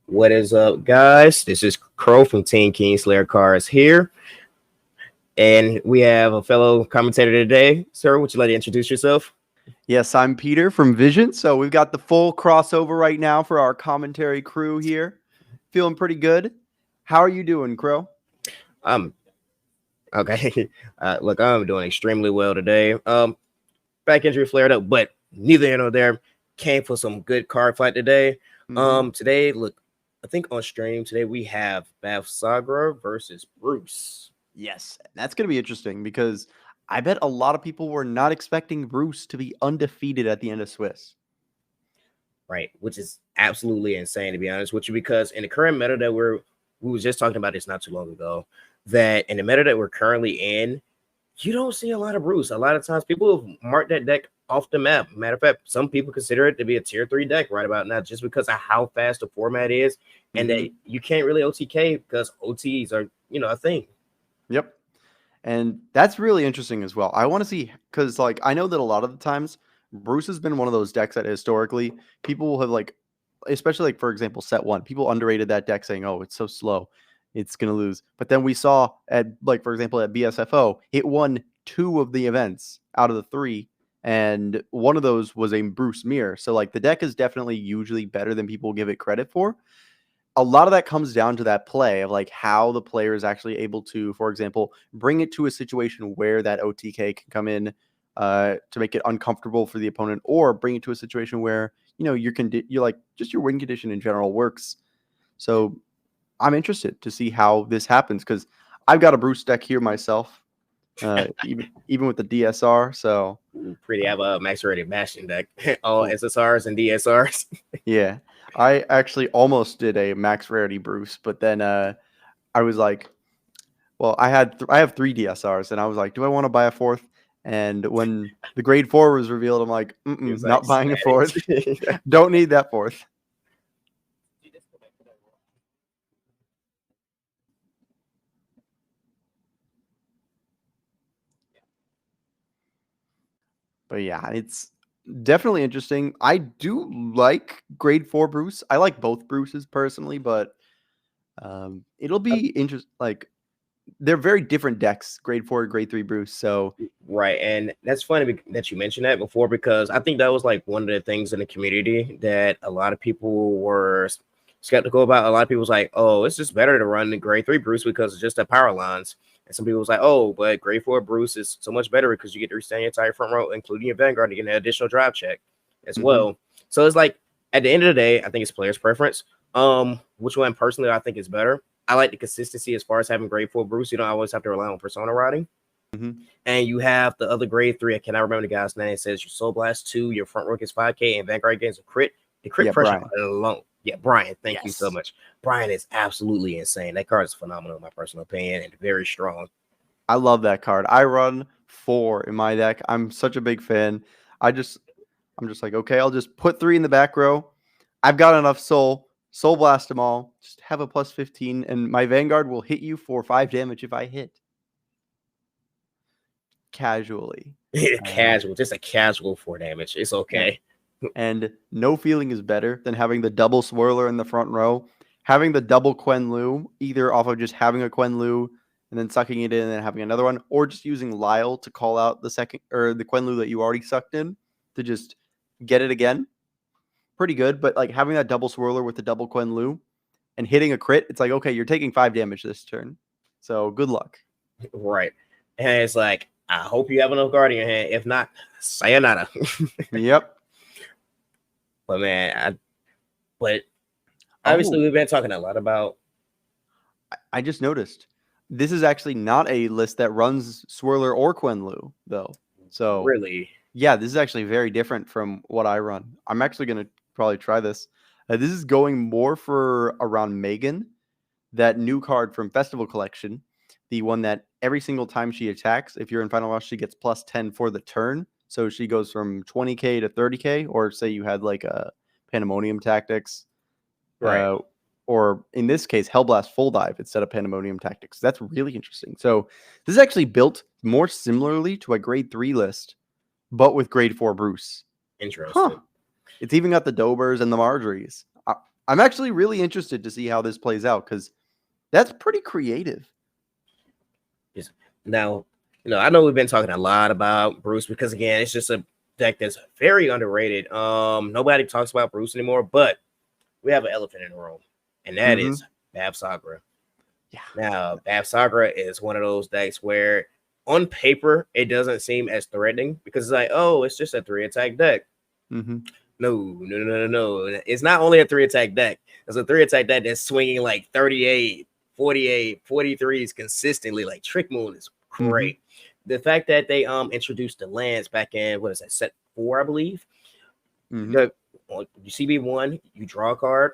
What is up, guys? This is Crow from Team Kingslayer Cars here, and we have a fellow commentator today. Sir, would you like to introduce yourself? Yes, I'm Peter from Vision. So we've got the full crossover right now for our commentary crew here. Feeling pretty good. How are you doing, Crow? I'm okay. Look, I'm doing extremely well today. Back injury flared up, but neither here nor there. Came for some good card fight today. Today, look, I think on stream today we have Beth Sagra versus Bruce. Yes, that's going to be interesting because I bet a lot of people were not expecting Bruce to be undefeated at the end of Swiss. Right, which is absolutely insane, to be honest with you, because in the current meta that we was just talking about this not too long ago, that in the meta that we're currently in, you don't see a lot of Bruce. A lot of times people have marked that deck off the map. Matter of fact, some people consider it to be a tier 3 deck right about now, just because of how fast the format is, and that you can't really OTK because OTs are, a thing. Yep. And that's really interesting as well. I want to see, because I know that a lot of the times Bruce has been one of those decks that historically people will have especially for example, set one, people underrated that deck saying, oh, it's so slow, it's going to lose. But then we saw at for example, at BSFO, it won 2 of the events out of the 3. And one of those was a Bruce mirror. So the deck is definitely usually better than people give it credit for. A lot of that comes down to that play of how the player is actually able to, for example, bring it to a situation where that OTK can come in to make it uncomfortable for the opponent, or bring it to a situation where just your win condition in general works. So I'm interested to see how this happens because I've got a Bruce deck here myself, even with the DSR. So pretty have a max rated mashing deck, all SSRs and DSRs. Yeah. I actually almost did a max rarity Bruce, but then I was like, well, I have 3 DSRs, and I was like, do I want to buy a 4th? And when the grade 4 was revealed, I'm like, not buying a 4th. Don't need that 4th. But yeah, it's definitely interesting. I do like grade 4 Bruce. I like both Bruces personally, but it'll be interesting. They're very different decks, grade 4 and grade 3 Bruce. So right, and that's funny that you mentioned that before, because I think that was one of the things in the community that a lot of people were skeptical about. A lot of people was like, oh, it's just better to run the grade 3 Bruce because it's just the power lines. And some people was like, oh, but grade 4 Bruce is so much better because you get to restand your entire front row, including your Vanguard, to get an additional drive check as well. So it's at the end of the day, I think it's player's preference. Which one personally I think is better. I like the consistency as far as having grade 4 Bruce. You don't always have to rely on persona riding. And you have the other grade 3. I cannot remember the guy's name. It says your Soul Blast 2, your front row gets 5k, and Vanguard gains a crit. The crit pressure alone. Yeah, Brian, thank you so much. Brian is absolutely insane. That card is phenomenal in my personal opinion, and very strong. I love that card. I run 4 in my deck. I'm such a big fan. I'm just like, okay, I'll just put 3 in the back row. I've got enough Soul Blast them all. Just have a plus 15, and my Vanguard will hit you for 5 damage if I hit. Casually. Just a casual 4 damage. It's okay. And no feeling is better than having the double swirler in the front row, having the double Quen Lu, either off of just having a Quen Lu and then sucking it in and then having another one, or just using Lyle to call out the second or the Quen Lu that you already sucked in to just get it again. Pretty good, but having that double swirler with the double Quen Lu and hitting a crit, it's okay, you're taking 5 damage this turn. So good luck. Right. And it's I hope you have enough guard in your hand. If not, sayonara. Yep. But man, obviously we've been talking a lot about. I just noticed this is actually not a list that runs Swirler or Quen Lu, though. So really, yeah, this is actually very different from what I run. I'm actually going to probably try this. This is going more for around Megan, that new card from Festival Collection, the one that every single time she attacks, if you're in Final Rush, she gets plus 10 for the turn. So she goes from 20k to 30k, or say you had a Pandemonium Tactics, right? Or in this case, Hellblast Full Dive instead of Pandemonium Tactics. That's really interesting. So this is actually built more similarly to a grade 3 list, but with grade 4 Bruce. Interesting. It's even got the Dobers and the Marjories. I'm actually really interested to see how this plays out because that's pretty creative. Yes. Now, I know we've been talking a lot about Bruce because again, it's just a deck that's very underrated. Nobody talks about Bruce anymore, but we have an elephant in the room, and that is Bab Sagra. Yeah. Now, Bab Sagra is one of those decks where on paper it doesn't seem as threatening because it's like, oh, it's just a 3-attack deck. Mm-hmm. No. It's not only a 3-attack deck. It's a 3-attack deck that's swinging like 38, 48, 43s consistently. Like Trick Moon is great. The fact that they introduced the lands back in, what is that, set 4, I believe. You CB1, you draw a card.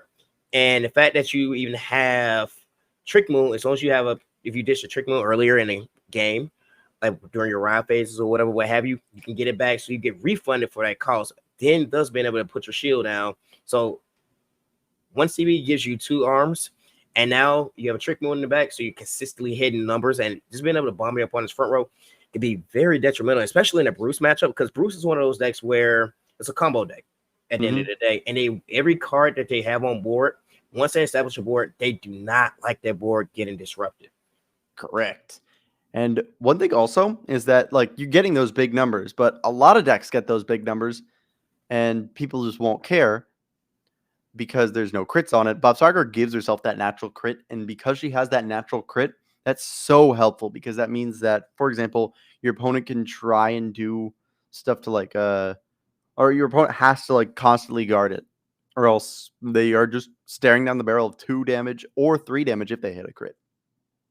And the fact that you even have Trick Moon, as long as you have if you dish a Trick Moon earlier in the game, like during your ride phases or whatever, what have you, you can get it back. So you get refunded for that cost. Then thus being able to put your shield down. So one CB gives you 2 arms, and now you have a Trick Moon in the back, so you're consistently hitting numbers, and just being able to bomb me up on his front row can be very detrimental, especially in a Bruce matchup, because Bruce is one of those decks where it's a combo deck at the end of the day, and every card that they have on board, once they establish a board, they do not like their board getting disrupted. Correct. And one thing also is that like you're getting those big numbers, but a lot of decks get those big numbers and people just won't care because there's no crits on it. Bob Sagar gives herself that natural crit, and because she has that natural crit, that's so helpful because that means that, for example, your opponent can try and do stuff to like or your opponent has to like constantly guard it, or else they are just staring down the barrel of 2 damage or 3 damage if they hit a crit.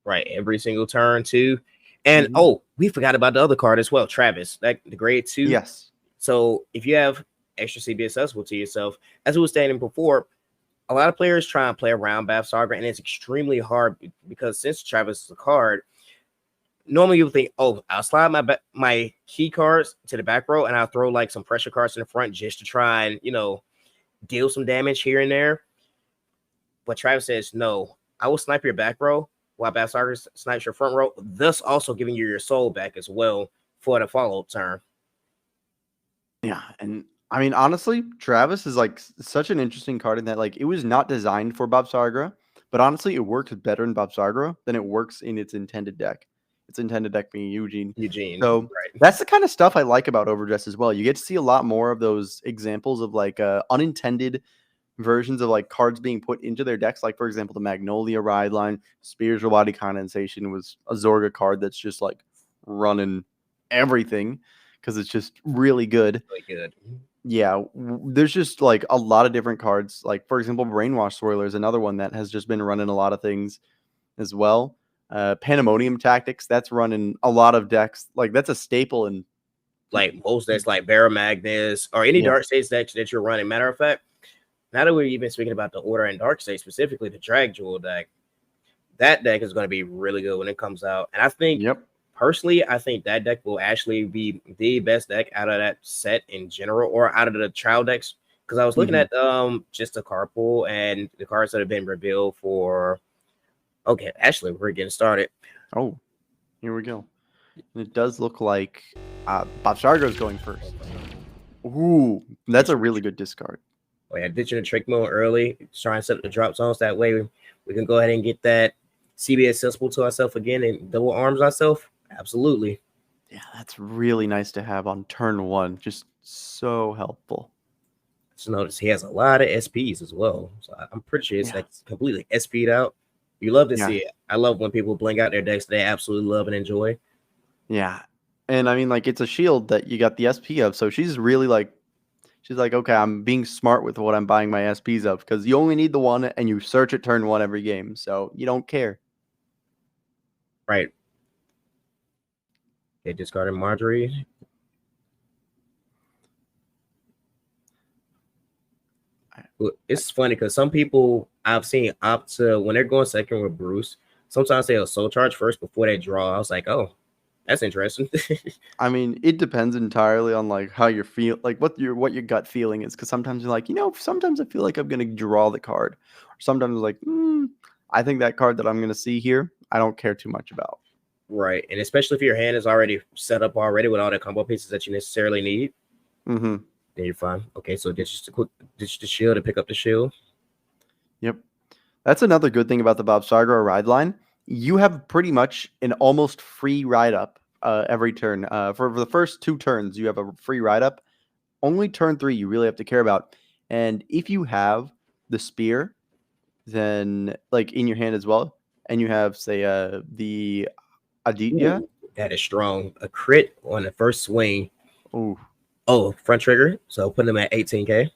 Right, every single turn too. And we forgot about the other card as well, Travis, like the grade 2. Yes. So if you have extra CB accessible to yourself, as we were stating before, a lot of players try and play around Bab Saga, and it's extremely hard because since Travis is a card, normally you would think, oh, I'll slide my key cards to the back row and I'll throw like some pressure cards in the front just to try and, deal some damage here and there. But Travis says, no, I will snipe your back row while Bab Saga snipes your front row, thus also giving you your soul back as well for the follow-up turn. Yeah, and I mean, honestly, Travis is like such an interesting card in that like it was not designed for Bob Sagra, but honestly, it works better in Bob Sagra than it works in its intended deck. Its intended deck being Eugene. So right. that's the kind of stuff I like about Overdress as well. You get to see a lot more of those examples of like unintended versions of like cards being put into their decks. Like for example, the Magnolia Ride line, Spiritual Body Condensation was a Zorga card that's just like running everything because it's just really good. Really good. Yeah, there's just like a lot of different cards. Like for example, Brainwash Swirler is another one that has just been running a lot of things as well. Pandemonium Tactics, that's running a lot of decks. Like that's a staple in like most decks, like Barra Magnus or any Dark States decks that you're running. Matter of fact, now that we're even speaking about the Order and Dark State, specifically the Drag Jewel deck, that deck is going to be really good when it comes out. And I think, personally, I think that deck will actually be the best deck out of that set in general, or out of the trial decks. Because I was looking at just the card pool and the cards that have been revealed for. Okay, actually, we're getting started. Oh, here we go. And it does look like Bob Sargo is going first. Ooh, that's a really good discard. Oh yeah, ditching the Trick Mode early, trying to set up the drop zones. That way we can go ahead and get that CB accessible to ourselves again and double arms ourselves. Absolutely. Yeah, that's really nice to have on turn 1. Just so helpful. Just notice he has a lot of SPs as well. So I'm pretty sure it's like completely SP'd out. You love to see it. I love when people bling out their decks they absolutely love and enjoy. Yeah. And I mean, like, it's a shield that you got the SP of. So she's really like, okay, I'm being smart with what I'm buying my SPs of because you only need the one and you search at turn 1 every game. So you don't care. Right. They discarded Marjorie. It's funny because some people I've seen opt to, when they're going second with Bruce, sometimes they'll soul charge first before they draw. I was like, oh, that's interesting. I mean, it depends entirely on like how you feel, like what your gut feeling is. Because sometimes you're like, sometimes I feel like I'm gonna draw the card, or sometimes like, I think that card that I'm gonna see here, I don't care too much about. Right, and especially if your hand is already set up already with all the combo pieces that you necessarily need. Then you're fine. Okay, so ditch the shield to pick up the shield. Yep. That's another good thing about the Bob Sargo ride line. You have pretty much an almost free ride up every turn. For the first 2 turns, you have a free ride up. Only turn 3 you really have to care about. And if you have the spear, then like in your hand as well, and you have say the Aditya. Ooh, that is strong. A crit on the first swing. Ooh. Oh, front trigger. So putting him at 18K.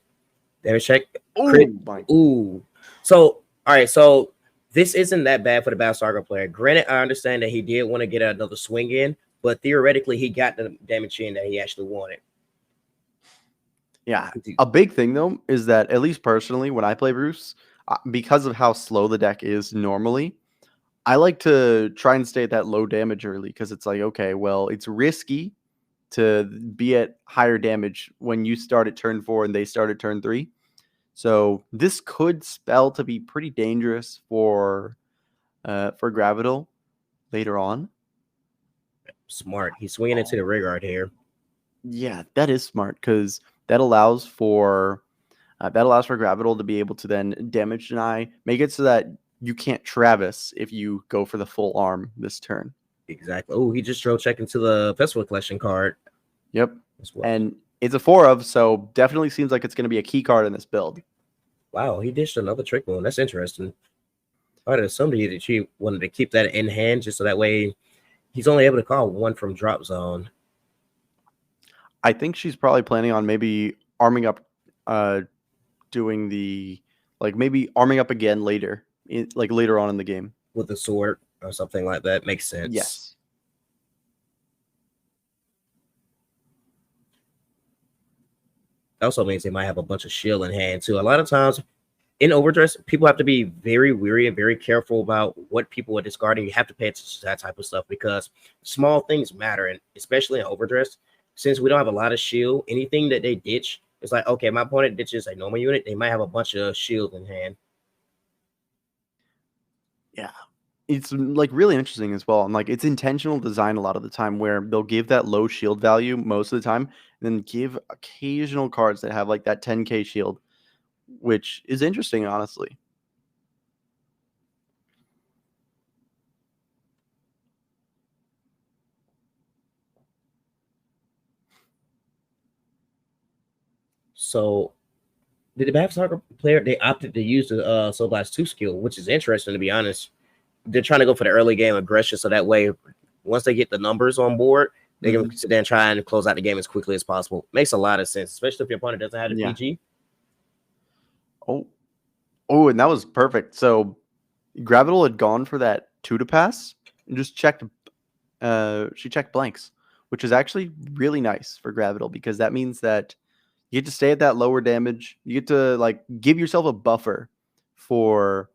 Damage check. Crit. Oh my. Ooh. So, all right. So this isn't that bad for the Battle Saga player. Granted, I understand that he did want to get another swing in, but theoretically, he got the damage in that he actually wanted. Yeah. A big thing though is that at least personally, when I play Bruce, because of how slow the deck is normally, I like to try and stay at that low damage early because it's like, okay, well, it's risky to be at higher damage when you start at turn 4 and they start at turn 3. So this could spell to be pretty dangerous for Gravital later on. Smart. He's swinging into the rear guard here. Yeah, that is smart because that allows for Gravital to be able to then damage deny, make it so that you can't Travis if you go for the full arm this turn. Exactly. Oh, he just drove check into the Festival Collection card. Yep. Well. And it's a 4 of, so definitely seems like it's going to be a key card in this build. Wow, he dished another trick one. That's interesting. I'd assumed that she wanted to keep that in hand just so that way he's only able to call one from drop zone. I think she's probably planning on maybe arming up, doing the maybe arming up again later, later on in the game with the sword or something like that. Makes sense. Yes. Also means they might have a bunch of shield in hand too. A lot of times in OverDress, people have to be very wary and very careful about what people are discarding. You have to pay attention to that type of stuff because small things matter, and especially in OverDress, since we don't have a lot of shield, anything that they ditch, it's like, okay, my opponent ditches a normal unit, they might have a bunch of shield in hand. Yeah. It's really interesting as well. And it's intentional design a lot of the time where they'll give that low shield value most of the time and then give occasional cards that have that 10k shield, which is interesting, honestly. So did the Bab Soccer player, they opted to use the Soul Blast 2 skill, which is interesting to be honest. They're trying to go for the early game aggression so that way once they get the numbers on board, they can then try and close out the game as quickly as possible. Makes a lot of sense, especially if your opponent doesn't have the PG. Oh, and that was perfect. So Gravital had gone for that 2 to pass and just checked. She checked blanks, which is actually really nice for Gravital because that means that you get to stay at that lower damage. You get to give yourself a buffer for,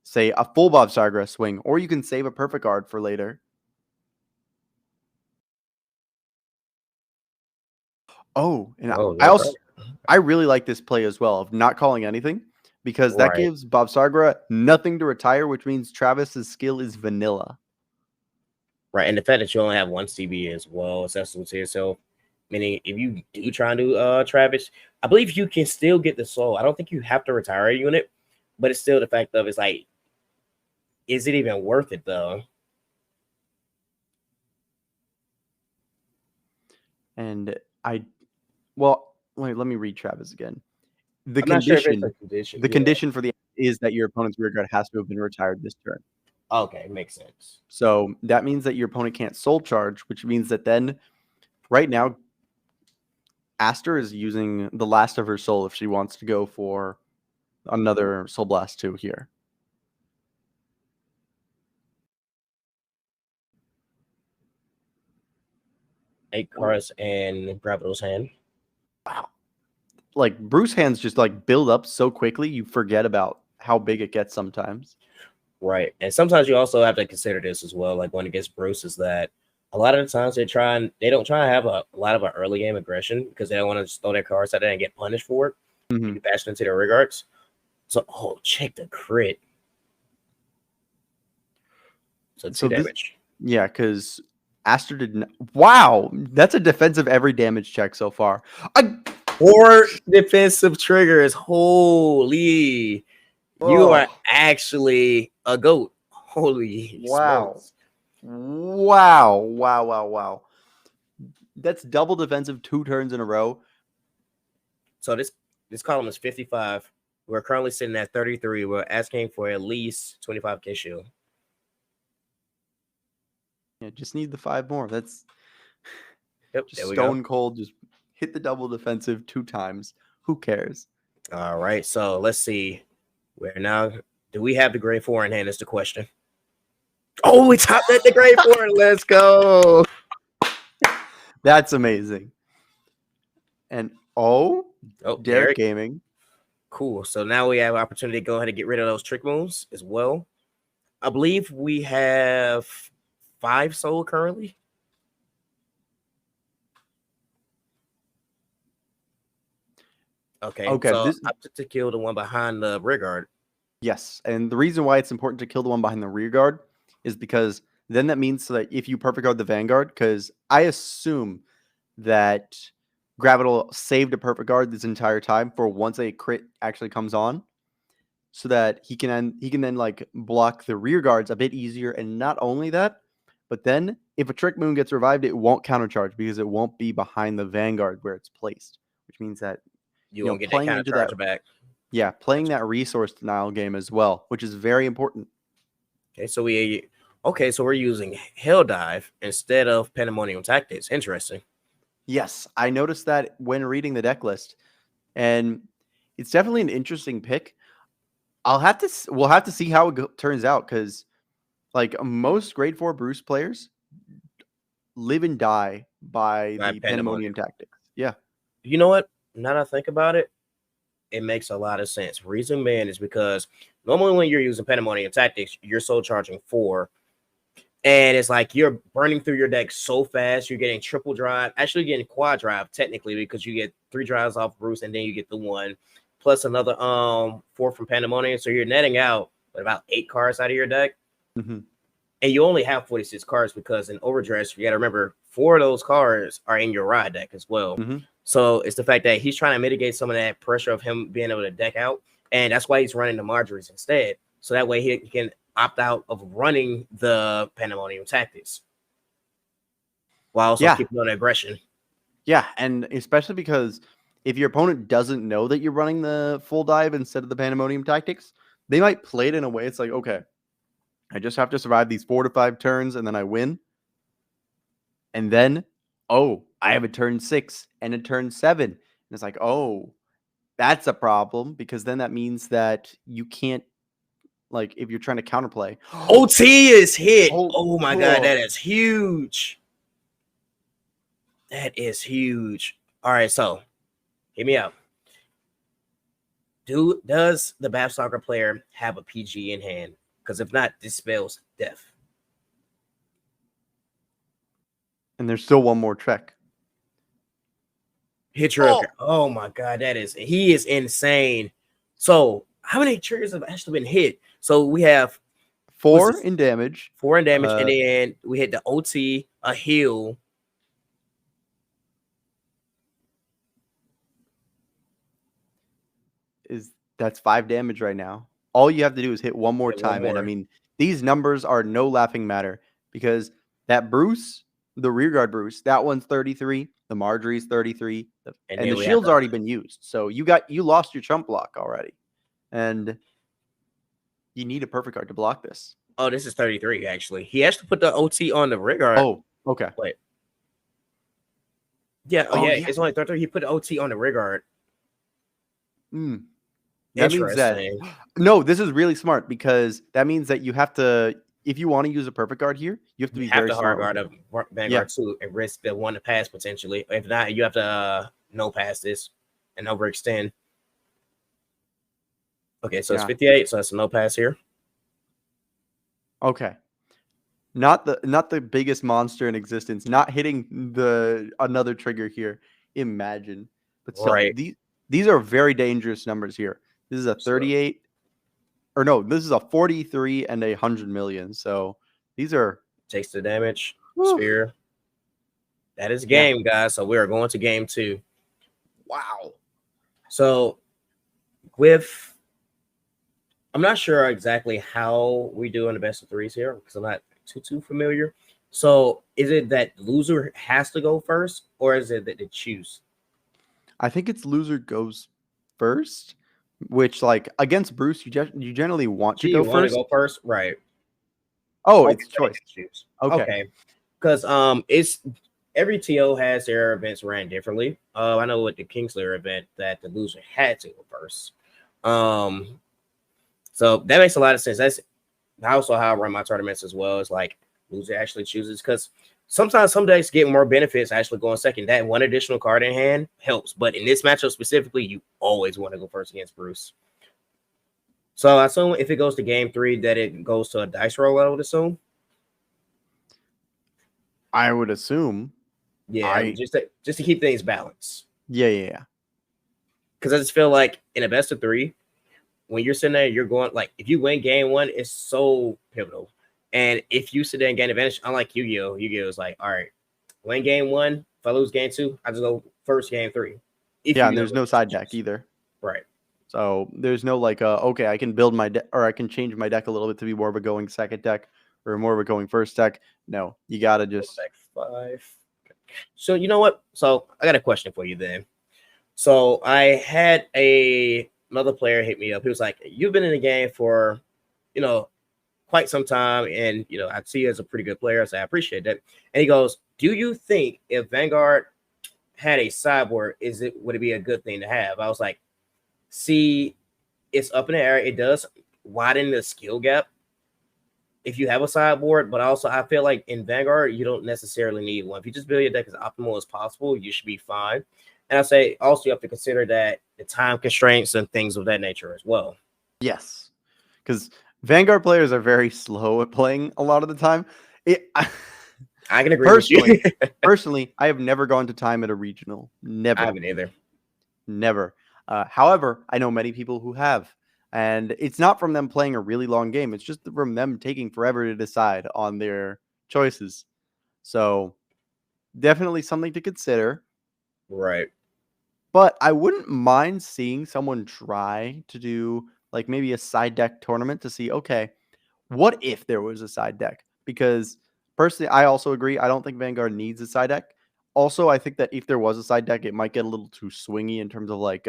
say, a full Bob Sargra swing, or you can save a perfect guard for later. Oh, and I really like this play as well of not calling anything because that gives Bob Sargra nothing to retire, which means Travis's skill is vanilla. Right, and the fact that you only have 1 CB as well, accessible to yourself, meaning if you do try and do Travis, I believe you can still get the soul. I don't think you have to retire a unit, but it's still the fact of it's like, is it even worth it though? And wait, let me read Travis again. The condition for the is that your opponent's rear guard has to have been retired this turn. Okay, makes sense. So that means that your opponent can't soul charge, which means that then right now Aster is using the last of her soul if she wants to go for another Soul Blast 2 here. Eight cards and Gravital's hand. Wow. Bruce hands just build up so quickly you forget about how big it gets sometimes. Right. And sometimes you also have to consider this as well. When it gets Bruce, is that a lot of the times they don't try to have a lot of an early game aggression because they don't want to just throw their cards out there and get punished for it. Be bashed into their regards. So check the crit. So 2 damage. Yeah, because Aster didn't. Wow, that's a defensive every damage check so far. 4 defensive triggers. Holy. You are Oh, actually a goat. Holy wow. smokes. Wow. Wow. Wow. Wow. That's double defensive 2 turns in a row. So this column is 55. We're currently sitting at 33. We're asking for at least 25K shield. Yeah, just need the 5 more. That's Yep, just there we go. stone cold. Just hit the double defensive 2 times. Who cares? All right, so let's see. Where now? Do we have the grade 4 in hand? Is the question. Oh, we topped at the grade 4. Let's go. That's amazing. And Oh, Derek Derek. Gaming. Cool. So now we have opportunity to go ahead and get rid of those trick moves as well. I believe we have 5 sold currently. Okay, Okay, so this opted to kill the one behind the rear guard. yes, and the reason why it's important to kill the one behind the rear guard is because then that means that if you perfect guard the vanguard, because I assume that Gravital saved a perfect guard this entire time for once a crit actually comes on, so that he can then like block the rear guards a bit easier. And not only that, but then if a trick moon gets revived, it won't countercharge because it won't be behind the vanguard where it's placed, which means that You won't get that playing kind of into that, charge back. yeah, playing that resource denial game as well, which is very important. Okay, so we're using Hell Dive instead of Pandemonium Tactics. Interesting. Yes, I noticed that when reading the deck list, and it's definitely an interesting pick. We'll have to see how it turns out, because like most grade 4 Bruce players live and die by By the Pandemonium. Pandemonium tactics. Yeah. You know what? Now that I think about it, it makes a lot of sense. Reason being is because normally when you're using Pandemonium Tactics, you're soul charging 4. And it's like you're burning through your deck so fast. You're getting triple drive, actually getting quad drive technically, because you get 3 drives off Bruce and then you get the 1 plus another 4 from Pandemonium. So you're netting out about 8 cards out of your deck. Mm-hmm. And you only have 46 cards because in OverDress, you got to remember 4 of those cards are in your ride deck as well. Mm-hmm. So it's the fact that he's trying to mitigate some of that pressure of him being able to deck out. And that's why he's running the Marjories instead. So that way he can opt out of running the Pandemonium Tactics while also keeping on aggression. Yeah, and especially because if your opponent doesn't know that you're running the full dive instead of the Pandemonium tactics, they might play it in a way it's like, okay, I just have to survive these 4 to 5 turns and then I win. And then, oh, I have a turn 6 and a turn 7. And it's like, oh, that's a problem, because then that means that you can't, like, if you're trying to counterplay. OT is hit. Oh my God, cool. that is huge. That is huge. All right, so hear me out. Does the Bab Soccer player have a PG in hand? Because if not, this spells death. And there's still one more trek. Hit trigger. Oh my God, he is insane. So how many triggers have actually been hit? So we have 4 in damage. 4 in damage, and then we hit the OT, a heal. That's 5 damage right now. All you have to do is hit one more time. And I mean, these numbers are no laughing matter, because that Bruce, the rearguard Bruce, that one's 33. The Marjorie's 33. And the shield's already been used. So you lost your chump block already. And you need a perfect card to block this. Oh, this is 33, actually. He actually put the OT on the rearguard. Oh, okay. Wait. Yeah, yeah, it's only 33. He put the OT on the rearguard. That means that no, this is really smart, because that means that you have to, if you want to use a perfect guard here, you have to be very smart. Hard guard of Vanguard too and risk the one to pass potentially. If not, you have to no pass this and overextend. Okay, so it's 58, so that's a no pass here. Okay. Not the biggest monster in existence, not hitting another trigger here. Imagine. But still, these are very dangerous numbers here. This is a 38, or no, this is a 43 and 100 million. So these are takes the damage. Spear. That is game, guys. So we are going to game 2. Wow. So with I'm not sure exactly how we do in the best of threes here because I'm not too familiar. So is it that loser has to go first, or is it that they choose? I think it's loser goes first, which like against Bruce, you generally want to Gee, you go want to first. go first, right? Oh, Okay, it's so they choice. can choose. Okay. Okay, because it's every TO has their events ran differently. I know with the Kingslayer event that the loser had to go first. Um, so that makes a lot of sense. That's also how I run my tournaments as well. It's like loser actually chooses because sometimes some decks get more benefits actually going second. That one additional card in hand helps, but in this matchup specifically, you always want to go first against Bruce. So I assume if it goes to game 3, that it goes to a dice roll. I would assume. I would assume. Yeah, I just to keep things balanced. yeah. Because I just feel like in a best of 3, when you're sitting there, you're going like if you win game 1, it's so pivotal. And if you sit there and gain advantage, unlike Yu-Gi-Oh, Yu-Gi-Oh is like, all right, win game 1. If I lose game 2, I just go first game 3. If Yeah, you and know there's what no you side deck choose. either. Right. So there's no like okay, I can build my deck or I can change my deck a little bit to be more of a going second deck or more of a going first deck. No, you gotta just Back 5. So you know what? So I got a question for you then. So I had another player hit me up. He was like, "You've been in the game for, you know, quite some time, and I see you as a pretty good player, so I appreciate that." And he goes, "Do you think if Vanguard had a sideboard, would it be a good thing to have?" I was like, "See, it's up in the air. It does widen the skill gap if you have a sideboard, but also I feel like in Vanguard you don't necessarily need one. If you just build your deck as optimal as possible, you should be fine." And I say also you have to consider that the time constraints and things of that nature as well. yes. Because Vanguard players are very slow at playing a lot of the time. It, I can agree with you. personally, I have never gone to time at a regional. I Never. haven't either. Never. However, I know many people who have. And it's not from them playing a really long game. It's just from them taking forever to decide on their choices. So definitely something to consider. Right. But I wouldn't mind seeing someone try to do like maybe a side deck tournament to see, okay, what if there was a side deck? Because personally, I also agree. I don't think Vanguard needs a side deck. Also, I think that if there was a side deck, it might get a little too swingy in terms of like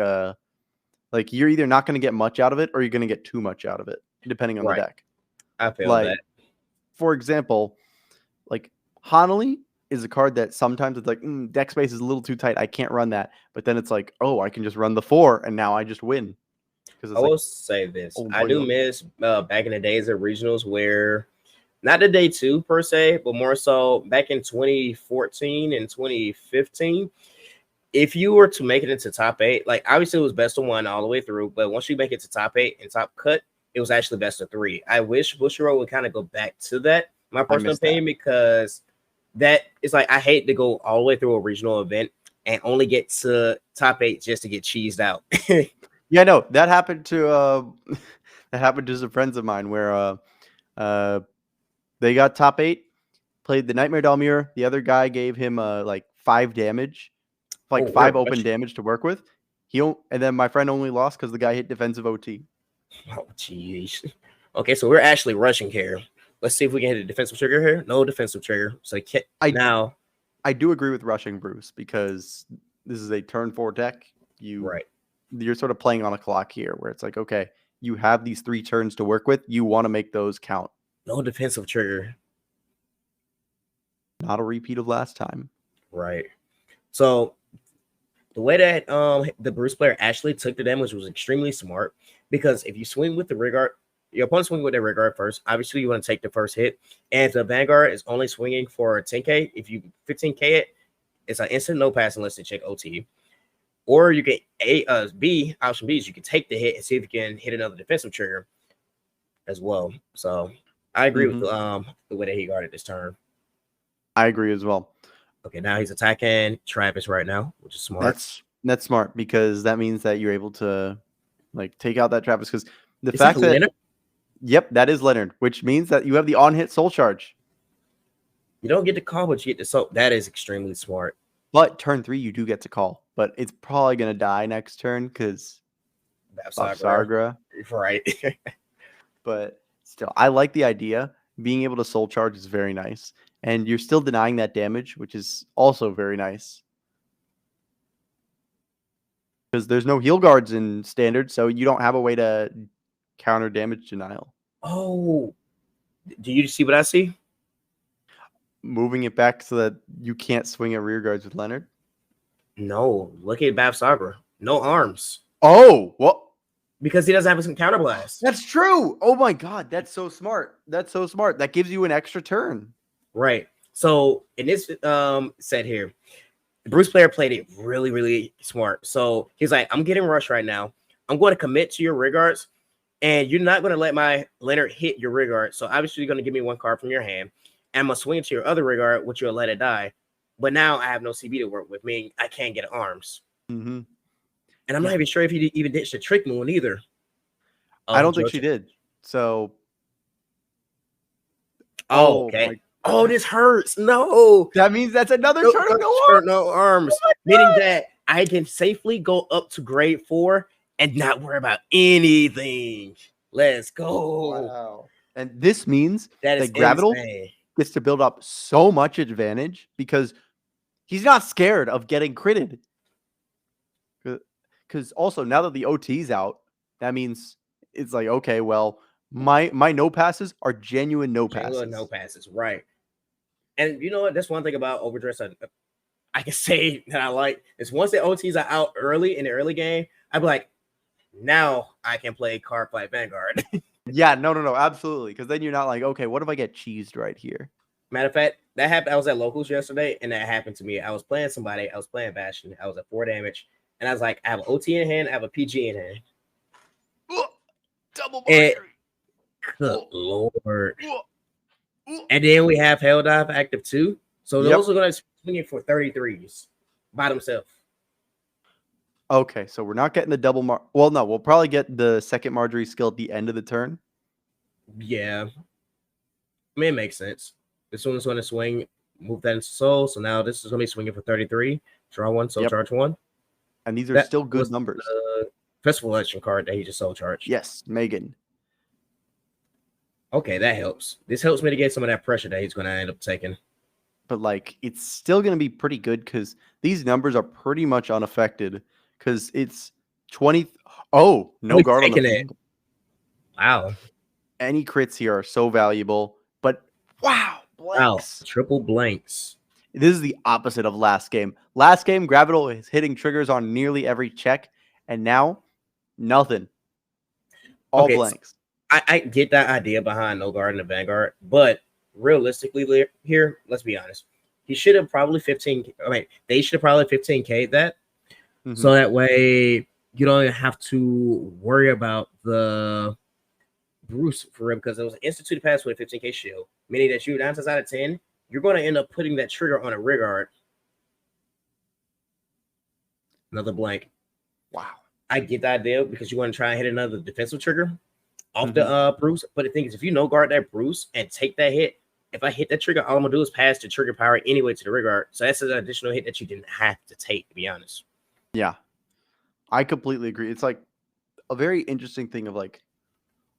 you're either not going to get much out of it or you're going to get too much out of it, depending on the Right. deck. I feel Like, that. for example, like Hanali is a card that sometimes it's like deck space is a little too tight. I can't run that. But then it's like, oh, I can just run the 4 and now I just win because I it's like, will say this. oh, I do miss back in the days of regionals where not the day 2 per se, but more so back in 2014 and 2015. If you were to make it into top 8, like obviously it was best of 1 all the way through, but once you make it to top 8 and top cut, it was actually best of 3. I wish Bushiroad would kind of go back to that, my I personal miss that. opinion, because that is like I hate to go all the way through a regional event and only get to top 8 just to get cheesed out. Yeah, no, that happened to that happened to some friends of mine where uh they got top 8, played the Nightmare Dalmir. The other guy gave him like 5 damage, like Oh, 5 we're open rushing. damage to work with. And then my friend only lost because the guy hit defensive OT. Oh, jeez. Okay, so we're actually rushing here. Let's see if we can hit a defensive trigger here. No defensive trigger. So I now, I do agree with rushing Bruce because this is a turn 4 deck. right. You're sort of playing on a clock here where it's like, okay, you have these 3 turns to work with. You want to make those count. No defensive trigger. Not a repeat of last time. Right. So the way that the Bruce player actually took the damage was extremely smart because if you swing with the Rigard, your opponent swing with their Rigard first. Obviously, you want to take the first hit. And if the Vanguard is only swinging for 10k, if you 15k it, it's an instant no pass unless they check OT. Or you get B, option B is you can take the hit and see if you can hit another defensive trigger as well. So I agree with the way that he guarded this turn. I agree as well. Okay, now he's attacking Travis right now, which is smart. That's smart because that means that you're able to like take out that Travis because the Is fact that that Leonard? yep, that is Leonard, which means that you have the on hit soul charge. You don't get the call, but you get the soap. That is extremely smart. But turn 3 you do get to call, but it's probably gonna die next turn because Sagra. Sagra. Right. But still, I like the idea. Being able to soul charge is very nice. And you're still denying that damage, which is also very nice. Because there's no heal guards in standard, so you don't have a way to counter damage denial. Oh, do you see what I see? Moving it back so that you can't swing at rear guards with Leonard. No, look at Bab Sagra. No arms. Oh, what? Because he doesn't have some counterblast. That's true. Oh my god, that's so smart. That's so smart. That gives you an extra turn. Right. So in this set here, the Bruce player played it really, really smart. So he's like, I'm getting rushed right now. I'm going to commit to your rear guards, and you're not going to let my Leonard hit your rear guard. So obviously you're going to give me one card from your hand. And I'm going to swing it to your other rear guard, which you'll let it die. But now I have no CB to work with, meaning I can't get arms. Mm-hmm. And I'm not even sure if he even ditched the Trick Moon either. I don't think she did. So. Oh, okay. Oh, this hurts. No. That means that's another turn of no arms. No arms. Meaning that I can safely go up to grade 4 and not worry about anything. Let's go. Wow. And this means that Gravital gets to build up so much advantage because he's not scared of getting critted. Because also now that the OT's out, that means it's like, okay, well, my no passes are genuine no passes. No passes, right. And you know what? That's one thing about OverDress I can say that I like is once the OTs are out early in the early game, I'd be like, now I can play Card Fight Vanguard. Yeah, no, absolutely. Because then you're not like, okay, what if I get cheesed right here? Matter of fact, that happened. I was at locals yesterday, and that happened to me. I was playing somebody. I was playing Bastion. I was at 4 damage, and I was like, I have an OT in hand. I have a PG in hand. Double binary. Good Lord. And then we have Hell Dive active 2. So those are going to swing it for 33s by themselves. Okay, so we're not getting the double well, no, we'll probably get the second Marjorie skill at the end of the turn. Yeah. I mean, it makes sense. This one's going to swing, move that into soul. So now this is going to be swinging for 33. Draw 1, soul charge 1. And these are still good numbers. Festival election card that he just soul charged. Yes, Megan. Okay, that helps. This helps mitigate some of that pressure that he's going to end up taking. But, like, it's still going to be pretty good because these numbers are pretty much unaffected because it's 20. Oh, no guard on the field. Wow. Any crits here are so valuable. But, wow, blanks. Wow, triple blanks. This is the opposite of last game. Last game, Gravital is hitting triggers on nearly every check. And now, nothing. All blanks. So I get that idea behind no guard in the Vanguard, but realistically here, let's be honest. He should have probably 15. I mean, they should have probably 15K that. Mm-hmm. So that way you don't even have to worry about the Bruce for real, because it was an instituted pass with a 15K shield, meaning that you 9 times out of 10, you're going to end up putting that trigger on a rear guard. Another blank. Wow. I get the idea because you want to try and hit another defensive trigger off the Bruce. But the thing is, if you no guard that Bruce and take that hit, if I hit that trigger, all I'm going to do is pass the trigger power anyway to the rear guard. So that's an additional hit that you didn't have to take, to be honest. Yeah. I completely agree. It's like a very interesting thing of like,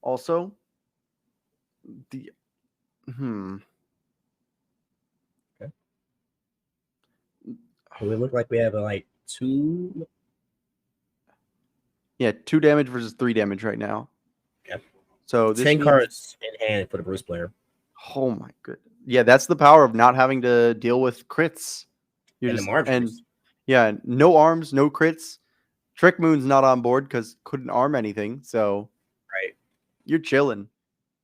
also, the Okay. We look like we have like 2. Yeah, 2 damage versus 3 damage right now. Okay. So this 10 cards in hand for the Bruce player. Oh my good. Yeah, that's the power of not having to deal with crits. You're and just, the margins. Yeah, no arms, no crits. Trick Moon's not on board because couldn't arm anything. So right, you're chilling.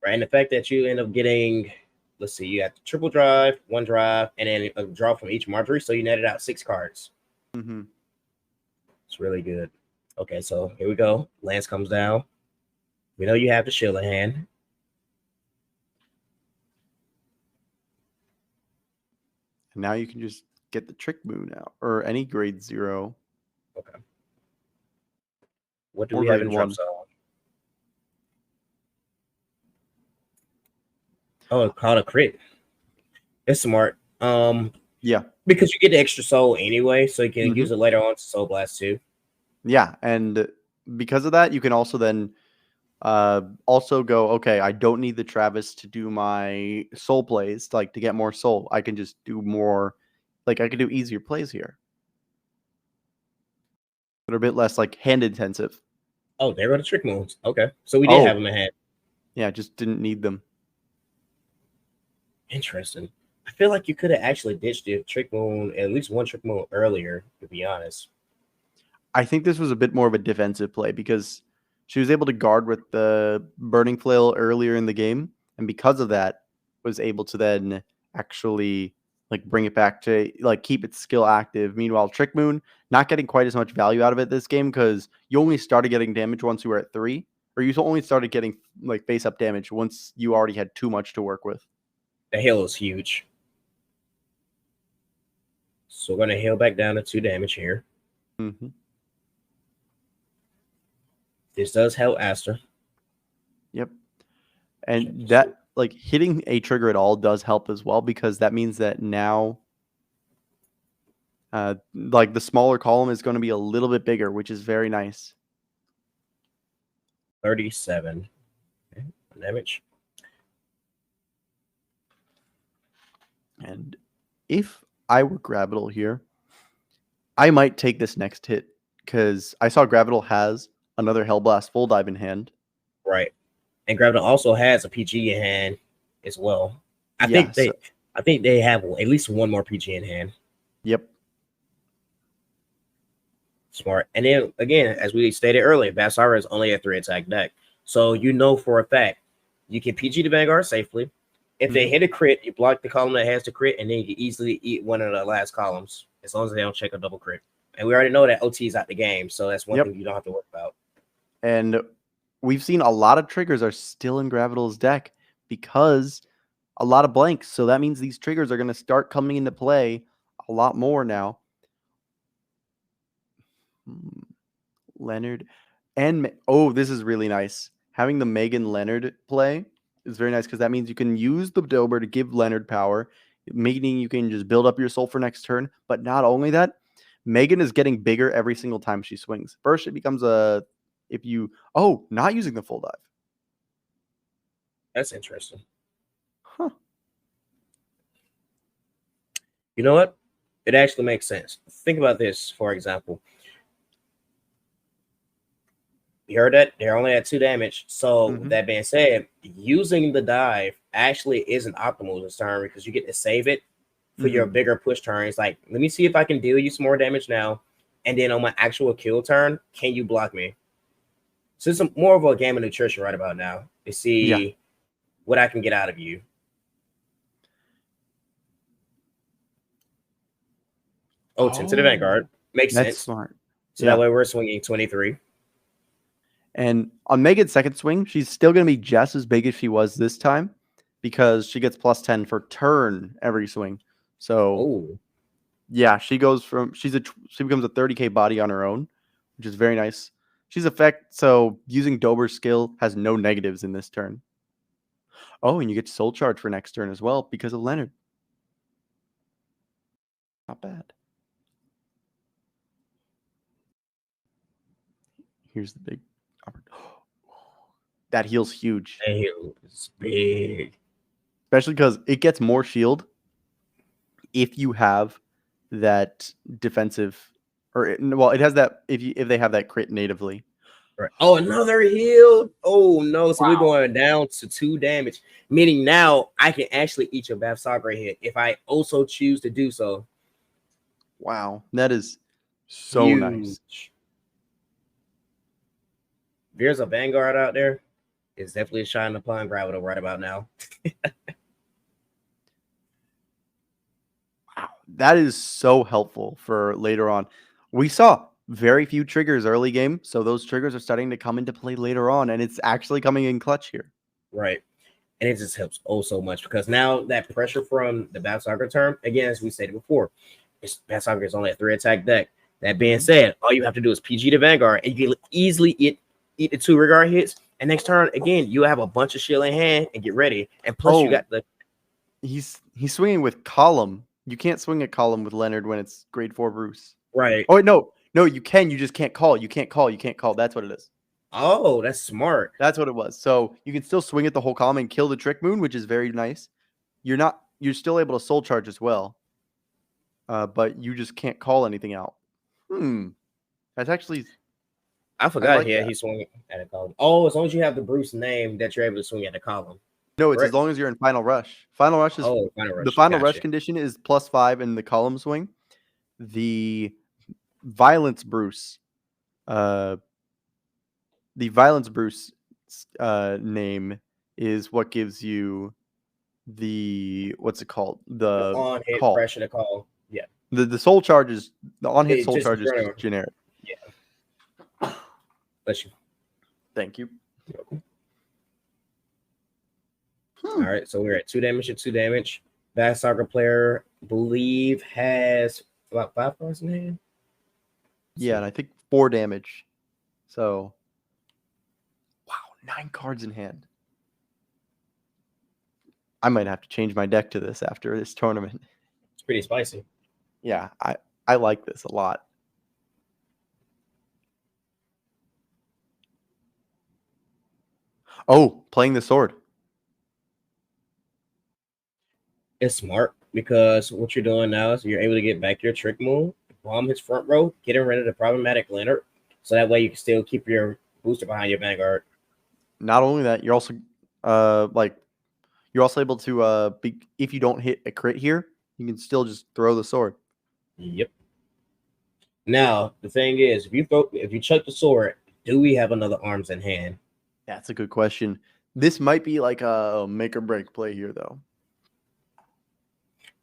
Right, and the fact that you end up getting, let's see, you got triple drive, 1 drive, and then a draw from each Marjorie. So you netted out 6 cards. Mm-hmm. It's really good. Okay, so here we go. Lance comes down. We know you have the shield in hand. And now you can just get the Trick Moon out or any grade 0. Okay. What do we have in drop zone? Oh, called a crit. It's smart. Yeah. Because you get the extra soul anyway, so you can use it later on to Soul Blast too. Yeah, and because of that, you can also then Also go, okay, I don't need the Travis to do my soul plays, like to get more soul. I can just do more, like I can do easier plays here that are a bit less like hand intensive. Oh, there were the trick moves. Okay, so we did have Oh, them in hand. yeah, just didn't need them. Interesting. I feel like you could have actually ditched the trick moon, at least one trick moon earlier, to be honest. I think this was a bit more of a defensive play because she was able to guard with the burning flail earlier in the game, and because of that, was able to then actually like bring it back to like keep its skill active. Meanwhile, Trick Moon not getting quite as much value out of it this game because you only started getting damage once you were at 3, or you only started getting like face up damage once you already had too much to work with. The heal is huge. So we're going to heal back down to 2 damage here. Mm-hmm. This does help Aster. Yep. And that like hitting a trigger at all does help as well because that means that now like the smaller column is going to be a little bit bigger, which is very nice. 37 damage. And if I were Gravital here, I might take this next hit because I saw Gravital has another Hellblast full dive in hand. Right. And Graviton also has a PG in hand as well. I think they have at least one more PG in hand. Yep. Smart. And then again, as we stated earlier, Basara is only a 3 attack deck. So you know for a fact you can PG the Vanguard safely. If they hit a crit, you block the column that has the crit, and then you can easily eat one of the last columns as long as they don't check a double crit. And we already know that OT is out the game, so that's one thing you don't have to worry about. And we've seen a lot of triggers are still in Gravital's deck because a lot of blanks. So that means these triggers are going to start coming into play a lot more now. Leonard and this is really nice. Having the Megan Leonard play is very nice because that means you can use the Dober to give Leonard power, meaning you can just build up your soul for next turn. But not only that, Megan is getting bigger every single time she swings. First, it becomes not using the full dive. That's interesting. Huh. You know what? It actually makes sense. Think about this, for example. You heard that? They're only at 2 damage. So with that being said, using the dive actually isn't optimal this turn because you get to save it for your bigger push turn. It's like, let me see if I can deal you some more damage now. And then on my actual kill turn, can you block me? So it's more of a game of nutrition right about now to see what I can get out of you. Oh, 10 to the Vanguard. Makes sense. Smart. So that way we're swinging 23. And on Megan's second swing, she's still going to be just as big as she was this time because she gets plus 10 for turn every swing. So, she goes she becomes a 30k body on her own, which is very nice. She's so using Dober's skill has no negatives in this turn. Oh, and you get soul charge for next turn as well because of Leonard. Not bad. Here's the big. That heal's huge. That heal is big. Especially because it gets more shield if you have that defensive, it has that if they have that crit natively. Right. Oh, another heal. Oh no! So we're going down to 2 damage, meaning now I can actually eat your Bath Sagra hit if I also choose to do so. Wow, that is so nice. There's a Vanguard out there. It's definitely shining upon Gravital right about now. Wow, that is so helpful for later on. We saw very few triggers early game, so those triggers are starting to come into play later on, and it's actually coming in clutch here. Right. And it just helps so much because now that pressure from the Bath Saga turn, again, as we stated before, Bath Saga is only a 3 attack deck. That being said, all you have to do is PG the Vanguard, and you can easily eat the 2 regard hits. And next turn, again, you have a bunch of shield in hand and get ready. And plus, you got the. He's swinging with Column. You can't swing a Column with Leonard when it's grade 4 Bruce. Right. Oh, no, you can. You just can't call. You can't call. That's what it is. Oh, that's smart. That's what it was. So you can still swing at the whole column and kill the Trick Moon, which is very nice. You're still able to soul charge as well. But you just can't call anything out. That's actually I I forgot. like Yeah, that. he swung at a column. Oh, as long as you have the Bruce name that you're able to swing at the column. No, it's as Correct. long as you're in Final Rush. Final Rush is Oh, final the rush. Final Rush Gotcha. condition is +5 in the column swing. The Violence Bruce, uh, the Violence Bruce name is what gives you the what's it called? The The on hit call. pressure to call. Yeah. The soul charge is the on hit It soul just charge is just general. generic. Yeah. Bless you. Thank you. All right, so we're at 2 damage to 2 damage. That soccer player, believe, has about 5 cards in hand. Yeah, and I think 4 damage. So, wow, 9 cards in hand. I might have to change my deck to this after this tournament. It's pretty spicy. Yeah, I like this a lot. Oh, playing the sword. It's smart because what you're doing now is you're able to get back your trick move, bomb his front row, getting rid of the problematic Leonard, so that way you can still keep your booster behind your Vanguard. Not only that, you're also you're also able to if you don't hit a crit here, you can still just throw the sword. Yep. Now the thing is, if you chuck the sword, do we have another arms in hand? That's a good question. This might be like a make or break play here, though.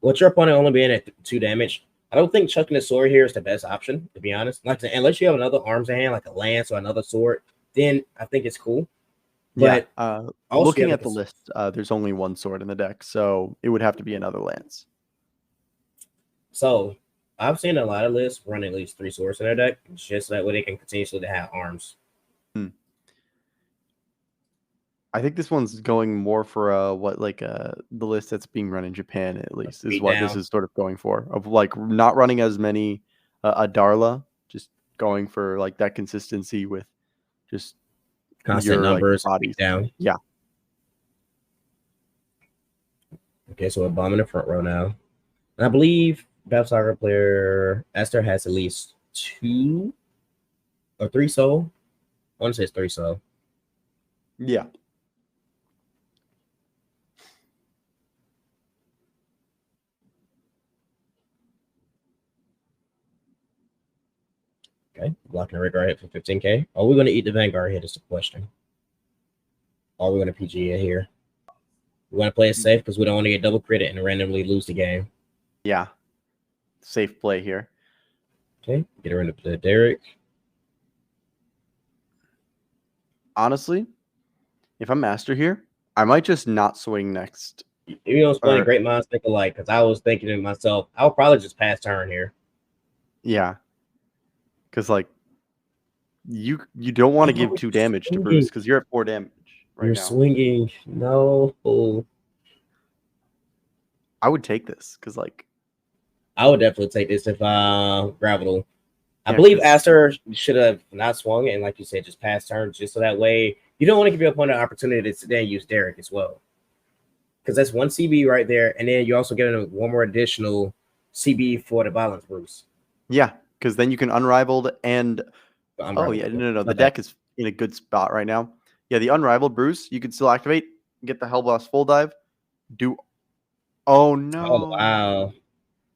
With your opponent only being at 2 damage, I don't think chucking the sword here is the best option, to be honest. Like, unless you have another arms in hand, like a lance or another sword, then I think it's cool. But yeah, looking at the list, there's only 1 sword in the deck, so it would have to be another lance. So I've seen a lot of lists run at least 3 swords in their deck, just so that way they can continuously have arms. I think this one's going more for the list that's being run in Japan, at least, is what this is sort of going for. Of like not running as many a Darla, just going for like that consistency with just constant numbers bodies down. Yeah. Okay, so we're bombing the front row now. And I believe Battle Soccer player Aster has at least 2 or 3 soul. I want to say it's 3 soul. Yeah. Okay, blocking the Vanguard hit for 15k. Are we going to eat the Vanguard hit is the question. Are we going to PG it here? We want to play it safe because we don't want to get double credit and randomly lose the game. Yeah. Safe play here. Okay, get rid of the Derek. Honestly, if I'm Master here, I might just not swing next. You know, it's funny, great minds think alike, because I was thinking to myself, I'll probably just pass turn here. Yeah. Because, like, you don't want to give 2 damage to Bruce because you're at 4 damage right now. You're swinging. No. I would take this because, like, I would definitely take this if Gravital. I believe Aster should have not swung and, like you said, just pass turn, just so that way you don't want to give your opponent an opportunity to then use Derek as well. Because that's 1 CB right there, and then you're also getting 1 more additional CB for the Violence Bruce. Yeah, because then you can Unrivaled and no. The deck is in a good spot right now. Yeah, the Unrivaled Bruce, you can still activate, get the Hellblast full dive, oh no. Oh wow.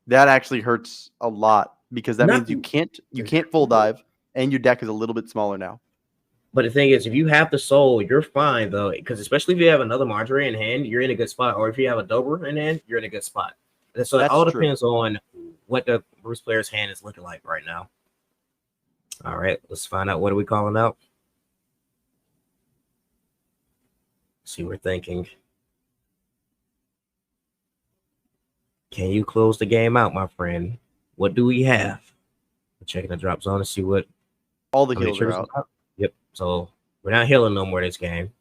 That actually hurts a lot because that means you can't full dive and your deck is a little bit smaller now. But the thing is, if you have the soul, you're fine though, because especially if you have another Marjorie in hand, you're in a good spot. Or if you have a Dober in hand, you're in a good spot. And so it all depends on what the Bruce player's hand is looking like right now. All right, let's find out. What are we calling out? Let's see, we're thinking. Can you close the game out, my friend? What do we have? We're checking the drop zone to see what all the heals are out. Yep. So we're not healing no more this game.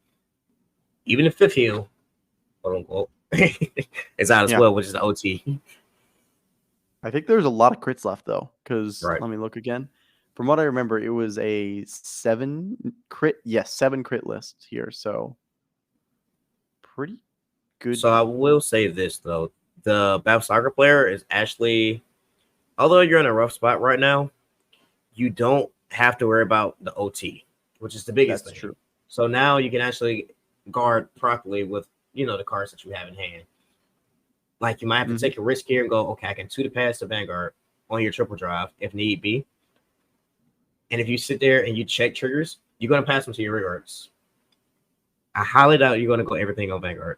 Even the 5th heal, quote unquote, is out as well, which is the OT. I think there's a lot of crits left though, because let me look again. From what I remember, it was a 7 crit. Yes, 7 crit list here. So pretty good. So I will say this though, the Battle Soccer player is actually, although you're in a rough spot right now, you don't have to worry about the OT, which is the biggest That's thing. true. So now you can actually guard properly with the cards that you have in hand. Like you might have to take a risk here and go, okay, I can 2 to pass the Vanguard on your triple drive if need be. And if you sit there and you check triggers, you're going to pass them to your rearguards. I highly doubt you're going to go everything on Vanguard.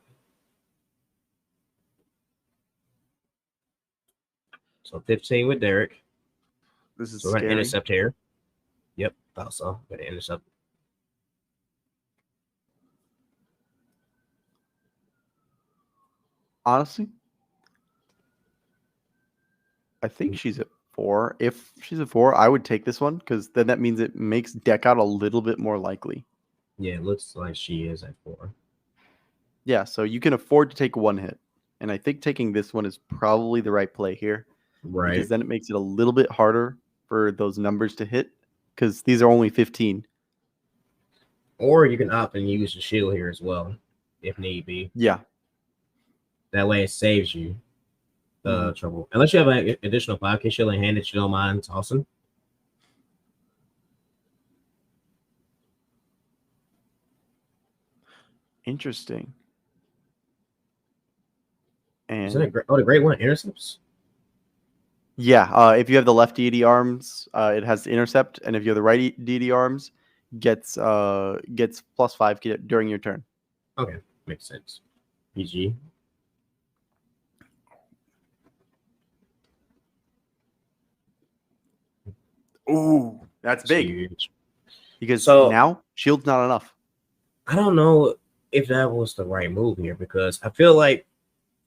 So 15 with Derek. This is So we're going to scary. intercept here. Yep, thought so. Going to intercept. Honestly, I think she's at 4. If she's at 4, I would take this one because then that means it makes deck out a little bit more likely. Yeah, it looks like she is at 4. Yeah, so you can afford to take 1 hit. And I think taking this one is probably the right play here. Right. Because then it makes it a little bit harder for those numbers to hit because these are only 15. Or you can opt and use the shield here as well, if need be. Yeah. That way it saves you the trouble. Unless you have an additional 5K shield in hand that you don't mind tossing. Interesting. And Isn't it great? Oh, the great one intercepts? yeah, if you have the left deity arms, it has the intercept, and if you have the right deity arms, gets +5 during your turn. Okay, makes sense. PG. Ooh, that's big. Huge. Because So- now shield's not enough. I don't know if that was the right move here because I feel like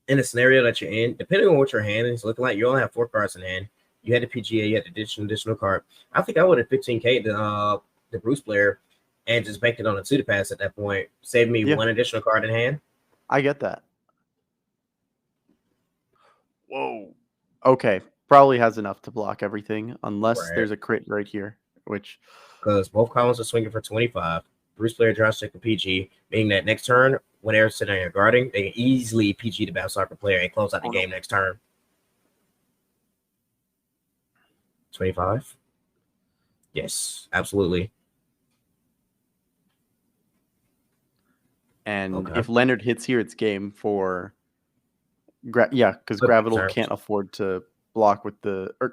in the scenario that you're in, depending on what your hand is looking like, you only have 4 cards in hand. You had the PGA, you had the additional card. I think I would have 15K the Bruce player and just banked it on a 2 to pass at that point. Save me 1 additional card in hand. I get that. Whoa. Okay, probably has enough to block everything unless there's a crit right here, which because both columns are swinging for 25. Bruce player draws check the PG, meaning that next turn, when they're sitting there guarding, they can easily PG the Battle Soccer player and close out the game next turn. 25. Yes, absolutely. And if Leonard hits here, it's game for because Gravital can't afford to block with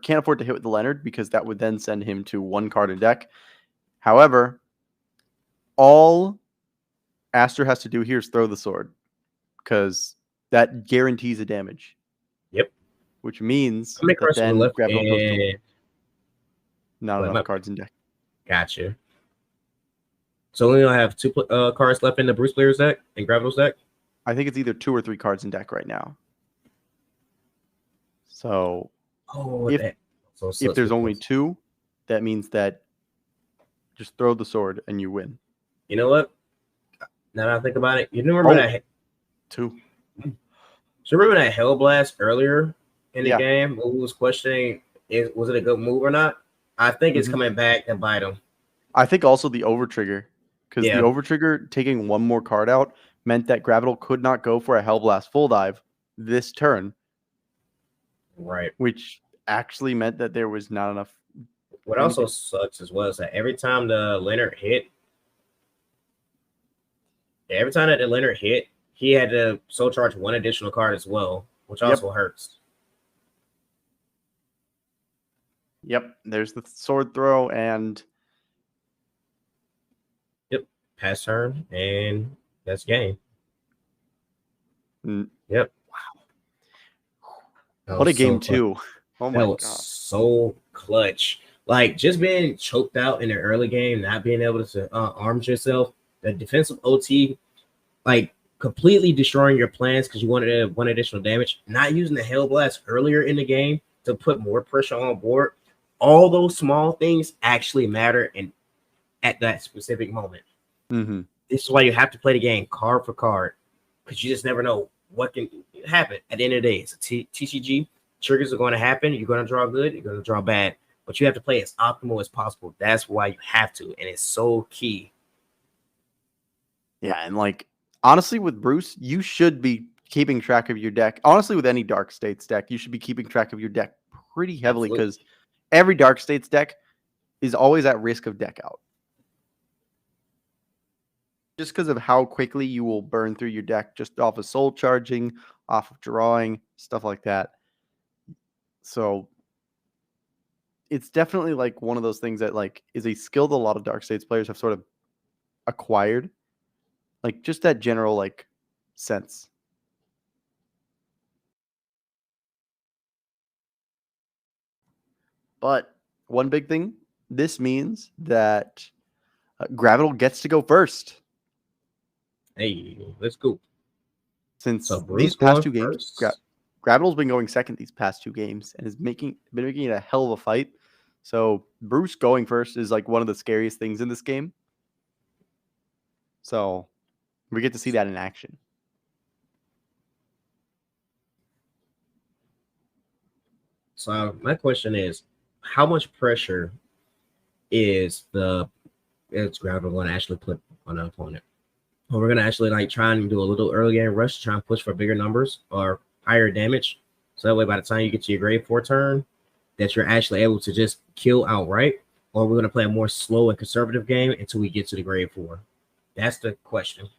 can't afford to hit with the Leonard because that would then send him to 1 card in deck. However, all Aster has to do here is throw the sword because that guarantees a damage. Yep. Which means that then Gravital goes to not enough cards in deck. Gotcha. So we only have 2 cards left in the Bruce player's deck and Gravital's deck? I think it's either 2 or 3 cards in deck right now. So if there's only 2, that means that just throw the sword and you win. You know what? Now that I think about it, you remember that 2. So remember that Hell Blast earlier in the game? Who was questioning was it a good move or not? I think it's coming back and bite him. I think also the over trigger, because the over trigger taking 1 more card out meant that Gravital could not go for a Hell Blast full dive this turn. Right. Which actually meant that there was not enough. What also sucks as well is that every time the Leonard hit, he had to soul charge 1 additional card as well, which also hurts. Yep, there's the sword throw and pass turn, and that's game. Yep. Wow. What a game 2. Oh my god. So clutch. Like just being choked out in the early game, not being able to arm yourself, the defensive OT, like completely destroying your plans because you wanted 1 additional damage, not using the Hell Blast earlier in the game to put more pressure on board. All those small things actually matter at that specific moment. This is why you have to play the game card for card because you just never know what can happen. At the end of the day, it's a TCG. Triggers are going to happen. You're going to draw good. You're going to draw bad. but you have to play as optimal as possible. That's why you have to, and it's so key. Yeah, and like honestly, with Bruce, you should be keeping track of your deck. Honestly, with any Dark States deck, you should be keeping track of your deck pretty heavily because Absolutely. every Dark States deck is always at risk of deck out. Just because of how quickly you will burn through your deck just off of soul charging, off of drawing, stuff like that. So it's definitely like one of those things that like is a skill that a lot of Dark States players have sort of acquired. Like just that general like sense. But one big thing, this means that Gravital gets to go first. Hey, let's go. So Since these Bruce past going 2 games, first. Gravital's been going second these past 2 games and has been making it a hell of a fight. So Bruce going first is like one of the scariest things in this game. So we get to see that in action. So my question is, how much pressure is Gravital going to actually put on the opponent? Or we're going to actually like try and do a little early game rush, try and push for bigger numbers or higher damage. So that way, by the time you get to your grade 4 turn, that you're actually able to just kill outright. Or we're going to play a more slow and conservative game until we get to the grade 4. That's the question.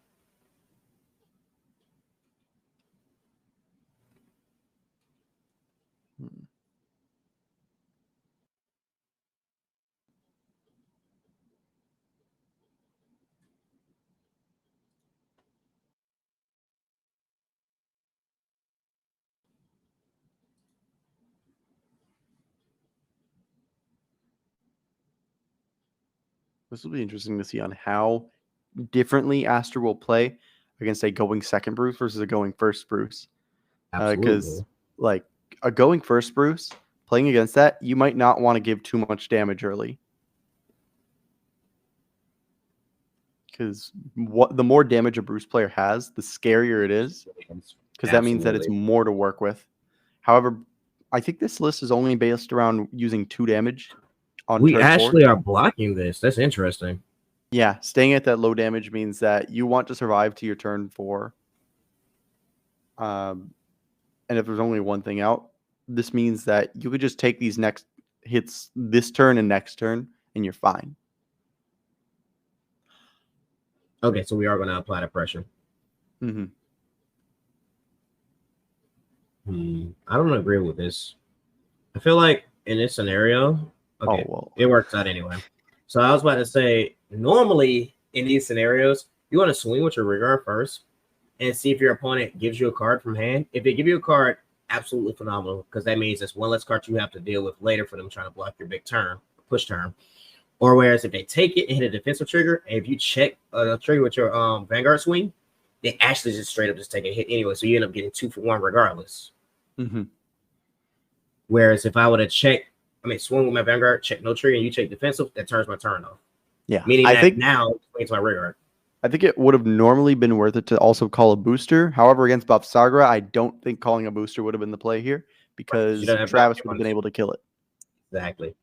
This will be interesting to see on how differently Aster will play against a going second Bruce versus a going first Bruce. Because Absolutely. like a going first Bruce playing against that, you might not want to give too much damage early. Because the more damage a Bruce player has, the scarier it is. Because that means that it's Absolutely. more to work with. However, I think this list is only based around using 2 damage on We turn 4. actually are blocking this. That's interesting. Yeah, staying at that low damage means that you want to survive to your turn 4. And if there's only one thing out, this means that you could just take these next hits this turn and next turn, and you're fine. Okay, so we are going to apply the pressure. Mm-hmm. I don't agree with this. I feel like in this scenario, okay, it works out anyway. So I was about to say, normally in these scenarios, you want to swing with your rigor first and see if your opponent gives you a card from hand. If they give you a card, absolutely phenomenal, because that means it's one less card you have to deal with later for them trying to block your big turn, push turn. Or whereas if they take it and hit a defensive trigger, and if you check a trigger with your Vanguard swing, they actually just straight up just take a hit anyway. So you end up getting 2 for 1 regardless. Mm-hmm. Whereas if I would have swung with my Vanguard, check no trigger, and you check defensive, that turns my turn off. Yeah. Meaning I think now it's my Rigard. I think it would have normally been worth it to also call a booster. However, against Buff Sagra, I don't think calling a booster would have been the play here because Travis would have been able to kill it. Exactly.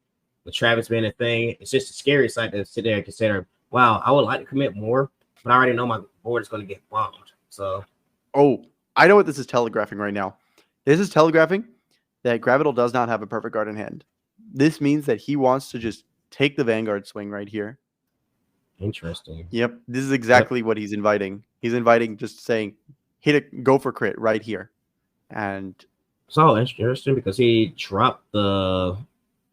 With Travis being a thing, it's just a scary sight to sit there and consider, wow, I would like to commit more, but I already know my board is going to get bombed. So, I know what this is telegraphing right now. This is telegraphing that Gravital does not have a perfect guard in hand. This means that he wants to just take the Vanguard swing right here. Interesting. Yep. This is exactly what he's inviting. He's inviting just saying, hit it, go for crit right here. And it's all interesting because he dropped the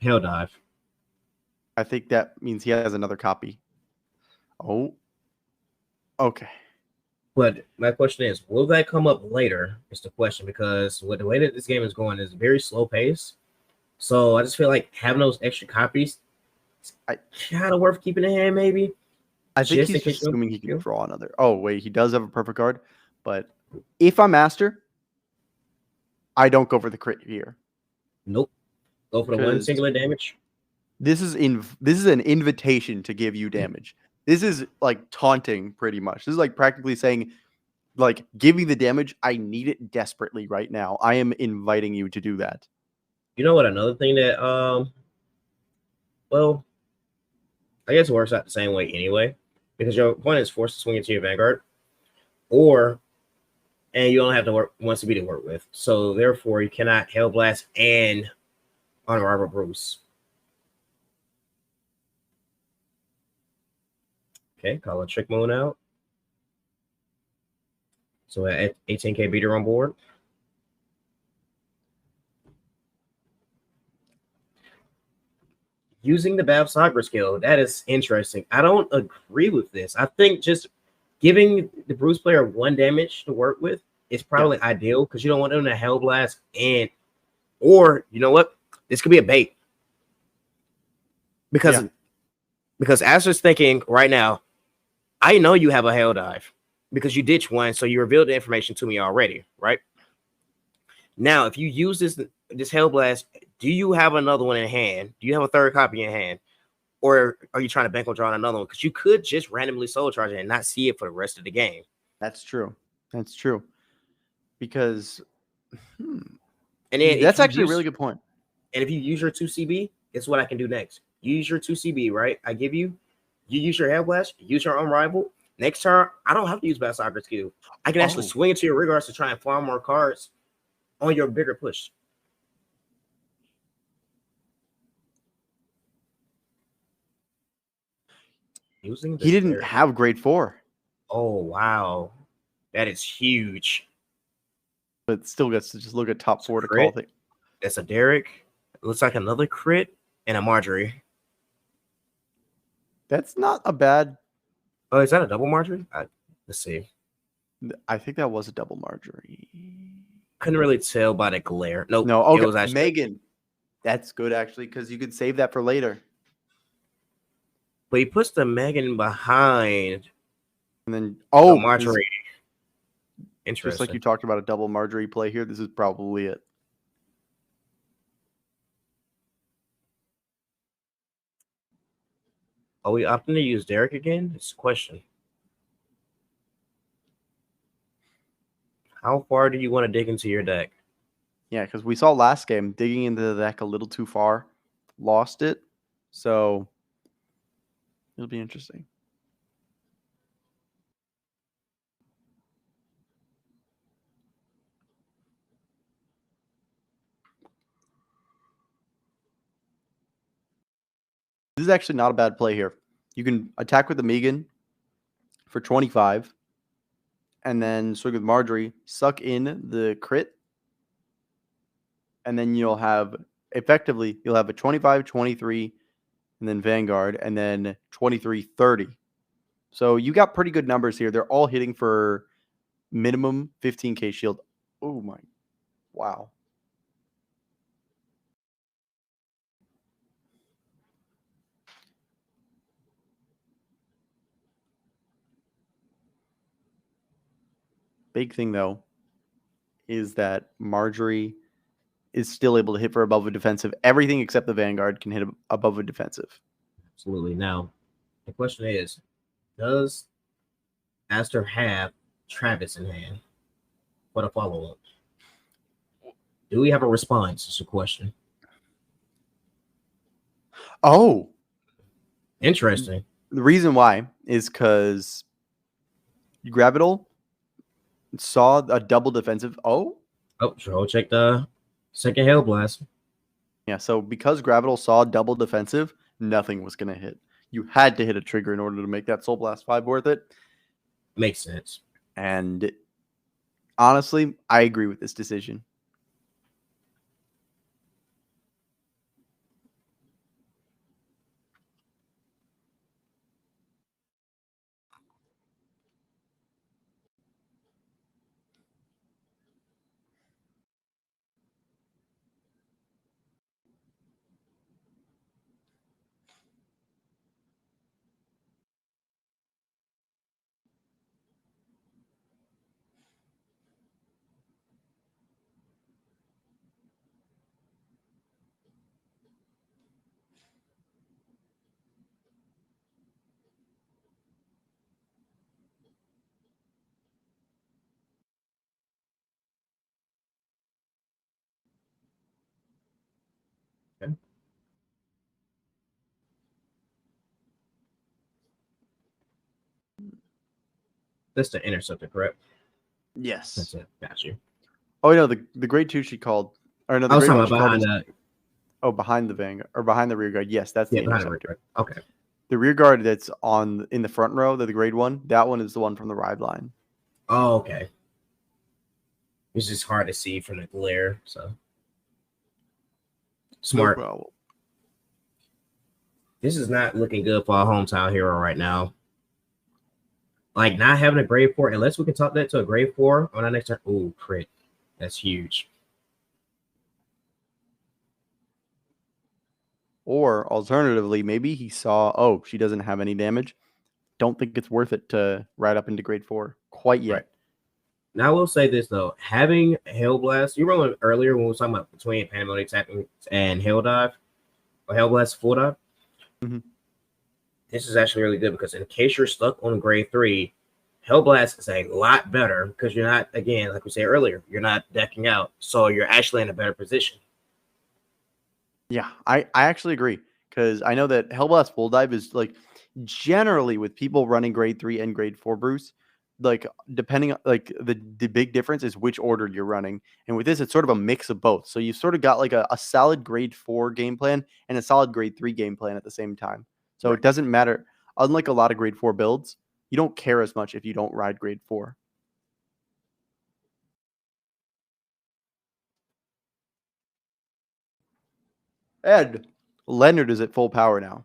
Hell Dive. I think that means he has another copy. Oh. Okay. But my question is, will that come up later? Is the question, because with the way that this game is going is very slow pace. So I just feel like having those extra copies is kind of worth keeping in hand, maybe. I think he's just assuming he can draw another. Oh, wait, he does have a perfect card. But if I'm Aster, I don't go for the crit here. Nope. Go for the one singular damage. This is an invitation to give you damage. This is like taunting pretty much. This is like practically saying, like, give me the damage. I need it desperately right now. I am inviting you to do that. You know what? Another thing that Well, I guess it works out the same way anyway, because your opponent is forced to swing into your Vanguard, or and you only have to work one CB to work with. So therefore, you cannot Hail Blast and Unrival Bruce. Okay, call a Trick Moon out. So at 18k beater on board. Using the Bav Sagra skill, that is interesting. I don't agree with this. I think just giving the Bruce player 1 damage to work with is probably ideal because you don't want them to Hell Blast or you know what? This could be a bait. Because Aster's thinking right now, I know you have a Hell Dive because you ditched one, so you revealed the information to me already, right? Now, if you use this Hell Blast, do you have another one in hand? Do you have a third copy in hand? Or are you trying to bankroll draw on another one? Because you could just randomly soul charge it and not see it for the rest of the game. That's true. That's true. Because and then that's actually a really good point. And if you use your 2CB, it's what I can do next. You use your 2CB, right? I give you use your Hail Blast, use your Unrival. Next turn, I don't have to use Bad Soccer skill. I can actually swing into your regards to try and farm more cards on your bigger push. He didn't have grade 4. Oh, wow. That is huge. But still gets to just look at top 4 to call things. That's a Derek. It looks like another crit and a Marjorie. That's not a bad. Oh, is that a double Marjorie? Let's see. I think that was a double Marjorie. Couldn't really tell by the glare. Nope. No, okay. It was actually Megan. That's good actually, because you could save that for later. But he puts the Megan behind. And then the Marjorie. Interesting. Just like you talked about a double Marjorie play here, this is probably it. Are we opting to use Derek again? It's a question. How far do you want to dig into your deck? Yeah, because we saw last game digging into the deck a little too far, lost it. So it'll be interesting. This is actually not a bad play here. You can attack with the Megan for 25 and then swing with Marjorie, suck in the crit, and then you'll have effectively a 25, 23, and then Vanguard, and then 23, 30. So you got pretty good numbers here. They're all hitting for minimum 15k shield. Oh my, wow. Big thing though is that Marjorie is still able to hit for above a defensive. Everything except the Vanguard can hit above a defensive. Absolutely. Now, the question is, does Aster have Travis in hand? What a follow-up. Do we have a response? It's a question. Oh. Interesting. The reason why is because Gravital saw a double defensive. Oh, sure. Check the second Hail Blast. Yeah, so because Gravital saw double defensive, nothing was going to hit. You had to hit a trigger in order to make that Soul Blast 5 worth it. Makes sense. And honestly, I agree with this decision. Okay. That's the interceptor, correct? Yes. That's it. Got you. Oh no, the grade 2 she called, or no, I the was grade 1 talking she about called behind is the behind the vanguard or behind the rear guard. Yes, that's the behind the interceptor. rear. Okay. The rear guard that's in the front row, the grade 1, that one is the one from the ride line. Oh, okay. It's just hard to see from the glare. So smart. No problem. This is not looking good for our hometown hero right now. Like not having a grade 4, unless we can top that to a grade 4 on our next turn. Ooh, crit. That's huge. Or alternatively, maybe he saw, oh, she doesn't have any damage. Don't think it's worth it to ride up into grade 4 quite yet. Right. Now I will say this though, having Hail Blast, you remember earlier when we were talking about between Pandemonic Tapping and Hail Dive or Hail Blast full dive? Mm-hmm. This is actually really good because in case you're stuck on grade 3, Hail Blast is a lot better because you're not, again, like we said earlier, you're not decking out. So you're actually in a better position. Yeah, I actually agree because I know that Hellblast Full Dive is like generally with people running grade 3 and grade 4 Bruce, like depending like the big difference is which order you're running. And with this, it's sort of a mix of both. So you've sort of got like a solid grade 4 game plan and a solid grade 3 game plan at the same time. So It doesn't matter. Unlike a lot of grade 4 builds, you don't care as much if you don't ride grade 4. Ed, Leonard is at full power now.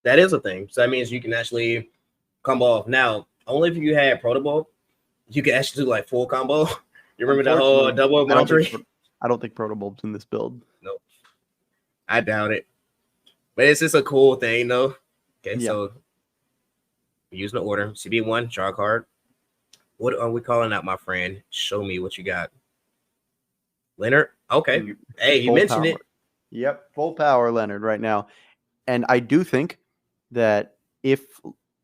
That is a thing. So that means you can actually combo off. Now, only if you had Protoball, you can actually do like full combo. You remember the whole double Bo3? I don't think Protobulb's in this build. Nope. I doubt it. But it's just a cool thing, though. Okay, Yeah. so we're using the order. CB1, draw a card. What are we calling out, my friend? Show me what you got. Leonard? Okay. Hey, you mentioned power. it. Yep, full power Leonard right now. And I do think that if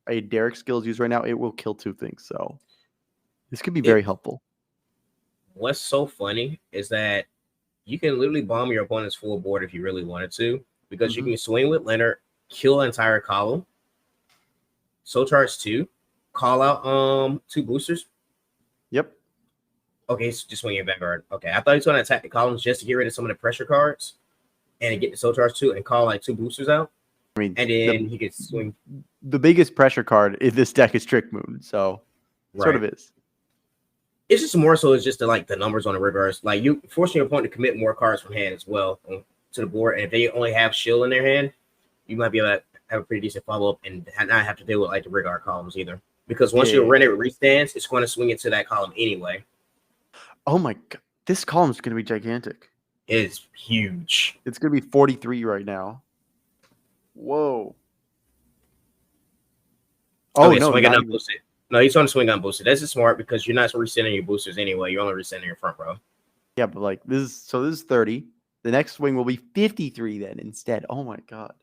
a Derek skill is used right now, it will kill 2 things. So this could be very helpful. What's so funny is that you can literally bomb your opponent's full board if you really wanted to, because you can swing with Leonard, kill an entire column, soul charge 2, call out 2 boosters. Yep. Okay, so just swing your Vanguard. Okay, I thought he was going to attack the columns just to get rid of some of the pressure cards and get the soul charge 2 and call like 2 boosters out. I mean, and then he gets swing. The biggest pressure card in this deck is Trick Moon, so sort of is. It's just more so it's just the numbers on the reverse. Like you forcing your opponent to commit more cards from hand as well to the board. And if they only have shield in their hand, you might be able to have a pretty decent follow-up and not have to deal with like the regard columns either. Because once you run it restands, it's going to swing into that column anyway. Oh my god. This column is going to be gigantic. It's huge. It's going to be 43 right now. Whoa. Oh, no, swing it boosted. No, he's on swing on boosted. That's just smart because you're not resending your boosters anyway. You're only resending your front row. Yeah, but like this is 30. The next swing will be 53 then instead. Oh my god.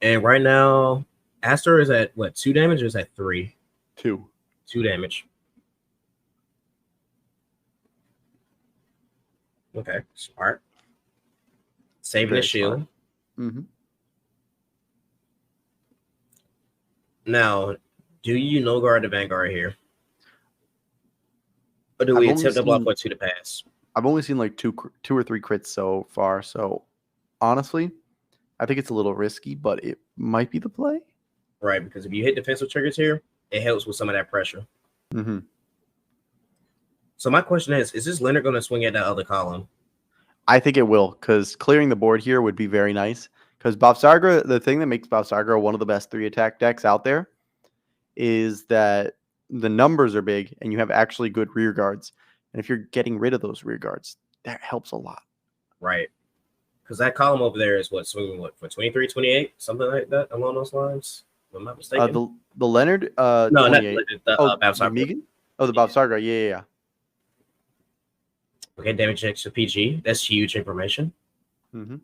And right now, Aster is at what, 2 damage or is that 3? 2. 2 damage. Okay, smart. Saving the shield. Mm-hmm. Now, do you no guard the Vanguard here? Or do we attempt to block for 2 to pass? I've only seen like two or three crits so far. So honestly, I think it's a little risky, but it might be the play. Right, because if you hit defensive triggers here, it helps with some of that pressure. Mm-hmm. So my question is this Leonard going to swing at that other column? I think it will, because clearing the board here would be very nice. Because Bavsagra, the thing that makes Bavsagra one of the best 3-attack decks out there is that the numbers are big and you have actually good rear guards. And if you're getting rid of those rear guards, that helps a lot. Right. Because that column over there is swinging for 23, 28, something like that along those lines. If I'm not mistaken. The Leonard, no, 28. not the Bavsagra. Megan? Oh, the Bavsagra, yeah. Okay, damage extra PG. That's huge information. Mm-hmm.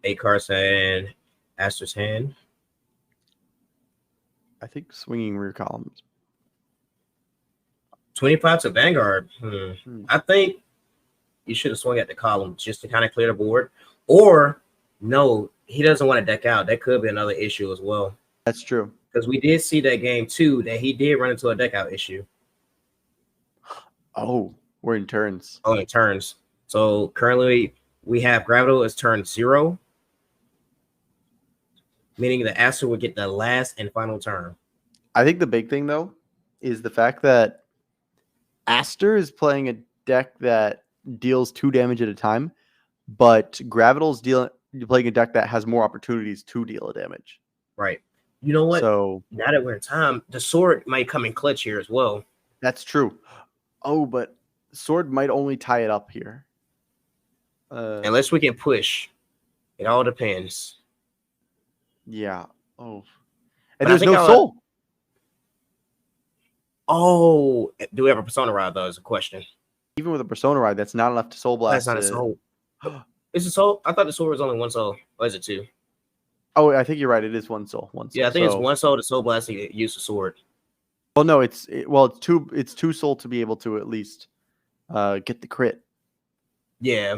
Eight cards and Aster's hand. I think swinging rear columns. 25 to Vanguard. I think you should have swung at the column just to kind of clear the board. Or No, he doesn't want to deck out. That could be another issue as well. That's true. Because we did see that game too, that he did run into a deck out issue. Oh, we're in turns. Oh, in turns. So currently we have Gravital as turn 0, meaning the Aster would get the last and final turn. I think the big thing though is the fact that Aster is playing a deck that deals 2 damage at a time, but Gravital's playing a deck that has more opportunities to deal a damage. Right. You know what? So now that we're in time, the sword might come in clutch here as well. that's true. Oh, but sword might only tie it up here. Unless we can push. It all depends. Yeah. Oh. But And I there's think no soul. Oh, do we have a Persona Rod though? Is a question. Even with a Persona Ride, that's not enough to soul blast. That's not a soul. Is it soul? I thought the soul was only 1 soul. Or is it 2? Oh, I think you're right. It is 1 soul. 1 soul. Yeah, I think it's 1 soul to soul blast to use the sword. Well, no, it's 2 soul to be able to at least get the crit. Yeah.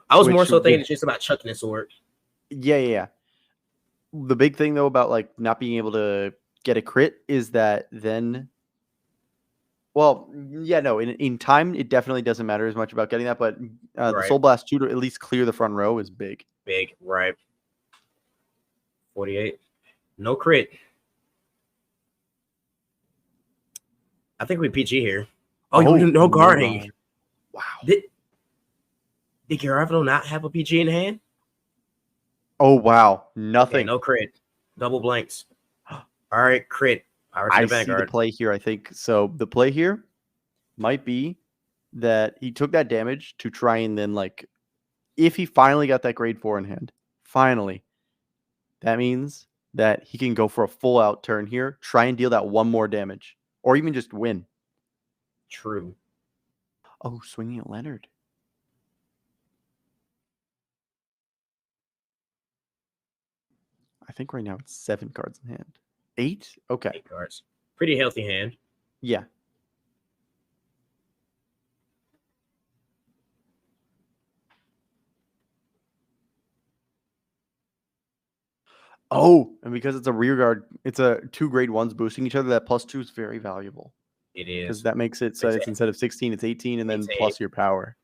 I was more so thinking it's just about chucking the sword. Yeah. The big thing though about like not being able to get a crit is that then, well, yeah, no, in time it definitely doesn't matter as much about getting that, but the Soul Blast 2 to at least clear the front row is big. Big, right? 48, no crit. I think we PG here. Oh, no guarding. Wow. Did Garavito not have a PG in hand? Oh, wow. Nothing. Okay, no crit. Double blanks. All right, crit. I see the play here, I think. So the play here might be that he took that damage to try and then, like, if he finally got that grade 4 in hand, finally, that means that he can go for a full out turn here, try and deal that 1 more damage, or even just win. True. Oh, swinging at Leonard. I think right now it's 7 cards in hand. 8? Okay. 8 cards. Pretty healthy hand. Yeah. Oh, and because it's a rear guard, it's a 2 grade 1s boosting each other. That +2 is very valuable. It is. Because that makes it so it's instead of 16, it's 18, and then plus your power.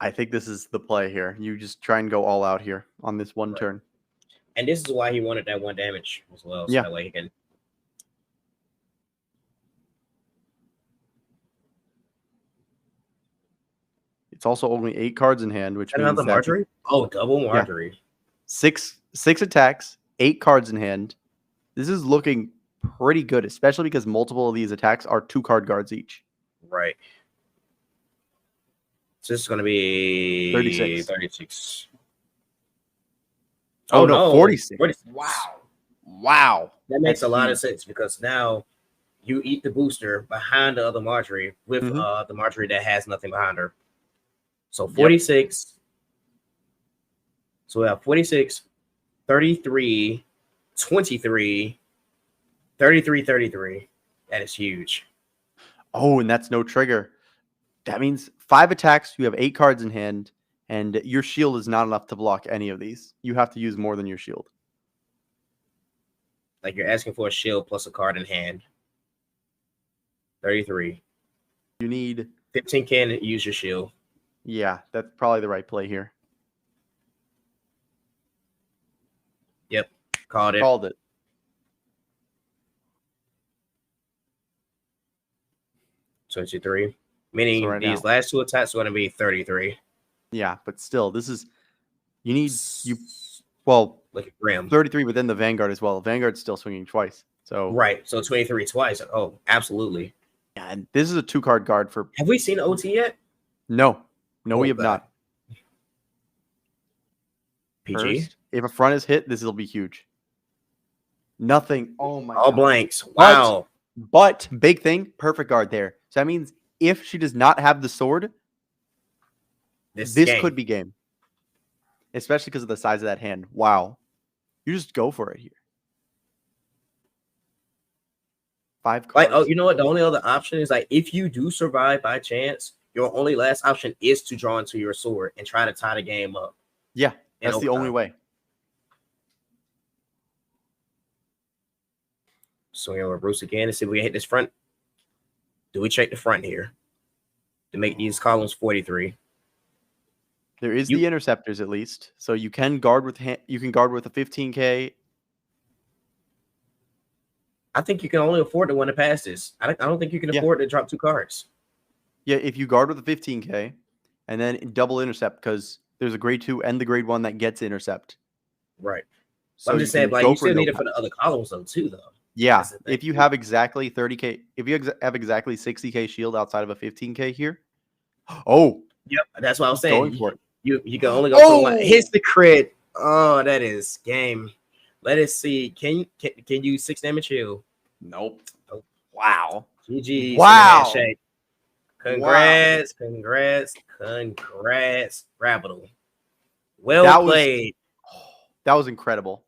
I think this is the play here. You just try and go all out here on this 1 turn. And this is why he wanted that 1 damage as well. So that way he can. It's also only 8 cards in hand, which means another Marjorie? Oh, double Marjorie. Yeah. 6 attacks, 8 cards in hand. This is looking pretty good, especially because multiple of these attacks are 2 card guards each. Right. So this is going to be 36. Oh, no, 46. 46. Wow. That makes a lot of sense because now you eat the booster behind the other Marjorie with the Marjorie that has nothing behind her. So 46. Yep. So we have 46, 33, 23, 33, 33. That is huge. Oh, and that's no trigger. That means 5 attacks, you have 8 cards in hand, and your shield is not enough to block any of these. You have to use more than your shield. Like you're asking for a shield plus a card in hand. 33. You need 15 can use your shield. Yeah, that's probably the right play here. Yep. Called it. $23. Meaning so these last 2 attacks are going to be 33. Yeah, but still, this is well, like a Grim. 33, but then the Vanguard as well. Vanguard's still swinging twice. So right, so 23 twice. Oh, absolutely. Yeah, and this is a 2 card guard for. Have we seen OT yet? No, we have not. PG. First, if a front is hit, this will be huge. Nothing. Oh my All God. Blanks. Wow. But big thing, perfect guard there. So that means if she does not have the sword, This This game. could be game, especially because of the size of that hand. Wow. You just go for it here. 5 Like, cards. oh, you know what? The only other option is like if you do survive by chance, your only last option is to draw into your sword and try to tie the game up. Yeah, in that's the only overtime. way. So we're Bruce again and see if we can hit this front. Do we check the front here to make these columns 43? There is the interceptors at least, so you can guard with you can guard with a 15K. I think you can only afford to win the passes. I don't think you can afford to drop 2 cards. Yeah, if you guard with a 15K and then double intercept because there's a grade 2 and the grade 1 that gets intercept. Right. So I'm just saying, like, you still need it for the other columns though, too, though. Yeah, if you have exactly 30K, if you have exactly 60K shield outside of a 15K here. Oh, yep, that's what I was saying. Going for it. You can only go for one. Hits the crit. Oh, that is game. Let us see. Can you 6 damage heal? Nope. Oh. Wow. GG. Wow. Congrats. Rapital. Well played. That was incredible.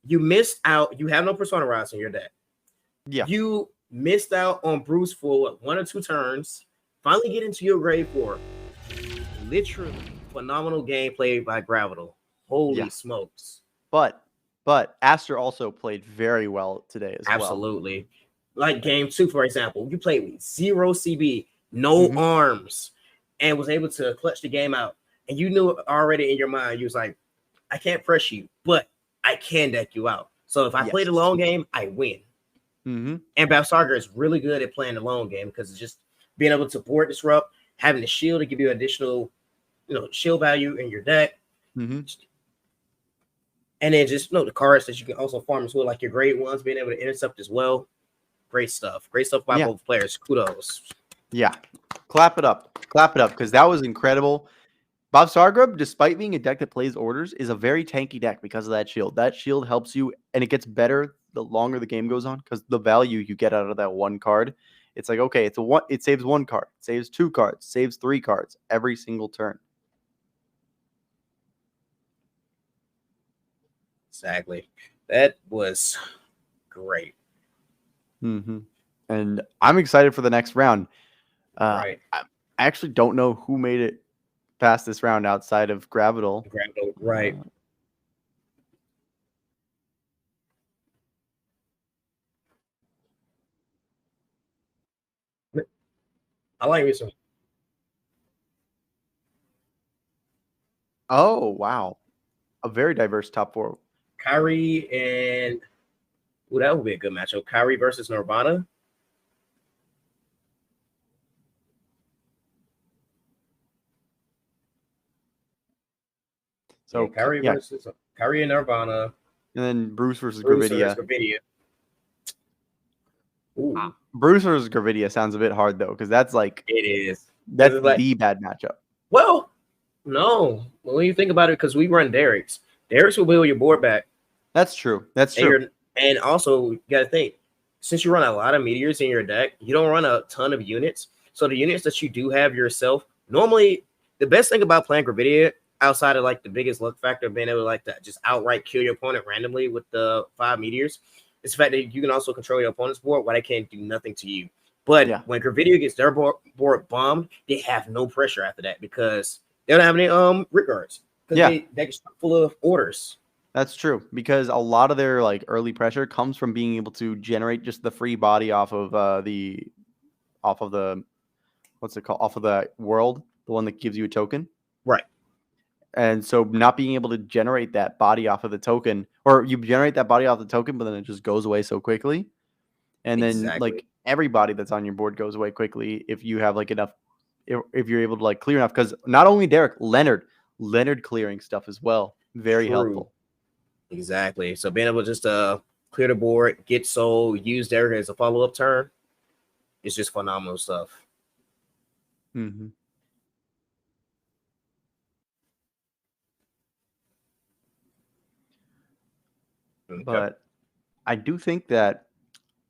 You missed out. You have no Persona rods in your deck. Yeah. You missed out on Bruce for 1 or 2 turns. Finally get into your grade 4. Literally phenomenal gameplay by Gravital. Holy smokes. But Aster also played very well today as well. Absolutely. Like game 2, for example, you played with 0 CB, no arms, and was able to clutch the game out. And you knew already in your mind, you was like, I can't press you, but I can deck you out. So if I play the long game, I win. And Babsagar is really good at playing the long game because it's just being able to board disrupt, having the shield to give you additional, shield value in your deck. And then just the cards that you can also farm as well, like your grade 1s being able to intercept as well. Great stuff. Great stuff by both players. Kudos. Yeah. Clap it up because that was incredible. Babsagar, despite being a deck that plays orders, is a very tanky deck because of that shield. That shield helps you, and it gets better the longer the game goes on because the value you get out of that one card, it's like, okay, it saves 1 card, saves 2 cards, saves 3 cards every single turn. Exactly. That was great. And I'm excited for the next round. Right. I actually don't know who made it past this round outside of Gravital. Right. I like this one. Oh, wow. A very diverse top 4. Kyrie and that would be a good matchup. Kyrie versus Nirvana. So Kyrie versus Kyrie and Nirvana. And then Bruce versus Gravidia. Bruce versus Gravidia sounds a bit hard though, because that's like it is. That's the bad matchup. Well, no. When you think about it, because we run Derek's will build your board back. That's true. That's true. And also, you got to think, since you run a lot of meteors in your deck, you don't run a ton of units. So the units that you do have yourself, normally the best thing about playing Gravidia, outside of like the biggest luck factor of being able to like to just outright kill your opponent randomly with the 5 meteors, is the fact that you can also control your opponent's board while they can't do nothing to you. But when Gravidia gets their board bombed, they have no pressure after that because they don't have any Rick guards. Because they're full of orders. That's true, because a lot of their like early pressure comes from being able to generate just the free body off of the what's it called? Off of the world, the one that gives you a token. Right. And so not being able to generate that body off of the token, or you generate that body off the token, but then it just goes away so quickly. And then like everybody that's on your board goes away quickly if you have like enough, if you're able to like clear enough. Because not only Derek, Leonard clearing stuff as well. Very helpful. Exactly. So being able to just clear the board, get soul, use Derek as a follow-up turn, it's just phenomenal stuff. But I do think that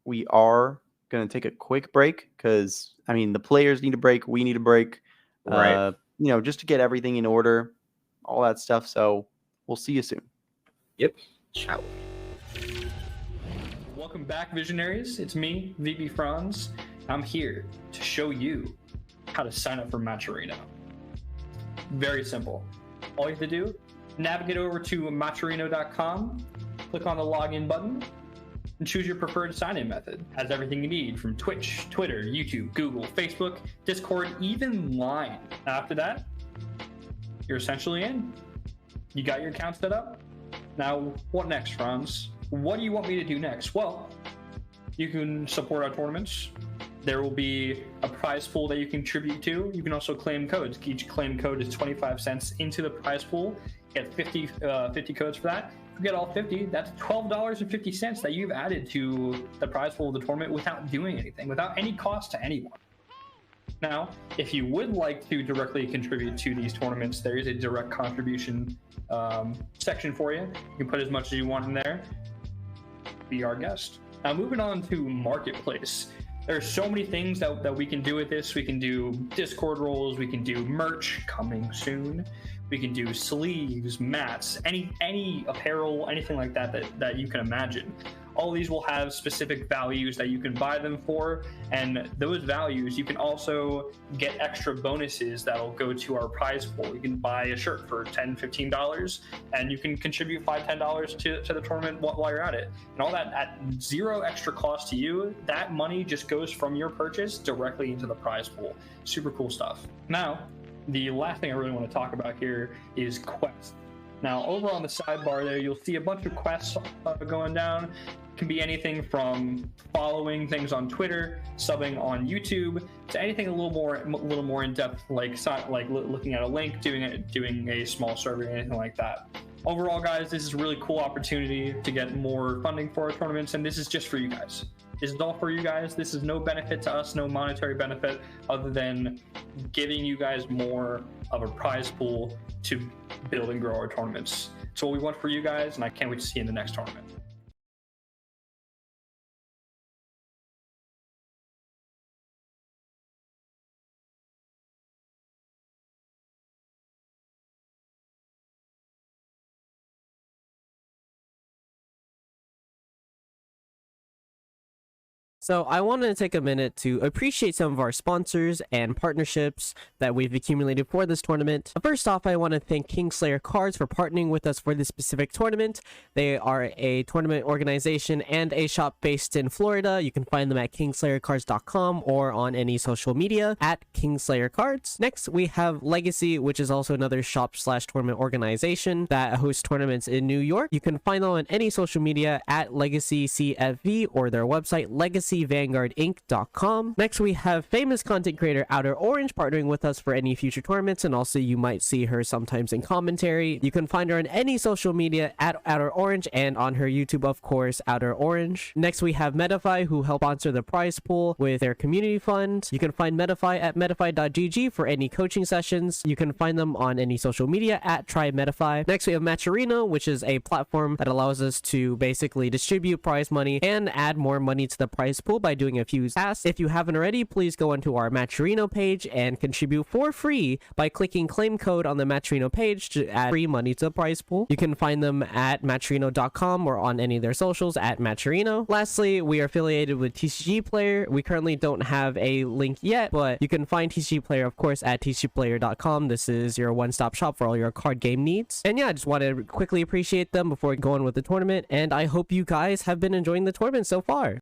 we are going to take a quick break because, I mean, the players need a break. We need a break. Right. just to get everything in order, all that stuff. So we'll see you soon. Yep. Ciao. Welcome back, visionaries. It's me, VB Franz. I'm here to show you how to sign up for Matcherino. Very simple. All you have to do, navigate over to matcherino.com, click on the login button, and choose your preferred sign-in method. It has everything you need from Twitch, Twitter, YouTube, Google, Facebook, Discord, even Line. After that, you're essentially in. You got your account set up. Now, what next, Franz? What do you want me to do next? Well, you can support our tournaments. There will be a prize pool that you contribute to. You can also claim codes. Each claim code is 25 cents into the prize pool. You get 50 codes for that. If you get all 50, that's $12.50 that you've added to the prize pool of the tournament without doing anything, without any cost to anyone. Now, if you would like to directly contribute to these tournaments, there is a direct contribution section for you. You can put as much as you want in there. Be our guest. Now, moving on to Marketplace. There's so many things that we can do with this. We can do Discord roles, we can do merch coming soon. We can do sleeves, mats, any apparel, anything like that you can imagine. All of these will have specific values that you can buy them for, and those values you can also get extra bonuses that'll go to our prize pool. You can buy a shirt for $10, $15, and you can contribute $5, $10 to the tournament while you're at it. And all that at zero extra cost to you. That money just goes from your purchase directly into the prize pool. Super cool stuff. Now, the last thing I really want to talk about here is quests. Now, over on the sidebar there, you'll see a bunch of quests going down. It can be anything from following things on Twitter, subbing on YouTube, to anything a little more in depth, like looking at a link, doing a small survey, anything like that. Overall, guys, this is a really cool opportunity to get more funding for our tournaments, and this is just for you guys. This is all for you guys. This is no benefit to us, no monetary benefit, other than giving you guys more of a prize pool to build and grow our tournaments. It's what we want for you guys, and I can't wait to see you in the next tournament. So I wanted to take a minute to appreciate some of our sponsors and partnerships that we've accumulated for this tournament. First off, I want to thank Kingslayer Cards for partnering with us for this specific tournament. They are a tournament organization and a shop based in Florida. You can find them at kingslayercards.com or on any social media at Kingslayer Cards. Next, we have Legacy, which is also another shop/tournament organization that hosts tournaments in New York. You can find them on any social media at Legacy CFV or their website, LegacyVanguardInc.com. Next, we have famous content creator Outer Orange partnering with us for any future tournaments, and also you might see her sometimes in commentary. You can find her on any social media at Outer Orange and on her YouTube, of course, Outer Orange. Next, we have Metafy, who help sponsor the prize pool with their community fund. You can find Metafy at metafy.gg for any coaching sessions. You can find them on any social media at TryMetafy. Next, we have Matcherino, which is a platform that allows us to basically distribute prize money and add more money to the prize pool by doing a few tasks. If you haven't already, please go onto our Matcherino page and contribute for free by clicking claim code on the Matcherino page to add free money to the prize pool. You can find them at matcherino.com or on any of their socials at Matcherino. Lastly, we are affiliated with TCG Player. We currently don't have a link yet, but you can find TCG Player, of course, at tcgplayer.com. This is your one-stop shop for all your card game needs. And yeah, I just wanted to quickly appreciate them before going with the tournament, and I hope you guys have been enjoying the tournament so far.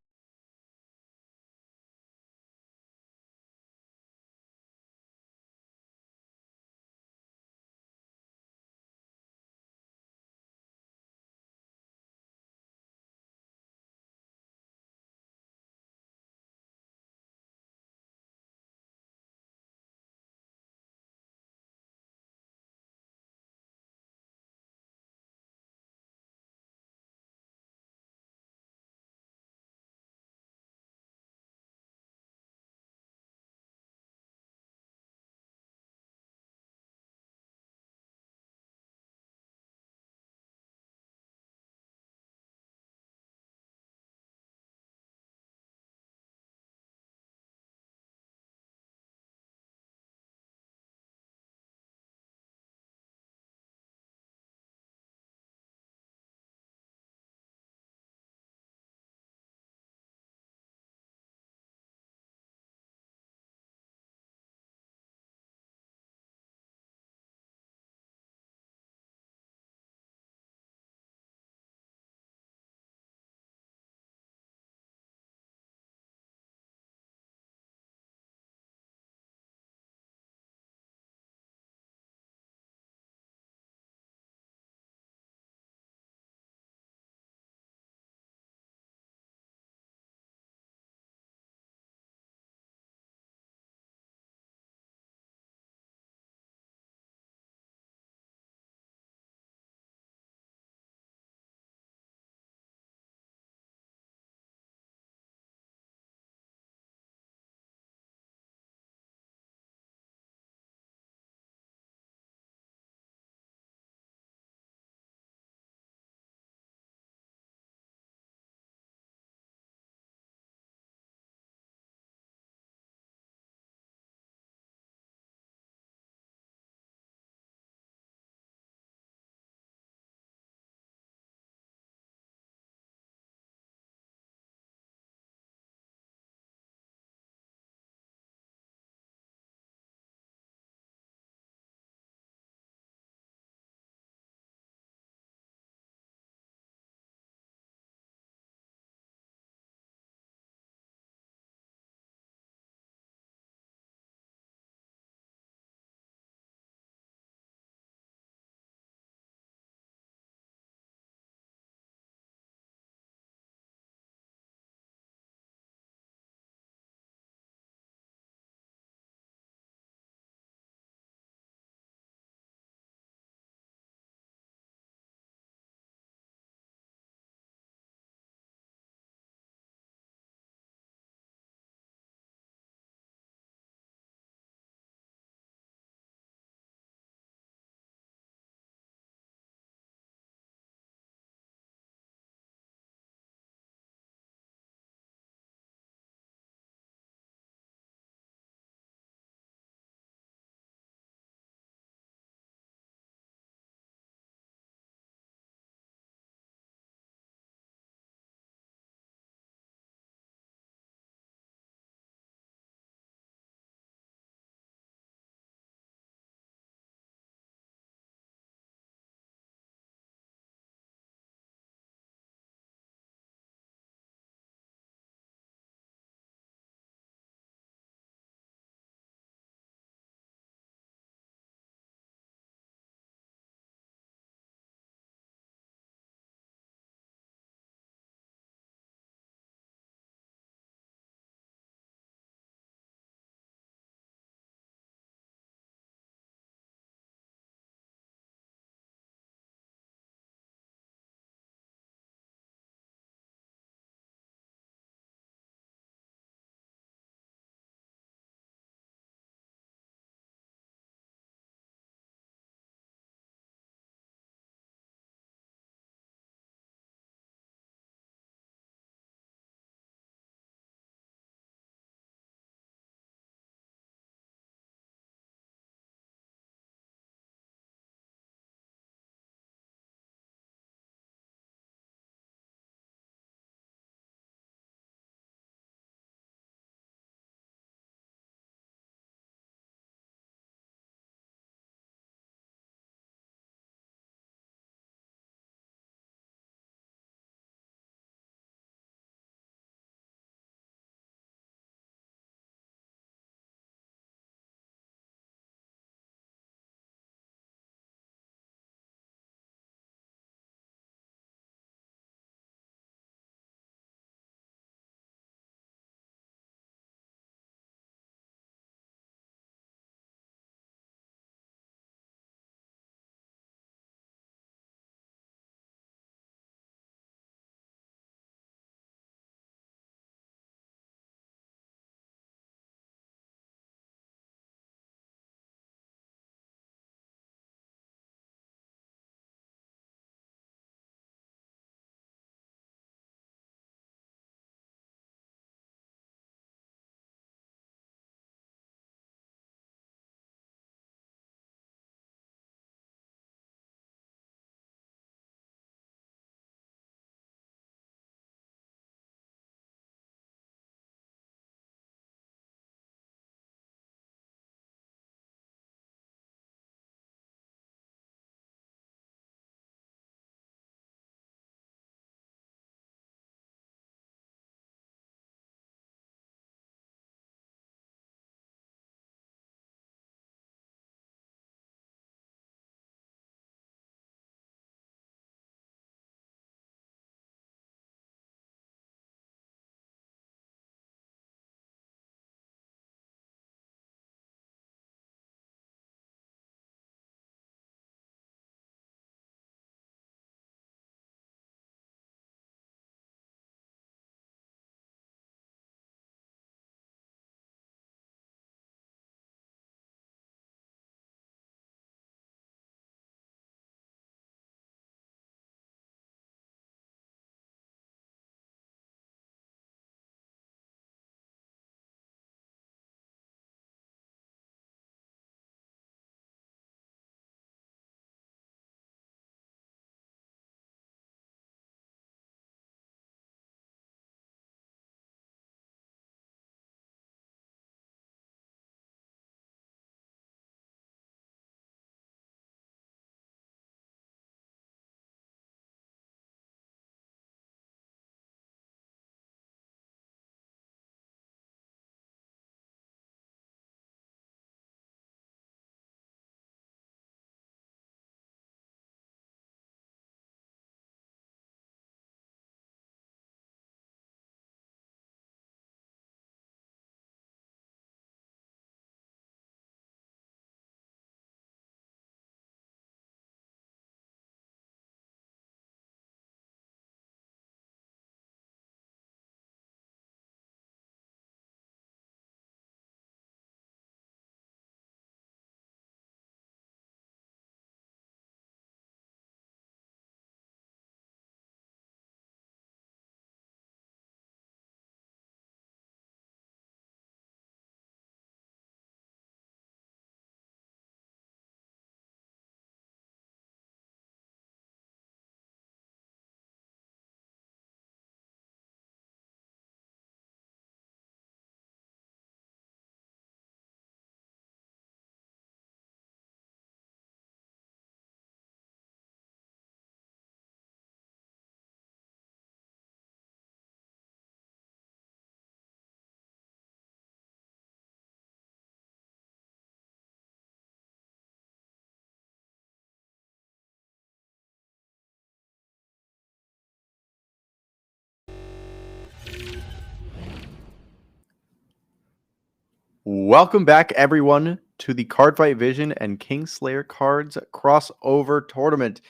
Welcome back, everyone, to the Card Fight Vision and Kingslayer Cards crossover tournament.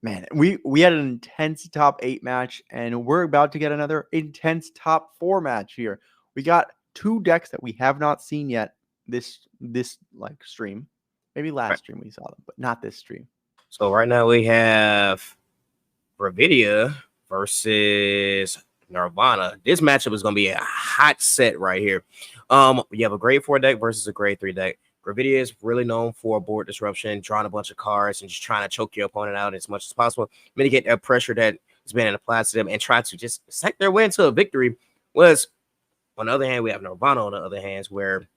Man, we had an intense top 8 match, and we're about to get another intense top 4 match here. We got 2 decks that we have not seen yet this like stream. Maybe last stream we saw them, but not this stream. So right now we have Gravidia versus Nirvana. This matchup is going to be a hot set right here. You have a grade 4 deck versus a grade 3 deck. Gravidia is really known for board disruption, drawing a bunch of cards and just trying to choke your opponent out as much as possible, mitigate that pressure that is being applied to them, and try to just sack their way into a victory. Whereas on the other hand, we have Nirvana on the other hand, where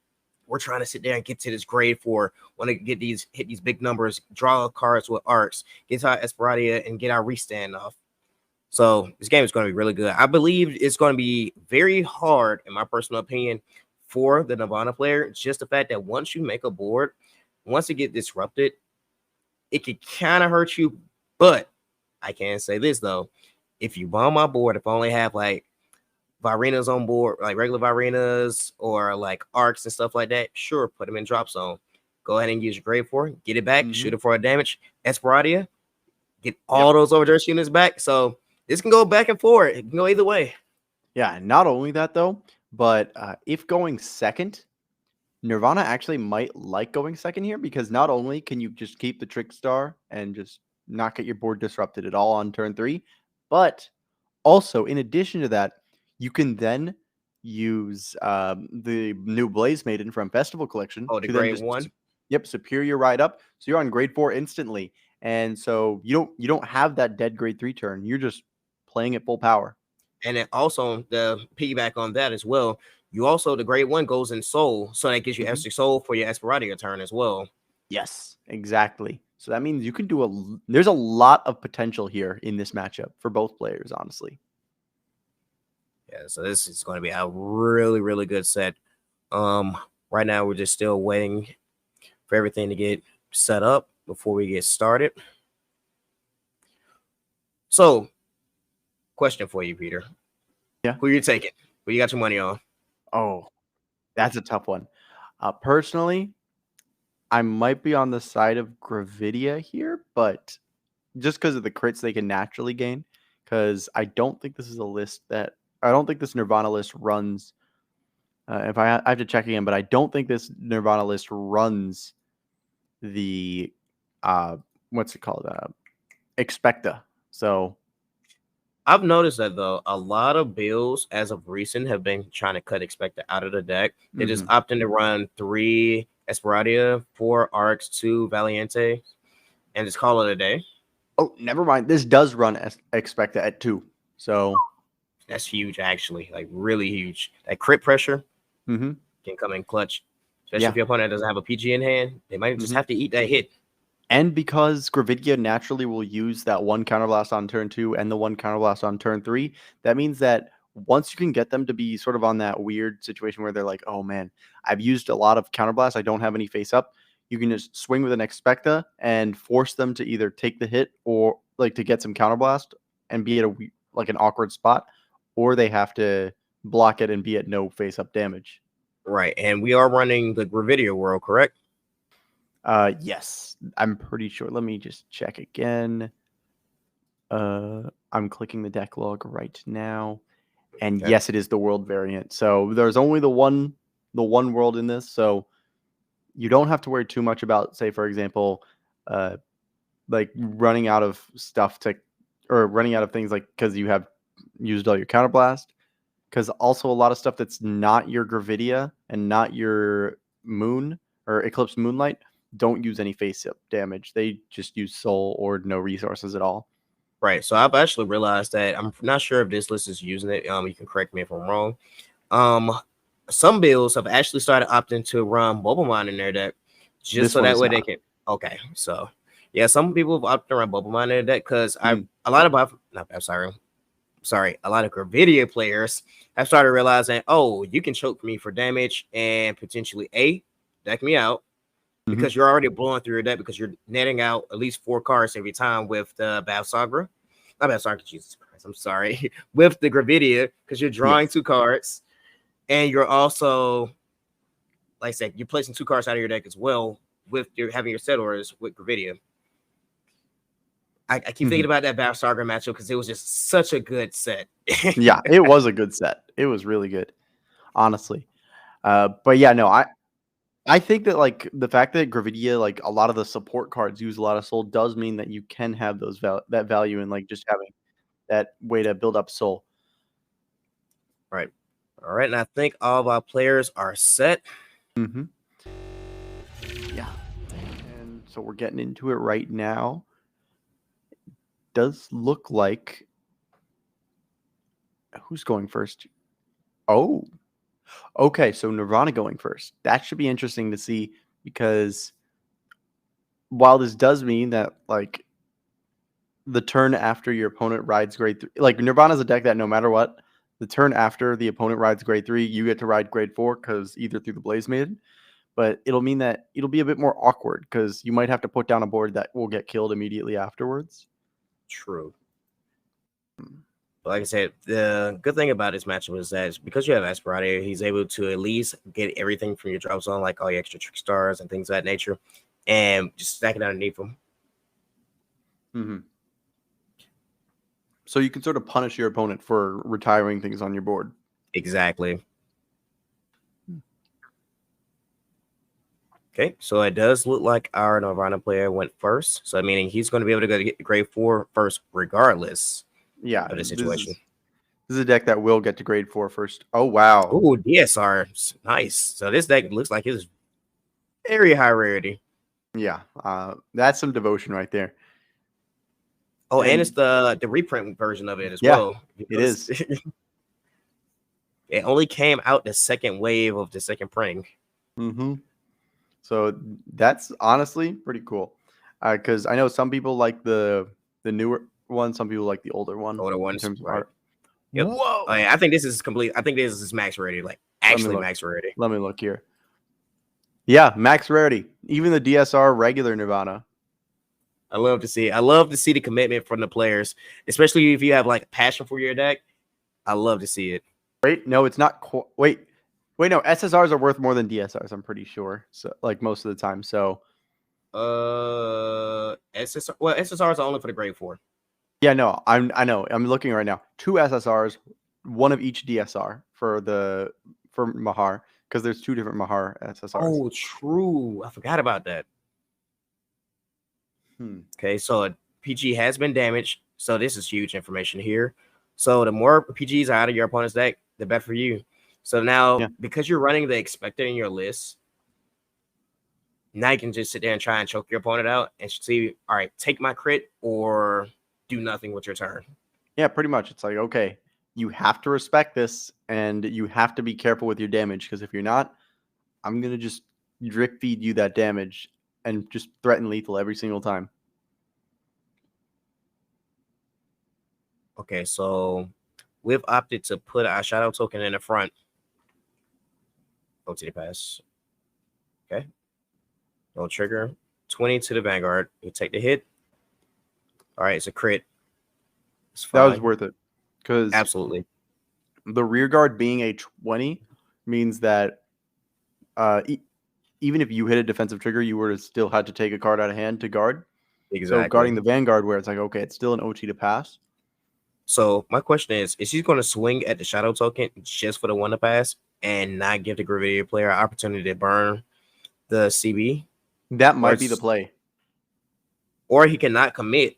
we're trying to sit there and get to this grade 4, want to hit these big numbers, draw cards with arcs, get to our Esperadia, and get our restand off. So this game is going to be really good. I believe it's going to be very hard, in my personal opinion, for the Nirvana player. It's just the fact that once you make a board, once it gets disrupted, it could kind of hurt you. But I can say this, though. If you bomb my board, if I only have like Varenas on board, like regular Varenas or like arcs and stuff like that, sure, put them in drop zone. Go ahead and use your grade 4, get it back, shoot it for a damage. Esperadia, get all those overdress units back. So this can go back and forth. It can go either way. Yeah, not only that though, but if going second, Nirvana actually might like going second here, because not only can you just keep the Trick Star and just not get your board disrupted at all on turn 3, but also in addition to that, you can then use the new Blaze Maiden from Festival Collection. Oh, the to grade 1? Yep, Superior Ride Up. So you're on grade 4 instantly. And so you don't have that dead grade 3 turn. You're just playing at full power. And then also the piggyback on that as well, you also, the grade 1 goes in soul, so that gives you extra soul for your Esperadia turn as well. Yes, exactly. So that means you can do there's a lot of potential here in this matchup for both players, honestly. Yeah, so this is going to be a really, really good set. Right now we're just still waiting for everything to get set up before we get started. So, question for you, Peter. Yeah. Who you taking? Who you got your money on? Oh, that's a tough one. Personally, I might be on the side of Gravidia here, but just because of the crits they can naturally gain, because I don't think this is a list that I don't think this Nirvana list runs. If I have to check again, but I don't think this Nirvana list runs the what's it called? Expecta. So I've noticed that though a lot of builds as of recent have been trying to cut Expecta out of the deck. They just opting to run 3 Esperadia, 4 Arcs, 2 Valiente, and just call it a day. Oh, never mind. This does run Expecta at 2. So that's huge, actually. Like really huge. That crit pressure can come in clutch. Especially if your opponent doesn't have a PG in hand. They might just have to eat that hit. And because Gravidia naturally will use that 1 counterblast on turn 2 and the 1 counterblast on turn 3, that means that once you can get them to be sort of on that weird situation where they're like, oh man, I've used a lot of counterblast, I don't have any face up, you can just swing with an Expecta and force them to either take the hit or like to get some counterblast and be at an awkward spot, or they have to block it and be at no face up damage. Right, and we are running the Gravidia world, correct? Yes, I'm pretty sure. Let me just check again. I'm clicking the deck log right now, and yes, it is the world variant. So there's only the one world in this, so you don't have to worry too much about, say, for example, like running out of stuff or running out of things like because you have used all your counterblast. Because also a lot of stuff that's not your Gravidia and not your Moon or Eclipse Moonlight don't use any face-up damage. They just use soul or no resources at all. Right. So I've actually realized that I'm not sure if this list is using it. You can correct me if I'm wrong. Some builds have actually started opting to run Bubble Mine in their deck just so that way they can. Okay. So yeah, some people have opted to run Bubble Mine in their deck because a lot of Gravidia players have started realizing, oh, you can choke me for damage and potentially deck me out because you're already blowing through your deck because you're netting out at least 4 cards every time with the Balsagra. Not Balsagra, Jesus Christ, I'm sorry. With the Gravidia because you're drawing 2 cards and you're also like I said, you're placing 2 cards out of your deck as well with your having your settlers with Gravidia. I keep thinking about that Battle Saga matchup because it was just such a good set. Yeah, it was a good set. It was really good, honestly. But yeah, no, I think that like the fact that Gravidia, like a lot of the support cards use a lot of soul does mean that you can have those that value in like just having that way to build up soul. Right. All right. And I think all of our players are set. Mm-hmm. Yeah. And so we're getting into it right now. Does look like who's going first? Oh, okay. So Nirvana going first. That should be interesting to see because while this does mean that like the turn after your opponent rides grade 3, like Nirvana's a deck that no matter what, the turn after the opponent rides grade 3, you get to ride grade 4 because either through the Blaze Maiden, but it'll mean that it'll be a bit more awkward because you might have to put down a board that will get killed immediately afterwards. True. But like I said, the good thing about this matchup is that because you have Asperadia, he's able to at least get everything from your drop zone, like all your extra trick stars and things of that nature, and just stack it underneath him. Mm-hmm. So you can sort of punish your opponent for retiring things on your board. Exactly. Okay, so it does look like our Nirvana player went first. So meaning he's going to be able to go to get grade 4 first, regardless of the situation. This is a deck that will get to grade 4 first. Oh, wow. Oh, DSR. Nice. So this deck looks like it's very high rarity. Yeah, that's some devotion right there. Oh, and it's the reprint version of it as Yeah, well. It is. It only came out the second wave of the second printing. Mm-hmm. So that's honestly pretty cool. Because I know some people like the newer one, some people like the older one. Older ones, in terms of right. art. Yep. Whoa! Oh, yeah, I think this is complete. I think this is max rarity, like actually max rarity. Let me look here. Yeah, max rarity. Even the DSR regular Nirvana. I love to see it. I love to see the commitment from the players, especially if you have like passion for your deck. I love to see it. Wait, no, it's not. Wait, no. SSRs are worth more than DSRs. I'm pretty sure. So, like most of the time. So, SSR. Well, SSRs are only for the grade 4. Yeah, no, I know. I'm looking right now. 2 SSRs, one of each DSR for Mahar because there's 2 different Mahar SSRs. Oh, true. I forgot about that. Okay, so PG has been damaged. So this is huge information here. So the more PGs out of your opponent's deck, the better for you. So now, because you're running the expected in your list, now you can just sit there and try and choke your opponent out and see, all right, take my crit or do nothing with your turn. Yeah, pretty much. It's like, okay, you have to respect this and you have to be careful with your damage because if you're not, I'm going to just drip feed you that damage and just threaten lethal every single time. Okay, so we've opted to put our shadow token in the front. Go to the pass. Okay. No trigger. 20 to the Vanguard. You take the hit. All right, it's a crit. That was worth it. Because absolutely. The rear guard being a 20 means that even if you hit a defensive trigger, you would have still had to take a card out of hand to guard. Exactly. So guarding the Vanguard where it's like, okay, it's still an OT to pass. So my question is she going to swing at the shadow token just for the 1 to pass and not give the Gravidia player an opportunity to burn the CB? That might be the play. Or he cannot commit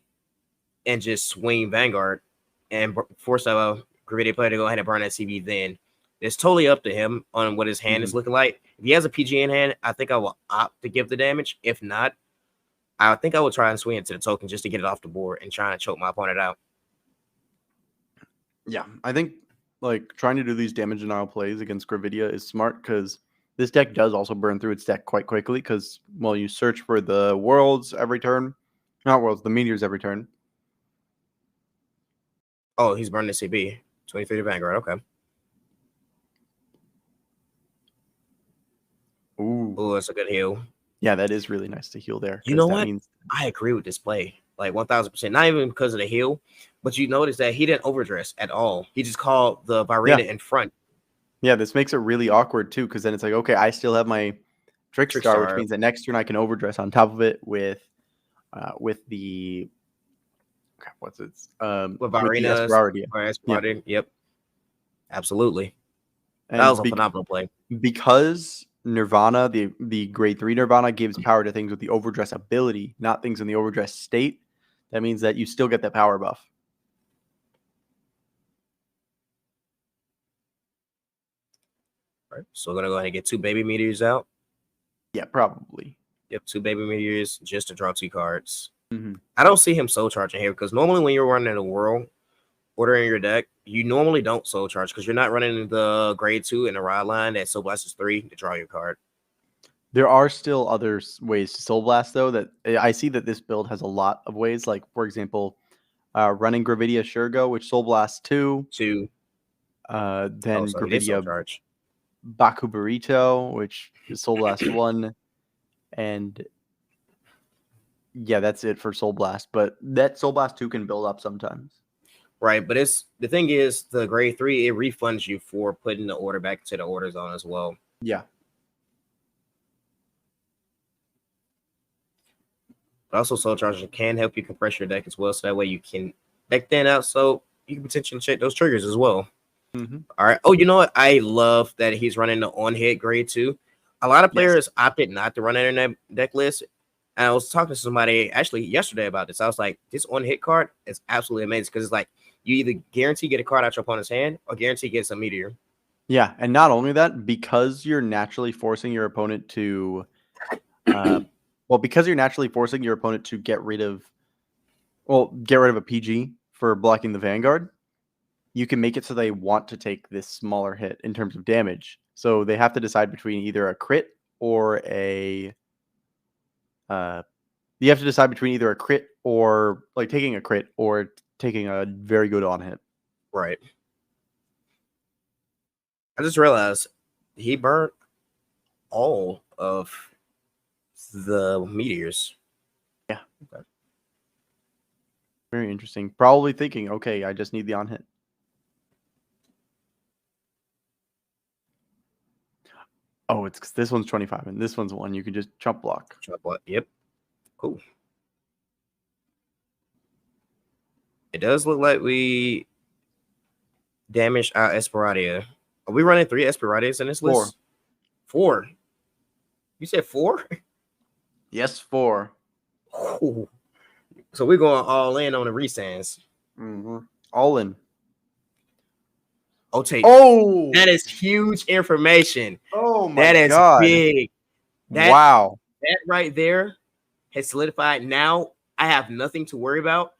and just swing Vanguard and force a Gravidia player to go ahead and burn that CB then. It's totally up to him on what his hand is looking like. If he has a PG in hand, I think I will opt to give the damage. If not, I think I will try and swing into the token just to get it off the board and try and choke my opponent out. Yeah, I think like trying to do these damage denial plays against Gravidia is smart because this deck does also burn through its deck quite quickly because, well, you search for the worlds every turn. Not worlds, the meteors every turn. Oh, he's burning the CB. 23 to Vanguard, okay. Ooh. Oh, that's a good heal. Yeah, that is really nice to heal there. You know what? I agree with this play. Like 1,000%. Not even because of the heal, but you notice that he didn't overdress at all. He just called the Virina in front. Yeah, this makes it really awkward too, because then it's like, okay, I still have my Trick Star, which Trickstar. means that next turn I can overdress on top of it with the what's it With with the Varina's Esperardia. or Yeah, Esperati. Yep, absolutely. That was and a phenomenal play. because Nirvana, the grade 3 Nirvana gives power to things with the overdress ability, not things in the overdress state. That means that you still get that power buff. All right, so we're gonna go ahead and get 2 baby meteors out. Yeah, probably. Yep, 2 baby meteors just to draw 2 cards. Mm-hmm. I don't see him soul charging here because normally when you're running a world order in your deck, you normally don't soul charge because you're not running the grade 2 in the rod line that soul blast is 3 to draw your card. There are still other ways to Soul Blast, though, that I see that this build has a lot of ways. Like, for example, running Gravidia Shurgo, which Soul Blast 2. 2. Then So he did soul Gravidia charge. Baku Burrito, which is Soul Blast 1. And yeah, that's it for Soul Blast. But that Soul Blast 2 can build up sometimes. Right, but it's the thing is the grade 3 it refunds you for putting the order back to the order zone as well. Yeah. But also soul charging can help you compress your deck as well, so that way you can deck thin out so you can potentially check those triggers as well. Mm-hmm. All right. Oh, you know what? I love that he's running the on-hit grade 2. A lot of players opted not to run it in that deck list. And I was talking to somebody actually yesterday about this. I was like, this on-hit card is absolutely amazing because it's like you either guarantee get a card out your opponent's hand or guarantee get some meteor. Yeah, and not only that, because you're naturally forcing your opponent to because you're naturally forcing your opponent to get rid of a PG for blocking the Vanguard, you can make it so they want to take this smaller hit in terms of damage. So they have to decide between either a crit or a you have to decide between either a crit or like taking a crit or taking a very good on hit. Right. I just realized he burnt all of the meteors. Yeah. Okay. Very interesting. Probably thinking, okay, I just need the on hit. Oh, it's this one's 25 and this one's 1. You can just chump block. Chump block. Yep. Cool. It does look like we damaged our Esperadia. Are we running 3 Esperadias in this 4. list? 4. You said 4? Yes, 4. Ooh. So we're going all in on the resands. Mm-hmm. All in. Oh, that is huge information. Oh my that is God. Big. Wow. That right there has solidified. Now I have nothing to worry about.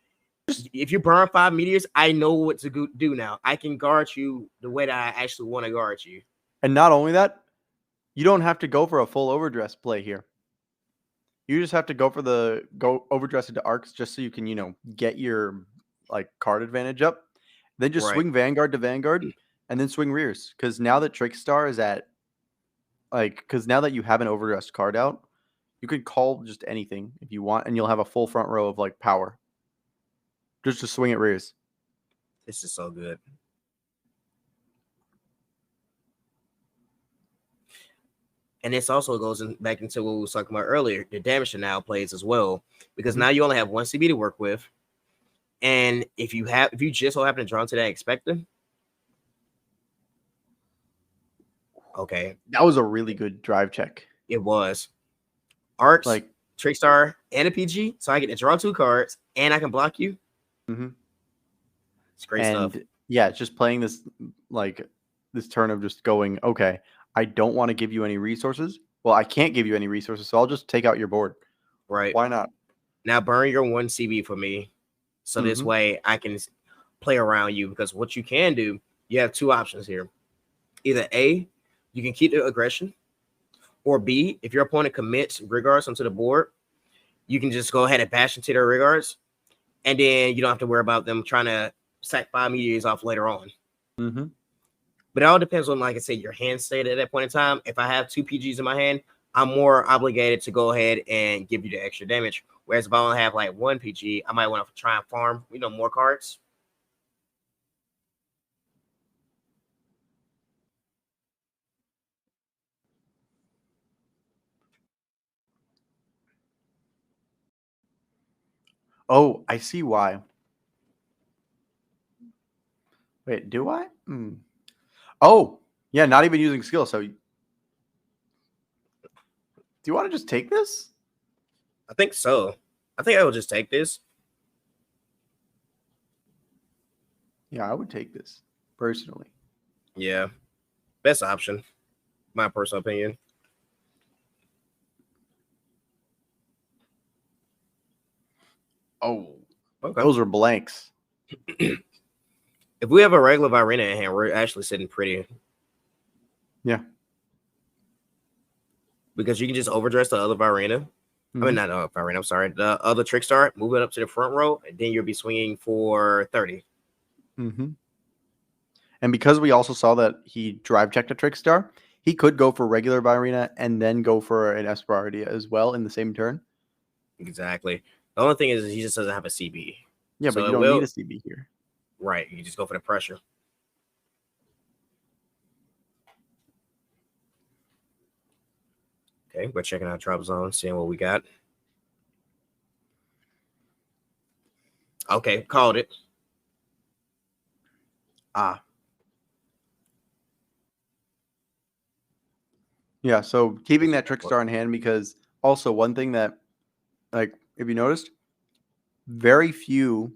If you burn 5 meteors, I know what to do now. I can guard you the way that I actually want to guard you. And not only that, you don't have to go for a full overdress play here. You just have to go overdress into arcs just so you can, get your like card advantage up. Then just swing Vanguard to Vanguard and then swing rears. Because now that Trickstar is because now that you have an overdressed card out, you can call just anything if you want, and you'll have a full front row of like power. Just to swing at rears. This is so good. And this also goes back into what we were talking about earlier. The damage now plays as well, because now you only have 1 CB to work with. And if you just so happen to draw into that expector, okay. That was a really good drive check. It was. Arcs, like Trickstar, and a PG. So I get to draw 2 cards and I can block you. Mm-hmm. It's great stuff. Yeah, it's just playing this this turn of just going, okay, I don't want to give you any resources. Well, I can't give you any resources, so I'll just take out your board. Right. Why not? Now burn your 1 CB for me. So this way I can play around you, because what you can do, you have 2 options here. Either A, you can keep the aggression, or B, if your opponent commits regards onto the board, you can just go ahead and bash into their regards, and then you don't have to worry about them trying to sack 5 meteors off later on. Mm-hmm. But it all depends on, like I said, your hand state at that point in time. If I have 2 PGs in my hand, I'm more obligated to go ahead and give you the extra damage. Whereas if I only have like 1 PG, I might want to try and farm, more cards. Oh, I see why. Wait, do I? Oh, yeah, not even using skill. So, do you want to just take this? I think so. I think I will just take this. Yeah, I would take this personally. Yeah, best option. My personal opinion. Oh, Okay. those are blanks. If we have a regular Virena in hand, we're actually sitting pretty. Yeah. Because you can just overdress the other Virena. I mean, not Virena, I'm sorry. The other Trickstar, move it up to the front row, and then you'll be swinging for 30. Mm-hmm. And because we also saw that he drive checked a Trickstar, he could go for regular Virena and then go for an Esperardia as well in the same turn. Exactly. The only thing is he just doesn't have a CB. Yeah, So but you it don't will- need a CB here. Right. You just go for the pressure. Okay, we're checking out drop zone, seeing what we got. Okay, called it. Ah. Yeah, so keeping that Trickstar in hand, because also one thing that, like, if you noticed, very few,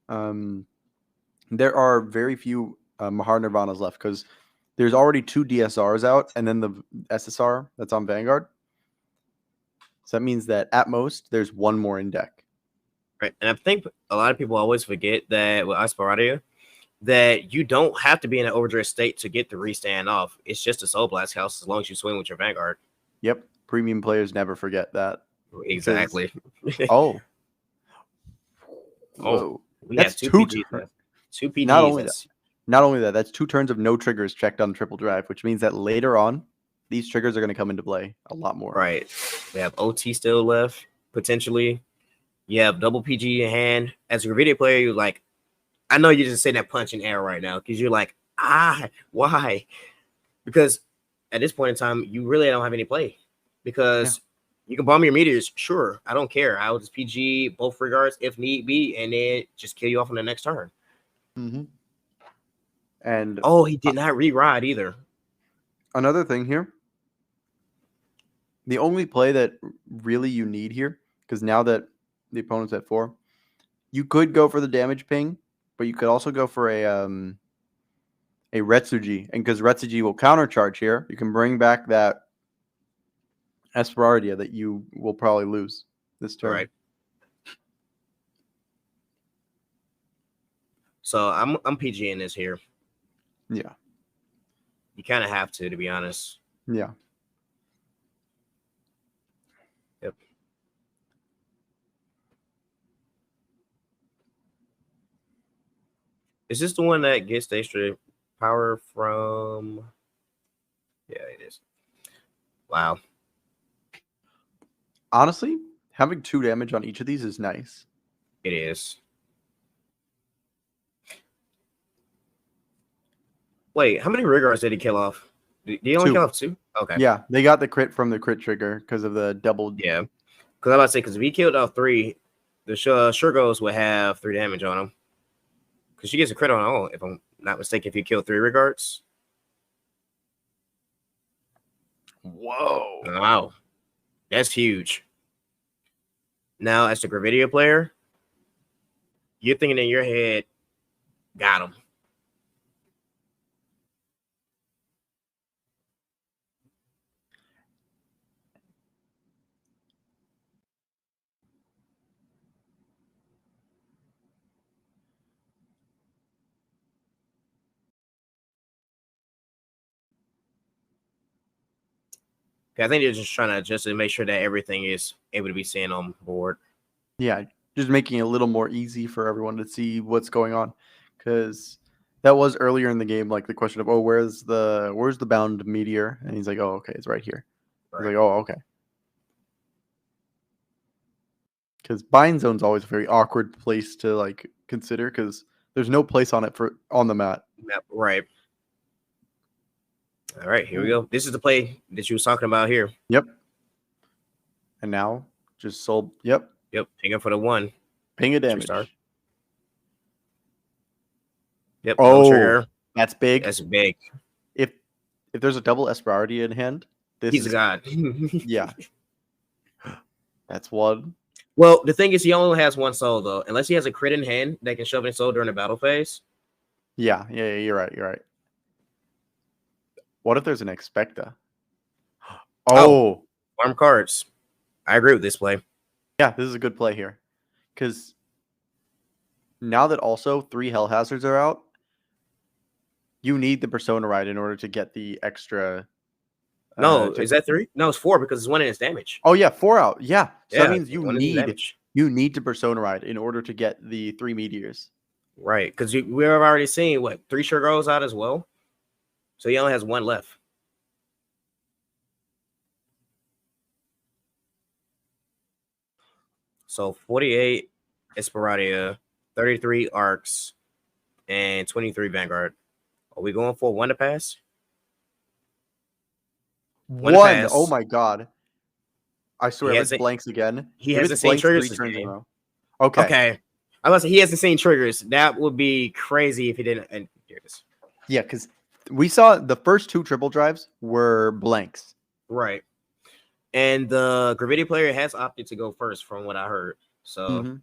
there are very few Mahar Nirvanas left because there's already 2 DSRs out and then the SSR that's on Vanguard. So that means that at most there's one more in deck. Right. And I think a lot of people always forget that with Asperadia, that you don't have to be in an overdress state to get the restand off. It's just a Soul Blast house as long as you swing with your Vanguard. Yep. Premium players never forget that. Exactly. Oh. Oh, Whoa. we That's have two two PGs turns. left. 2 PGs. Not only That's- Not only that, that's 2 turns of no triggers checked on triple drive, which means that later on, these triggers are going to come into play a lot more. Right. We have OT still left, potentially. You have double PG in hand. As a video player, you're like, I know you're just sitting there punching air right now because you're like, why? Because at this point in time, you really don't have any play because you can bomb your meteors. Sure, I don't care. I'll just PG both regards if need be, and then just kill you off on the next turn. Mm-hmm. And oh, he did not re-ride either. Another thing here, the only play that really you need here, because now that the opponent's at 4, you could go for the damage ping, but you could also go for a Retsuji, and because Retsuji will countercharge here, you can bring back that Esperardia that you will probably lose this turn. Right. So I'm PGing this here. Yeah. You kind of have to be honest. Yeah. Yep. Is this the one that gets the extra power from? Yeah, it is. Wow. Honestly, having 2 damage on each of these is nice. It is. Wait, how many regards did he kill off? Did he only 2. kill off 2? Okay. Yeah, they got the crit from the crit trigger because of the double. Yeah. Because I'm about to say, because if he killed off 3, the sure goes would have 3 damage on him. Because she gets a crit on all, if I'm not mistaken, if you kill 3 regards. Whoa. Wow. That's huge. Now, as the Gravidia player, you're thinking in your head, got him. I think they're just trying to adjust and make sure that everything is able to be seen on board. Yeah, just making it a little more easy for everyone to see what's going on, because that was earlier in the game, like the question of, oh, where's the bound meteor? And he's like, oh, okay, it's right here. Right. He's like, oh, okay. Because bind zone's always a very awkward place to like consider because there's no place on it on the mat. Right. All right, here we go. This is the play that you was talking about here. Yep. And now just sold. Yep. Yep, ping it for the 1. Ping a damage. star. Yep, no Oh, trigger. that's big. That's big. If there's a double Esperardi in hand, this He's is a god. yeah. That's 1. Well, the thing is, he only has 1 soul though. Unless he has a crit in hand that can shove in soul during the battle phase. Yeah, you're right. What if there's an Expecta? Oh, Farm cards. I agree with this play. yeah, this is a good play here. Because now that also 3 Hell Hazards are out, you need the Persona Ride in order to get the extra. No, is that 3? No, it's 4 because it's 1 in its damage. Oh yeah, 4 out. Yeah, so Yeah, that means you 1 in its need damage. to Persona Ride in order to get the 3 meteors. Right, because we've already seen what 3 Shurgos out as well. So he only has 1 left. So 48 Esperadia, 33 Arcs, and 23 Vanguard. Are we going for 1 to pass? 1. pass. Oh my god. I swear, He if it's hasn't- blanks again. He if hasn't it's seen blanks triggers 3 this turns in a game. row. Okay. Okay. I was he hasn't seen triggers. That would be crazy if he didn't. And here it is. Yeah, because we saw the first 2 triple drives were blanks. Right. And the Gravity player has opted to go first, from what I heard. So,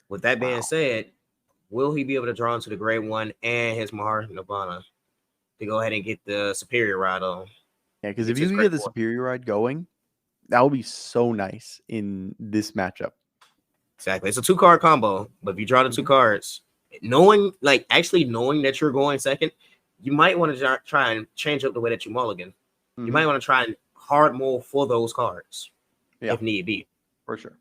with that being said, will he be able to draw into the grade 1 and his Mahar Nirvana to go ahead and get the superior ride on? Yeah, because It's if you just can great get the for it. superior ride going, that would be so nice in this matchup. Exactly. It's a 2-card combo, but if you draw the 2 cards, actually knowing that you're going second, you might want to try and change up the way that you mulligan. You might want to try and hard mull for those cards if need be. For sure.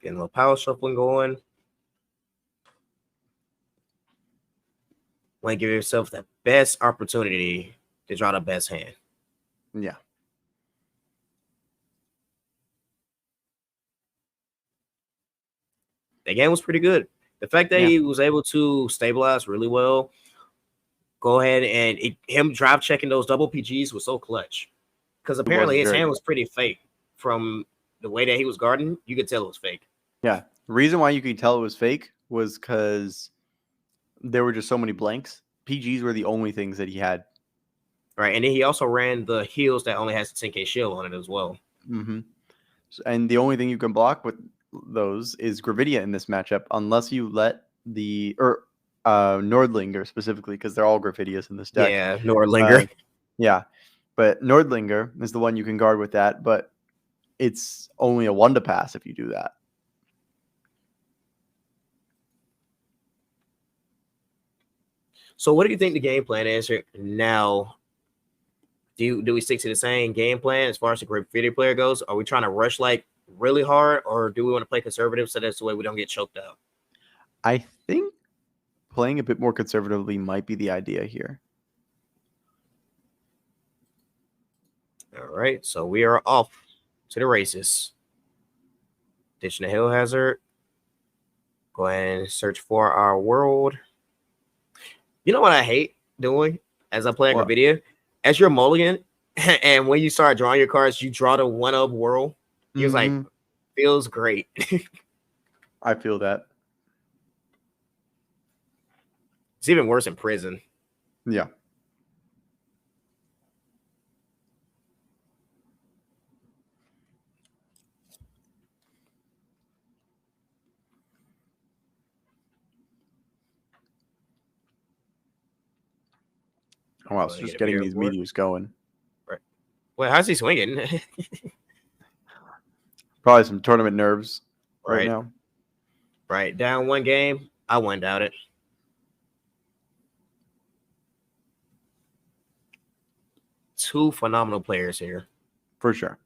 Getting a little power shuffling going. Want to give yourself the best opportunity to draw the best hand. Yeah. The game was pretty good. The fact that he was able to stabilize really well, go ahead and him drive checking those double PGs was so clutch. Because apparently his hand was pretty fake. From the way that he was guarding, you could tell it was fake. Yeah. The reason why you could tell it was fake was because there were just so many blanks. PGs were the only things that he had. Right. And then he also ran the heals that only has a 10k shield on it as well. And the only thing you can block with those is Gravidia in this matchup, unless you let the Nordlinger specifically, because they're all Gravidias in this deck. Yeah, Nordlinger. Yeah. But Nordlinger is the one you can guard with that, but it's only a 1 to pass if you do that. So what do you think the game plan is here now? Do we stick to the same game plan as far as the Graffiti player goes? Are we trying to rush like really hard, or do we want to play conservative so that's the way we don't get choked out? I think playing a bit more conservatively might be the idea here. All right, so we are off to the races. Ditching the Hill Hazard. Go ahead and search for our world. You know what I hate doing as I play Gravidia? As you're mulligan, and when you start drawing your cards, you draw the 1-up world. It's like, feels great. I feel that. It's even worse in prison. Yeah. Oh, wow, so just getting these meteors going. Right. Well, how's he swinging? Probably some tournament nerves right now. Right. Down 1 game. I wouldn't doubt it. Two phenomenal players here. For sure.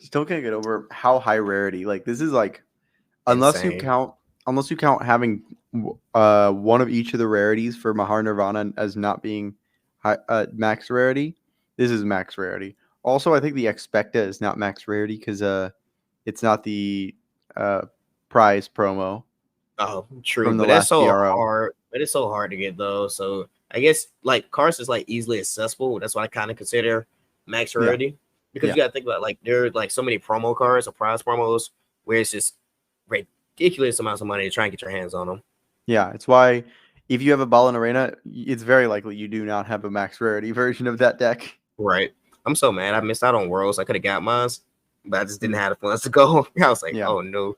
Still can't get over how high rarity. Like, this is like, unless you count having one of each of the rarities for Mahar Nirvana as not being max rarity, this is max rarity. Also, I think the Expecta is not max rarity because it's not the prize promo. Oh, true, from the but that's last so BRO. hard. But it's so hard to get those. So I guess like cards is like easily accessible. That's why I kind of consider max Yeah. rarity because Yeah. you got to think about like there are like so many promo cards or prize promos where it's just ridiculous amounts of money to try and get your hands on them. Yeah, it's why if you have a Ballin Arena, it's very likely you do not have a max rarity version of that deck. Right. I'm so mad. I missed out on Worlds. I could have got mine, but I just didn't Mm. have the funds to go. I was like, Yeah. oh no.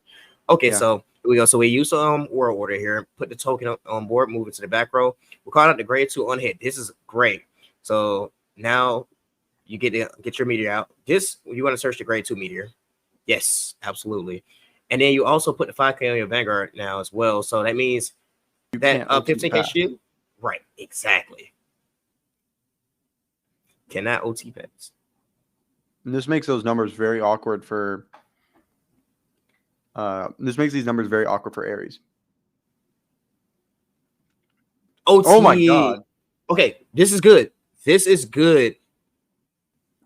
Okay, Yeah. so here we go. So we use world order here. Put the token on board. Move it to the back row. We call out the grade 2 unhit. This is great. So now you get your meteor out. This you want to search the grade 2 meteor. Yes, absolutely. And then you also put the 5K on your Vanguard now as well. So that means You that can't OT 15K pass. shield. Right. Exactly. Cannot OT pass. And this makes those numbers very awkward for. This makes these numbers very awkward for Aries. OT. Oh my god, Okay, this is good. This is good.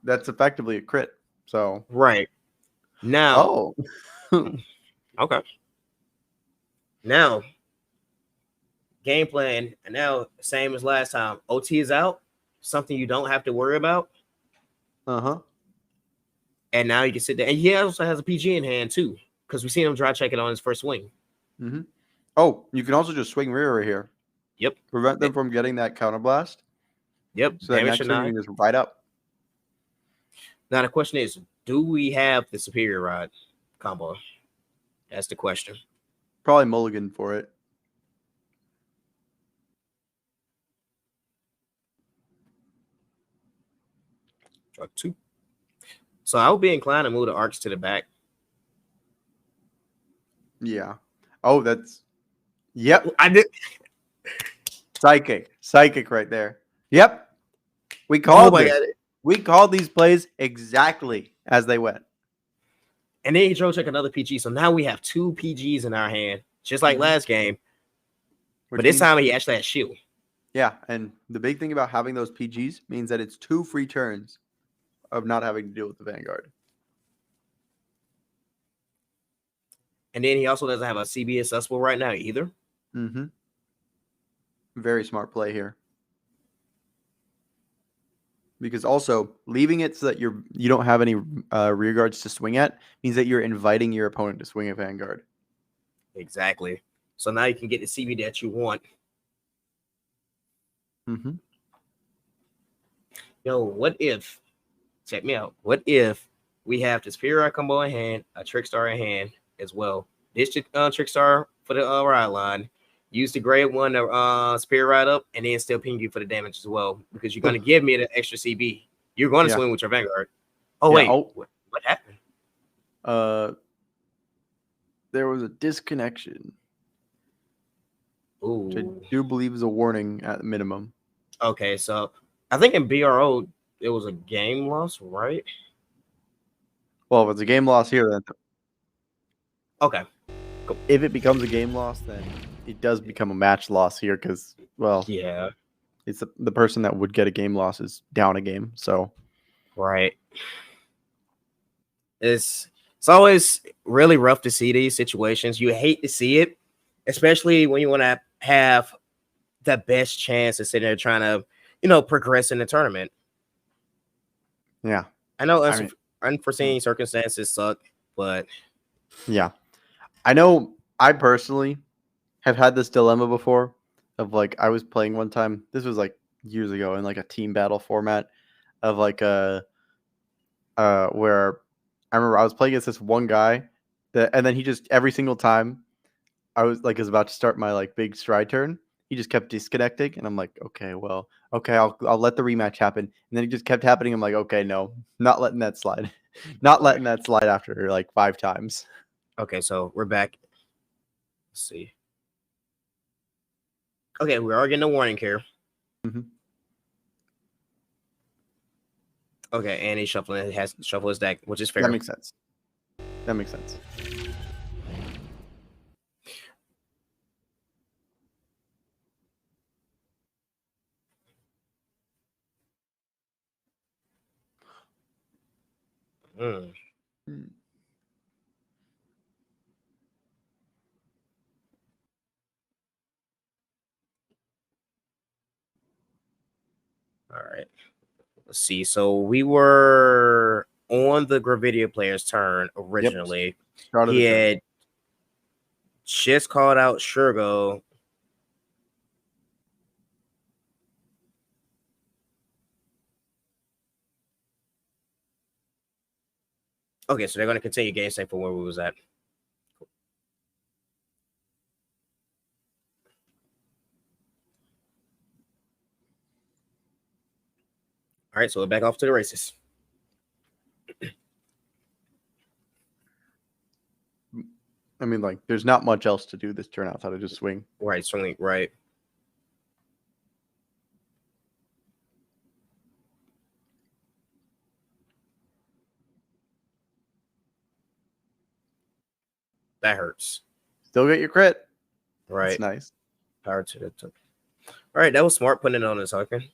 that's effectively a crit. So Right. Now. oh, Okay. Now, game plan, and now same as last time. OT is out, something you don't have to worry about. uh-huh. And now you can sit there. And he also has a PG in hand too, because we seen him dry check it on his first swing. Mm-hmm. Oh, you can also just swing rear right here. Yep. Prevent them from getting that counterblast. Yep. So that Damage next or one you not. can just ride up. Now the question is, do we have the superior ride combo? That's the question. Probably mulligan for it. Draw 2. So I would be inclined to move the arcs to the back. Yeah. Oh, that's. Yep. I did. Psychic right there. Yep. We called my this. God. We called these plays exactly as they went. And then he draw check another PG. So now we have 2 PGs in our hand, just like last game. Which But this means- time he actually has shield. Yeah, and the big thing about having those PGs means that it's 2 free turns of not having to deal with the Vanguard. And then he also doesn't have a CB accessible right now either. Mm-hmm. Very smart play here. Because also leaving it so that you don't have any rear guards to swing at means that you're inviting your opponent to swing a Vanguard. Exactly. So now you can get the CB that you want. Mm-hmm. Yo, what if? Check me out. What if we have the Superior combo in hand, a Trickstar in hand as well? This Trickstar for the ride line. Use the grade 1 to Superior ride up, and then still ping you for the damage as well because you're going to give me the extra CB. You're going to swing with your Vanguard. Oh, Yeah, wait. oh. What happened? There was a disconnection, Ooh. which I do believe is a warning at minimum. Okay, so I think in BRO it was a game loss, right? Well, if it's a game loss here, then Okay. if it becomes a game loss, then it does become a match loss here because, well, Yeah. it's the person that would get a game loss is down a game. So, Right. It's always really rough to see these situations. You hate to see it, especially when you want to have the best chance of sitting there trying to, progress in the tournament. yeah. I know unforeseen circumstances suck, but Yeah. I know I personally have had this dilemma before of like I was playing one time. This was like years ago in like a team battle format of like where I remember I was playing against this one guy and then he just every single time I was about to start my like big stride turn, he just kept disconnecting and I'm like, okay, I'll let the rematch happen. And then it just kept happening. I'm like, okay, no, not letting that slide. Not letting that slide after like 5 times. okay, so we're back. Let's see. Okay, we are getting a warning here. Mm-hmm. Okay, and he's shuffling. He has to shuffle his deck, which is fair. That makes sense. Mm. All right. Let's see. So we were on the Gravidia player's turn originally. Start of He the turn. had just called out Shergo. Okay, so they're going to continue game state for where we was at. All right, so we're back off to the races. I mean, like, there's not much else to do this turn outside of just swing. Right, swinging right. That hurts. Still get your crit. Right. That's nice. Power to the top. All right, that was smart putting it on his token.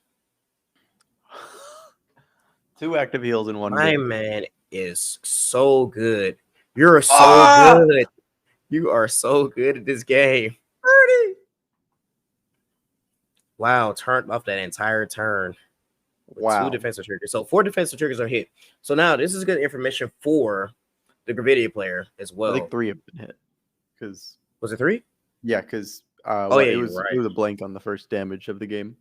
2 active heals in 1 My game. man is so good. You're so good. You are so good at this game. 30. Wow, turned off that entire turn. With Wow. 2 defensive triggers. So 4 defensive triggers are hit. So now this is good information for the Gravidia player as well. I think 3 have been hit. Because Was it 3? yeah, because yeah, it was you're right. it was a blank on the first damage of the game.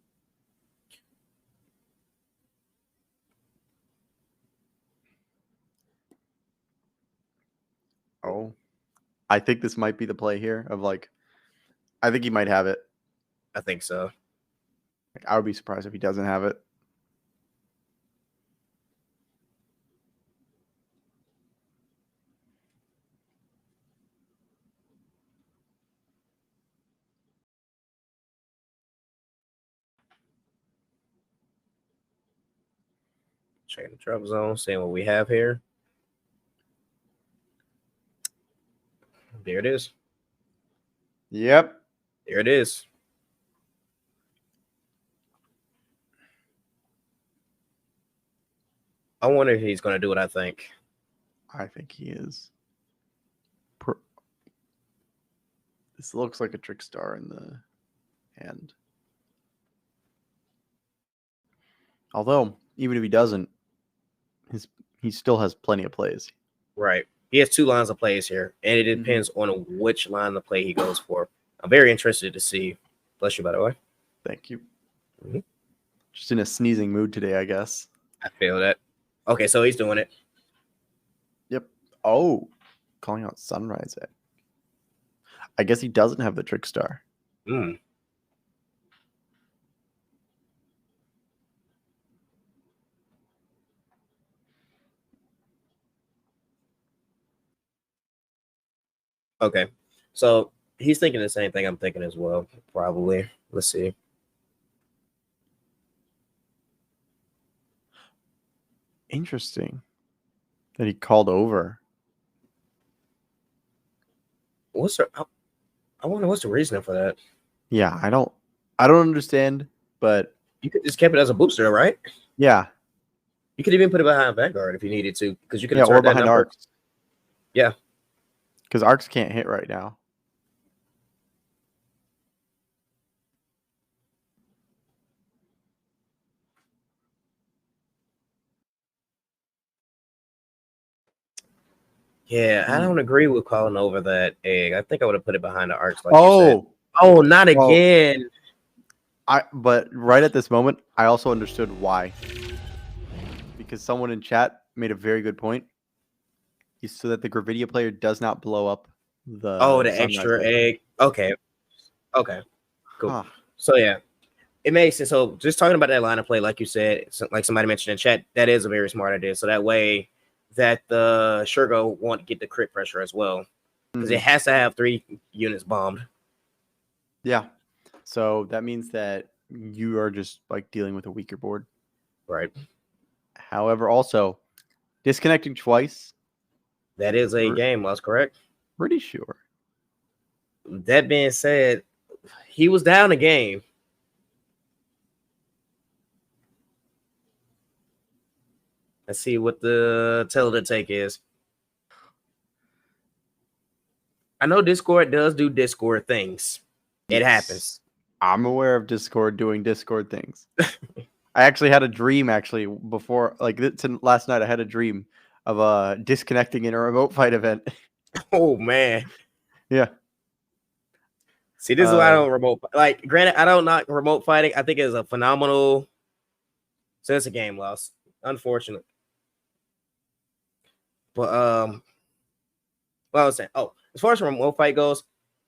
Oh, I think this might be the play here of like, I think he might have it. I think so. Like, I would be surprised if he doesn't have it. Checking the drop zone, seeing what we have here. There it is. Yep. There it is. I wonder if he's going to do what I think. I think he is. This looks like a trick star in the hand. Although, even if he doesn't, he still has plenty of plays. Right. He has 2 lines of plays here, and it depends on which line of play he goes for. I'm very interested to see. Bless you, by the way. Thank you. Mm-hmm. Just in a sneezing mood today, I guess. I feel that. Okay, so he's doing it. Yep. Oh, calling out Sunrise Egg. I guess he doesn't have the trick star. Mm. Okay, so he's thinking the same thing I'm thinking as well, probably. Let's see. Interesting that he called over. What's the? I wonder what's the reasoning for that. Yeah, I don't understand, but You could just kept it as a booster, right? yeah, You could even put it behind Vanguard if you needed to, because you could yeah, have or turned that behind number. Arcs. Yeah, because Arcs can't hit right now. yeah. I don't agree with calling over that egg. I think I would have put it behind the arcs, like you said. Oh, Oh, not again. but right at this moment, I also understood why. Because someone in chat made a very good point. Is so that the Gravidia player does not blow up the The extra egg. Okay. Okay. Cool. Huh. So yeah, it makes sense. So just talking about that line of play, like you said, like somebody mentioned in chat, that is a very smart idea. So that way that the Shergo won't get the crit pressure as well. Because it has to have 3 units bombed. Yeah. So that means that you are just like dealing with a weaker board. Right. However, also disconnecting twice. That is a game loss, correct? Pretty sure. That being said, he was down a game. Let's see what the tell to take is. I know Discord does do Discord things. It happens. I'm aware of Discord doing Discord things. I actually had a dream before last night. I had a dream of disconnecting in a remote fight event. Oh man. Yeah. See, this is why I don't remote. Like, granted, I don't knock remote fighting. I think it's a phenomenal. So it's a game loss, unfortunate. But what I was saying. Oh, as far as remote fight goes,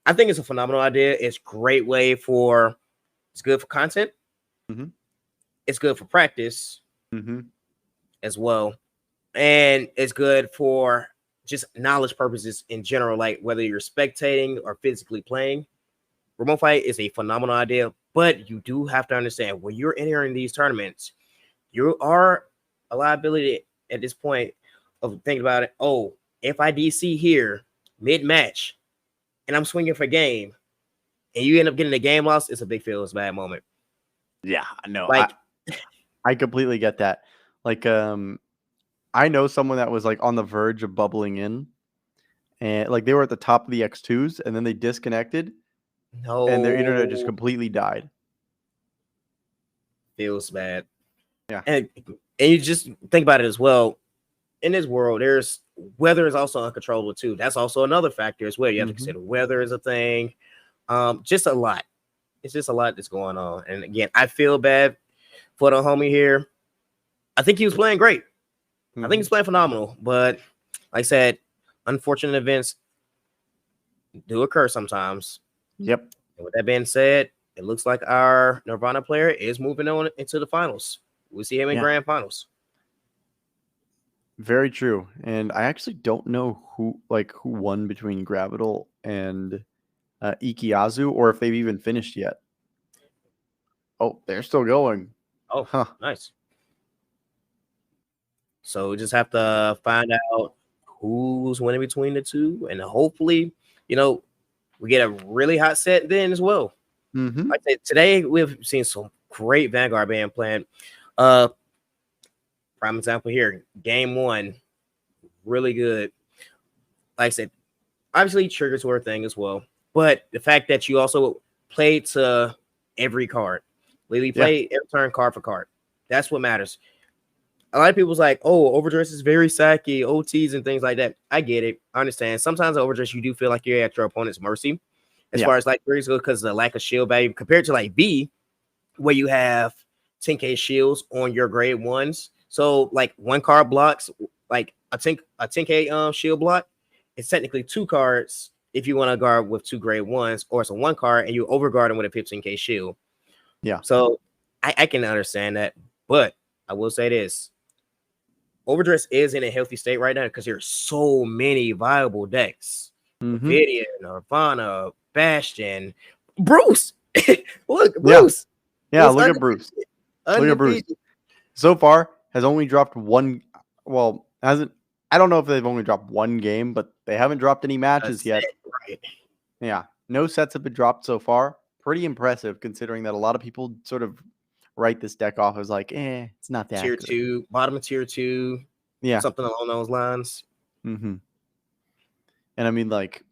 I think it's a phenomenal idea. It's a great way for. It's good for content. Mm-hmm. It's good for practice Mm-hmm. as well, and it's good for just knowledge purposes in general. Like whether you're spectating or physically playing, remote fight is a phenomenal idea. But you do have to understand when you're entering these tournaments, you are a liability at this point of thinking about it. Oh, if I DC here mid-match and I'm swinging for game and you end up getting a game loss, it's a big feel. It's a bad moment. Yeah, no, Like, I completely get that. Like, I know someone that was like on the verge of bubbling in, and like they were at the top of the X2s, and then they disconnected, and their internet just no, completely died. feels bad. Yeah. And you just think about it as well. In this world, there's weather is also uncontrollable too. That's also another factor as well. You have to consider weather is a thing. Just a lot. It's just a lot that's going on. And again, I feel bad for the homie here. I think he was playing great. I think he's playing phenomenal. But like I said, unfortunate events do occur sometimes. Yep. And with that being said, it looks like our Nirvana player is moving on into the finals. We'll see him in grand finals. Very true. And I actually don't know who won between Gravital and Ikiazu, or if they've even finished yet. Oh, they're still going. Oh, nice. So we just have to find out who's winning between the two, and hopefully, we get a really hot set then as well. Like I said, today we've seen some great Vanguard being playing. Prime example here, game 1, really good. Like I said, obviously triggers were a thing as well, but the fact that you also played to every card, literally play every turn card for card. That's what matters. A lot of people's like, oh, OverDress is very sacky, OTs and things like that. I get it. I understand. Sometimes OverDress, you do feel like you're at your opponent's mercy as far as like threes go because of the lack of shield value compared to like B, where you have 10k shields on your grade 1s. So like one card blocks like a 10k shield block. It's technically 2 cards if you want to guard with 2 grade 1s, or it's a 1 card and you overguard them with a 15k shield. Yeah. So I can understand that, but I will say this. OverDress is in a healthy state right now because there's so many viable decks. Vidia, Nirvana, Bastion, Bruce. Look, Bruce. Yeah, look at Bruce. Look at Bruce. So far, has only dropped one. Well, hasn't. I don't know if they've only dropped one game, but they haven't dropped any matches yet. Right. Yeah, no sets have been dropped so far. Pretty impressive considering that a lot of people sort of write this deck off as like, it's not that tier good. 2, bottom of tier 2. Yeah, something along those lines. And I mean, like,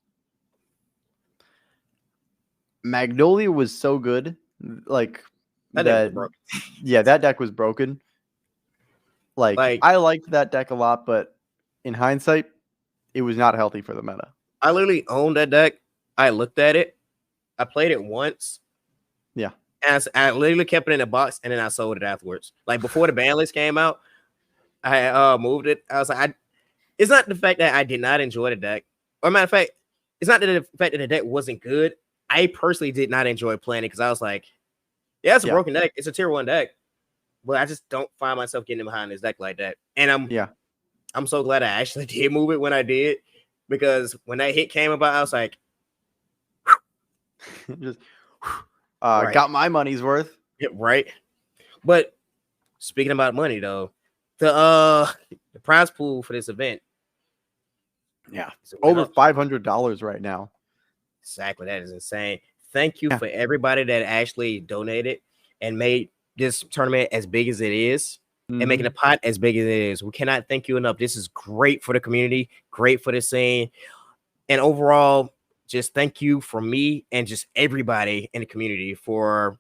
Magnolia was so good, like that. Yeah, that deck was broken. Like I liked that deck a lot, but in hindsight, it was not healthy for the meta. I literally owned that deck. I looked at it. I played it once. Yeah. And I literally kept it in a box, and then I sold it afterwards. Like before the ban list came out, I moved it. I was like, it's not the fact that I did not enjoy the deck. Or matter of fact, it's not that the fact that the deck wasn't good. I personally did not enjoy playing it because I was like, yeah, it's a broken deck. It's a tier 1 deck. But I just don't find myself getting behind this deck like that. And I'm so glad I actually did move it when I did, because when that hit came about, I was like, just got my money's worth. Yeah, right. But speaking about money though, the prize pool for this event, over $500 right now. Exactly. That is insane. Thank you for everybody that actually donated and made this tournament as big as it is. And making the pot as big as it is. We cannot thank you enough. This is great for the community, great for the scene. And overall, just thank you from me and just everybody in the community for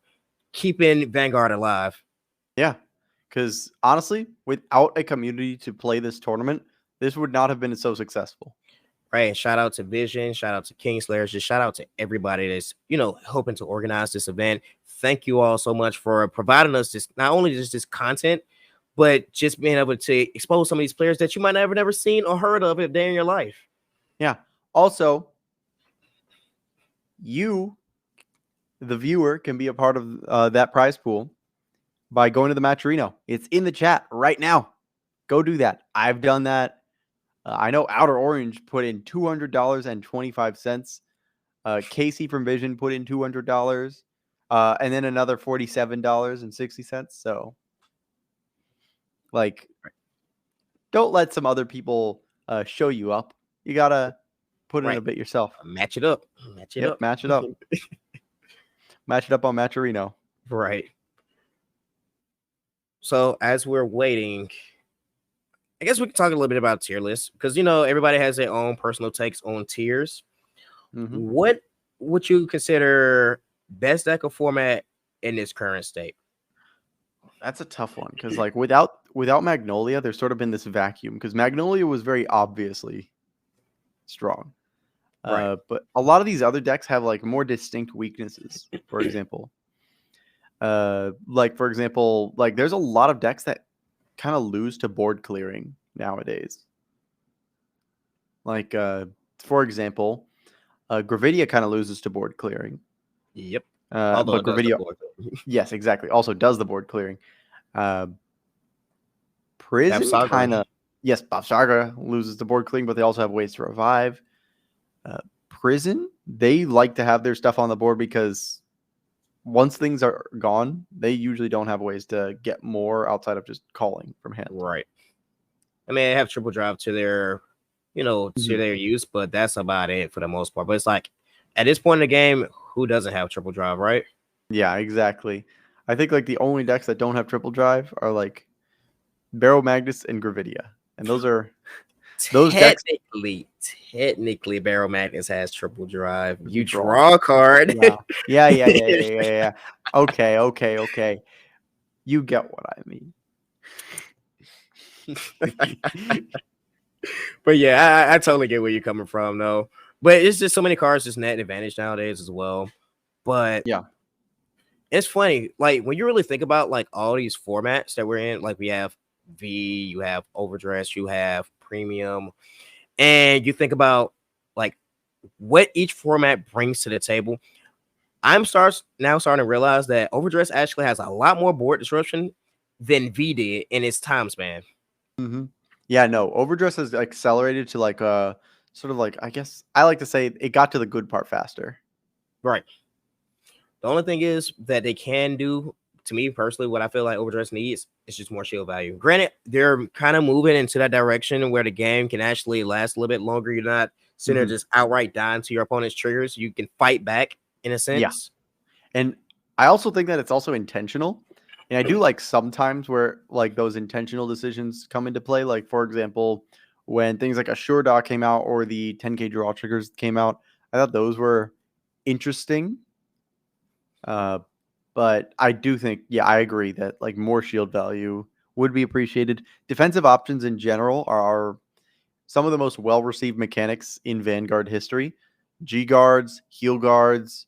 keeping Vanguard alive. Yeah, because honestly, without a community to play this tournament, this would not have been so successful. Right. And shout out to Vision, shout out to Kingslayers, just shout out to everybody that's, hoping to organize this event. Thank you all so much for providing us this, not only just this content, but just being able to expose some of these players that you might have never seen or heard of a day in your life. Yeah. Also, you, the viewer, can be a part of that prize pool by going to the Matcherino. It's in the chat right now. Go do that. I've done that. I know Outer Orange put in $200.25. Casey from Vision put in $200, and then another $47.60. So, like, don't let some other people show you up. You gotta put in a bit yourself. Match it up. Match it up. Match it up. Match it up on Matcherino. Right. So as we're waiting, I guess we can talk a little bit about tier lists because everybody has their own personal takes on tiers. Mm-hmm. What would you consider best deck of format in its current state? That's a tough one because like without Magnolia, there's sort of been this vacuum because Magnolia was very obviously strong. Right. But a lot of these other decks have like more distinct weaknesses. For example, there's a lot of decks that kind of lose to board clearing nowadays. Like, for example, Gravidia kind of loses to board clearing. Yep. But Gravidia, yes, exactly. Also does the board clearing. Prison kind of, yes, Bob Saga loses the board clearing, but they also have ways to revive. Prison, they like to have their stuff on the board because once things are gone, they usually don't have ways to get more outside of just calling from hand. Right. I mean, they have triple drive to their, to their use, but that's about it for the most part. But it's like at this point in the game, who doesn't have triple drive, right? Yeah, exactly. I think like the only decks that don't have triple drive are like Barrow Magnus and Gravidia, and those are those technically Barrow Magnus has triple drive. You draw a card. Yeah. Okay. You get what I mean. But yeah, I totally get where you're coming from, though. But it's just so many cards just net advantage nowadays as well. But yeah, it's funny. Like when you really think about like all these formats that we're in, like we have V, you have OverDress, you have Premium, and you think about like what each format brings to the table. I'm starting to realize that OverDress actually has a lot more board disruption than V did in its time span. Mm-hmm. Yeah, no, OverDress has accelerated to like sort of like, I guess I like to say it got to the good part faster. Right. The only thing is that they can do, to me personally, what I feel like OverDress needs is just more shield value. Granted, they're kind of moving into that direction where the game can actually last a little bit longer. You're not sitting there just outright dying to your opponent's triggers. You can fight back in a sense. Yeah. And I also think that it's also intentional. And I do like sometimes where like those intentional decisions come into play. Like, for example, when things like Assure Dog came out or the 10K draw triggers came out, I thought those were interesting. But I do think, yeah, I agree that like more shield value would be appreciated. Defensive options in general are some of the most well-received mechanics in Vanguard history. G guards, heal guards.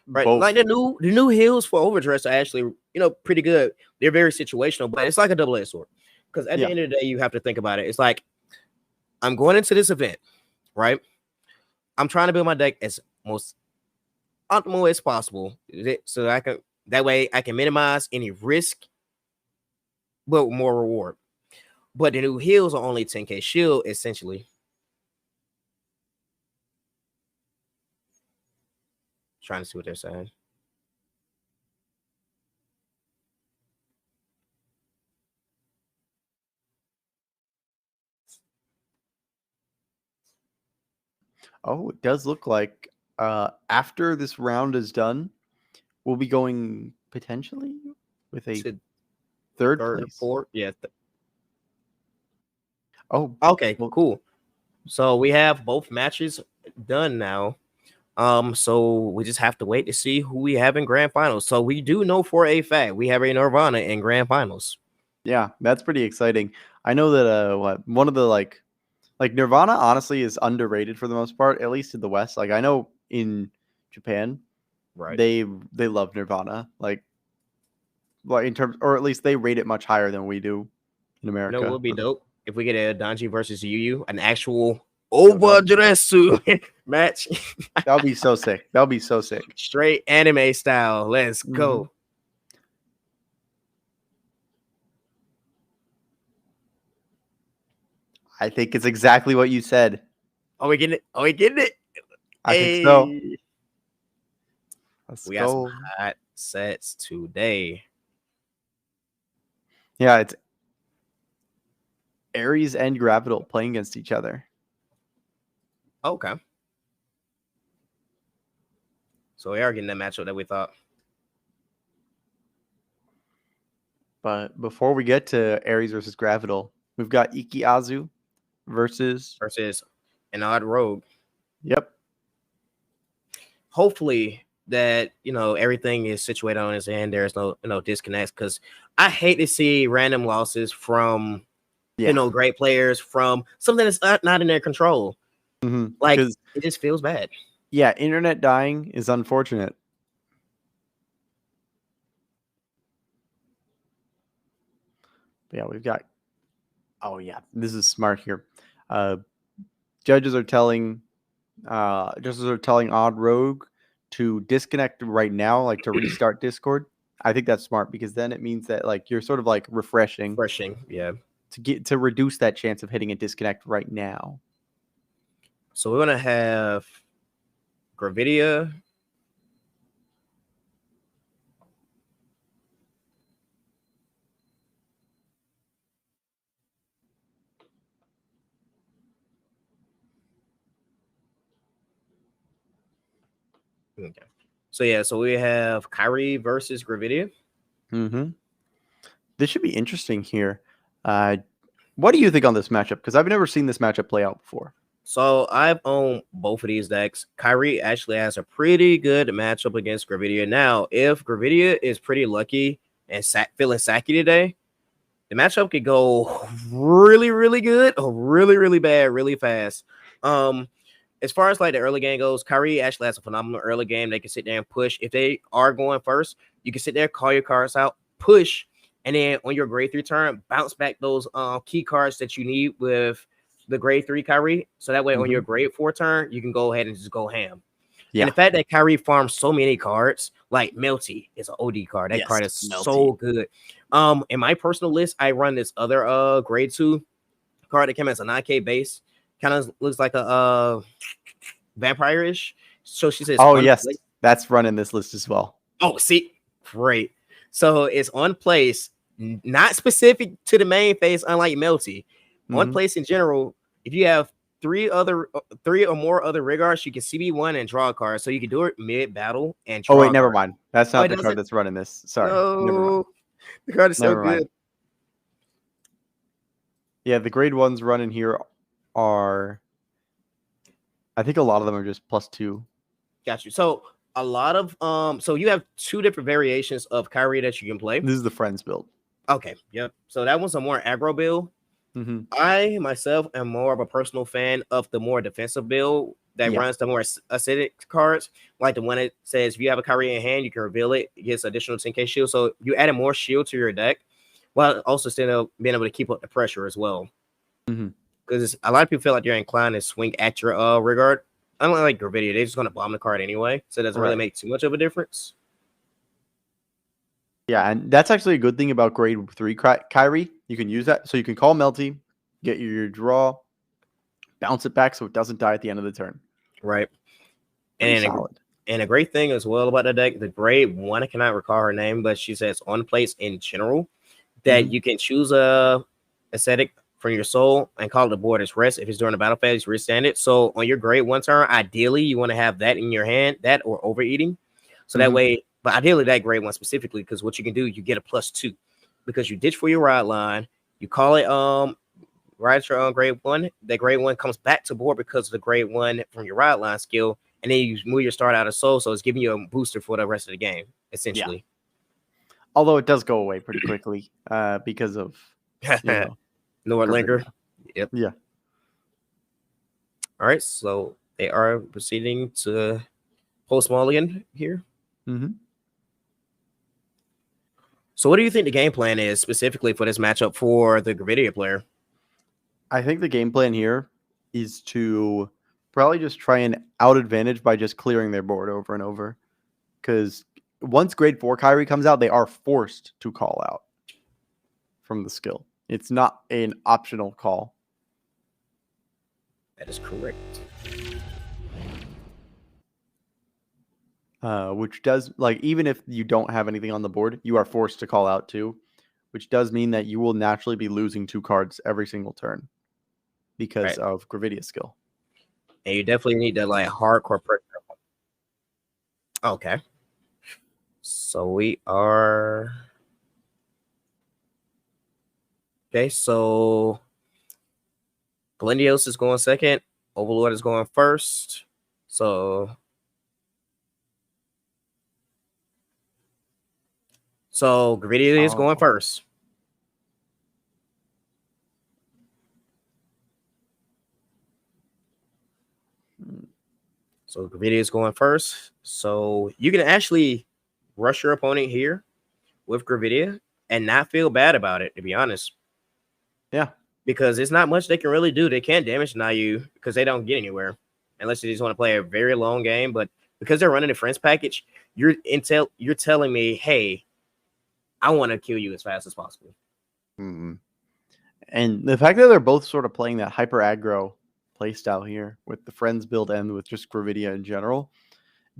Right, both. Like the new heals for OverDress are actually, pretty good. They're very situational, but it's like a double-edged sword. Because at the end of the day, you have to think about it. It's like I'm going into this event, right? I'm trying to build my deck as most optimal as possible, so that way I can minimize any risk, but more reward. But the new heals are only 10K shield, essentially. Trying to see what they're saying. Oh, it does look like after this round is done, we'll be going potentially with a third place. Fourth. Yeah. Oh, okay. Well, cool. So we have both matches done now. So we just have to wait to see who we have in grand finals. So we do know for a fact we have a Nirvana in grand finals. Yeah, that's pretty exciting. I know that one of the like Nirvana honestly is underrated for the most part, at least in the West. Like I know in Japan, Right. they love Nirvana. Like in terms, or at least they rate it much higher than we do in You America. know what would be dope if we get a Donji versus Yu, an actual Yo, dog. OverDress match, That would be so sick. That would be so sick. straight anime style. Let's Mhm. go. I think it's exactly what you said. Are we getting it? Are we getting it? I think so. Hey. Let's We got some go. hot sets today. Yeah, it's Aries and Gravital playing against each other. Okay. So we are getting that matchup that we thought. But before we get to Aries versus Gravital, we've got Ikiazu versus. Versus an odd rogue. Yep. Hopefully that everything is situated on his end. There's no disconnects, because I hate to see random losses from great players from something that's not in their control. Mhm. Like 'Cause, it just feels bad. yeah, internet dying is unfortunate. But yeah, we've got. Oh yeah, this is smart here. Judges are telling Odd Rogue to disconnect right now, like to restart Discord. I think that's smart because then it means that like you're sort of like refreshing Yeah. to reduce that chance of hitting a disconnect right now. So we're gonna have Gravidia. Okay. So we have Kyrie versus Gravidia. Mm-hmm. This should be interesting here. What do you think on this matchup? Because I've never seen this matchup play out before. So I've owned both of these decks. Kyrie actually has a pretty good matchup against Gravidia. Now, if Gravidia is pretty lucky and feeling sacky today, the matchup could go really, really good or really, really bad, really fast. As far as like the early game goes, Kyrie actually has a phenomenal early game. They can sit there and push. If they are going first, you can sit there, call your cards out, push, and then on your grade 3 turn, bounce back those key cards that you need with the grade 3 Kyrie. So that way on your grade 4 turn, you can go ahead and just go ham. Yeah. And the fact that Kyrie farms so many cards, like Melty is an OD card. That card is Melty. so good. In my personal list, I run this other grade 2 card that came as a 9K base. Kind of looks like a vampire-ish. So she says, oh yes, that's running this list as well. Oh, see, great. So it's on place, not specific to the main phase, unlike Melty. On place in general, if you have three or more other regards, you can CB1 and draw a card. So you can do it mid-battle and draw. Oh wait, never mind. That's not the card it? that's running this. Sorry. No, never mind. the card is so Never good. mind. Yeah, the grade 1s running here are, I think a lot of them are just +2. Got you. So a lot of so you have 2 different variations of Kyrie that you can play. This is the friends build. Okay, yep. So that one's a more aggro build. I myself am more of a personal fan of the more defensive build that runs the more acidic cards, like the one that says if you have a Kyrie in hand, you can reveal it, it gets additional 10k shield. So you added more shield to your deck, while also still being able to keep up the pressure as well. Because a lot of people feel like you're inclined to swing at your regard. Unlike Gravidia, they're just going to bomb the card anyway, so it doesn't really make too much of a difference. Yeah, and that's actually a good thing about grade 3 Kyrie. You can use that. So you can call Melty, get your draw, bounce it back so it doesn't die at the end of the turn. Right. And solid. And a great thing as well about the deck, the grade 1, I cannot recall her name, but she says on place in general that you can choose a aesthetic from your soul and call it the board as rest. If it's during the battle phase, restand it. So on your grade 1 turn, ideally you want to have that in your hand, that or overeating. So that way, but ideally that grade 1 specifically, because what you can do, you get a +2 because you ditch for your ride line, you call it ride your grade 1. That grade 1 comes back to board because of the grade 1 from your ride line skill, and then you move your start out of soul, so it's giving you a booster for the rest of the game, essentially. Although it does go away pretty quickly because of Nordlinger. Yep. Yeah. All right, so they are proceeding to post Mulligan here. Mm-hmm. So what do you think the game plan is specifically for this matchup for the Gravidia player? I think the game plan here is to probably just try and out advantage by just clearing their board over and over. Because once grade 4 Kyrie comes out, they are forced to call out from the skill. It's not an optional call. That is correct. Which does, like, even if you don't have anything on the board, you are forced to call out too, which does mean that you will naturally be losing 2 cards every single turn because of Gravidia skill. And you definitely need to like hardcore pressure. Okay. So we are okay. So Glendios is going second. Overlord is going first. So Gravidia is going first. So Gravidia is going first. So you can actually rush your opponent here with Gravidia and not feel bad about it, to be honest. Yeah. Because it's not much they can really do. They can't damage deny you because they don't get anywhere unless they just want to play a very long game. But because they're running a friends package, you're telling me, hey, I want to kill you as fast as possible. Mm-hmm. And the fact that they're both sort of playing that hyper aggro playstyle here with the friends build and with just Gravidia in general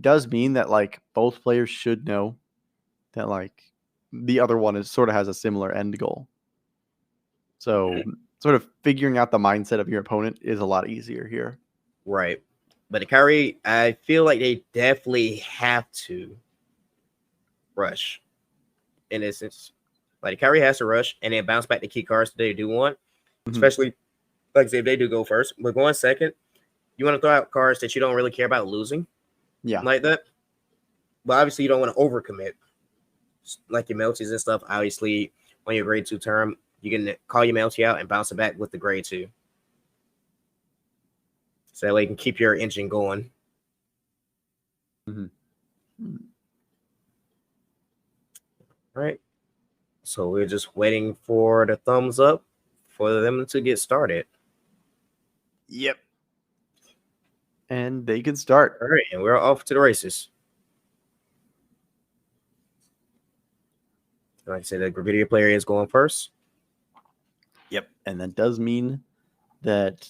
does mean that like both players should know that like the other one is sort of has a similar end goal. So sort of figuring out the mindset of your opponent is a lot easier here. Right. But the Kyrie, I feel like they definitely have to rush. In this sense, like Kyrie has to rush and then bounce back the key cards that they do want, especially like say if they do go first. But going second, you want to throw out cards that you don't really care about losing, like that. But obviously, you don't want to overcommit, like your melties and stuff. Obviously, on your grade 2 term, you can call your melty out and bounce it back with the grade 2, so that way you can keep your engine going. Right. So we're just waiting for the thumbs up for them to get started. Yep. And they can start. All right, and we're off to the races. Like I said, the Gravidia player is going first. Yep. And that does mean that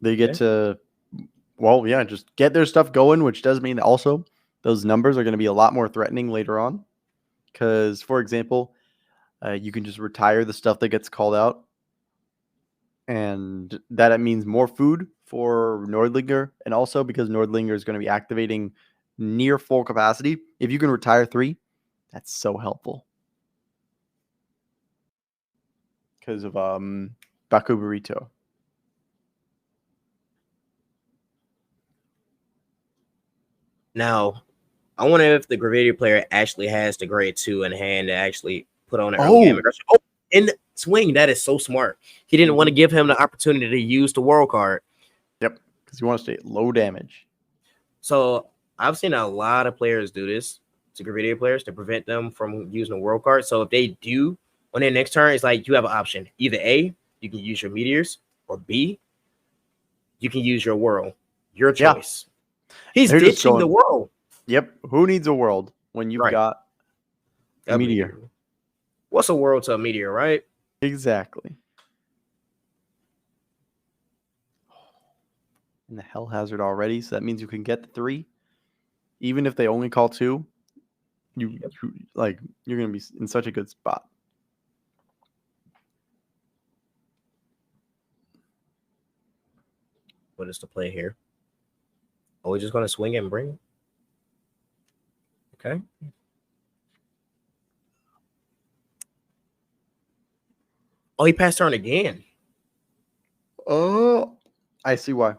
they get to, well, yeah, just get their stuff going, which does mean also those numbers are going to be a lot more threatening later on. Because, for example, you can just retire the stuff that gets called out. And that it means more food for Nordlinger. And also because Nordlinger is going to be activating near full capacity. If you can retire 3, that's so helpful. Because of Baku Burrito. Now, I wonder if the Gravidia player actually has the grade 2 in hand to actually put on an early game aggression. Oh, in the swing, that is so smart. He didn't want to give him the opportunity to use the world card. Yep, because you want to stay low damage. So I've seen a lot of players do this to Gravidia players to prevent them from using the world card. So if they do on their next turn, it's like you have an option. Either A, you can use your meteors, or B, you can use your world. Your choice. He's ditching the world. Yep. Who needs a world when you've got a meteor? What's a world to a meteor, right? Exactly. And the Hell Hazard already, so that means you can get the 3. Even if they only call 2, you're gonna be in such a good spot. What is the play here? Oh, we're just gonna swing and bring. Okay. Oh, he passed turn again. Oh, I see why.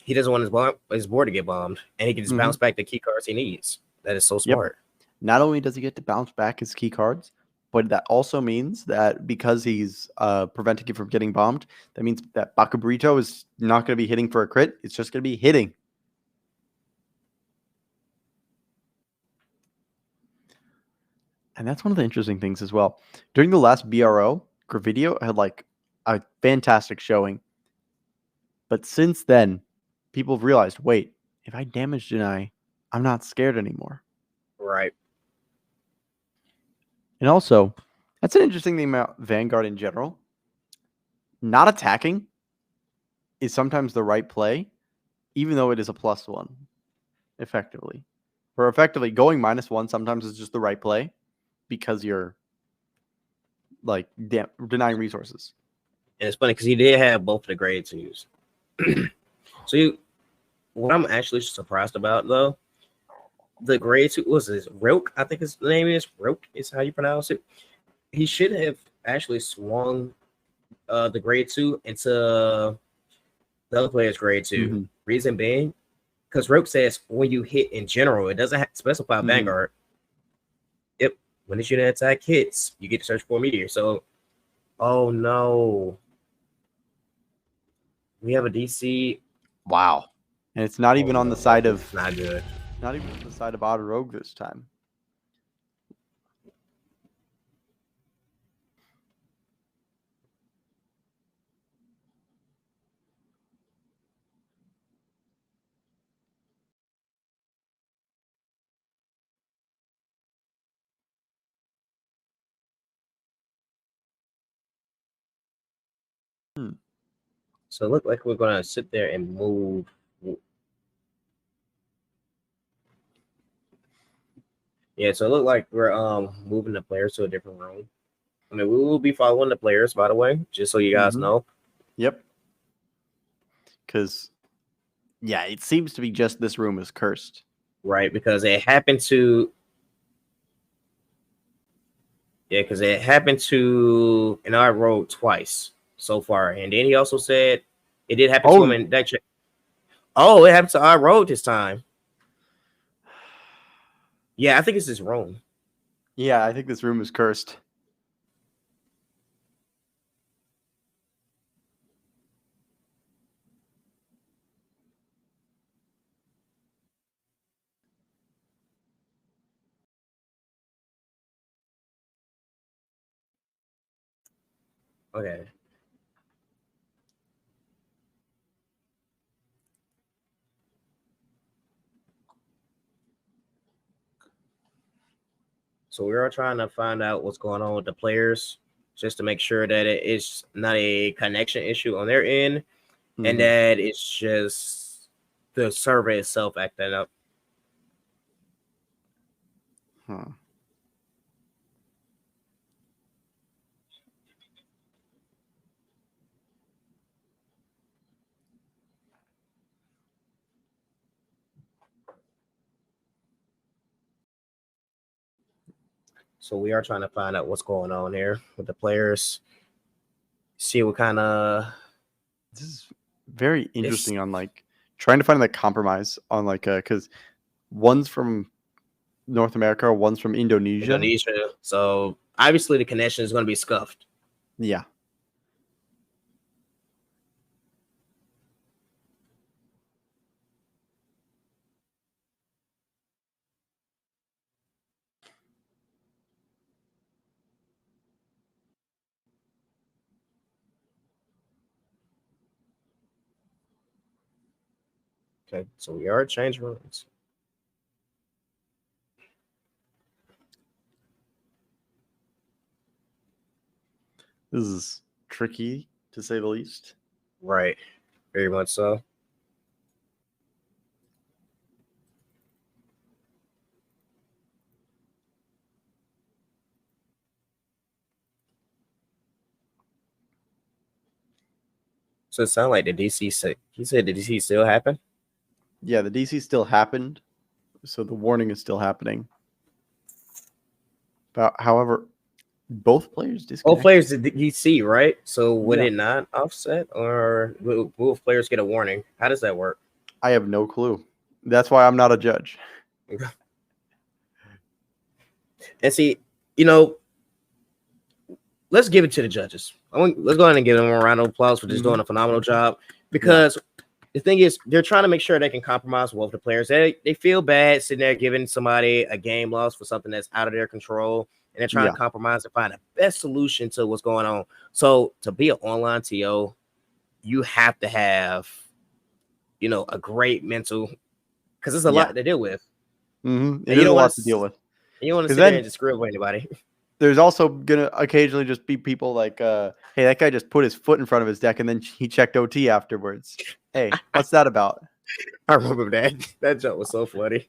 He doesn't want his board to get bombed, and he can just bounce back the key cards he needs. That is so smart. Not only does he get to bounce back his key cards, but that also means that because he's preventing you from getting bombed, that means that Bakubrito is not going to be hitting for a crit. It's just going to be hitting. And that's one of the interesting things as well. During the last BRO, Gravidio had like a fantastic showing. But since then, people have realized, wait, if I damage deny, I'm not scared anymore. Right. And also, that's an interesting thing about Vanguard in general. Not attacking is sometimes the right play, even though it is a +1, effectively. Or effectively, going -1 sometimes is just the right play because you're like denying resources. And it's funny because he did have both of the grade 2s. So what I'm actually surprised about, though, the grade 2 was this Rilk, I think his name is Rilk, is how you pronounce it. He should have actually swung the grade 2 into the other player's grade 2. Reason being, because Rilk says when you hit in general, it doesn't specify Vanguard. Yep, when the shooting attack hits, you get to search for a meteor. So, oh no, we have a DC. Wow. And it's not even on the side of not good. Not even on the side of Otter Rogue this time. So it looked like we're gonna sit there and move. Yeah, so it looked like we're moving the players to a different room. I mean, we will be following the players, by the way, just so you guys know. Yep. Because, yeah, it seems to be just this room is cursed. Right, because it happened to... Yeah, because it happened to an I Rogue twice so far. And then he also said it did happen to him in that check. Oh, it happened to I Rogue this time. Yeah, I think it's this room. Yeah, I think this room is cursed. Okay. So we are trying to find out what's going on with the players, just to make sure that it is not a connection issue on their end, and that it's just the server itself acting up. So we are trying to find out what's going on here with the players. See what kind of... This is very interesting on like trying to find like compromise on like because one's from North America, one's from Indonesia. So obviously the connection is going to be scuffed. Yeah. Okay, so we are changing rooms. This is tricky, to say the least. Right. Very much so. So it sounded like the DC said, he said the DC still happened? Yeah, the DC still happened. So the warning is still happening. But however, Both players Both disconnect. players did DC, right? So would Yeah. it not offset, or will both players get a warning? How does that work? I have no clue. That's why I'm not a judge. And see, you know, let's give it to the judges. Let's go ahead and give them a round of applause for just doing a phenomenal job. Because the thing is, they're trying to make sure they can compromise both the players. They feel bad sitting there giving somebody a game loss for something that's out of their control, and they're trying to compromise and find the best solution to what's going on. So to be an online TO, you have to have, you know, a great mental, because it's a lot to deal with. It is a lot to deal with. You don't want to sit there and just screw up anybody. There's also gonna occasionally just be people like, hey, that guy just put his foot in front of his deck and then he checked OT afterwards. Hey, what's that about? I remember that. That joke was so funny.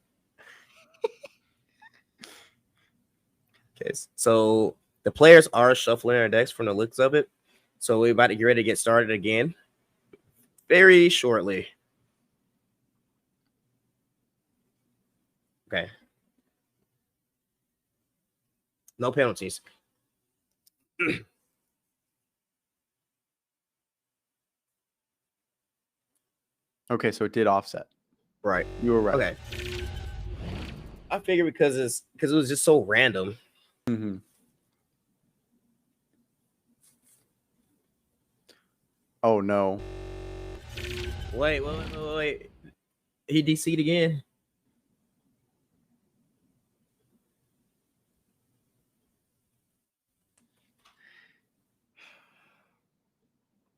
Okay, so the players are shuffling their decks from the looks of it. So we're about to get ready to get started again very shortly. Okay. No penalties. Okay, so it did offset. Right. You were right. Okay. I figured because it was just so random. Oh no. Wait. He DC'd again.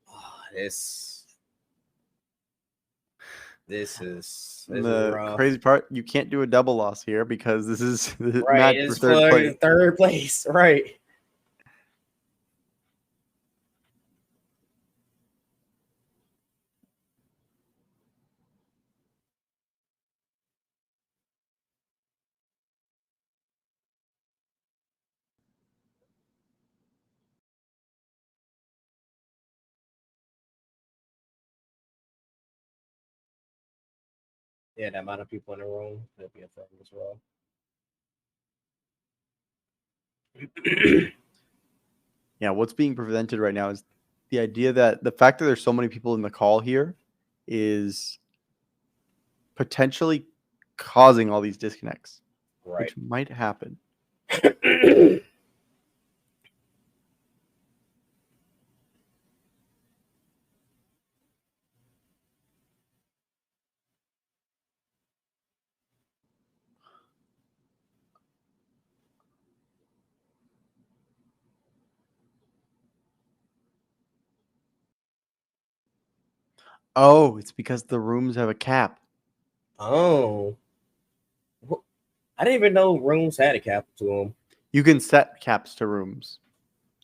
Oh, this is The rough. crazy part, you can't do a double loss here because this is the Right, match for it's third place. Third place, right. Yeah, the amount of people in the room could be a thing as well. Yeah, what's being prevented right now is the idea that the fact that there's so many people in the call here is potentially causing all these disconnects, which might happen. Oh, it's because the rooms have a cap. Oh. I didn't even know rooms had a cap to them. You can set caps to rooms.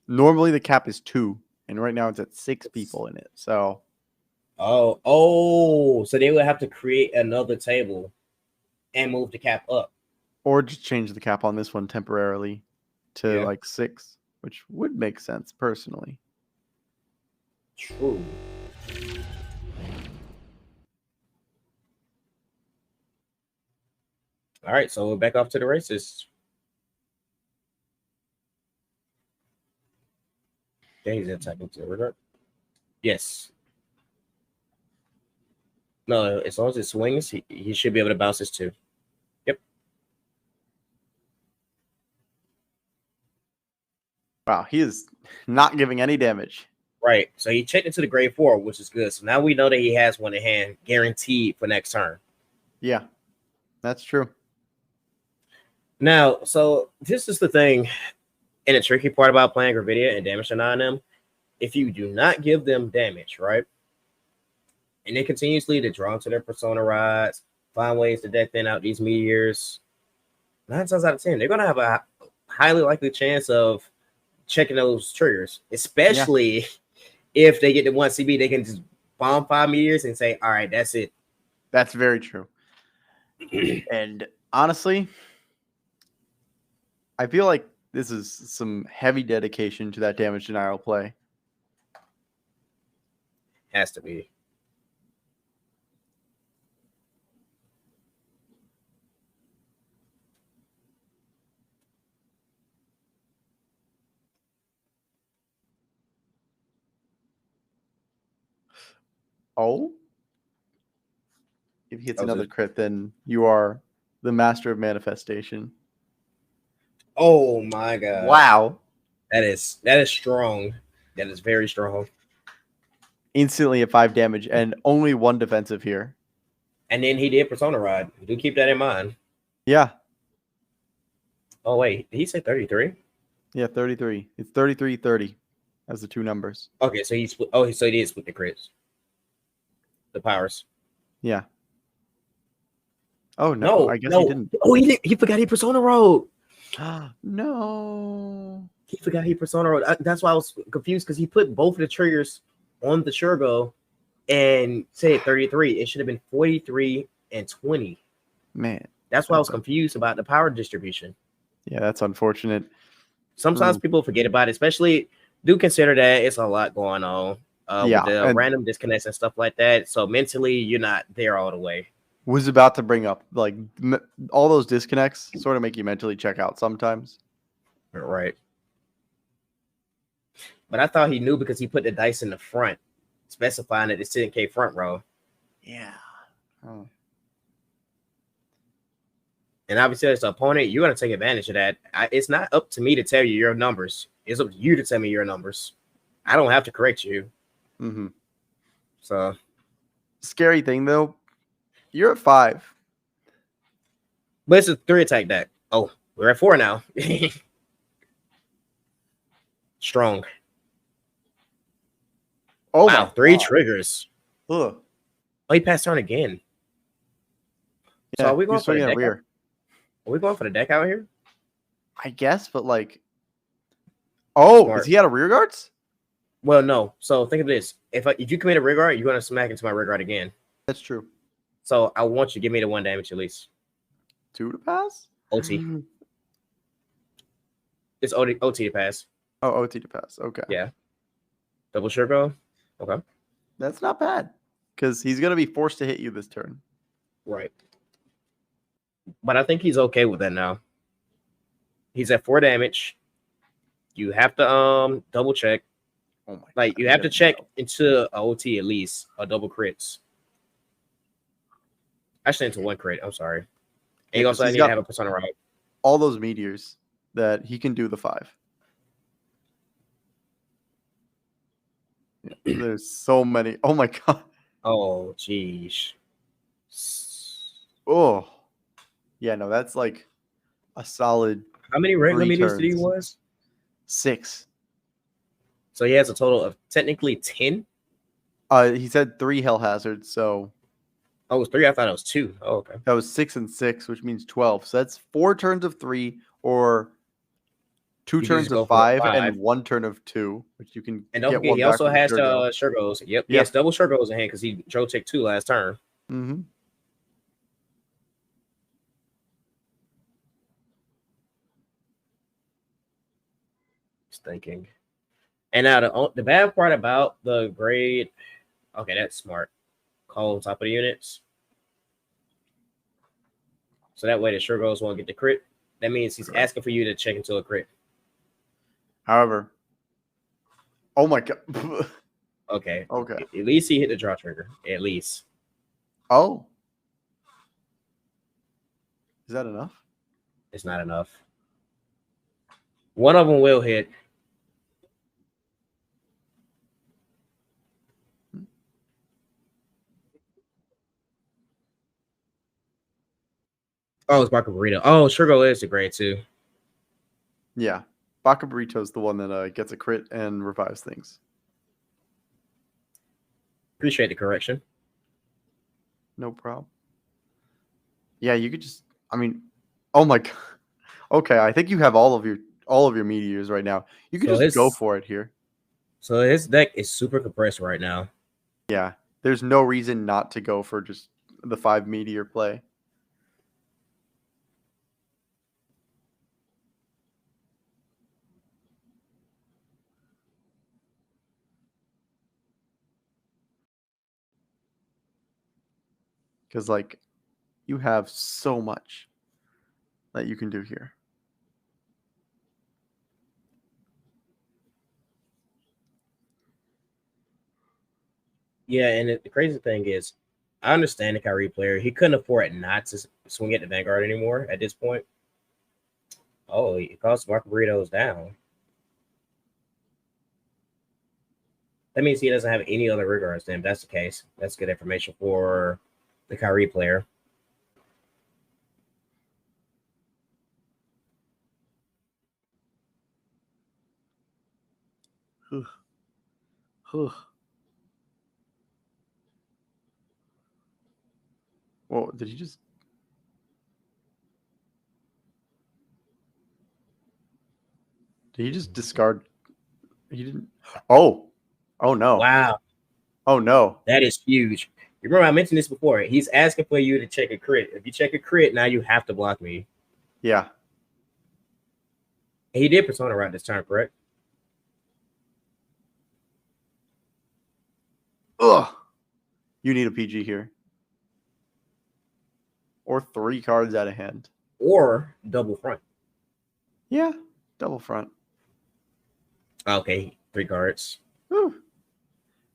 Normally the cap is 2, and right now it's at 6 people in it. So so they would have to create another table and move the cap up. Or just change the cap on this one temporarily to like 6, which would make sense personally. True. All right, so we're back off to the races. Yeah, he's attacking to regard. Yes. No, as long as it swings, he should be able to bounce this too. Yep. Wow, he is not giving any damage. Right. So he checked into the grade 4, which is good. So now we know that he has one in hand, guaranteed for next turn. Yeah, that's true. Now, so this is the thing, and the tricky part about playing Gravidia and damage denying them. If you do not give them damage, right, and they continuously to draw into their persona rods, find ways to deck thin out these meteors, 9 times out of 10, they're gonna have a highly likely chance of checking those triggers, especially if they get to 1 CB, they can just bomb 5 meteors and say, all right, that's it. That's very true. And honestly, I feel like this is some heavy dedication to that damage denial play. Has to be. Oh, if he hits That was another it. crit, then you are the master of manifestation. Oh my god! Wow! That is strong. That is very strong. Instantly at 5 damage and only 1 defensive here. And then he did Persona Rod. Do keep that in mind. Yeah. Oh wait, did he say 33? Yeah, 33. It's 33-30 as the two numbers. Okay, so he split. Oh, so he did split the crits, the powers. Yeah. Oh no, I guess he didn't. Oh, he did. He forgot he Persona Road. No. He forgot he Persona Road. That's why I was confused because he put both of the triggers on the Shergo and said 33. It should have been 43 and 20. Man. That's why I was confused about the power distribution. Yeah, that's unfortunate. Sometimes people forget about it, especially do consider that it's a lot going on with the random disconnects and stuff like that. So mentally, you're not there all the way. Was about to bring up like all those disconnects sort of make you mentally check out sometimes. Right. But I thought he knew because he put the dice in the front, specifying that it's 10K front row. Yeah. Oh. And obviously, as an opponent, you're going to take advantage of that. It's not up to me to tell you your numbers. It's up to you to tell me your numbers. I don't have to correct you. Mm-hmm. So, scary thing though, you're at 5. But it's a 3 attack deck. Oh, we're at 4 now. Strong. Oh wow, 3 triggers. Ugh. Oh, he passed on again. Yeah, so are we going for the deck? Are we going for the deck out here? I guess, but like, oh, Smart. Is he out of rear guards? Well, no. So think of this: if you commit a rear guard, you're going to smack into my rear guard again. That's true. So I want you to give me the 1 damage at least. 2 to pass. OT. It's OT to pass. Oh, OT to pass. Okay. Yeah. Double Shergo. Okay. That's not bad because he's going to be forced to hit you this turn. Right. But I think he's okay with that now. He's at 4 damage. You have to double check. Oh my! Like God, you have to check into a OT at least, a double crits. Actually, into 1 crit. I'm sorry. And you also need to have a Persona Rod. All those meteors that he can do the 5. Yeah, there's so many. Oh my god. Oh, jeez. Oh. Yeah, no, that's like a solid. How many regular meteors did he was? 6. So he has a total of technically 10. He said 3 hell hazards, so. Oh, it was 3. I thought it was 2. Oh, okay. That was 6 and 6, which means 12. So that's 4 turns of 3, or 2 turns of 5, and 1 turn of 2, which you can. And don't forget, he also has Shergos. Yep, he has double Shergos in hand because he drove tick 2 last turn. Mm-hmm. Just thinking. And now the bad part about the grade, okay, that's smart. Call on top of the units. So that way the Shergos won't get the crit. That means he's asking for you to check into a crit. However, oh my god. Okay. Okay. At least he hit the draw trigger. At least. Oh. Is that enough? It's not enough. One of them will hit. Oh, it's Baka Burrito. Oh, Shergo is a grade 2. Yeah. Baka Burrito is the one that gets a crit and revives things. Appreciate the correction. No problem. Yeah, you could just. I mean, oh my god. Okay, I think you have all of your meteors right now. You could just go for it here. So his deck is super compressed right now. Yeah, there's no reason not to go for just the 5 meteor play. Because, like, you have so much that you can do here. Yeah, and the crazy thing is, I understand the Kyrie player. He couldn't afford not to swing at the Vanguard anymore at this point. Oh, he cost Marco Burritos down. That means he doesn't have any other regards. Then, if that's the case, that's good information for the Kyrie player. Whoa, did he just? Did he just discard? He didn't. Oh, oh no! Wow, Oh no! that is huge. You remember I mentioned this before. He's asking for you to check a crit. If you check a crit, now you have to block me. Yeah. He did persona right this time, correct? Ugh. You need a PG here. Or 3 cards out of hand. Or double front. Yeah, double front. Okay, 3 cards. Whew.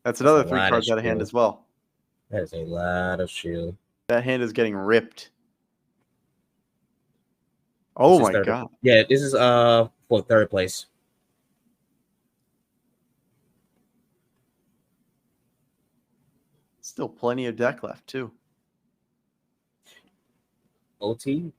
That's another a 3 lot of cards out of hand shield. as well. That is a lot of shield. That hand is getting ripped. Oh my god. Yeah, this is for 3rd place. Still plenty of deck left too. OT.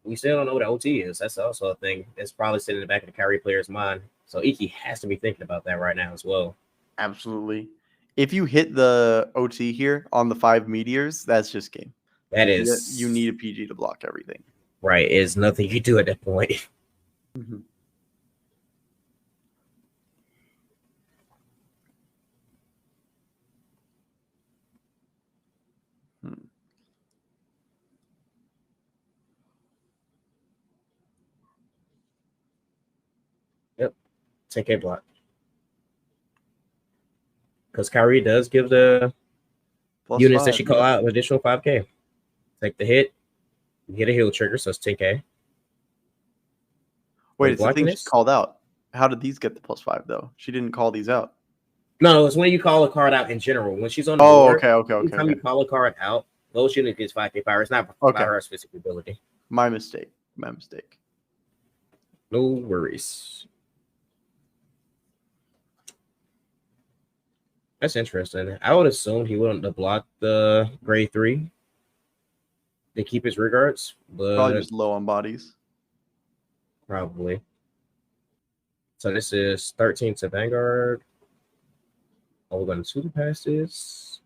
We still don't know what OT is. That's also a thing that's probably sitting in the back of the Kyrie player's mind. So Iki has to be thinking about that right now as well. Absolutely. If you hit the OT here on the 5 meteors, that's just game. That is, you need a PG to block everything. Right. It's nothing you can do at that point. Mm-hmm. Yep. 10K block. Because Kyrie does give the Plus units 5, that she call out an additional 5K. Take the hit, get a heal trigger, so it's 10K. Wait, it's the thing she called out. How did these get the plus 5 though? She didn't call these out. No, it's when you call a card out in general. When she's on the board, okay. anytime you call a card out, those units gets 5K power. It's not by her specific ability. My mistake. No worries. That's interesting. I would assume he wouldn't block the grade 3 to keep his regards, but probably just low on bodies. Probably. So this is 13 to Vanguard. Oh, we're going to super pass this.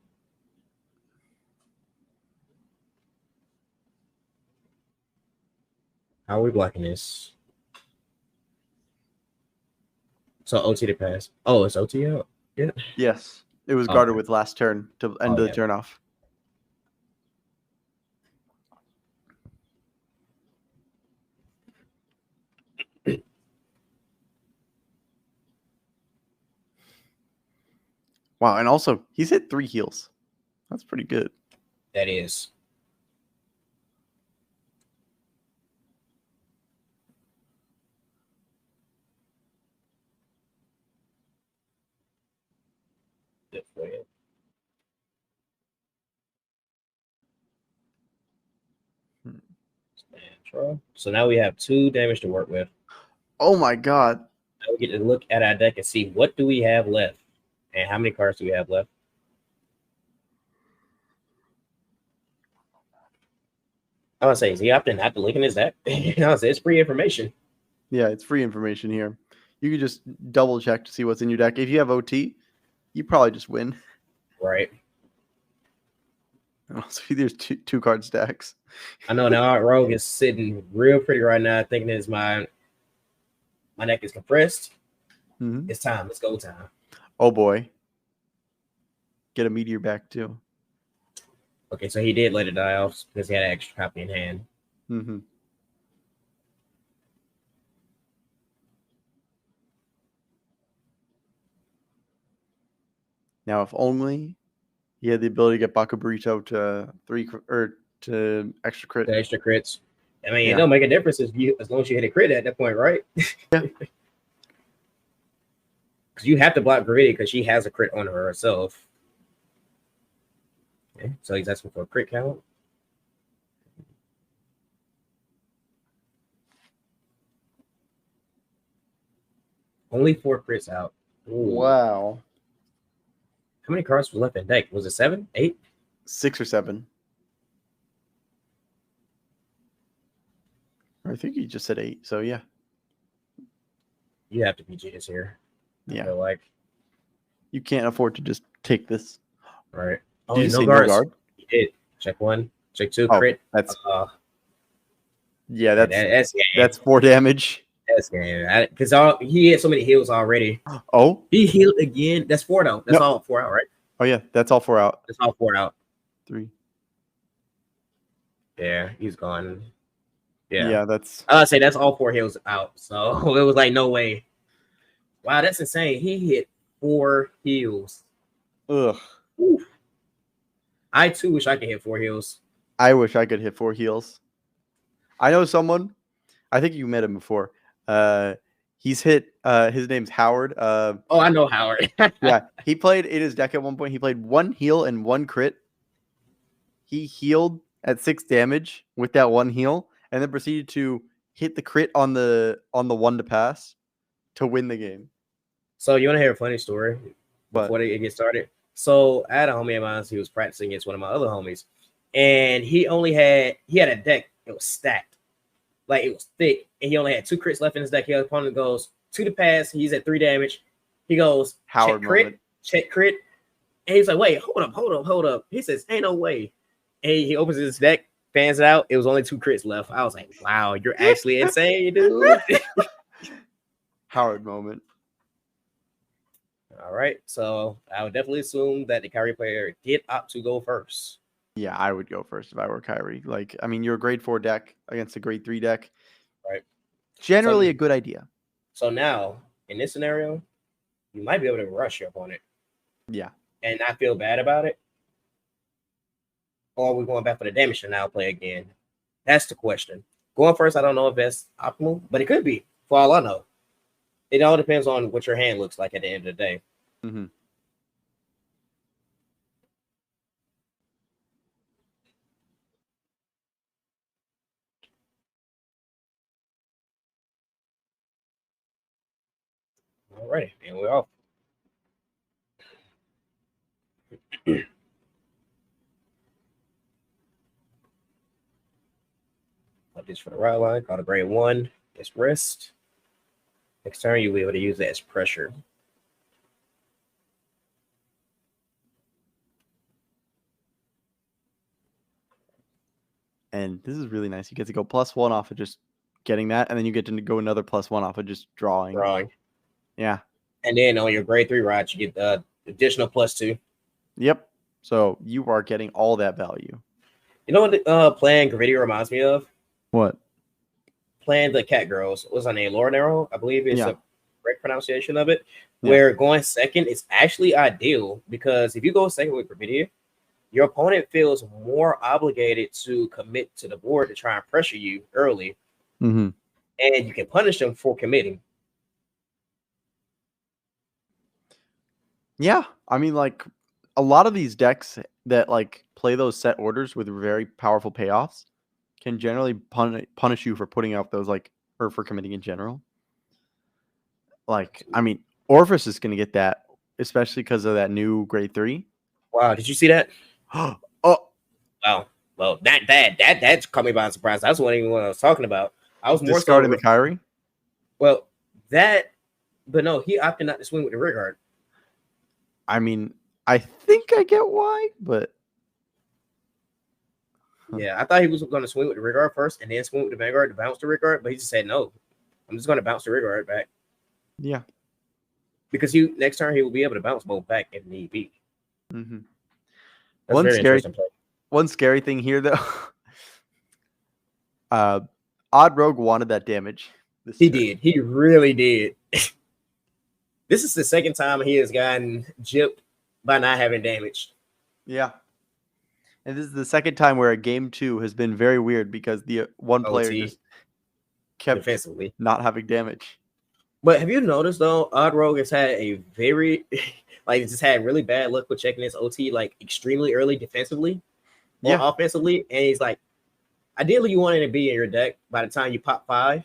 How are we blocking this? So OT to pass. Oh, it's OT out? Yeah. Yes. It was guarded with last turn to end the turn off. Wow, and also he's hit 3 heals. That's pretty good. That is. So now we have 2 damage to work with. Oh my god. Now we get to look at our deck and see what do we have left and how many cards do we have left. I would say, is he opting not to look in his deck? I would say it's free information. Yeah, it's free information here. You could just double check to see what's in your deck. If you have OT, you probably just win. Right. Also, there's two card stacks. I know now our rogue is sitting real pretty right now, thinking it's my neck is compressed. Mm-hmm. It's time. It's go time. Oh boy. Get a meteor back too. Okay, so he did let it die off because he had an extra copy in hand. Mm-hmm. Now, if only he had the ability to get Baku Burrito to 3 or to extra crit. The extra crits. I mean, it don't make a difference as long as you hit a crit at that point, right? Yeah. Because you have to block Gritty because she has a crit on her herself. Okay, so he's asking for a crit count. Only 4 crits out. Ooh. Wow. How many cards was left in deck? Was it 7, 8? 6 or 7. I think he just said 8. So yeah. You have to be genius here. I Yeah. feel like. You can't afford to just take this. Right. Oh, Did you no say guards. no guard? You did. Check 1. Check 2. Oh, Crit. that's Yeah, that's game. that's 4 damage. That's game. Because he had so many heals already. Oh, He healed again. That's 4 though. That's No. all 4 out, right? oh yeah, that's all 4 out. That's all 4 out. 3. Yeah, he's gone. Yeah, that's I'd say that's all 4 heals out. So it was like no way. Wow, that's insane. He hit 4 heals. ugh. Oof. I too wish I could hit 4 heals. I wish I could hit 4 heals. I know someone. I think you met him before. He's hit. His name's Howard. Oh, I know Howard. Yeah, he played in his deck at one point. He played 1 heal and 1 crit. He healed at 6 damage with that 1 heal, and then proceeded to hit the crit on the 1 to pass to win the game. So you want to hear a funny story What? before it gets started? So I had a homie of mine. He was practicing against one of my other homies, and he had a deck. It was stacked, like it was thick, and he only had 2 crits left in his deck. His opponent goes 2 to pass. He's at 3 damage. He goes Howard check crit, moment. check crit, and he's like, "Wait, hold up." He says, "Ain't no way." And he opens his deck, fans it out. It was only 2 crits left. I was like, "Wow, you're actually insane, dude." Howard moment. All right, so I would definitely assume that the Kyrie player did opt to go first. Yeah, I would go first if I were Kyrie. Like, I mean, you're a grade 4 deck against a grade 3 deck. Right. Generally So- a good idea. So now, in this scenario, you might be able to rush your opponent Yeah. and not feel bad about it. Or we're going back for the damage to now play again. That's the question. Going first, I don't know if that's optimal, but it could be, for all I know. It all depends on what your hand looks like at the end of the day. Mm-hmm. All right, and we're off. Put this for the right line, call it grade 1. It's rest. Next turn, you'll be able to use that as pressure. And this is really nice. You get to go +1 off of just getting that, and then you get to go another +1 off of just drawing. Yeah. And then on your grade 3 rod, you get the additional +2. Yep. So you are getting all that value. You know what playing Graffiti reminds me of? What? Playing the Cat Girls. What's her name? Laura Narrow, I believe is Yeah. the correct pronunciation of it. Yeah. Where going second is actually ideal because if you go second with Graffiti, your opponent feels more obligated to commit to the board to try and pressure you early, Mm-hmm. and you can punish them for committing. Yeah. I mean, like, a lot of these decks that, like, play those set orders with very powerful payoffs can generally punish you for putting out those, like, or for committing in general. Like, I mean, OverDress is going to get that, especially because of that new grade 3. Wow, did you see that? Oh, Wow. Well, that caught me by surprise. That's what I was talking about. I was more discarding the Kyrie. Well, but no, he opted not to swing with the rear guard. I mean, I think I get why, but Yeah, I thought he was going to swing with the rear guard first and then swing with the vanguard to bounce the rear guard, but he just said no. I'm just going to bounce the rear guard back yeah. because next turn he will be able to bounce both back if need be. Mm-hmm. That's One very scary- interesting play. One scary thing here, though. Odd Rogue wanted that damage. He did. He really did. This is the second time he has gotten gypped by not having damage. Yeah. And this is the second time where game 2 has been very weird because the one player OT. just kept Defensively. not having damage. But have you noticed though, Odd Rogue has had a very like just had really bad luck with checking his OT like extremely early defensively or Yeah. offensively, and he's like, ideally you wanted to be in your deck by the time you pop 5.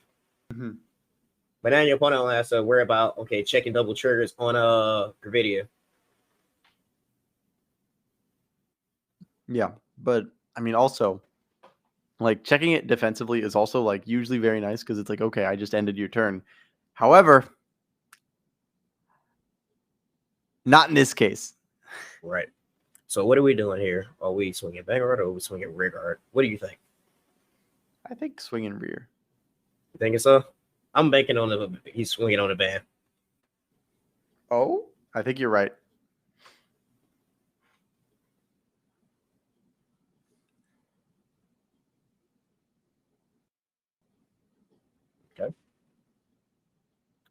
Mhm. But now your opponent only has to worry about checking double triggers on Gravidia. Yeah, but I mean, also, like checking it defensively is also like usually very nice because it's like, okay, I just ended your turn. However, not in this case. Right. So what are we doing here? Are we swinging Vanguard or are we swinging rear guard? What do you think? I think swing and rear. You think it's so? I'm banking on he's swinging on the van. Oh, I think you're right. Okay.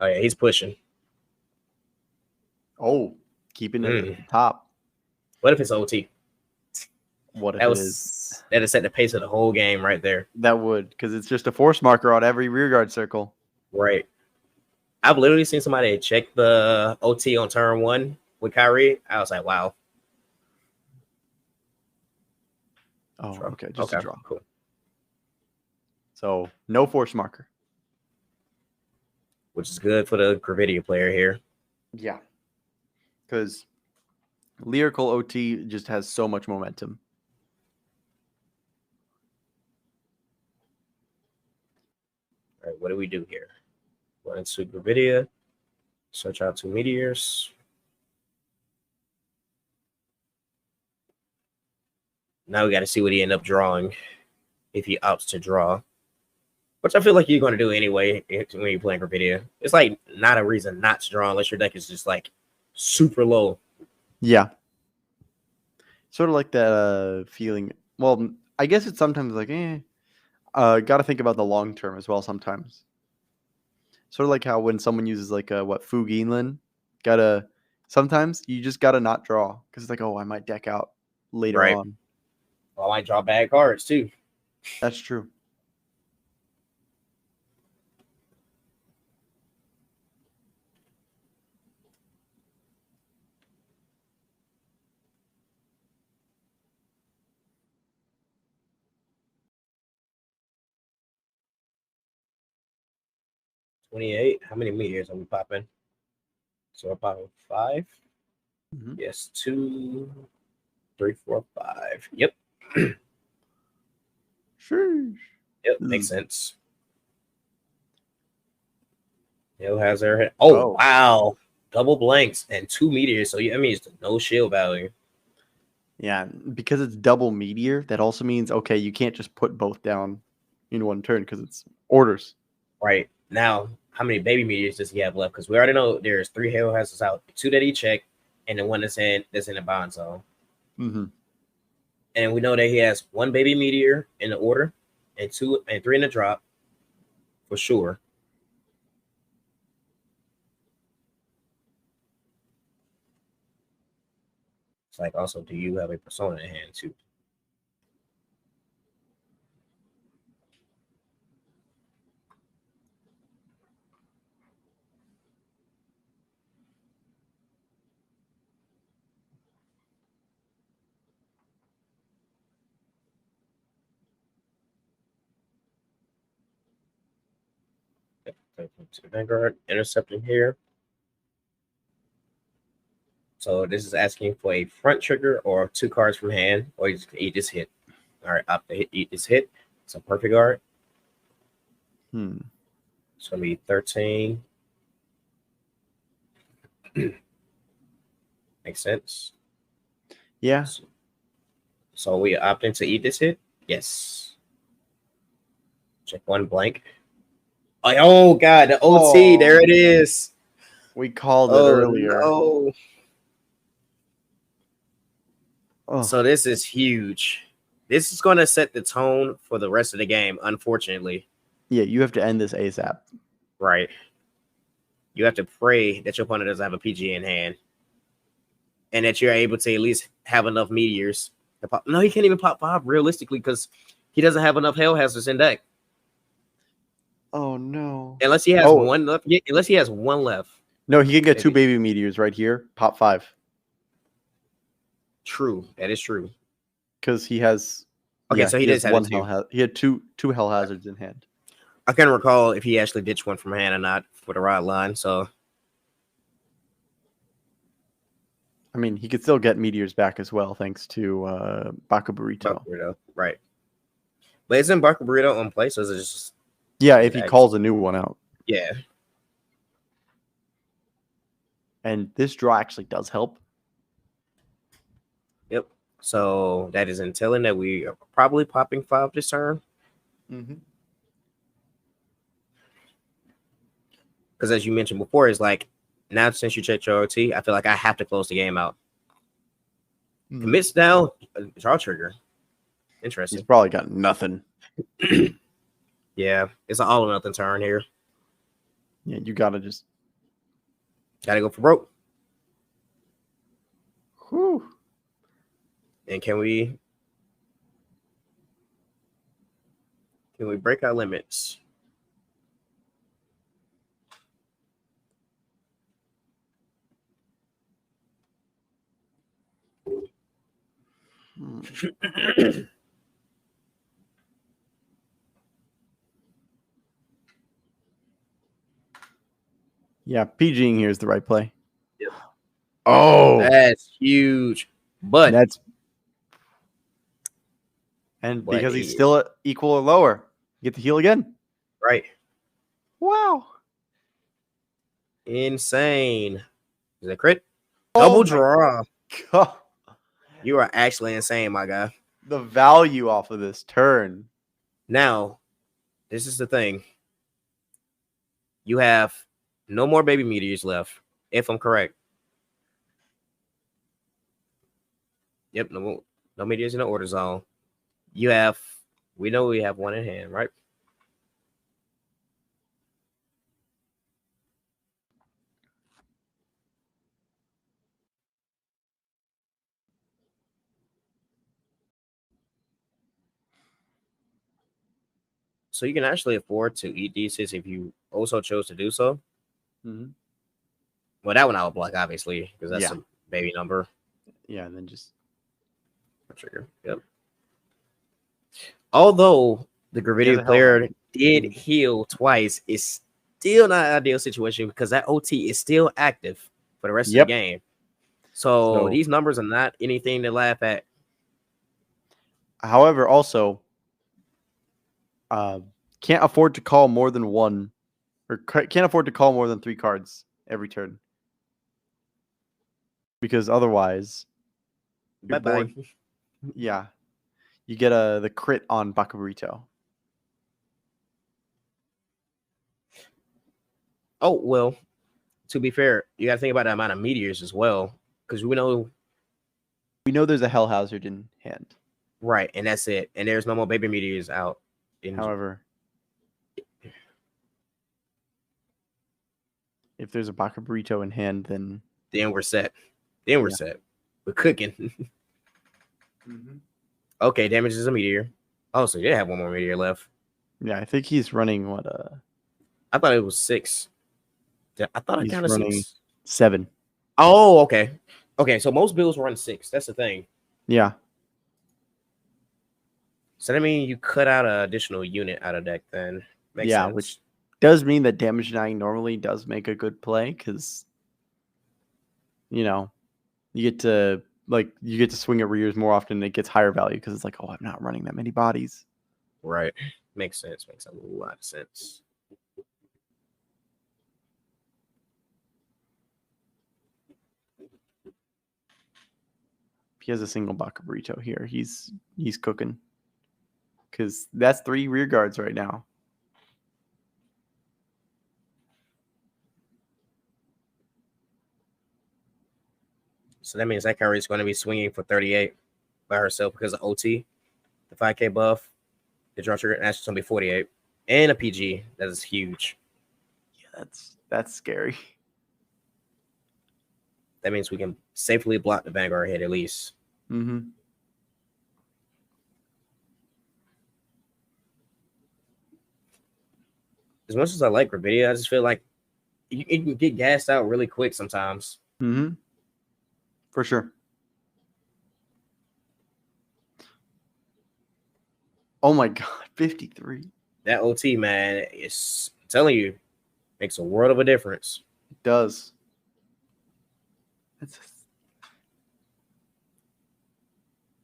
Oh yeah, he's pushing. Oh, keeping it at the top. What if it's OT? What if That it is? was that has set the pace of the whole game right there. That would, because it's just a force marker on every rear guard circle. Right. I've literally seen somebody check the OT on turn 1 with Kyrie. I was like, wow. Oh, Draw. okay, just a draw. Cool. So no force marker. Which is good for the Gravidia player here. Yeah, because lyrical OT just has so much momentum. All right, what do we do here? Run into Gravidia. Search out 2 meteors. Now we got to see what he end up drawing if he opts to draw, which I feel like you're going to do anyway when you're playing Gravidia. It's like not a reason not to draw unless your deck is just like super low. Yeah, sort of like that feeling. Well, I guess it's sometimes like, got to think about the long term as well sometimes. Sort of like how when someone uses like Fu Ginlin, sometimes you just gotta not draw because it's like, oh, I might deck out later Right. on. Well, I might draw bad cards too. That's true. $28. How many meteors are we popping? So we're popping 5. Mm-hmm. Yes, 2, 3, 4, 5. Yep. Sure. Yep, makes sense. Hill has her. Oh, wow. Double blanks and 2 meteors. So, yeah, I mean, it's no shield value. Yeah, because it's double meteor, that also means, okay, you can't just put both down in one turn because it's orders. Right. Now, how many baby meteors does he have left? Because we already know there's 3 Halo houses out, 2 that he checked, and then 1 that's in the bond zone. Mm-hmm. And we know that he has 1 baby meteor in the order and 2 and 3 in the drop for sure. It's like, also, do you have a persona in hand too? To the Vanguard, intercepting here. So this is asking for a front trigger or 2 cards from hand, or you just eat this hit. All right, opt to eat this hit. It's a perfect guard. It's gonna be 13. Makes sense. Yeah. So we opting to eat this hit. Yes. Check 1 blank. Oh god, the OT. There it is. We called it earlier. No. Oh. So this is huge. This is going to set the tone for the rest of the game, unfortunately. Yeah, you have to end this ASAP. Right. You have to pray that your opponent doesn't have a PG in hand. And that you're able to at least have enough meteors to pop. No, he can't even pop 5 realistically because he doesn't have enough hell hazards in deck. Oh no. Unless he has Oh. one left. Yeah, unless he has one left. No, he can get two Maybe. baby meteors right here. Pop 5. True. That is true. Because he has. Okay, so he does have one it too. he had two hell hazards in hand. I can't recall if he actually ditched one from hand or not for the rod line. So I mean, he could still get meteors back as well, thanks to Baka Burrito. Burrito, right? But isn't Barca Burrito on play? So is it just Yeah, if he calls a new one out. yeah? And this draw actually does help. Yep. So that is entailing that we are probably popping 5 this turn. Because as you mentioned before, it's like now since you checked your OT, I feel like I have to close the game out. Commits now, draw trigger. Interesting. He's probably got nothing. Yeah, it's an all or nothing turn here. Yeah, you gotta just Gotta go for broke. whew. And can we break our limits? Yeah, PGing here is the right play. Yep. Oh, That's huge. But because he's still at equal or lower, you get to heal again. right. Wow. Insane. Is that crit? Oh Double my draw. God. You are actually insane, my guy. The value off of this turn. Now, this is the thing. You have no more baby meteors left, if I'm correct. Yep, no meteors in the order zone. We know we have one in hand, right? So you can actually afford to eat these if you also chose to do so. Mm-hmm. Well, that one I would block, obviously, because that's a baby number. Yeah, and then just trigger. Yep. Although the Gravidated player did heal twice, it's still not an ideal situation because that OT is still active for the rest of the game. So these numbers are not anything to laugh at. However, also can't afford to call more than one, or can't afford to call more than 3 cards every turn, because otherwise, Bye-bye. Yeah, you get the crit on Bakuburito. Oh well, to be fair, you got to think about the amount of meteors as well, because we know there's a Hell Hazard in hand, right, and that's it. And there's no more baby meteors out. However, if there's a Bakuburito in hand, then we're set. Then we're set. We're cooking. Okay, damage is a meteor. Oh, so you have one more meteor left. Yeah, I think he's running what? I thought it was 6. I thought I counted 6. 7. Oh, okay. Okay, so most builds run 6. That's the thing. Yeah. So that means you cut out an additional unit out of deck then. Makes sense. Which does mean that damage denying normally does make a good play because you get to swing at rears more often and it gets higher value because it's like, oh, I'm not running that many bodies. Right. Makes sense. Makes a lot of sense. If he has a single Bakuburito here, he's cooking. Because that's 3 rear guards right now. So that means that carry is going to be swinging for 38 by herself because of OT, the 5K buff, the draw trigger, and that's going to be 48. And a PG. That is huge. Yeah, that's scary. That means we can safely block the Vanguard hit at least. Mm-hmm. as much as I like Gravidia, I just feel like it can get gassed out really quick sometimes. Mm-hmm. For sure. Oh my God, 53. That OT, man, is I'm telling you, makes a world of a difference. It does. It's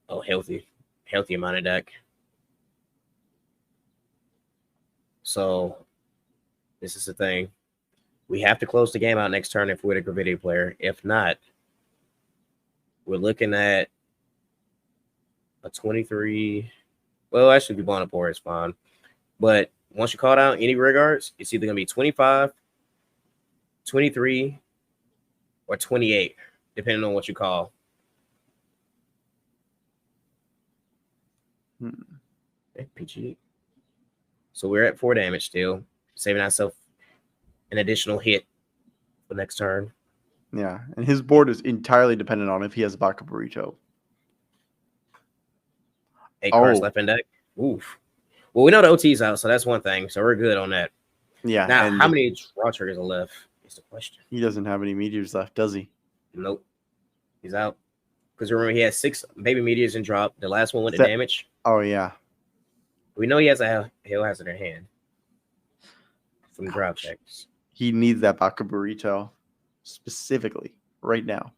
Oh, healthy amount of deck. So this is the thing. We have to close the game out next turn if we're the Gravidia player. If not, we're looking at a 23. Well, actually, if you want to pour, it's fine. But once you call down any regards, it's either going to be 25, 23, or 28, depending on what you call. Okay, PG. So we're at 4 damage still, saving ourselves an additional hit for next turn. Yeah, and his board is entirely dependent on if he has a backup burrito. 8 cards left in deck. Oof. Well, we know the OT's out, so that's one thing. So we're good on that. Yeah. Now, and how many draw triggers are left is the question. He doesn't have any meteors left, does he? Nope. He's out. Because remember, he has 6 baby meteors in drop. The last one went to damage. Oh, yeah. We know he has a Hail Hazard in hand from drop checks. He needs that backup burrito specifically right now.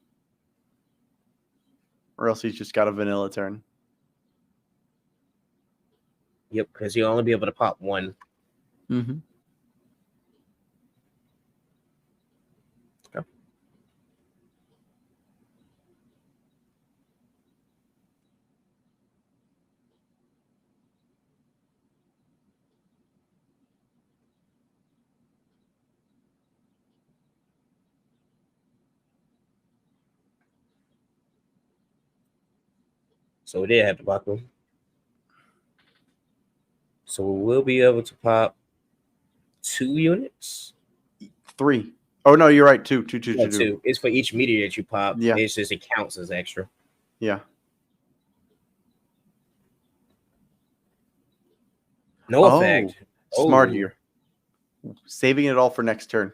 Or else he's just got a vanilla turn. Yep, because he'll only be able to pop one. Mm-hmm. Okay. So we did have to pop him. So we will be able to pop 2 units. 3. Oh, no, you're right. 2. No, 2. It's for each meteor that you pop. Yeah. It's just, it counts as extra. Yeah. No effect. Smart Oh. here. Saving it all for next turn.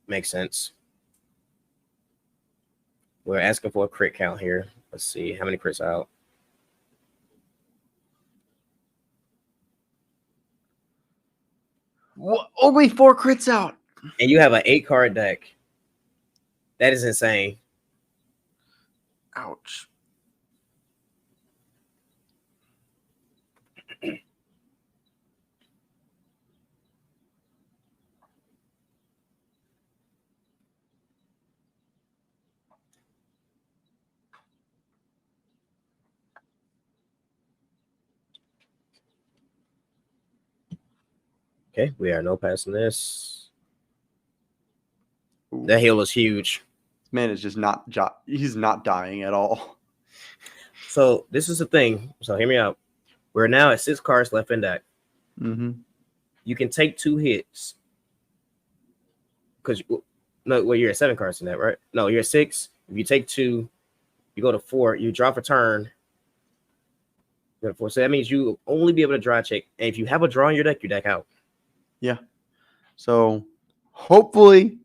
Makes sense. We're asking for a crit count here. Let's see how many crits out. What? Only 4 crits out. And you have an 8-card deck. That is insane. Ouch. Okay, we are no passing this. Ooh. That heal is huge. This man is just not he's not dying at all. So this is the thing. So hear me out. We're now at 6 cards left in deck. Mm-hmm. You can take 2 hits. Because you're at 7 cards in that, right? No, you're at 6. If you take 2, you go to 4. You draw for turn. You go to 4. So that means you only be able to draw check. And if you have a draw in your deck out. Yeah. So hopefully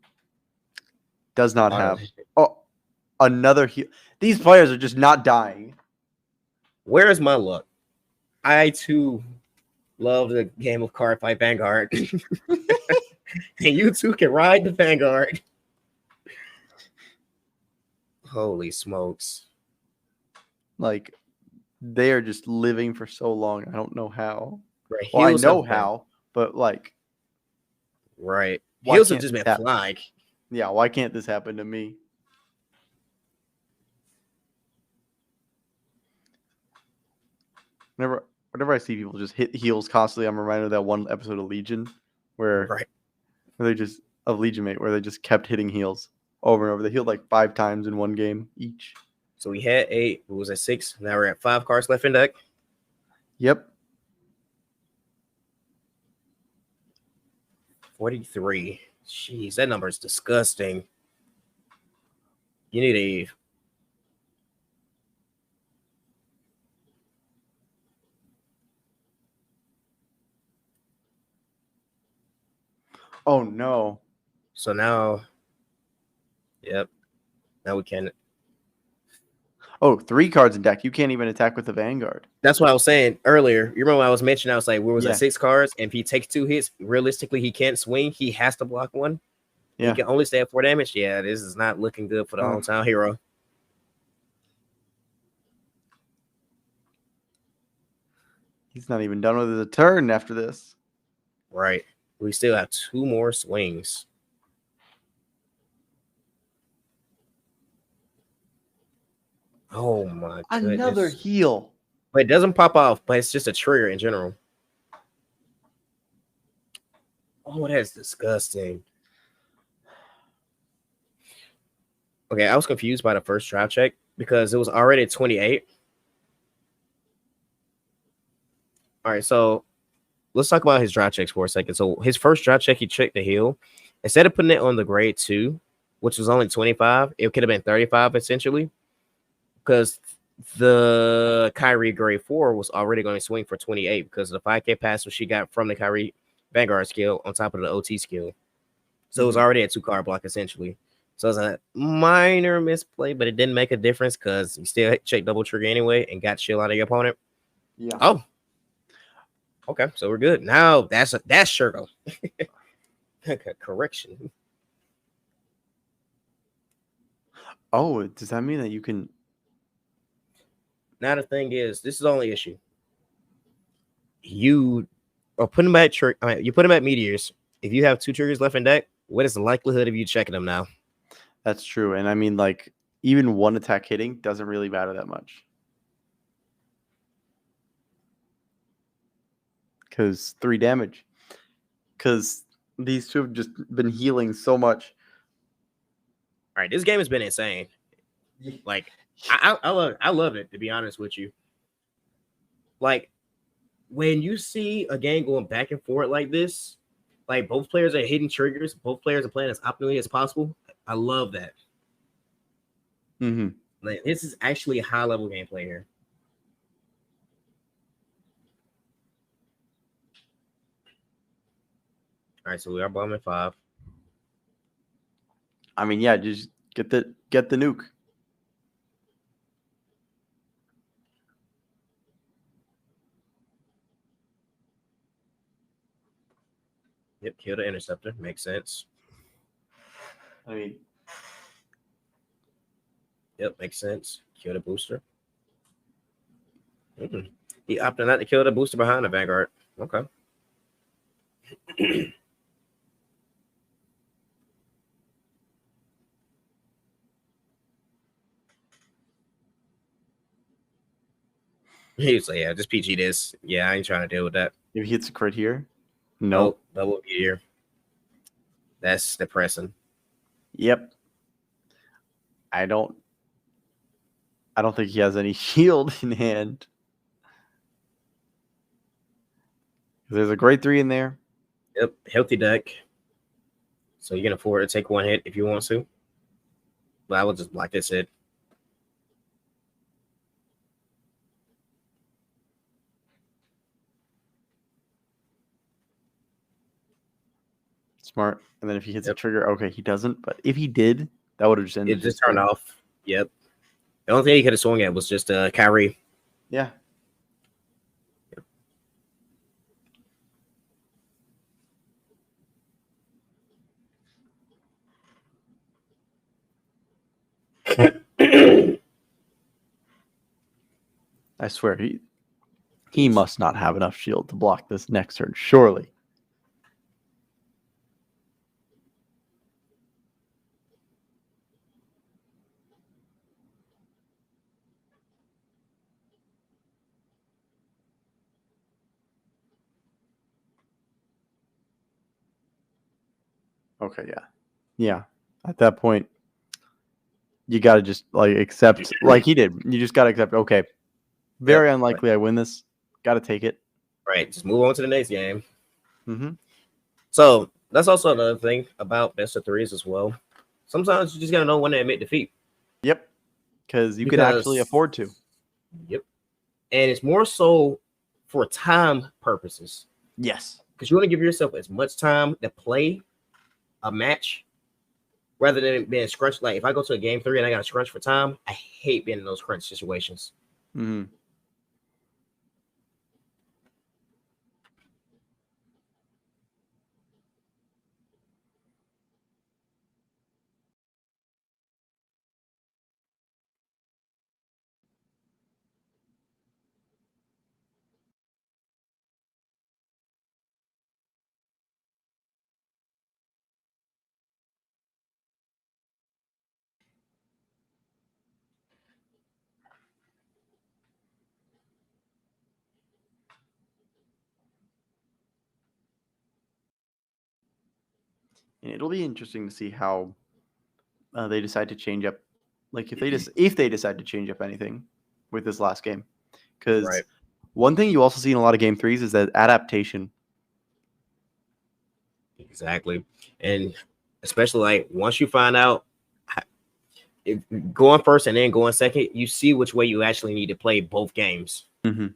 does not have another heal. These players are just not dying. Where is my luck? I too love the game of Card Fight Vanguard. And you too can ride the Vanguard. Holy smokes. Like, they are just living for so long. I don't know how. Right. Well, I know how, but like. Right. Why Heels have can't just been this happen? flying. Yeah, why can't this happen to me? Whenever I see people just hit heals constantly, I'm reminded of that one episode of Legion where they just kept hitting heals over and over. They healed like 5 times in one game each. So we had 8. It was at 6. Now we're at 5 cards left in deck. Yep. 43. Jeez, that number is disgusting. You need a Oh no. So now, yep. Now we can. Oh, 3 cards in deck. You can't even attack with the Vanguard. That's what I was saying earlier. You remember when I was mentioning? I was like, where was Yeah. that 6 cards? And if he takes 2 hits, realistically, he can't swing. He has to block 1. Yeah. He can only stay at 4 damage. Yeah, this is not looking good for the hometown hero. He's not even done with his turn after this. Right. We still have 2 more swings. Oh my goodness. Another heal. But it doesn't pop off, but it's just a trigger in general. Oh, that's disgusting. Okay, I was confused by the first draft check because it was already 28. All right, so let's talk about his draft checks for a second. So his first draft check, he checked the heal. Instead of putting it on the grade 2, which was only 25, it could have been 35 essentially, because the Kyrie grade 4 was already going to swing for 28 because of the 5K pass which she got from the Kyrie Vanguard skill on top of the OT skill. So it was already a 2-card block essentially. So it was a minor misplay, but it didn't make a difference because you still check double trigger anyway and got chill out of your opponent. Yeah. Oh. Okay, so we're good. Now that's Shergo. Correction. Oh, does that mean that you can? Now the thing is, this is the only issue. You are putting back you put him at meteors. If you have 2 triggers left in deck, what is the likelihood of you checking them now? That's true, and I mean, like, even 1 attack hitting doesn't really matter that much. Because 3 damage. Because these 2 have just been healing so much. All right, this game has been insane. Like, I love it, to be honest with you. Like, when you see a game going back and forth like this, like both players are hitting triggers, both players are playing as optimally as possible. I love that. Mm-hmm. Like, this is actually a high level gameplay here. All right, so we are bombing 5. I mean, yeah, just get the nuke. Yep, kill the interceptor. Makes sense. I mean, yep, makes sense. Kill the booster. He opted not to kill the booster behind the Vanguard. Okay. He was like, yeah, just PG this. Yeah, I ain't trying to deal with that. if he hits a crit here, Nope, double gear. That's depressing. Yep. I don't think he has any shield in hand. There's a grade 3 in there. Yep, healthy deck. So you can afford to take 1 hit if you want to. But I will just block this hit. Smart. And then if he hits a trigger, okay, he doesn't. But if he did, that would have just ended. It just turned off. Yep. The only thing he could have swung at was just Kyrie. Yeah. I swear he must not have enough shield to block this next turn, surely. Okay, yeah. Yeah. At that point, you got to just like accept like he did. You just got to accept, okay, very unlikely I win this. Got to take it. Right. Just move on to the next game. Mm-hmm. So that's also another thing about best of 3s as well. Sometimes you just got to know when to admit defeat. Yep. Because you can actually afford to. Yep. And it's more so for time purposes. Yes. Because you want to give yourself as much time to play a match rather than being scrunched. Like if I go to a game 3 and I got to scrunch for time, I hate being in those crunch situations. Mm-hmm. And it'll be interesting to see how they decide to change up, like if they decide to change up anything with this last game, because Right. one thing you also see in a lot of game threes is that adaptation. Exactly. And especially like once you find out if going first and then going second, you see which way you actually need to play both games. Mm-hmm.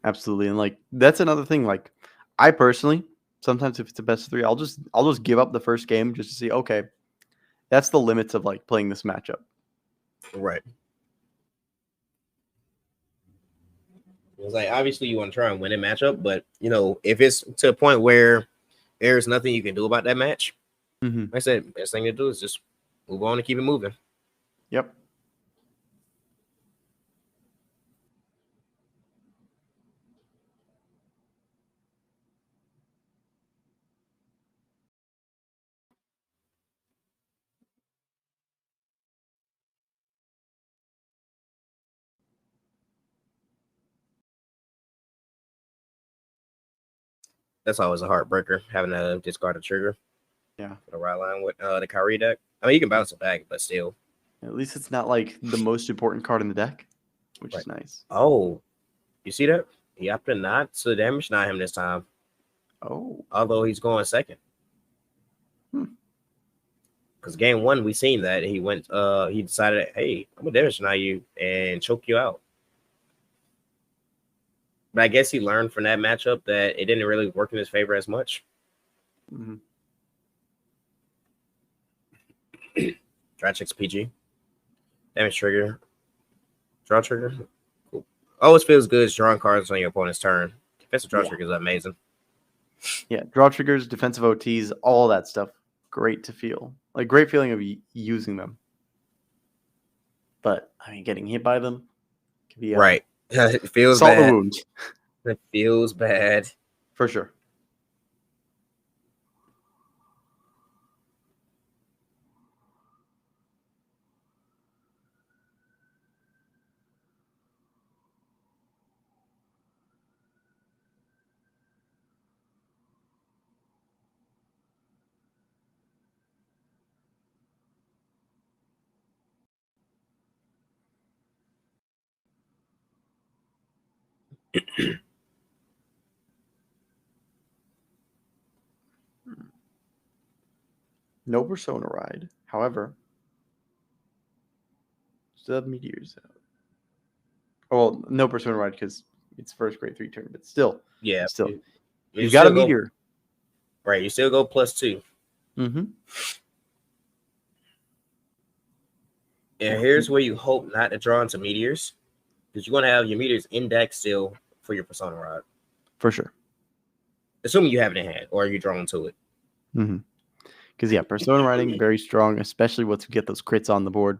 Absolutely, and like that's another thing. Like I personally, sometimes if it's a best of 3, I'll just give up the first game just to see. Okay, that's the limits of like playing this matchup. Right. It's like obviously you want to try and win a matchup, but you know, if it's to a point where there's nothing you can do about that match, Mm-hmm. like I said, best thing to do is just move on and keep it moving. Yep. That's always a heartbreaker having to discard a trigger Yeah. for the right line with the Kyrie deck. I mean, you can bounce it back, but still. At least it's not like the most important card in the deck, which Right. is nice. Oh, you see that? He opted not to damage not him this time, Oh. although he's going second. Because game 1, we seen that he went. He decided, hey, I'm gonna damage deny you and choke you out. But I guess he learned from that matchup that it didn't really work in his favor as much. Mm-hmm. Draw checks PG. Damage trigger. Draw trigger. Cool. Always feels good drawing cards on your opponent's turn. Defensive draw trigger is amazing. Yeah, draw triggers, defensive OTs, all that stuff. Great to feel. Like great feeling of using them. But I mean, getting hit by them can be Right. It feels salt in the bad. wound. It feels bad. For sure. No Persona Ride. However, still have Meteors out. Oh, well, no Persona Ride because it's first grade 3 turn, but still. Yeah. Still. You You've got a still go- Meteor. Right. You still go +2. Mm-hmm. And here's where you hope not to draw into meteors, because you're going to have your meteors in deck still for your Persona Rod. For sure. Assuming you have it in hand or you're drawn to it. Mm-hmm. Because, yeah, Persona Riding, very strong, especially once we get those crits on the board.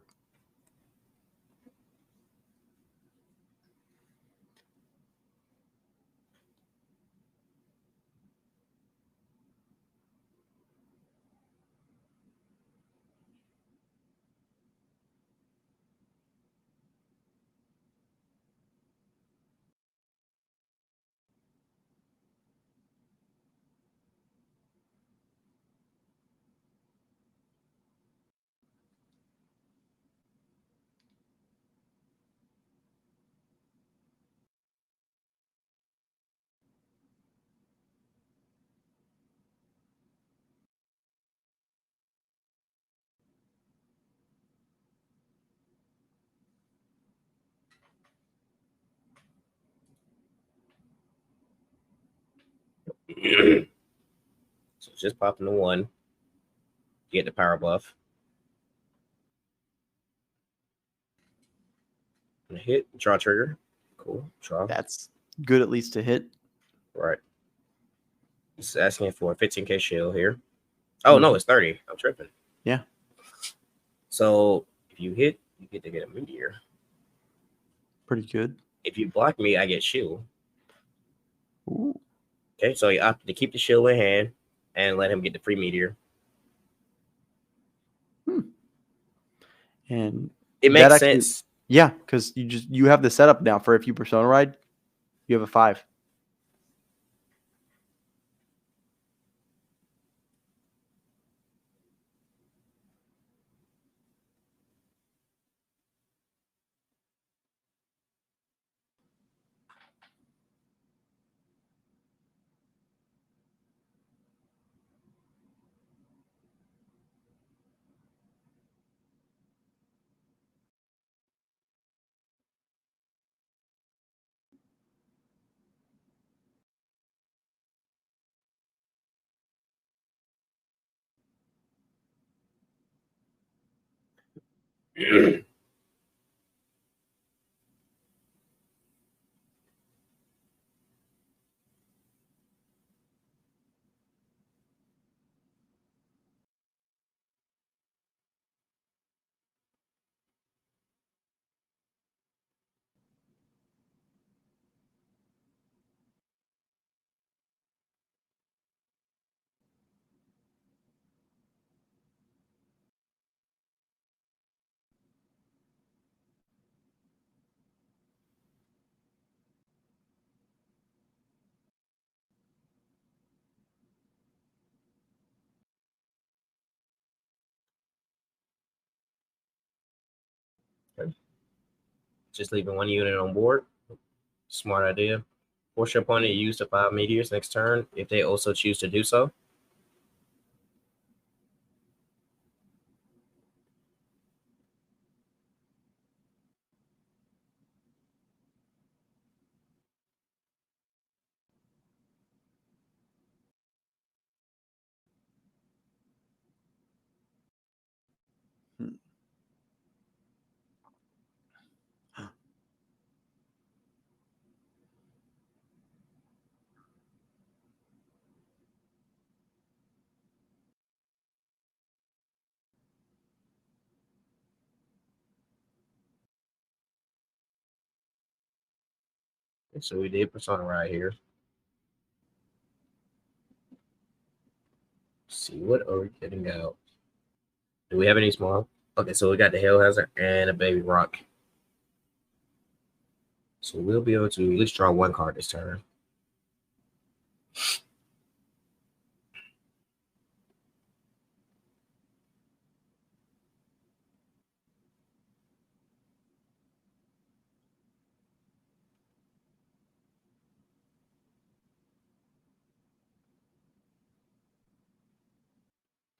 So just popping the 1. Get the power buff. And hit. Draw trigger. Cool. Draw. That's good at least to hit. Right. It's asking for a 15k shield here. Oh, no, it's 30. I'm tripping. Yeah. So if you hit, you get to get a meteor. Pretty good. If you block me, I get shield. Ooh. Okay, so you opted to keep the shield in hand and let him get the free meteor. And it makes sense. Yeah, because you have the setup now for if you persona ride, you have a 5. Just leaving 1 unit on board. Smart idea. Force your opponent to use the 5 meteors next turn if they also choose to do so. So we did persona right here. Let's see, what are we getting out? Do we have any small? Okay, so we got the Hell Hazard and a Baby Rock. So we'll be able to at least draw 1 card this turn.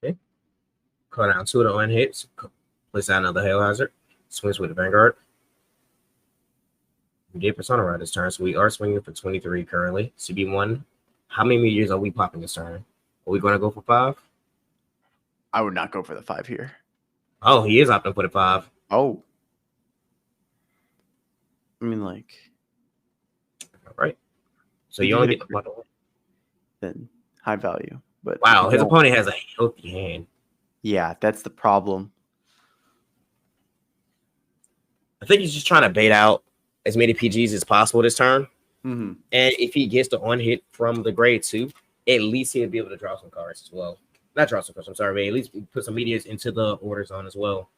Okay. Call down 2 of the 1 hits. Place down another Hell Hazard. Swings with the Vanguard. We did persona right this turn, so we are swinging for 23 currently. CB1. How many meteors are we popping this turn? Are we going to go for 5? I would not go for the 5 here. Oh, he is opting for the 5. Oh. I mean, like. All right. So you only get the one. Then high value. But wow, his opponent has a healthy hand. Yeah, that's the problem. I think he's just trying to bait out as many PGs as possible this turn. Mm-hmm. And if he gets the 1 hit from the grade 2, at least he'll be able to draw some cards as well. Not draw some cards, I'm sorry, but at least put some meteors into the order zone as well.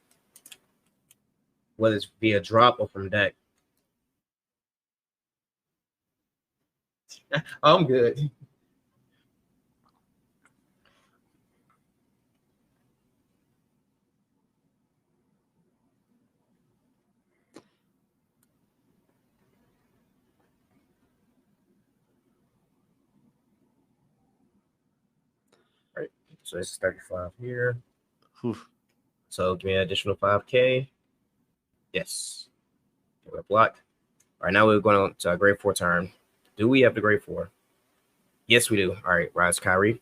Whether it's via drop or from deck. I'm good. Right. So it's 35 here. Oof. So give me an additional 5K. Yes. We're blocked. All right, now we're going to grade 4 turn. Do we have the grade 4? Yes, we do. All right, Rise Kyrie.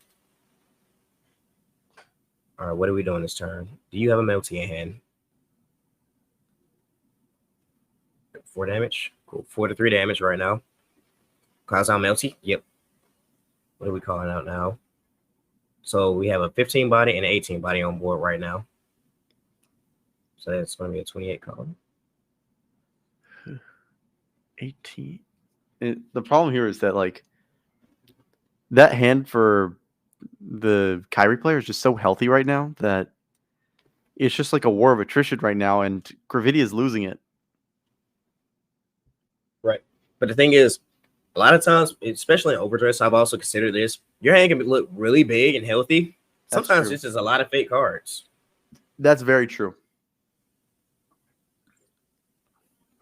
All right, what are we doing this turn? Do you have a Melty in hand? 4 damage. Cool. 4 to 3 damage right now. Calls out Melty. Yep. What are we calling out now? So we have a 15 body and an 18 body on board right now. So that's going to be a 28 column. 18. The problem here is that like that hand for the Kyrie player is just so healthy right now that it's just like a war of attrition right now, and Gravidia is losing it. Right. But the thing is, a lot of times, especially in Overdress, I've also considered this. Your hand can look really big and healthy. That's Sometimes true. this is a lot of fake cards. That's very true.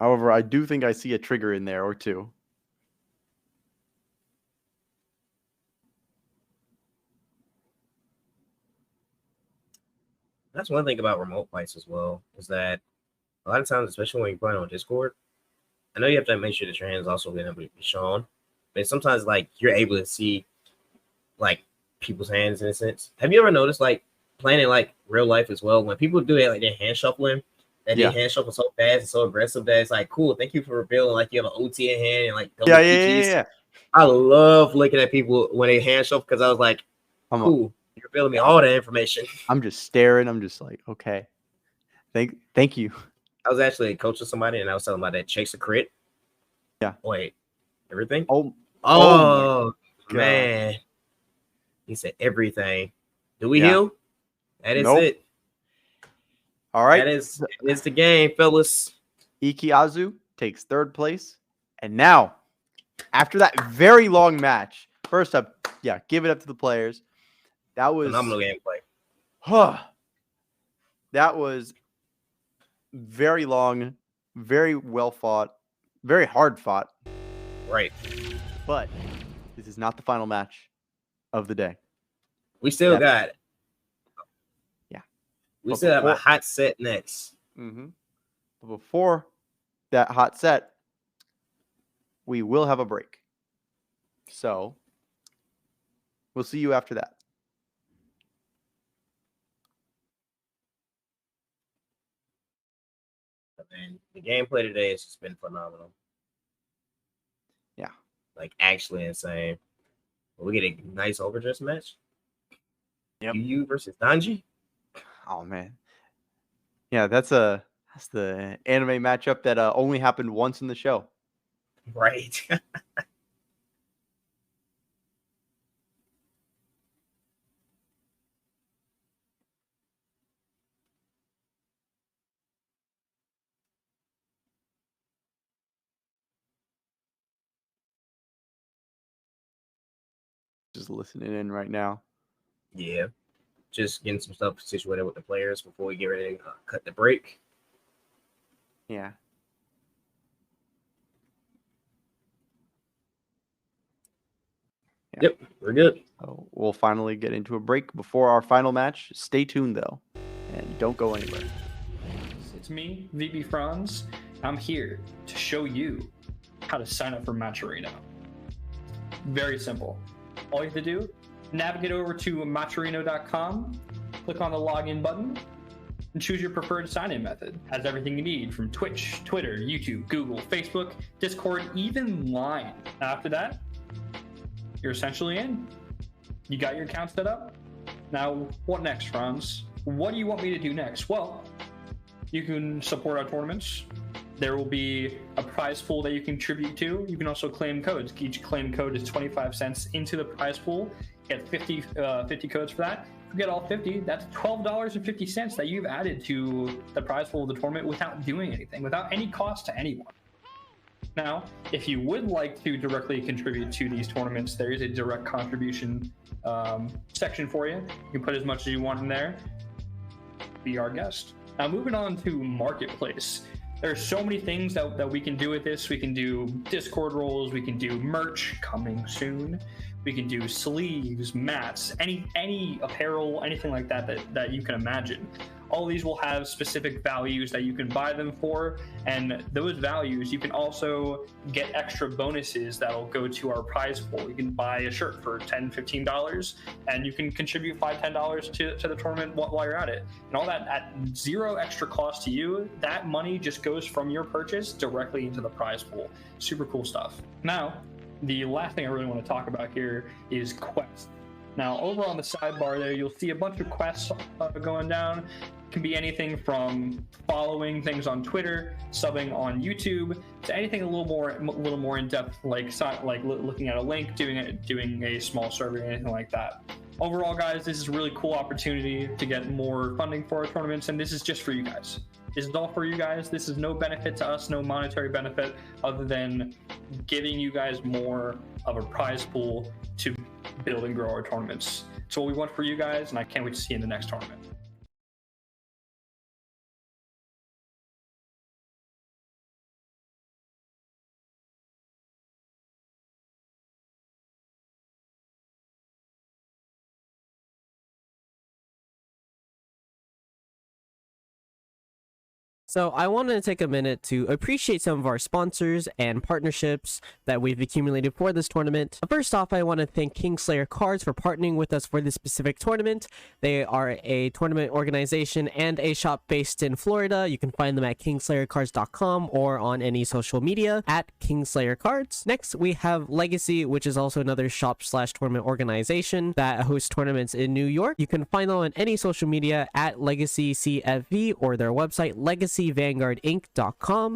However, I do think I see a trigger in there or two. That's one thing about remote fights as well, is that a lot of times, especially when you're playing on Discord, I know you have to make sure that your hands also being able to be shown, but sometimes like you're able to see like people's hands in a sense. Have you ever noticed like playing in like real life as well, when people do it like their hand shuffling and they hand shuffle so fast and so aggressive that it's like, cool, thank you for revealing like you have an OT in hand and like double Yeah. I love looking at people when they hand shuffle because I was like, cool, you're revealing me all the information. I'm just staring. I'm just like, okay. Thank you. I was actually coaching somebody and I was telling them about that chase a crit. Yeah. Wait, everything? Oh man. He said everything. Do we Yeah. heal? That is Nope. it. All right. That is the game, fellas. Ikiazu takes third place. And now, after that very long match, first up, give it up to the players. That was phenomenal gameplay. That was very long, very well fought, very hard fought. Right. But this is not the final match of the day. We still got it. Yeah. We still have a hot set next. Mm-hmm. But before that hot set, we will have a break. So we'll see you after that. And the gameplay today has just been phenomenal. Yeah. Like actually insane. We get a nice overdress match. Yep. You versus Danji. Oh man. Yeah, that's the anime matchup that only happened once in the show. Right. Just listening in right now. Yeah. Just getting some stuff situated with the players before we get ready to cut the break. Yeah. Yep, we're good. So we'll finally get into a break before our final match. Stay tuned though, and don't go anywhere. It's me, VB Franz. I'm here to show you how to sign up for Match Arena. Very simple. All you have to do, navigate over to matchareno.com, click on the login button, and choose your preferred sign-in method. Has everything you need from Twitch, Twitter, YouTube, Google, Facebook, Discord, even Line. After that, you're essentially in. You got your account set up. Now, what next, Franz? What do you want me to do next? Well, you can support our tournaments. There will be a prize pool that you contribute to. You can also claim codes. Each claim code is 25 cents into the prize pool. You get 50 codes for that. If you get all 50, that's $12.50 that you've added to the prize pool of the tournament without doing anything, without any cost to anyone. Now, if you would like to directly contribute to these tournaments, there is a direct contribution section for you. You can put as much as you want in there. Be our guest. Now, moving on to Marketplace. There's so many things that we can do with this. We can do Discord roles. We can do merch coming soon. We can do sleeves, mats, any apparel, anything like that you can imagine. All these will have specific values that you can buy them for, and those values you can also get extra bonuses that'll go to our prize pool. You can buy a shirt for $10-15 and you can contribute $5-10 to the tournament while you're at it, and all that at zero extra cost to you. That money just goes from your purchase directly into the prize pool. Super cool stuff. Now, the last thing I really want to talk about here is quests. Now, over on the sidebar there, you'll see a bunch of quests going down. It can be anything from following things on Twitter, subbing on YouTube, to anything a little more in depth, like looking at a link, doing a small survey, anything like that. Overall, guys, this is a really cool opportunity to get more funding for our tournaments, and this is just for you guys. This is all for you guys. This is no benefit to us, no monetary benefit, other than giving you guys more of a prize pool to build and grow our tournaments. It's what we want for you guys, and I can't wait to see you in the next tournament. So I wanted to take a minute to appreciate some of our sponsors and partnerships that we've accumulated for this tournament. First off, I want to thank Kingslayer Cards for partnering with us for this specific tournament. They are a tournament organization and a shop based in Florida. You can find them at kingslayercards.com or on any social media at Kingslayer Cards. Next, we have Legacy, which is also another shop/tournament organization that hosts tournaments in New York. You can find them on any social media at Legacy CFV or their website legacyvanguardinc.com.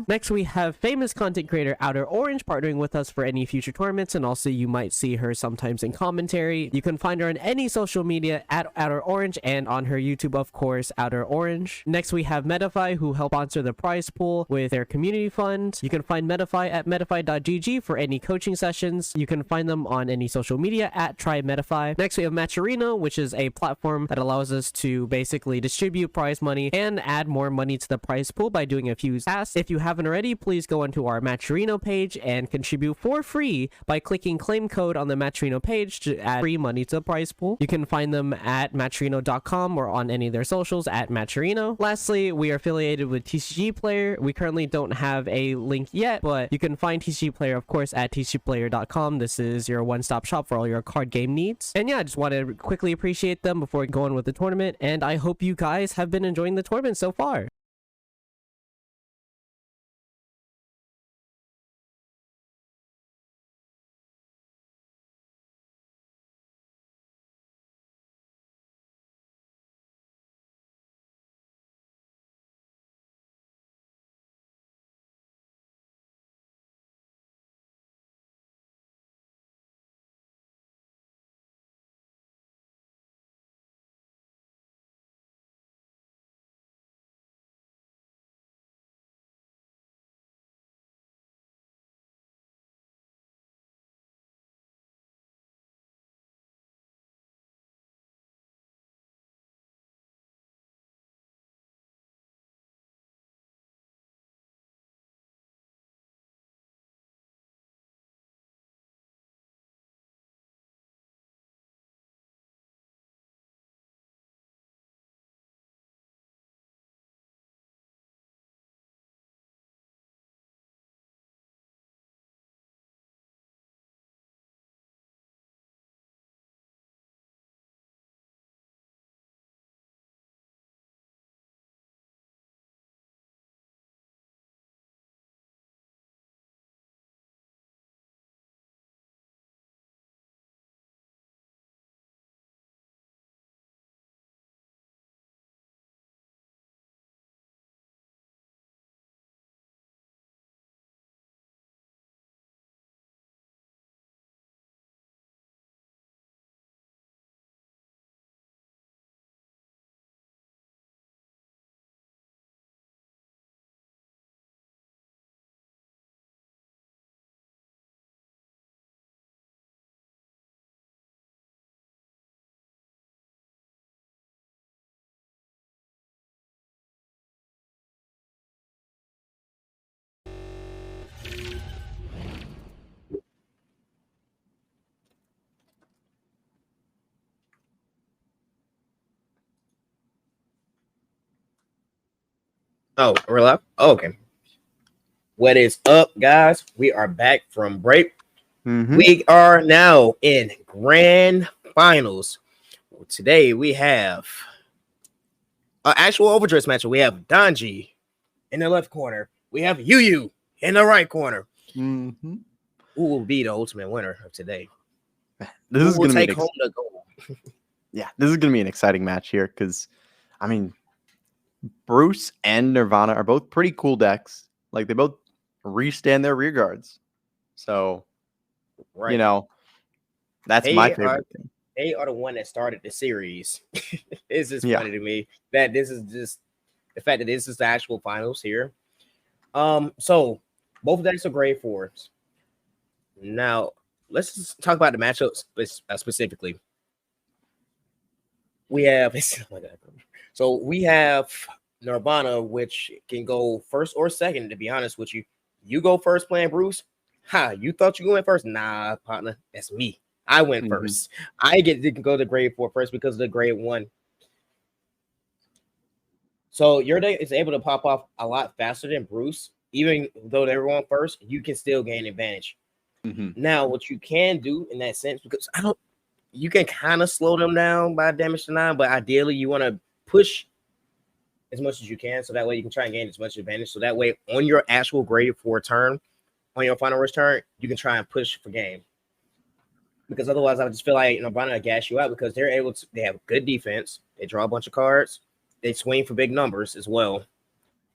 Next, we have famous content creator Outer Orange partnering with us for any future tournaments, and also you might see her sometimes in commentary. You can find her on any social media at Outer Orange and on her YouTube, of course, Outer Orange. Next, we have Metafy, who help sponsor the prize pool with their community fund. You can find Metafy at metafy.gg for any coaching sessions. You can find them on any social media at TryMetafy. Next, we have Matcherino, which is a platform that allows us to basically distribute prize money and add more money to the prize pool by doing a few tasks. If you haven't already, please go onto our Matcherino page and contribute for free by clicking claim code on the Matcherino page to add free money to the prize pool. You can find them at matcherino.com or on any of their socials at Matcherino. Lastly, we are affiliated with TCG Player. We currently don't have a link yet, but you can find TCG Player, of course, at tcgplayer.com. This is your one-stop shop for all your card game needs. And yeah, I just want to quickly appreciate them before going with the tournament, and I hope you guys have been enjoying the tournament so far. Oh, we're live? Oh, okay. What is up, guys? We are back from break. Mm-hmm. We are now in grand finals. Today we have an actual overdress match. We have Donji in the left corner. We have Yu in the right corner. Mm-hmm. Who will be the ultimate winner of today? This Who is will going to be take home the gold? yeah, this is going to be an exciting match here because, I mean, Bruce and Nirvana are both pretty cool decks. Like, they both restand their rear guards. So, Right. that's my favorite thing. They are the one that started the series. It's just Yeah. funny to me that this is just the fact that this is the actual finals here. So both decks are grade fours. Now let's just talk about the matchups specifically. We have so we have Nirvana, which can go first or second. To be honest with you, you go first playing Bruce. You thought you went first? Nah, partner, that's me. I went first. I get to go to grade 4 first because of the grade 1. So your deck is able to pop off a lot faster than Bruce. Even though they're going first, you can still gain advantage. Now, what you can do in that sense, because you can kind of slow them down by damage to 9, but ideally you want to push as much as you can, so that way you can try and gain as much advantage. So that way, on your actual grade 4 turn, on your final rush turn, you can try and push for game. Because otherwise, I just feel like Nirvana will gas you out because they have good defense. They draw a bunch of cards. They swing for big numbers as well.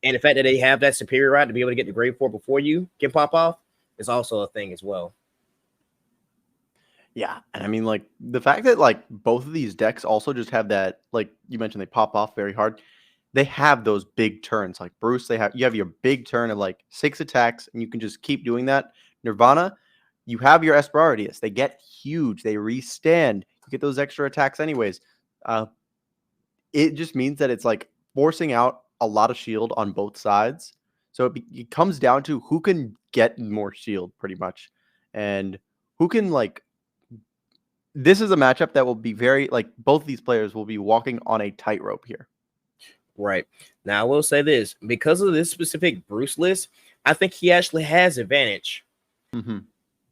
And the fact that they have that superior ride to be able to get the grade 4 before you can pop off is also a thing as well. Yeah, and I mean, like, the fact that, like, both of these decks also just have that, like you mentioned, they pop off very hard. They have those big turns. Like Bruce, you have your big turn of like 6 attacks, and you can just keep doing that. Nirvana, you have your Esperardius. They get huge. They restand. You get those extra attacks anyways. It just means that it's like forcing out a lot of shield on both sides. So it comes down to who can get more shield pretty much. And who can like, this is a matchup that will be very, like, both these players will be walking on a tightrope here. Right. Now, I will say this. Because of this specific Bruce list, I think he actually has advantage.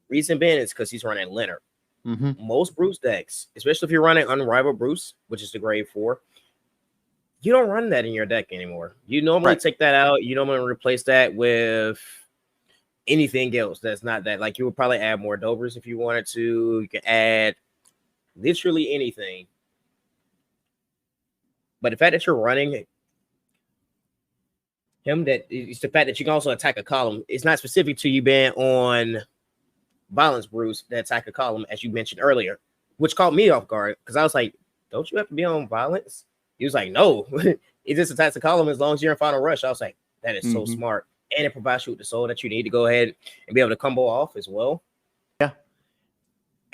Reason being is because he's running Leonard. Most Bruce decks, especially if you're running Unrivaled Bruce, which is the grade 4, you don't run that in your deck anymore. You normally take that out. You normally replace that with anything else that's not that. Like, you would probably add more Dovers if you wanted to. You can add literally anything. But the fact that you're running him, that it's the fact that you can also attack a column. It's not specific to you being on Violence Bruce that attack a column, as you mentioned earlier, which caught me off guard because I was like, don't you have to be on Violence? He was like, no, it just attacks a column as long as you're in Final Rush. I was like, that is so smart. And it provides you with the soul that you need to go ahead and be able to combo off as well. Yeah.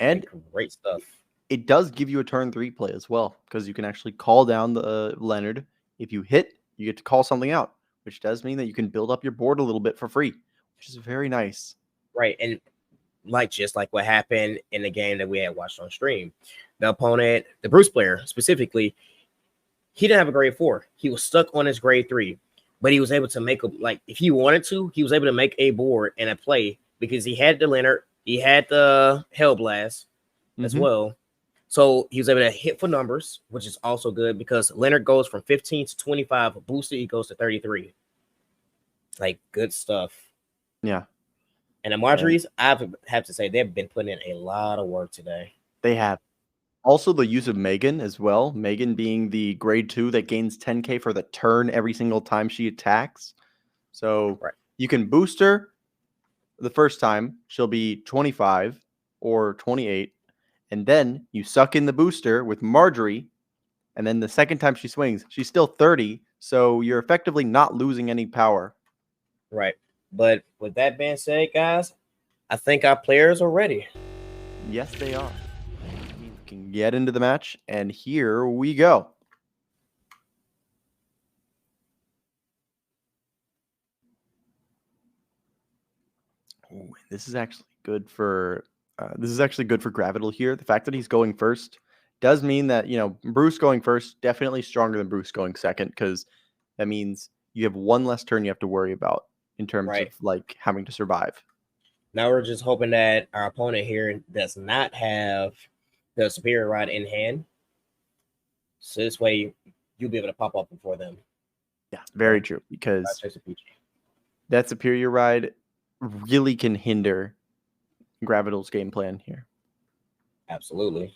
And great stuff. It does give you a turn 3 play as well, because you can actually call down the Leonard. If you hit, you get to call something out, which does mean that you can build up your board a little bit for free, which is very nice. Right. And just like what happened in the game that we had watched on stream, the opponent, the Bruce player specifically, he didn't have a grade 4. He was stuck on his grade 3, but he was able to make if he wanted to, he was able to make a board and a play because he had the Leonard, he had the Hellblast as well. So he was able to hit for numbers, which is also good because Leonard goes from 15 to 25. Boosted, he goes to 33. Like, good stuff. Yeah. And the Marjories, I have to say, they've been putting in a lot of work today. They have. Also, the use of Megan as well. Megan being the grade 2 that gains 10k for the turn every single time she attacks. So you can boost her the first time. She'll be 25 or 28. And then you suck in the booster with Marjorie. And then the second time she swings, she's still 30. So you're effectively not losing any power. Right. But with that being said, guys, I think our players are ready. Yes, they are. We can get into the match. And here we go. Ooh, this is actually good for Gravital here. The fact that he's going first does mean that, Bruce going first, definitely stronger than Bruce going second, because that means you have one less turn you have to worry about in terms Right. of like having to survive. Now we're just hoping that our opponent here does not have the superior rod in hand. So this way you'll be able to pop up before them. Yeah, very true. Because That's a PG. that superior ride really can hinder Gravital's game plan here. Absolutely.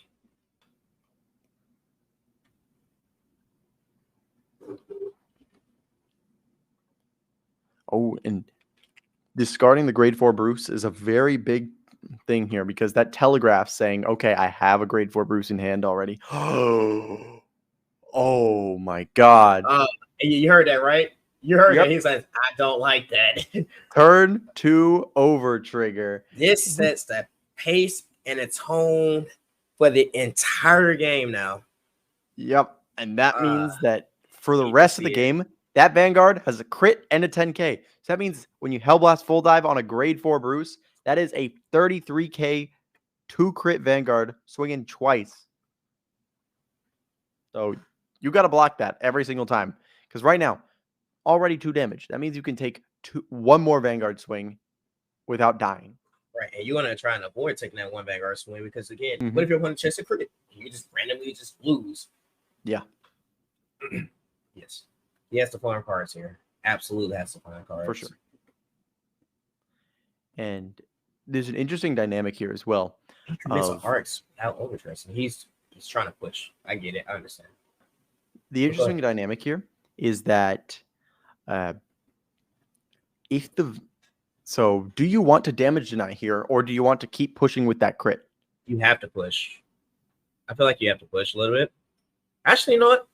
Oh, and discarding the grade 4 Bruce is a very big thing here because that telegraphs saying, okay, I have a grade 4 Bruce in hand already. Oh my God. You heard that, right? You heard Yep. that. He's like, I don't like that. Turn 2 over trigger. This sets the pace and a tone for the entire game now. Yep. And that means that for the you can rest of the see it. game, that Vanguard has a crit and a 10k. So that means when you Hellblast full dive on a grade 4 Bruce, that is a 33k 2 crit Vanguard swinging twice. So you got to block that every single time. Because right now, already 2 damage. That means you can take one more Vanguard swing without dying. Right, and you want to try and avoid taking that one Vanguard swing because, again, what if you're going to chase a crit? You just randomly just lose. Yeah. Yes. He has to farm cards here. Absolutely has to farm cards. For sure. And there's an interesting dynamic here as well. He commits arcs without OverDress, and he's trying to push. I get it. I understand. The interesting dynamic here is that so do you want to damage deny here, or do you want to keep pushing with that crit? You have to push. I feel like you have to push a little bit. Actually, you know what?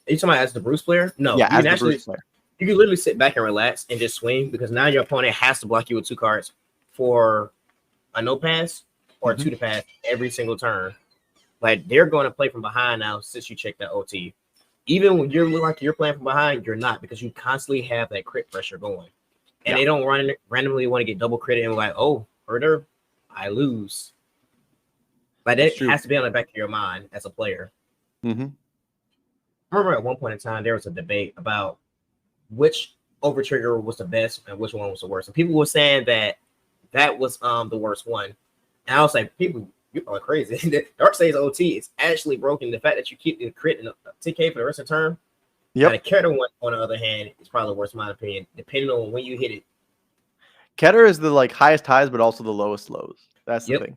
Are you talking about as the Bruce player? No. Yeah, you as the Bruce player. You can literally sit back and relax and just swing because now your opponent has to block you with 2 cards for a no pass or 2 to pass every single turn. Like, they're going to play from behind now since you check that OT. Even when you look like you're playing from behind, you're not because you constantly have that crit pressure going. And they don't randomly want to get double crit and like, oh, herder, I lose. Like, that has to be on the back of your mind as a player. Mm-hmm. I remember at one point in time, there was a debate about which overtrigger was the best and which one was the worst. And people were saying that was the worst one. And I was like, people, you are crazy. The Darkseid's OT is actually broken. The fact that you keep the crit and TK for the rest of the turn. Yep. The Keter one, on the other hand, is probably the worst in my opinion, depending on when you hit it. Keter is the like highest highs, but also the lowest lows. That's the thing.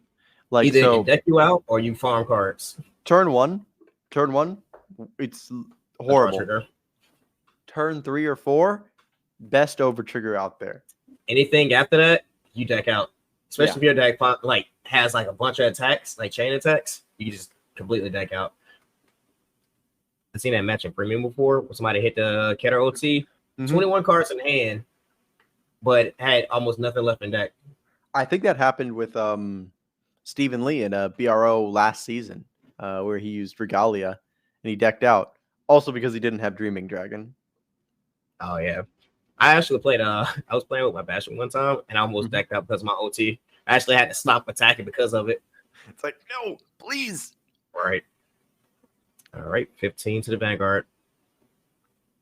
Like, either so it deck you out or you farm cards. turn one, it's horrible. Turn 3 or 4, best over trigger out there. Anything after that, you deck out. Especially if your deck like has like a bunch of attacks, like chain attacks, you can just completely deck out. I've seen that match in premium before where somebody hit the Keter OT, 21 cards in hand, but had almost nothing left in deck. I think that happened with Stephen Lee in a BRO last season, where he used Regalia and he decked out. Also because he didn't have Dreaming Dragon. Oh yeah. I actually played I was playing with my Bastion one time and I almost decked out because of my OT. I actually had to stop attacking because of it. It's like, no, please. Right. All right, 15 to the Vanguard.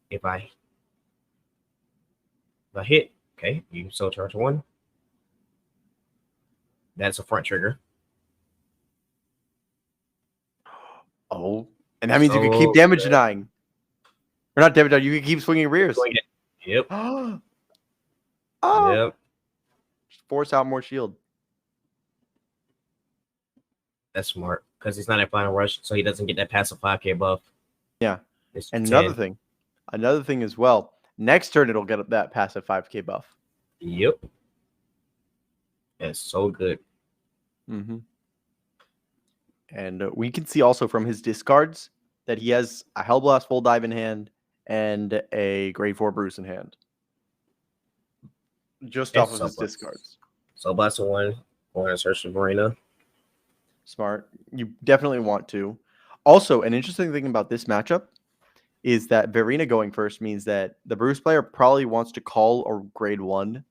If I hit, okay, you soul charge 1. That's a front trigger. Oh, and that means you can keep damage denying. Or not damage denying, you can keep swinging rears. Yep. Oh. Yep. Just force out more shield. That's smart because he's not at final rush, so he doesn't get that passive 5k buff. Yeah. It's And 10. another thing as well. Next turn, it'll get that passive 5k buff. Yep. That's so good. Mm-hmm. And we can see also from his discards that he has a Hellblast full dive in hand and a grade 4 Bruce in hand. Just off of his discards. So Blast 1, going to search for Marina. Smart. You definitely want to. Also, an interesting thing about this matchup is that Verena going first means that the Bruce player probably wants to call a grade 1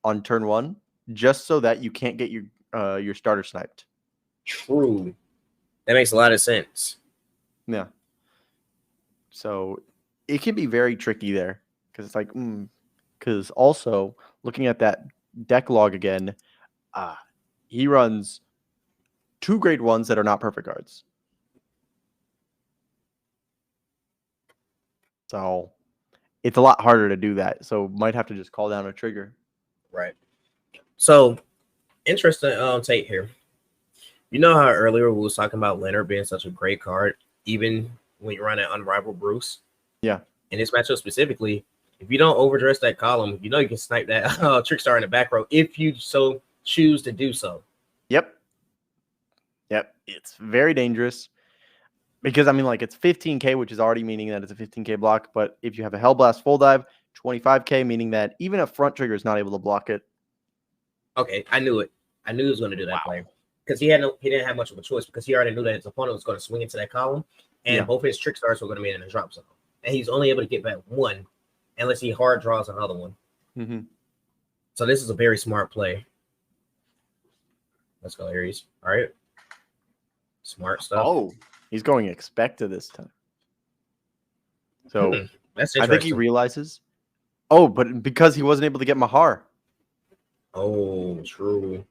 on turn 1 just so that you can't get your starter sniped. True. That makes a lot of sense. Yeah. So it can be very tricky there Because it's like, because also looking at that deck log again, he runs 2 grade 1s that are not perfect cards. So it's a lot harder to do that. So might have to just call down a trigger. Right. So interesting take here. You know how earlier we was talking about Leonard being such a great card, even when you run an Unrivaled Bruce? Yeah. In this matchup specifically, if you don't overdress that column, you know you can snipe that Trickstar in the back row if you so choose to do so. Yep. It's very dangerous. Because, I mean, like, it's 15K, which is already meaning that it's a 15K block. But if you have a Hellblast full dive, 25K, meaning that even a front trigger is not able to block it. Okay, I knew it. I knew he was going to do that play. Because he didn't have much of a choice because he already knew that his opponent was going to swing into that column. And both his trick stars were going to be in the drop zone. And he's only able to get back one unless he hard draws another one. Mm-hmm. So this is a very smart play. Let's go, Aries. All right. Smart stuff. Oh, he's going expected this time. So that's I think he realizes. Oh, but because he wasn't able to get Mahar. Oh, true.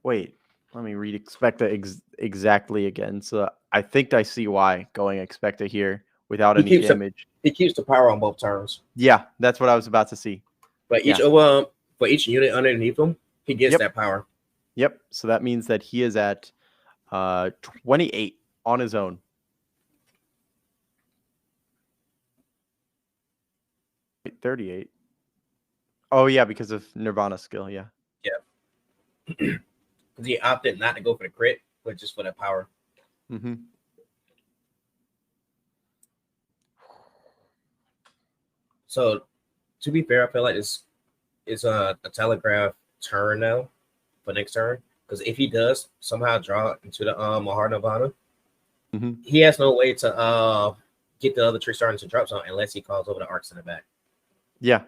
Wait, let me read expecta exactly again. So I think I see why going expecta here without any damage. He keeps the power on both turns. Yeah, that's what I was about to see. But for each unit underneath him, he gets that power. Yep. So that means that he is at 28 on his own. Wait, 38. Oh yeah, because of Nirvana skill. Yeah. Yeah. Because he opted not to go for the crit, but just for that power. Mm-hmm. So, to be fair, I feel like this is a telegraph turn now for next turn. Because if he does somehow draw into the Mahar Nirvana, he has no way to get the other Trickstar into drop zone unless he calls over the arcs in the back. Yeah.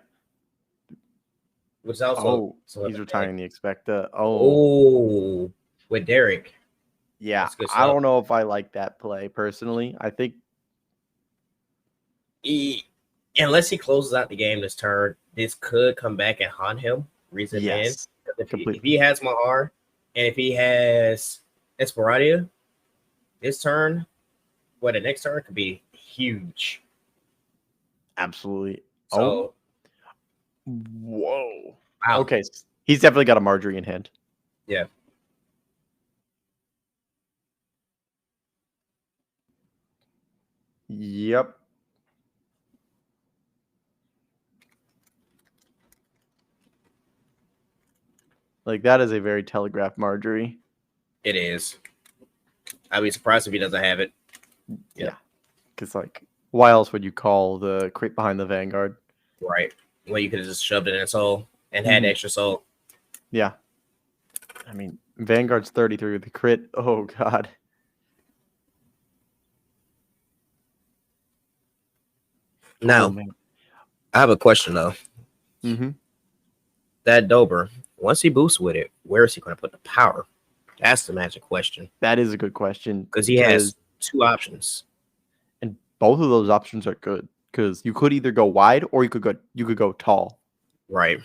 Which is also he's retiring the expecta. Oh, with Derek. Yeah, I don't know if I like that play personally. I think unless he closes out the game this turn, this could come back and haunt him. Reason yes, if he has Mahar and if he has Esperadia, this turn, the next turn could be huge. Absolutely. So, whoa. Wow. Okay, he's definitely got a Marjorie in hand. Yeah. Yep. Like, that is a very telegraphed Marjorie. It is. I'd be surprised if he doesn't have it. Yeah. Because, like, why else would you call the crit behind the Vanguard? Right. Well, you could have just shoved it in soul and had extra soul. Yeah. I mean, Vanguard's 33 with the crit. Oh, God. Now, I have a question, though. Mm-hmm. That Dober, once he boosts with it, where is he going to put the power? That's the magic question. That is a good question. Because he has 2 options. And both of those options are good. Because you could either go wide or you could go tall. Right.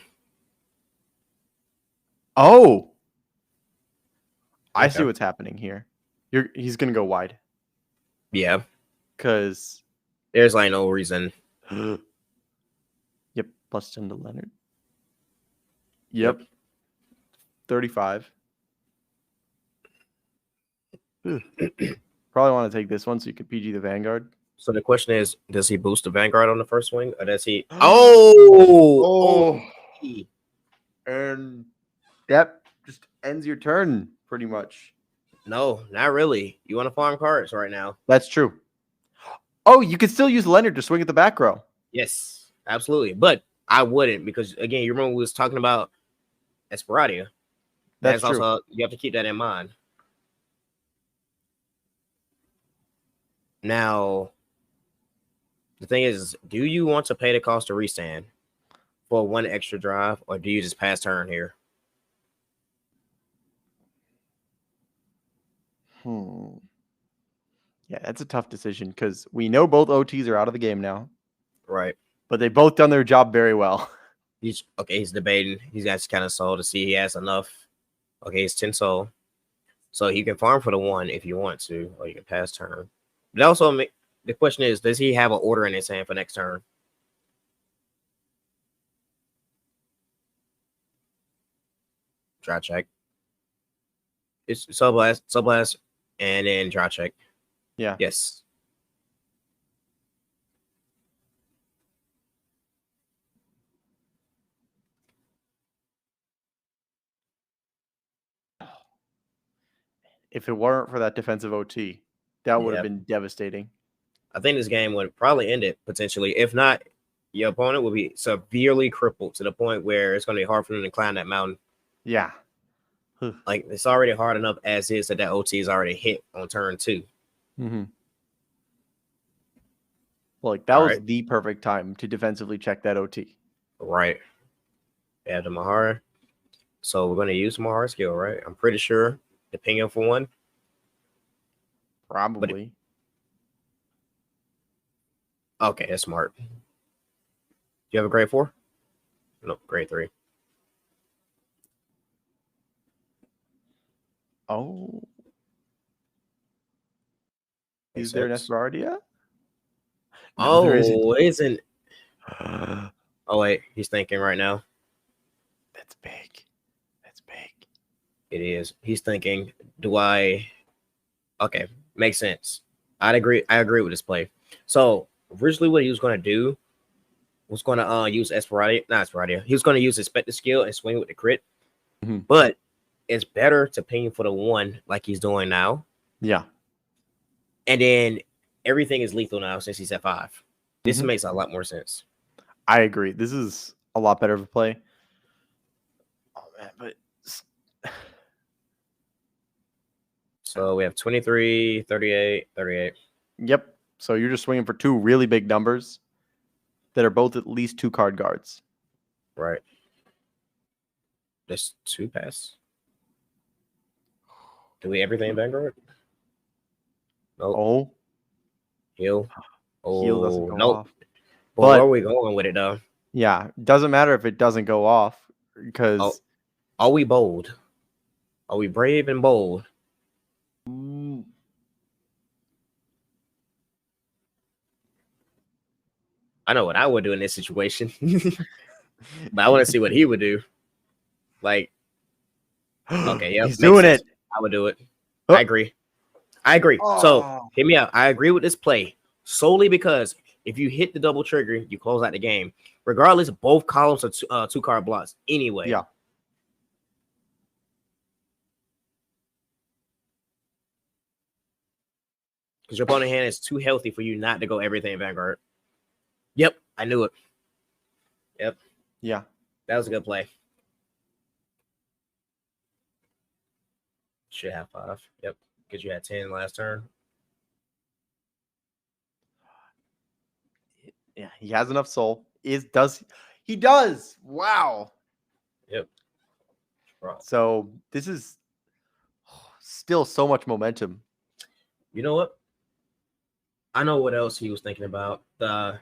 Oh! I see what's happening here. He's going to go wide. Yeah. Because there's like no reason. Yep. Plus 10 to Leonard. Yep. 35. Probably want to take this one so you can PG the Vanguard. So the question is, does he boost the Vanguard on the first swing? Or does he... Oh! And that just ends your turn, pretty much. No, not really. You want to farm cards right now. That's true. Oh, you could still use Leonard to swing at the back row. Yes, absolutely. But I wouldn't because, again, you remember we was talking about Esperadia. That's true. Also, you have to keep that in mind. Now, the thing is, do you want to pay the cost to restand for 1 extra drive, or do you just pass turn here? Yeah, that's a tough decision because we know both OTs are out of the game now. Right. but they both done their job very well. He's okay. He's debating. He's got kind of soul to see he has enough. Okay, he's 10 soul. So you can farm for the 1 if you want to, or you can pass turn. But also, the question is, does he have an order in his hand for next turn? Draw check. It's sub blast, and then draw check. Yeah. Yes. If it weren't for that defensive OT, that would have Yep. been devastating. I think this game would probably end it potentially. If not, your opponent will be severely crippled to the point where it's going to be hard for them to climb that mountain. Yeah. Like, it's already hard enough as is that OT is already hit on turn 2. Mm-hmm. Like, that All was right. the perfect time to defensively check that OT. Right. Add the Mahara. So we're going to use Mahara skill, right? I'm pretty sure the ping for 1. Probably. Okay, that's smart. Do you have a grade 4? No, grade 3. Oh. Makes Is there an sense. Esperardia? No, there isn't. Oh, isn't. Oh, wait. He's thinking right now. That's big. That's big. It is. He's thinking, do I... Okay, makes sense. I agree with this play. So, originally what he was going to do was going to use Esperadia. Not Esperadia. He was going to use Expected Skill and swing with the crit. Mhm. But it's better to ping for the 1 like he's doing now. Yeah. And then everything is lethal now since he's at 5. This Mhm. makes a lot more sense. I agree. This is a lot better of a play. Oh, man. But So we have 23, 38, 38. yep. So you're just swinging for 2 really big numbers that are both at least 2 card guards. Right. Just 2 pass. Do we everything Vanguard? Nope. Oh, Heal. Oh, heal doesn't go nope. off. But where But- are we going with it, though? Yeah, doesn't matter if it doesn't go off because Oh. Are we bold? Are we brave and bold? I know what I would do in this situation. But I want to see what he would do. Like, okay, yeah, he's doing it. I would do it. Oh. I agree. So, Oh. hear me out. I agree with this play solely because if you hit the double trigger, you close out the game. Regardless, both columns are 2 card blocks anyway. Yeah. Because your opponent hand is too healthy for you not to go everything Vanguard. Yep, I knew it. Yep. Yeah. That was a good play. Should have 5. Yep. Because you had 10 last turn. Yeah, he has enough soul. He does. Wow. Yep. Bro. So this is still so much momentum. You know what? I know what else he was thinking about. What's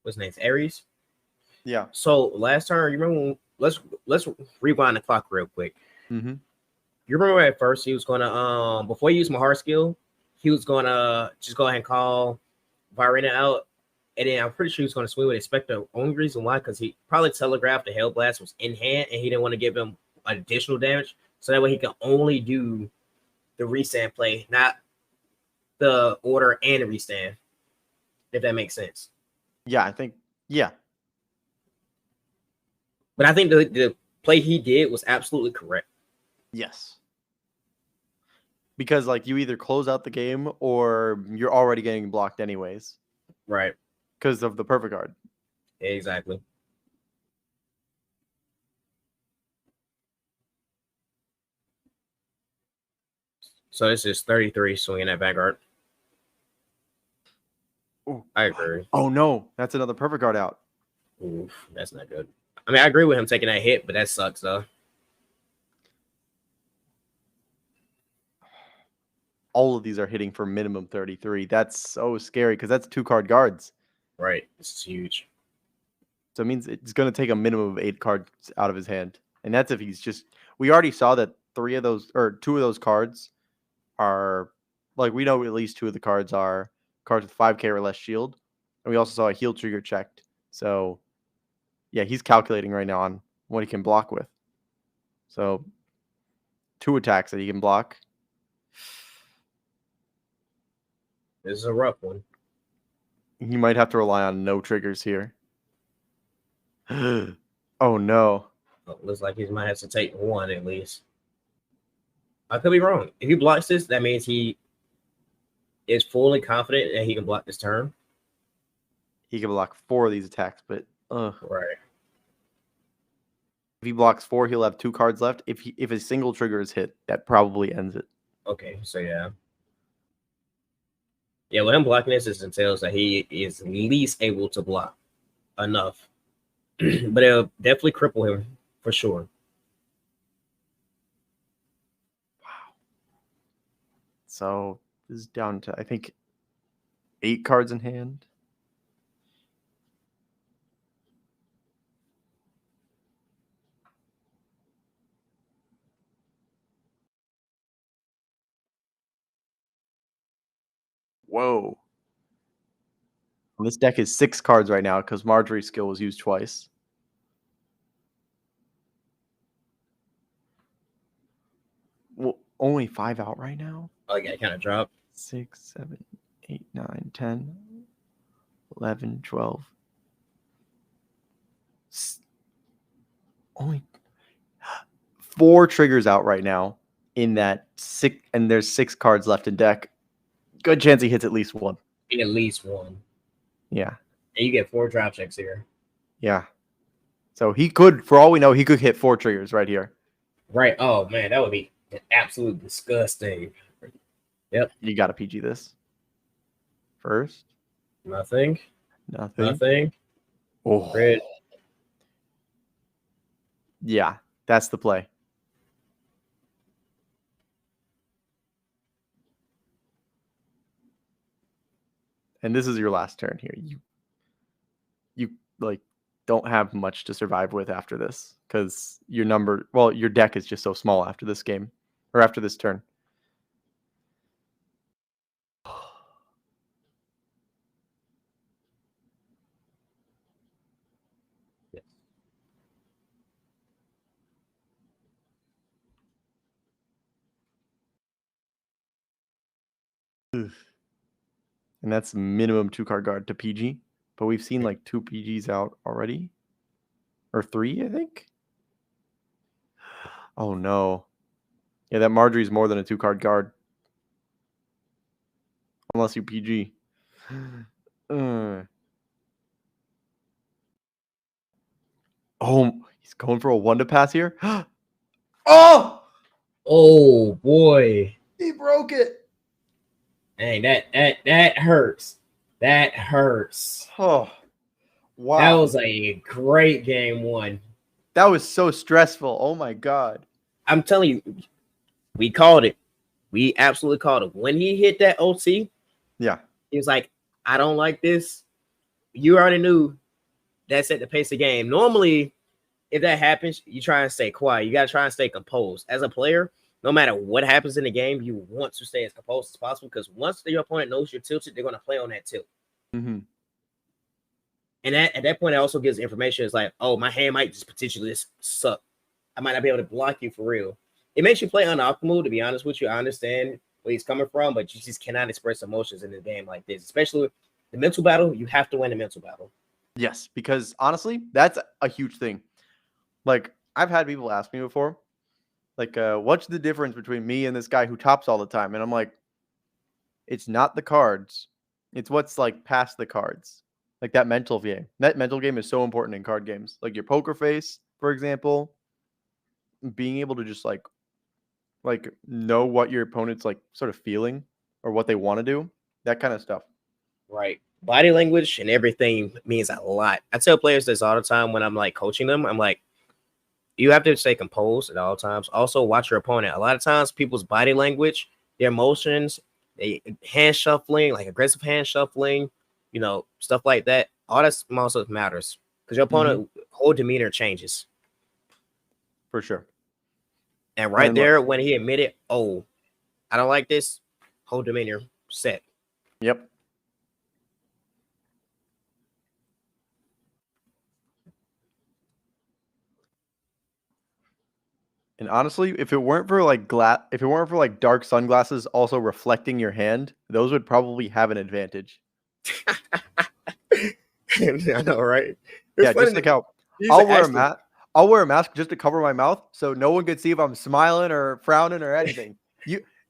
his name? Ares. Yeah. So last turn, you remember when, let's rewind the clock real quick. Mm-hmm. You remember at first he was gonna before he used my heart skill, he was gonna just go ahead and call Virena out. And then I'm pretty sure he was gonna swing with Expecto. Only reason why, because he probably telegraphed the Hell Blast was in hand and he didn't want to give him additional damage. So that way he can only do the restand play, not the order and the restand. If that makes sense. Yeah, I think. Yeah. But I think the play he did was absolutely correct. Yes. Because like you either close out the game or you're already getting blocked anyways Right. because of the perfect card. Exactly. So this is 33 swinging at Vanguard. Ooh. I agree. Oh no, that's another perfect card out. Oof, that's not good. I mean, I agree with him taking that hit, but that sucks though. All of these are hitting for minimum 33. That's so scary because that's 2 card guards. Right. This is huge. So it means it's going to take a minimum of 8 cards out of his hand. And that's if he's just... We already saw that 2 of those cards are... Like, we know at least 2 of the cards are cards with 5k or less shield. And we also saw a heal trigger checked. So, yeah, he's calculating right now on what he can block with. So, 2 attacks that he can block. This is a rough one. He might have to rely on no triggers here. Oh, no. Looks like he might have to take 1 at least. I could be wrong. If he blocks this, that means he is fully confident that he can block this turn. He can block 4 of these attacks, but... Right. If he blocks 4, he'll have 2 cards left. If a single trigger is hit, that probably ends it. Okay, so yeah. Yeah, with him blocking this, it entails that he is at least able to block enough. But it'll definitely cripple him for sure. Wow. So this is down to, I think, 8 cards in hand. Whoa. Well, this deck is 6 cards right now because Marjorie's skill was used twice. Well, only 5 out right now? Oh, yeah, kind of dropped. 6, 7, 8, 9, 10, 11, 12. Only 4 triggers out right now in that 6, and there's 6 cards left in deck. Good chance he hits at least 1. At least 1. Yeah. And you get 4 drop checks here. Yeah. So he could, for all we know, he could hit 4 triggers right here. Right. Oh, man, that would be absolutely disgusting. Yep. You got to PG this. First. Nothing. Nothing. Oh. Red. Yeah, that's the play. And this is your last turn here. You like don't have much to survive with after this because your deck is just so small after this game or after this turn. And that's minimum 2 card guard to PG. But we've seen like 2 PGs out already. Or 3, I think. Oh no. Yeah, that Marjorie's more than a 2 card guard. Unless you PG. Oh, he's going for a 1 to pass here. Oh! Oh, boy. He broke it. Dang, that hurts. That hurts. Oh, wow. That was a great game 1. That was so stressful. Oh my god. I'm telling you, we called it. We absolutely called it. When he hit that OT, yeah, he was like, I don't like this. You already knew that set the pace of the game. Normally, if that happens, you try and stay quiet. You got to try and stay composed. As a player, no matter what happens in the game, you want to stay as composed as possible because once your opponent knows you're tilted, they're going to play on that tilt. Mm-hmm. And at that point, it also gives information. It's like, oh, my hand might just potentially just suck. I might not be able to block you for real. It makes you play unoptimal, to be honest with you. I understand where he's coming from, but you just cannot express emotions in a game like this. Especially the mental battle, you have to win the mental battle. Yes, because honestly, that's a huge thing. Like, I've had people ask me before, like, what's the difference between me and this guy who tops all the time? And I'm like, it's not the cards. It's what's, like, past the cards. Like, that mental game. That mental game is so important in card games. Like, your poker face, for example, being able to just, like know what your opponent's, like, sort of feeling or what they want to do. That kind of stuff. Right. Body language and everything means a lot. I tell players this all the time when I'm, like, coaching them. I'm like, you have to stay composed at all times. Also, watch your opponent. A lot of times, people's body language, their emotions, hand shuffling, like aggressive hand shuffling, stuff like that. All that small stuff matters because your opponent whole demeanor changes. For sure. And right there, when he admitted, "Oh, I don't like this," whole demeanor set. Yep. And honestly, if it weren't for like dark sunglasses also reflecting your hand, those would probably have an advantage. I know, right? Yeah, just like how I'll wear a mask just to cover my mouth so no one can see if I'm smiling or frowning or anything.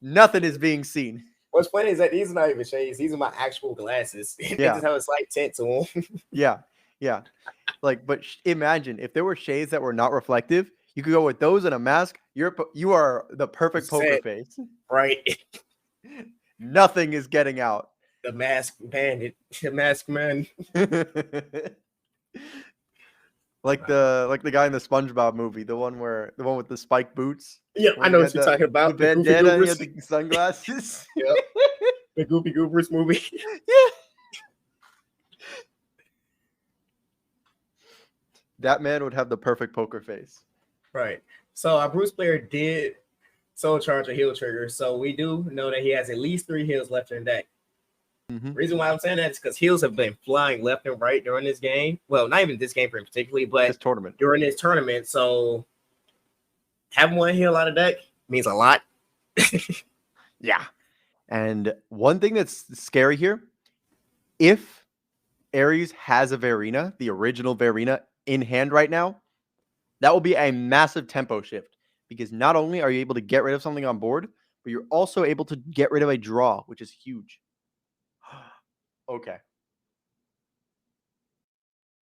Nothing is being seen. What's funny is that these are not even shades. These are my actual glasses. They just have a slight tint to them. Yeah. Like, but imagine if there were shades that were not reflective, you could go with those and a mask. You are the perfect poker face. Right. Nothing is getting out. The mask bandit. The mask man. Like the guy in the SpongeBob movie, the one with the spiked boots. Yeah, I know what you're talking about. The bandana and the sunglasses. Yep. The Goofy Goobers movie. Yeah. That man would have the perfect poker face. Right. So our Bruce player did soul charge a heal trigger. So we do know that he has at least 3 heals left in the deck. Reason why I'm saying that is because heals have been flying left and right during this game. Well, not even this game for him particularly, but this tournament. During this tournament. So having 1 heal out of deck means a lot. Yeah. And one thing that's scary here, if Ares has a Verena, the original Verena, in hand right now, that will be a massive tempo shift because not only are you able to get rid of something on board, but you're also able to get rid of a draw, which is huge. Okay.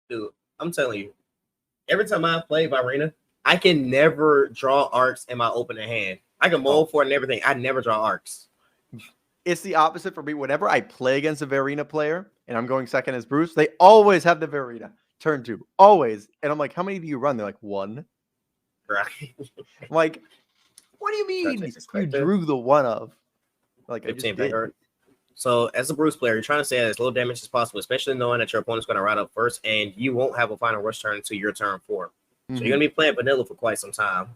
Dude, I'm telling you, every time I play Virena, I can never draw arcs in my opening hand. I can mold for it and everything. I never draw arcs. It's the opposite for me. Whenever I play against a Verena player and I'm going second as Bruce, they always have the Verena. Turn 2. Always. And I'm like, how many do you run? They're like, 1. Right. I'm like, what do you mean? You drew the 1 of. Like, 15 back hurt. So as a Bruce player, you're trying to stay as low damage as possible, especially knowing that your opponent's going to ride up first and you won't have a final rush turn until your turn 4. So you're going to be playing vanilla for quite some time.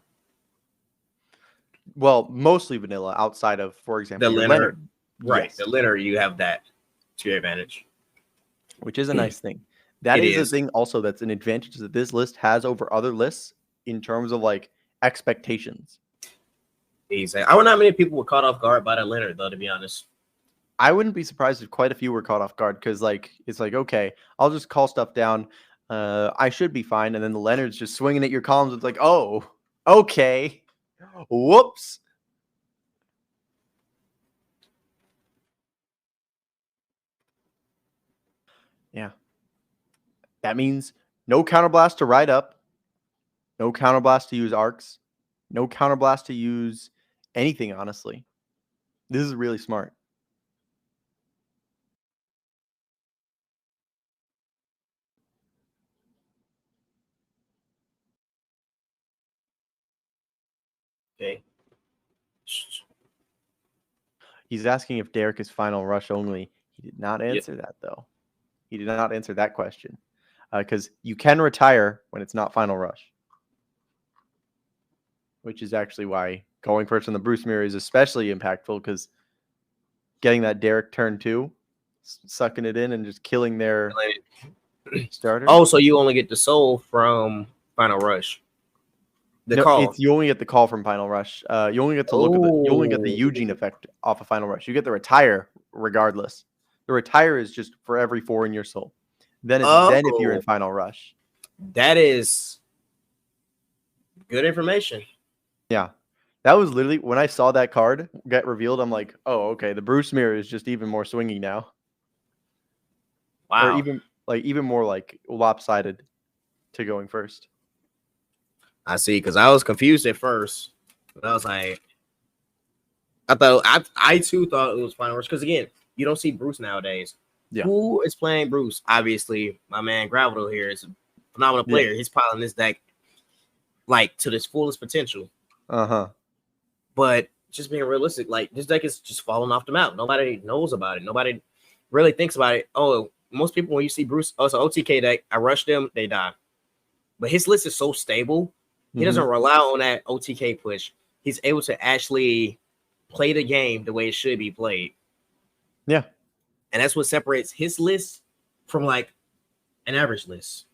Well, mostly vanilla outside of, for example, the Leonard. Right. Yes. The Leonard, you have that to your advantage. Which is a nice thing. That is a thing also that's an advantage that this list has over other lists in terms of like expectations. Exactly. I wonder how many people were caught off guard by the Leonard, though, to be honest. I wouldn't be surprised if quite a few were caught off guard because, like, it's like, okay, I'll just call stuff down. I should be fine. And then the Leonard's just swinging at your columns. It's like, oh, okay. Whoops. Yeah. That means no counterblast to ride up. No counterblast to use arcs. No counterblast to use anything, honestly. This is really smart. Okay. He's asking if Derek is final rush only. He did not answer that, though. He did not answer that question. Because you can retire when it's not final rush. Which is actually why going first on the Bruce mirror is especially impactful, because getting that Derek turn 2, sucking it in and just killing their starter. Oh, so you only get the soul from final rush. You only get the call from final rush. You only get to look at you only get the Eugene effect off of final rush. You get the retire regardless. The retire is just for every 4 in your soul. Then if you're in final rush. That is good information. Yeah. That was literally when I saw that card get revealed, I'm like, oh, okay. The Bruce mirror is just even more swingy now. Wow. Or even more like lopsided to going first. I see, because I was confused at first. But I was like, I too thought it was final rush. Because again, you don't see Bruce nowadays. Yeah. Who is playing Bruce? Obviously, my man Gravital here is a phenomenal player. Yeah. He's piling this deck like to this fullest potential. But just being realistic, like this deck is just falling off the map. Nobody knows about it. Nobody really thinks about it. Oh, most people when you see Bruce, also OTK deck, I rush them, they die. But his list is so stable. He doesn't rely on that OTK push. He's able to actually play the game the way it should be played. Yeah. And that's what separates his list from like an average list.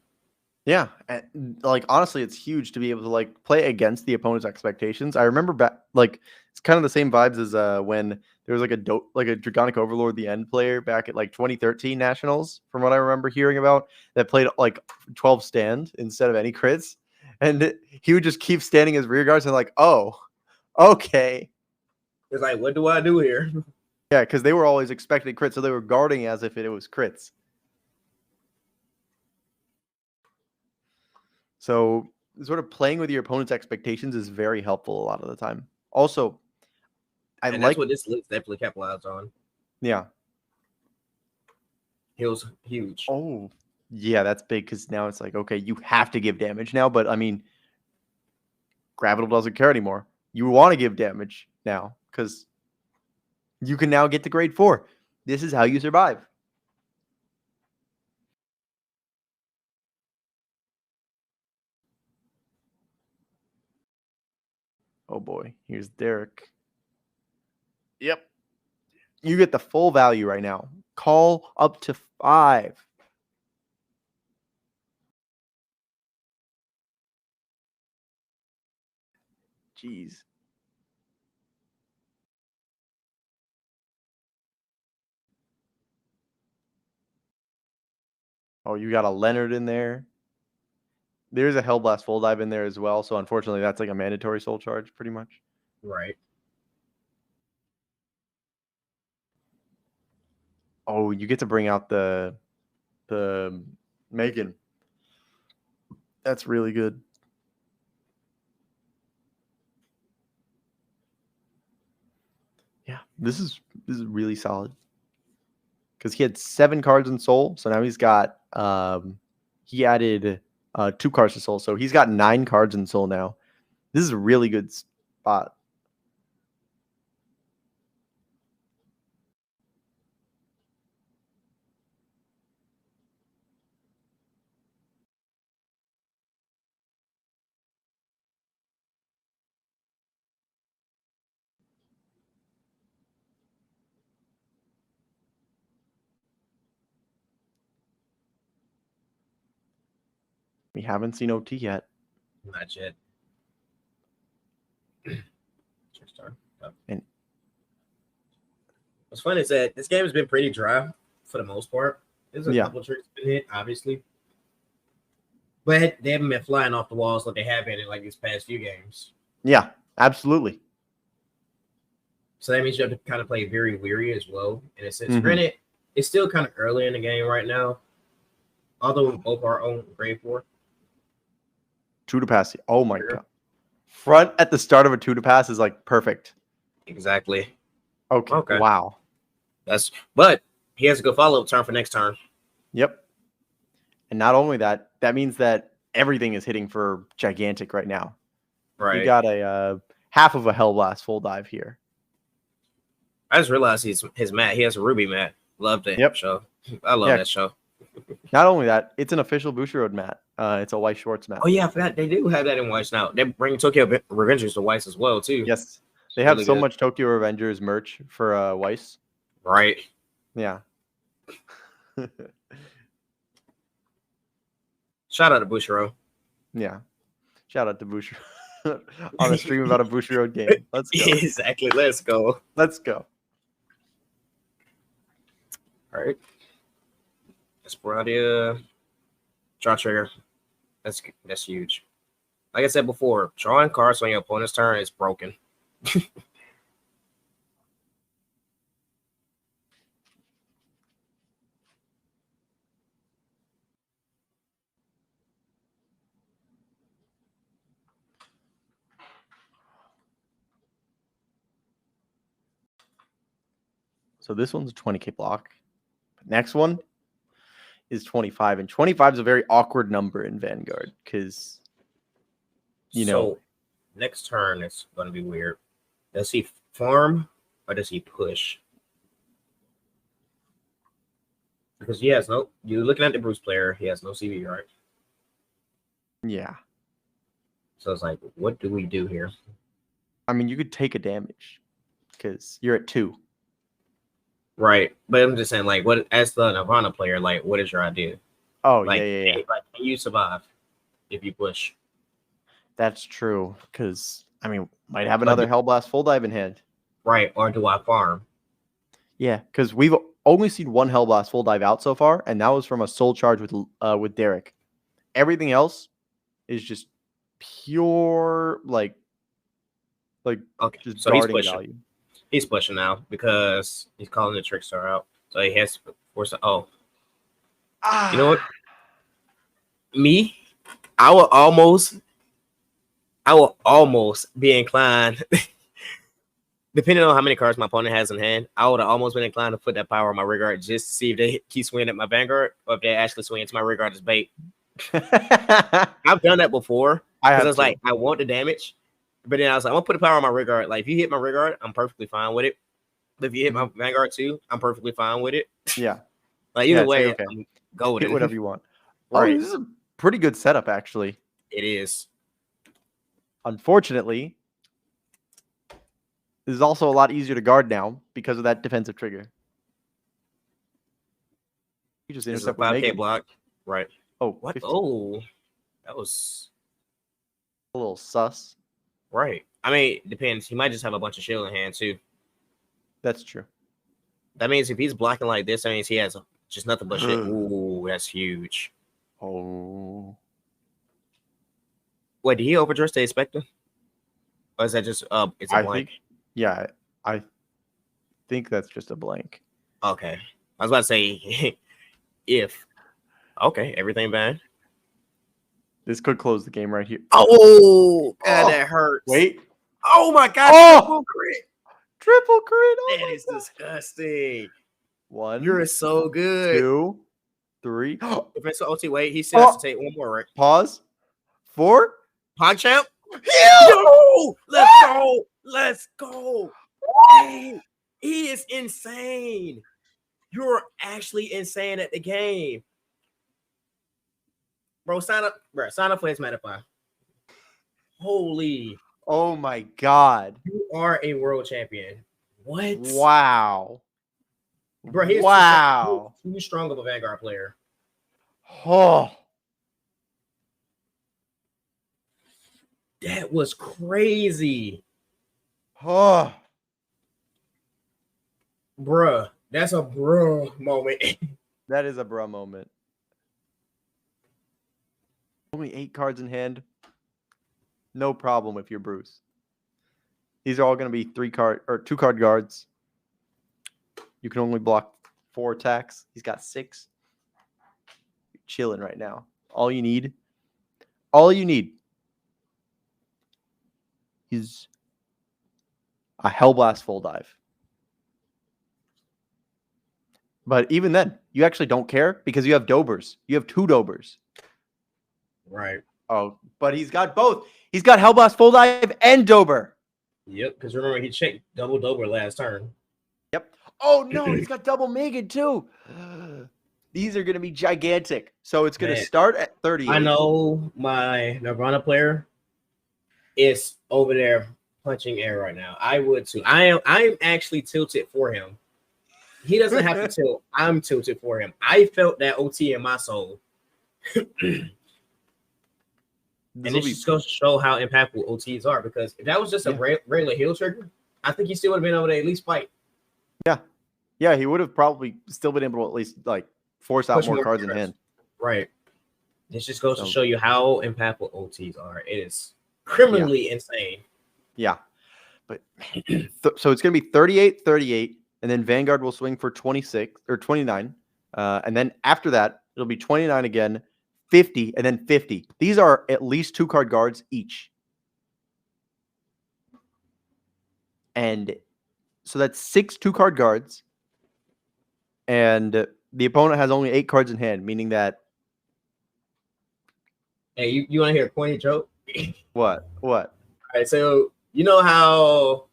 Yeah, and, like honestly, it's huge to be able to like play against the opponent's expectations. I remember back, like it's kind of the same vibes as when there was like a Draconic Overlord the end player back at like 2013 Nationals, from what I remember hearing about, that played like 12 stand instead of any crits, and he would just keep standing as rear guards and like, oh, okay, It's like, what do I do here? yeah, because they were always expecting crits, so they were guarding as if it was crits. So sort of playing with your opponent's expectations is very helpful a lot of the time. Also, And that's what this list definitely capitalized on. Yeah. He was huge. Oh, yeah, that's big because now it's like, okay, you have to give damage now, but I mean, Gravital doesn't care anymore. You want to give damage now because you can now get to grade 4. This is how you survive. Oh boy, here's Derek. Yep. You get the full value right now. Call up to 5. Jeez. Oh, you got a Leonard in there. There's a Hellblast Full Dive in there as well. So unfortunately, that's like a mandatory soul charge pretty much. Right. Oh, you get to bring out the Megan. That's really good. Yeah, this is really solid. Because he had 7 cards in soul, so now he's got he added 2 cards to soul, so he's got 9 cards in soul now. This is a really good spot. We haven't seen OT yet. Not yet. And what's funny is that this game has been pretty dry for the most part. There's a couple tricks been hit, obviously. But they haven't been flying off the walls like they have been in like these past few games. Yeah, absolutely. So that means you have to kind of play very weary as well. In a sense, granted, it's still kind of early in the game right now. Although we both are on grade 4. 2 to pass. Oh my god. Front at the start of a 2 to pass is like perfect. Exactly. Okay. Wow. But he has a good follow-up turn for next turn. Yep. And not only that, that means that everything is hitting for gigantic right now. Right. We got a half of a Hellblast Full Dive here. I just realized his mat. He has a Ruby mat. Loved it. Yep. Show. I love that show. Not only that, it's an official Bushiroad mat. It's a White Schwartz mat. Oh yeah, I forgot they do have that in Whites now. They bring Tokyo Revengers to Whites as well too. Yes, they have so much Tokyo Revengers merch for Weiss. Right. Yeah. Shout out to Bushiro. Yeah. Shout out to Bushiro on a stream about a Bushiroad game. Let's go. Exactly. Let's go. Let's go. All right. Esperadia. Draw trigger. That's huge. Like I said before, drawing cards on your opponent's turn is broken. So this one's a 20k block. Next one is 25, and 25 is a very awkward number in Vanguard because, you know, next turn it's going to be weird. Does he farm or does he push? because he has no. You're looking at the Bruce player. He has no CV, right? Yeah. So it's like, what do we do here? I mean, you could take a damage because you're at 2. Right, but I'm just saying, like, what as the Nirvana player, like, what is your idea? Oh, Like, yeah. like, can you survive if you push? That's true. Because, I mean, might have another Hellblast full dive in hand. Right, or do I farm? Yeah, because we've only seen one Hellblast full dive out so far, and that was from a soul charge with Derek. Everything else is just pure, like Okay, just so he's guarding pushing. value. He's pushing now because he's calling the Trickstar out. So he has to force. Oh, you know what? Me, I will almost be inclined, depending on how many cards my opponent has in hand. I would have almost been inclined to put that power on my rear guard just to see if they keep swinging at my Vanguard or if they actually swing into my rear guard as bait. I've done that before because I was like, I want the damage, but then I was like, I'm gonna put the power on my rear guard. Like, if you hit my rear guard, I'm perfectly fine with it. But if you hit my Vanguard too, I'm perfectly fine with it. Yeah. Like, either way, okay. Go with Hit it. whatever you want. Right. Oh, this is a pretty good setup, actually. It is. Unfortunately, this is also a lot easier to guard now because of that defensive trigger. You just intercept with 5K Megan. block. Right. Oh, what? 15. Oh, that was a little sus. Right. I mean, it depends. He might just have a bunch of shield in hand too. That's true. That means if he's blocking like this, that means he has just nothing but shit. Ooh, that's huge. Oh. Wait, did he overdress the Spectre? Or is that just it's a blank? I think that's just a blank. Okay. I was about to say if. Okay, everything bad. This could close the game right here. Oh, God, that hurts. Wait. Oh my God. Oh! Triple crit. Oh, that is disgusting. 1. You're so good. 2, 3. Defensive OT, wait. He still has to take one more, right? Pause. 4. PogChamp? Yeah! Yo! Let's go. Let's go. Hey, he is insane. You're actually insane at the game. Bro, sign up for his Metafy. Holy. Oh my God. You are a world champion. What? Wow. Bro, he's too strong of a Vanguard player. Oh. That was crazy. Oh. Bruh, that's a bruh moment. That is a bruh moment. Only 8 cards in hand. No problem if you're Bruce. These are all going to be 2-card guards. You can only block 4 attacks. He's got 6. You're chilling right now. All you need is a Hellblast full dive. But even then, you actually don't care because you have Dobers. You have 2 Dobers. Right. Oh, but he's got both. He's got Hellblast full dive and Dober. Yep, because remember he checked double Dober last turn. Yep. Oh no, he's got double Megan too. These are going to be gigantic. So it's going to start at 38. I know my Nirvana player is over there punching air right now. I would too. I'm actually tilted for him. He doesn't have to tilt. I'm tilted for him. I felt that OT in my soul. And it just goes to show how impactful OTs are, because if that was just a regular heal trigger, I think he still would have been able to at least fight. Yeah. Yeah, he would have probably still been able to at least like force out more cards in hand. Right. This just goes to show you how impactful OTs are. It is criminally insane. Yeah. But so it's going to be 38, 38, and then Vanguard will swing for 26 or 29. And then after that, it'll be 29 again, 50, and then 50. These are at least 2-card guards each. And so that's 6 2-card guards. And the opponent has only 8 cards in hand, meaning that. Hey, you want to hear a pointy joke? What? All right, so you know how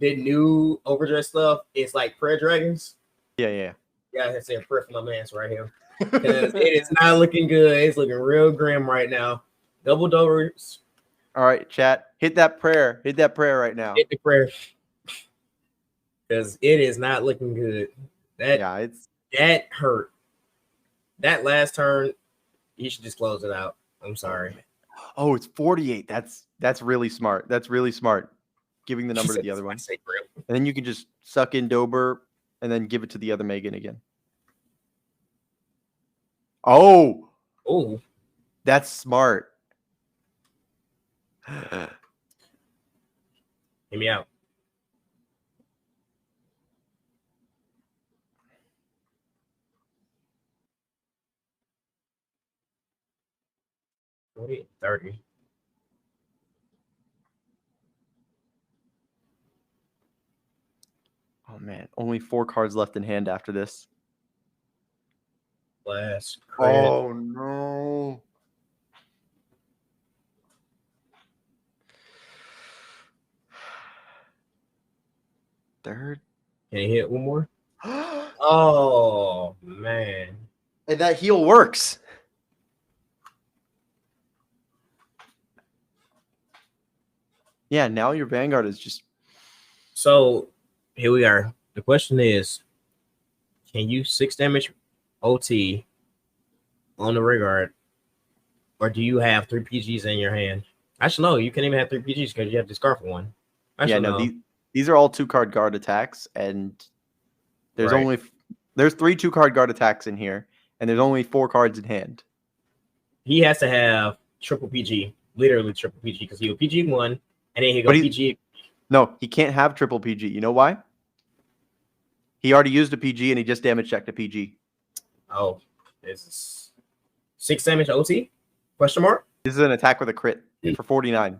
the new OverDress stuff is like prayer dragons? Yeah. Yeah, I say a prayer for my man's right here. Because it is not looking good. It's looking real grim right now. Double doors. All right, chat. Hit that prayer. Hit that prayer right now. Hit the prayer. Because it is not looking good. Yeah, That hurt. That last turn, you should just close it out. I'm sorry. Oh, it's 48. That's really smart. That's really smart. Giving the number to the other one. And then you can just suck in Dober and then give it to the other Megan again. Oh, that's smart. Hear me out. What 30. Oh man, only 4 cards left in hand after this. Last crit. Oh no. Third. Can you hit one more? Oh man. And that heal works. Yeah, now your Vanguard is just. So here we are. The question is, can you 6 damage OT on the Rigard, or do you have 3 PGs in your hand? Actually, no, you can't even have 3 PGs because you have to discard for one. Actually, Yeah, no. These are all 2-card guard attacks, and there's there's 3 2-card guard attacks in here, and there's only 4 cards in hand. He has to have triple PG, literally triple PG, because he will PG 1, and then he go PG. No, he can't have triple PG. You know why? He already used a PG, and he just damage checked a PG. Oh, this is 6 damage OT? Question mark? This is an attack with a crit for 49.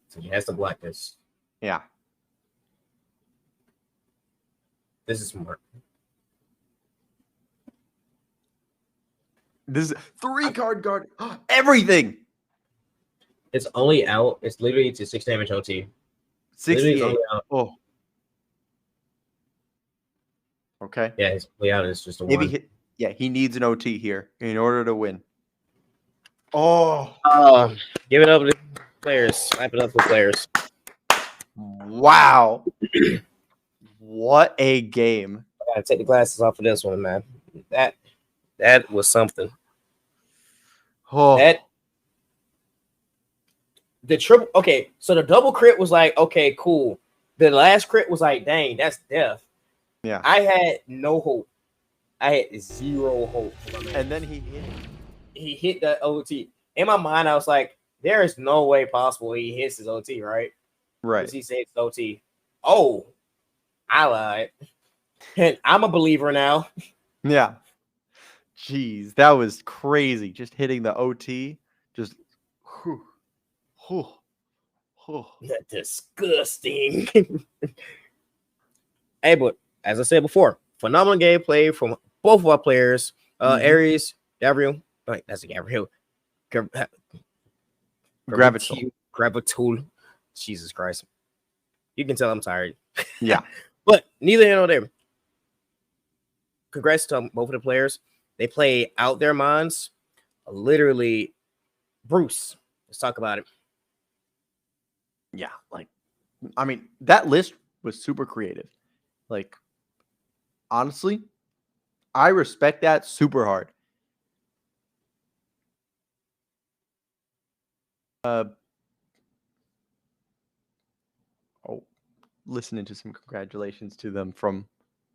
So he has to block this. Yeah. This is smart. This is 3-card guard. Everything. It's only out. It's literally to 6 damage OT. 68. Oh. Okay. Yeah, his way out is just a 1. He needs an OT here in order to win. Oh. Give it up to players. Slap it up for players. Wow. What a game. I gotta take the glasses off of this one, man. That was something. Oh. The triple. Okay, so the double crit was like, okay, cool. The last crit was like, dang, that's death. Yeah. I had no hope. I had 0 hope. And then he hit the OT. In my mind, I was like, there is no way possible he hits his OT, right? Right. Because he said it's OT. Oh, I lied. And I'm a believer now. Yeah. Jeez, that was crazy. Just hitting the OT. Just. Whew. Whew. Whew. Disgusting. Hey, but as I said before, phenomenal gameplay from both of our players. Aries, Gabriel. Wait, that's a Gabriel. Gravitul. Jesus Christ. You can tell I'm tired. Yeah. But neither here nor there. Congrats to both of the players. They play out their minds. Literally, Bruce. Let's talk about it. Yeah, I mean, that list was super creative. Honestly, I respect that super hard. Listening to some congratulations to them from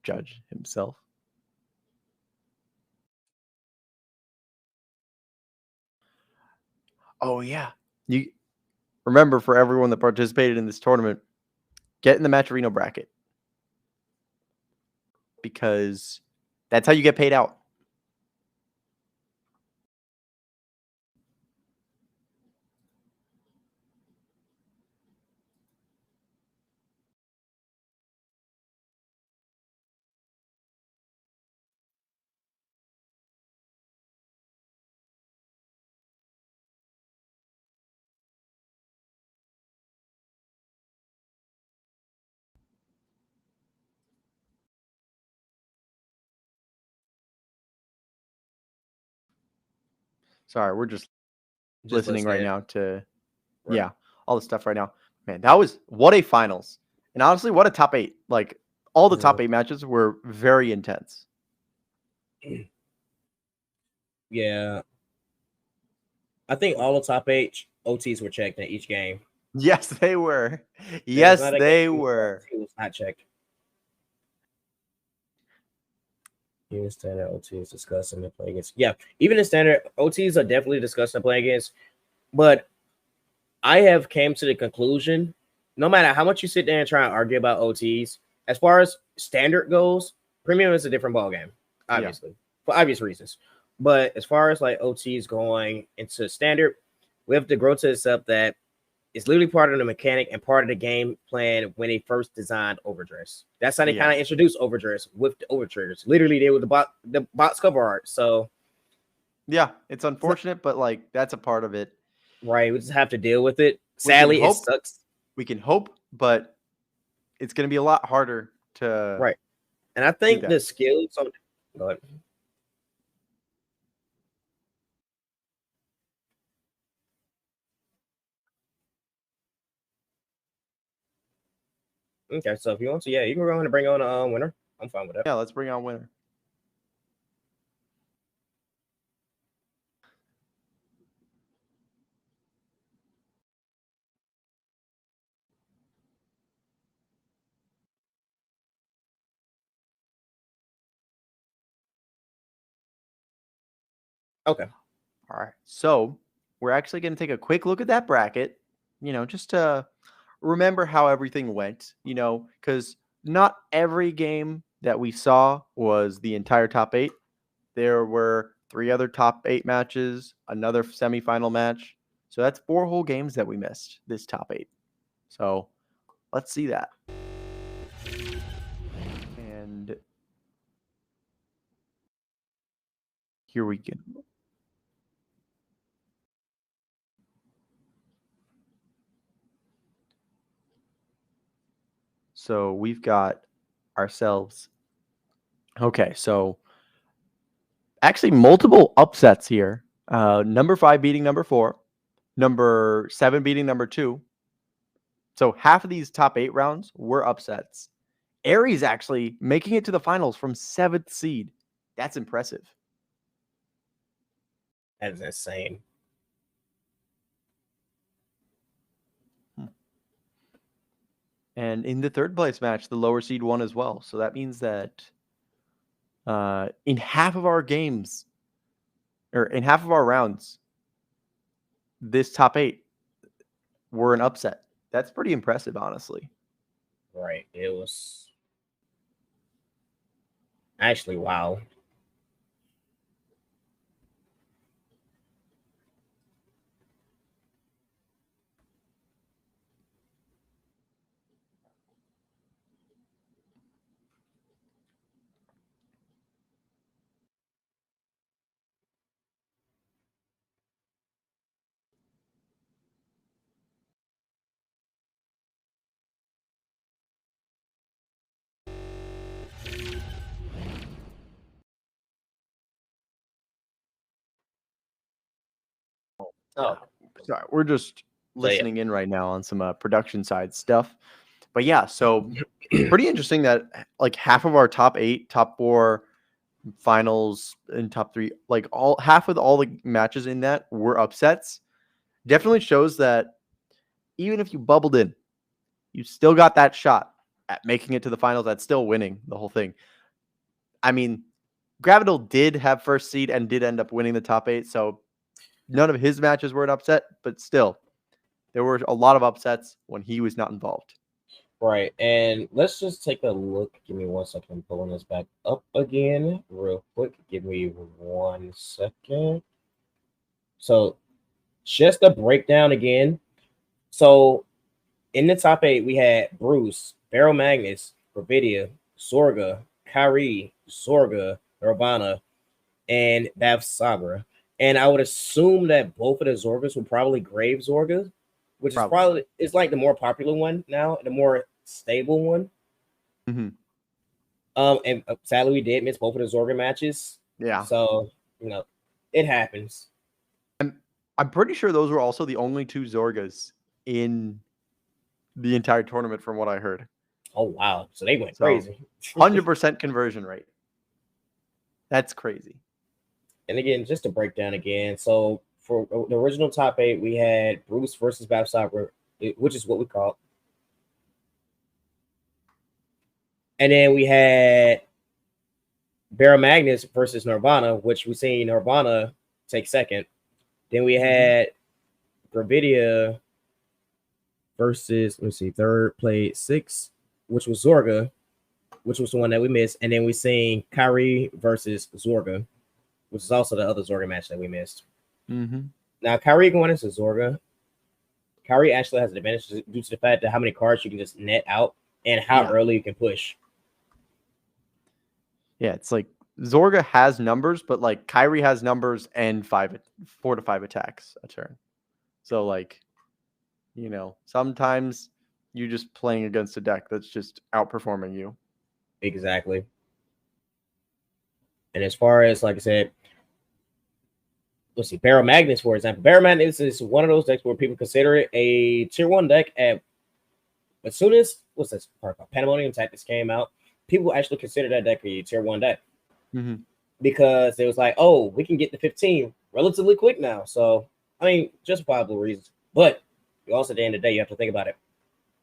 Judge himself. Oh yeah. You remember, for everyone that participated in this tournament, get in the Matcherino bracket, because that's how you get paid out. Sorry, we're just listening right now to Right. all the stuff right now. Man, that was what a finals. And honestly, what a top 8. Like all the top 8 matches were very intense. Yeah. I think all the top 8 OTs were checked in each game. Yes, they were. Yes, they were. It was not checked. Even standard OTs discussing and play against. Yeah, even in standard OTs are definitely discussing and play against. But I have came to the conclusion, no matter how much you sit there and try and argue about OTs, as far as standard goes, premium is a different ballgame, obviously, for obvious reasons. But as far as like OTs going into standard, we have to grow to accept that it's literally part of the mechanic and part of the game plan when they first designed OverDress. That's how they kind of introduced OverDress with the overtriggers. Literally, they were the box cover art. So yeah, it's unfortunate, but like that's a part of it. Right, we just have to deal with it. Sadly, it sucks. We can hope, but it's going to be a lot harder to right. And I think the skills on. Go ahead. Okay, so if you want to, yeah, you can go ahead and bring on winner. I'm fine with that. Yeah, let's bring on winner. Okay. All right. So we're actually going to take a quick look at that bracket, just to remember how everything went, because not every game that we saw was the entire top 8. There were 3 other top 8 matches, another semifinal match. So that's 4 whole games that we missed this top 8. So let's see that. And here we go. So we've got ourselves. Okay, so actually multiple upsets here. Number 5 beating number 4, number 7 beating number 2. So half of these top 8 rounds were upsets. Aries actually making it to the finals from 7th seed. That's impressive. That is insane. And in the 3rd place match, the lower seed won as well. So that means that in half of our games, or in half of our rounds, this top 8 were an upset. That's pretty impressive, honestly. Right. It was actually wow. Oh, sorry. We're just listening in right now on some production side stuff. But yeah, so pretty interesting that like half of our top 8, top 4 finals and top 3, like half of all the matches in that were upsets. Definitely shows that even if you bubbled in, you still got that shot at making it to the finals, at still winning the whole thing. I mean, Gravital did have 1st seed and did end up winning the top 8, so none of his matches were an upset, but still, there were a lot of upsets when he was not involved. Right, and let's just take a look. Give me 1 second. I'm pulling this back up again real quick. Give me 1 second. So, just a breakdown again. So, in the top 8, we had Bruce, Baron Magnus, Gravidia, Zorga, Kyrie, Zorga, Urbana, and Bav Sagra. And I would assume that both of the Zorgas were probably Grave Zorga, which is like the more popular one now, the more stable one. Mm-hmm. And sadly, we did miss both of the Zorga matches. Yeah. So, it happens. I'm pretty sure those were also the only 2 Zorgas in the entire tournament, from what I heard. Oh wow! So they went So crazy. 100% conversion rate. That's crazy. And again, just to break down again, so for the original top 8, we had Bruce versus Babsop, which is what we call. And then we had Barrow Magnus versus Nirvana, which we seen Nirvana take second. Then we had Gravidia versus, let me see, third played 6, which was Zorga, which was the one that we missed. And then we seen Kyrie versus Zorga, which is also the other Zorga match that we missed. Now, Kyrie going into Zorga, Kyrie actually has an advantage due to the fact that how many cards you can just net out and how early you can push. Yeah, it's like Zorga has numbers, but like Kyrie has numbers and 4 to 5 attacks a turn. So like, you know, sometimes you're just playing against a deck that's just outperforming you. Exactly. And as far as, like I said, let's see, Barrow Magnus, for example. Barrow Magnus is one of those decks where people consider it a tier 1 deck. As soon as, what's this part called? Pandemonium Tactics came out, people actually consider that deck a tier 1 deck. Because it was like, oh, we can get to 15 relatively quick now. So, I mean, justifiable reasons. But also, at the end of the day, you have to think about it.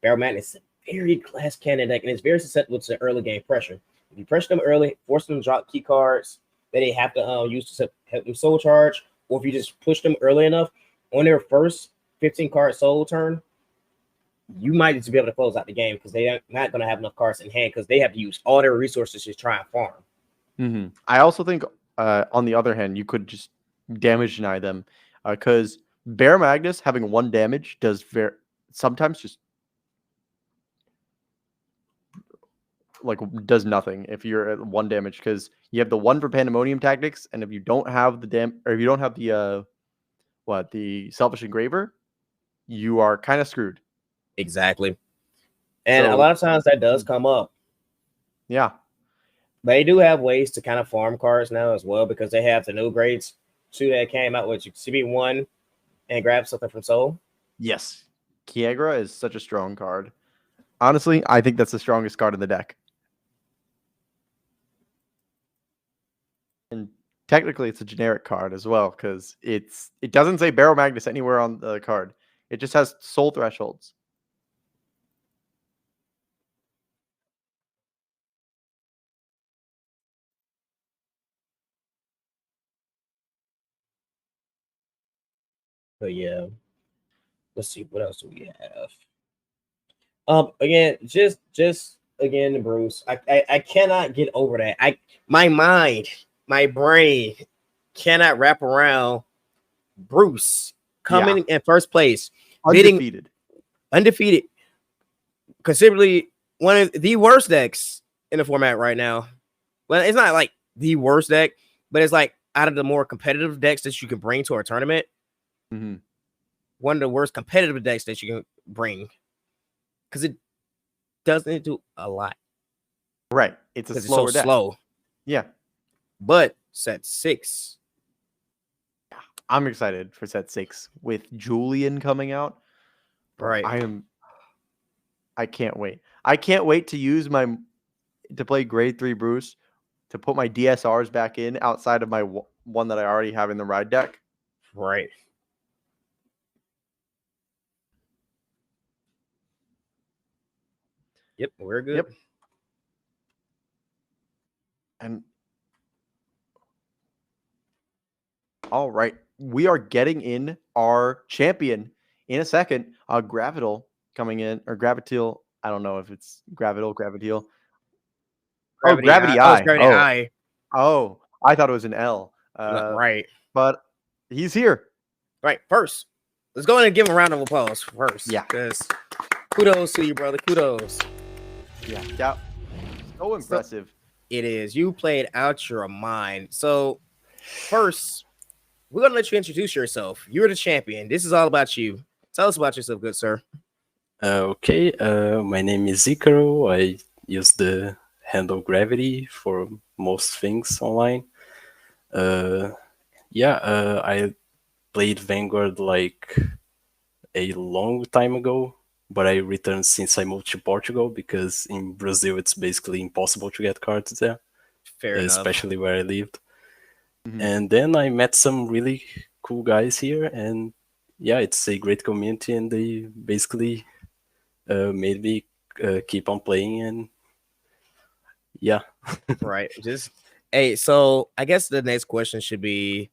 Barrow Magnus is a very glass cannon deck, and it's very susceptible to early game pressure. If you pressure them early, force them to drop key cards that they have to use to help them soul charge, or if you just push them early enough on their first 15-card soul turn, you might just be able to close out the game because they're not going to have enough cards in hand because they have to use all their resources to try and farm. I also think, on the other hand, you could just damage deny them because Barrow Magnus having 1 damage does sometimes just like does nothing if you're at 1 damage because you have the 1 for Pandemonium Tactics, and if you don't have the if you don't have the the Selfish Engraver, you are kind of screwed. Exactly. And a lot of times that does come up. Yeah. They do have ways to kind of farm cards now as well because they have the new grades 2 that came out, which you CB1 and grab something from Soul. Yes. Kiegra is such a strong card. Honestly, I think that's the strongest card in the deck. And technically it's a generic card as well because it doesn't say Barrow Magnus anywhere on the card. It just has soul thresholds. But yeah, let's see what else do we have. Again, just again, Bruce. I cannot get over that. My mind, my brain cannot wrap around Bruce coming in first place, undefeated, considerably one of the worst decks in the format right now. Well, it's not like the worst deck, but it's like out of the more competitive decks that you can bring to a tournament. One of the worst competitive decks that you can bring because it doesn't do a lot. Right. It's a slower deck. Slow. Yeah. But set 6. I'm excited for set 6 with Julian coming out. Right. I can't wait. I can't wait to play grade 3 Bruce to put my DSRs back in outside of my one that I already have in the ride deck. Right. Yep, we're good. Yep. And all right, we are getting in our champion in a second. Gravital coming in, or Graviteel. I don't know if it's Graviteel. Gravity Eye. Gravity Eye. Oh, I thought it was an L. Right. But he's here. Right. First, let's go ahead and give him a round of applause first. Yeah. Because kudos to you, brother. Kudos. Yeah. So impressive. It is. You played out your mind. So, first, we're going to let you introduce yourself. You're the champion. This is all about you. Tell us about yourself, good sir. Okay. My name is Icaro. I use the handle Gravity for most things online. I played Vanguard like a long time ago, but I returned since I moved to Portugal because in Brazil it's basically impossible to get cards there, Fair enough. especially where I lived. Mhm. And then I met some really cool guys here, and yeah, it's a great community, and they basically made me keep on playing, and yeah. Right. Just hey, so I guess the next question should be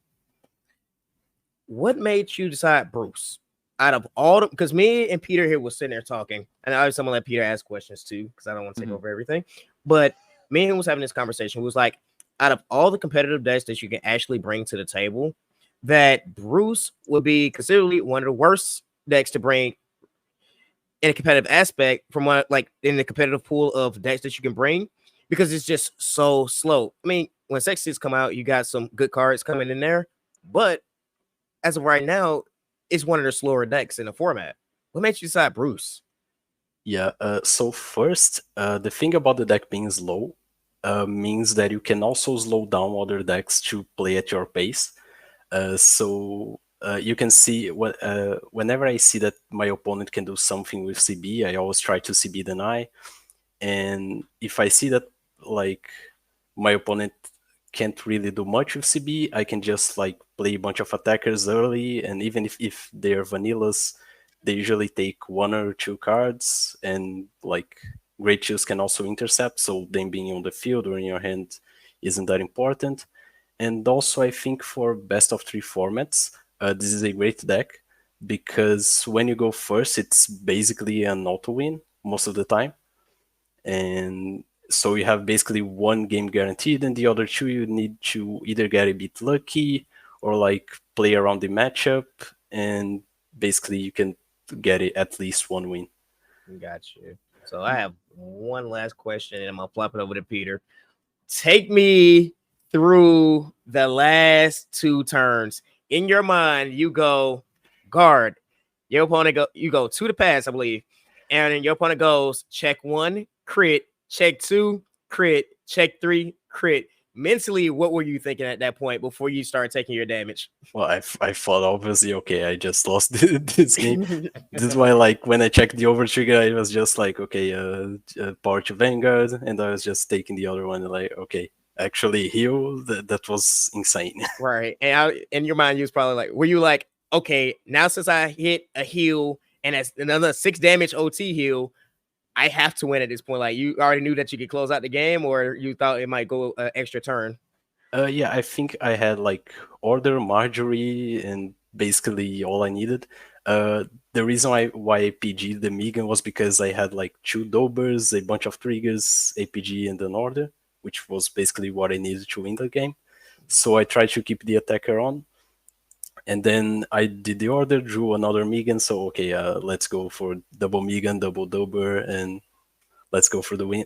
what made you decide Bruce? Out of all the because me and Peter here was sitting there talking, and I was gonna let Peter ask questions too, because I don't want to take Mhm. over everything. But me and him was having this conversation. We was like, out of all the competitive decks that you can actually bring to the table, that Bruce would be considerably one of the worst decks to bring in a competitive aspect from what like in the competitive pool of decks that you can bring because it's just so slow. I mean, when Sexies come out, you got some good cards coming in there, but as of right now, it's one of the slower decks in the format. What makes you decide Bruce? Yeah, so first, the thing about the deck being slow means that you can also slow down other decks to play at your pace. So you can see whenever I see that my opponent can do something with CB, I always try to CB deny. And if I see that like my opponent can't really do much with CB, I can just like play a bunch of attackers early, and even if they're vanillas, they usually take one or two cards, and like Great Shields can also intercept, so them being on the field or in your hand isn't that important. And also, I think for best of three formats, this is a great deck because when you go first, it's basically an auto win most of the time, and so you have basically one game guaranteed, and the other two you need to either get a bit lucky or like play around the matchup, and basically you can get it at least one win. Got you. So I have one last question, and I'm gonna flop it over to Peter. Take me through the last two turns. In your mind, you go guard. Your opponent go you go to the pass, I believe. And then your opponent goes check one, crit, check two, crit, check three, crit. Mentally, what were you thinking at that point before you start taking your damage? Well, I thought obviously, okay, I just lost this game. This is why, like, when I checked the over trigger, I was just like, okay, power to Vanguard, and I was just taking the other one, like, okay, actually heal. That was insane. Right. And in your mind, you was probably like, were you like, okay, now since I hit a heal and that's another 6 damage OT heal, I have to win at this point. Like you already knew that you could close out the game, or you thought it might go extra turn. Yeah, I think I had like Order, Marjorie, and basically all I needed. The reason why I PG'd the Megan was because I had like two Dobers, a bunch of triggers, APG, and an Order, which was basically what I needed to win the game. So I tried to keep the attacker on, and then I did the Order, drew another Megan. So okay, let's go for double Megan, double Dober, and let's go for the win.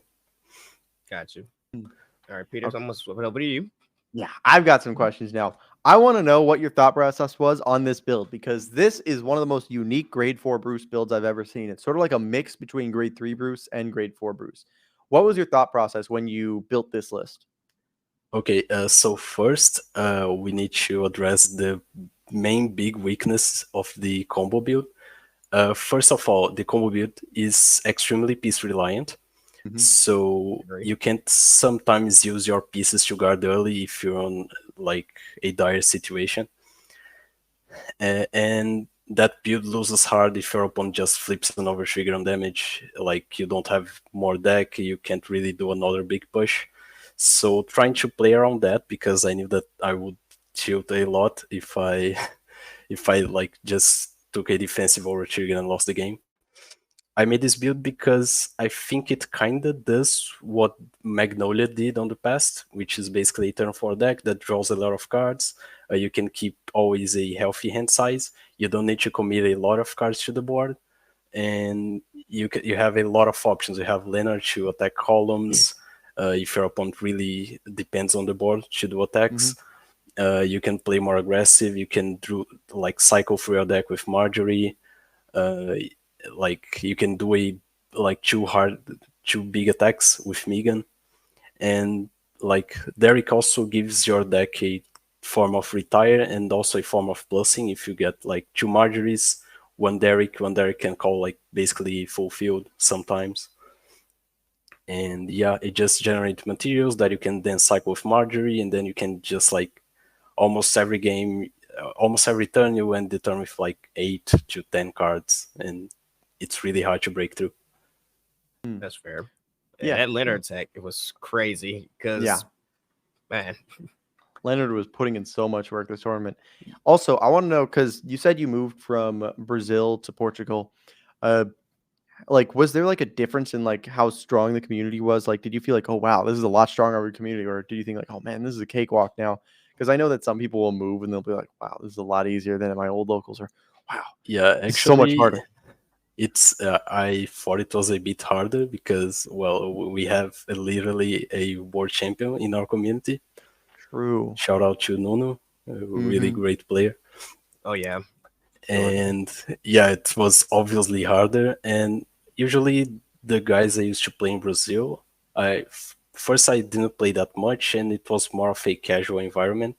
Got you. Hmm. All right, Peter, so Okay. I'm gonna swap it over to you. Yeah, I've got some questions now. I want to know what your thought process was on this build because this is one of the most unique grade 4 Bruce builds I've ever seen. It's sort of like a mix between grade 3 Bruce and grade 4 Bruce. What was your thought process when you built this list? Okay, so first, we need to address the main big weakness of the combo build. First of all, the combo build is extremely piece reliant, Mhm. so Agree. you can sometimes use your pieces to guard early if you're on like a dire situation, and that build loses hard if your opponent just flips an overtrigger on damage. Like you don't have more deck, you can't really do another big push. So trying to play around that because I knew that I would tilt a lot if I if I like just took a defensive overtrigger and lost the game. I made this build because I think it kinda does what Magnolia did on the past, which is basically a turn 4 deck that draws a lot of cards. You can keep always a healthy hand size. You don't need to commit a lot of cards to the board, and you have a lot of options. You have Leonard to attack columns. If your opponent really depends on the board to do attacks, Mhm. you can play more aggressive. You can do like cycle through your deck with Marjorie. Uh, like you can do a like two big attacks with Megan, and like Derek also gives your deck a form of retire and also a form of plussing. If you get like 2 Marjories, one Derek can call like basically fulfilled sometimes. And yeah, it just generates materials that you can then cycle with Marjorie, and then you can just like almost every game, almost every turn you end the turn with like 8 to 10 cards, and it's really hard to break through. That's fair. Yeah. That Leonard tech, it was crazy because, man, Leonard was putting in so much work this tournament. Also, I want to know, because you said you moved from Brazil to Portugal. Like, was there like a difference in like how strong the community was? Like, did you feel like, oh wow, this is a lot stronger of a community, or did you think like, oh man, this is a cakewalk now? Because I know that some people will move and they'll be like, wow, this is a lot easier than my old locals, or wow, Yeah, it's so much actually, harder. it's I thought it was a bit harder because, well, we have literally a world champion in our community. True. Shout out to Nuno, a really great player. oh yeah, And yeah, it was obviously harder. And usually the guys I used to play in Brazil, first I didn't play that much, and it was more of a casual environment.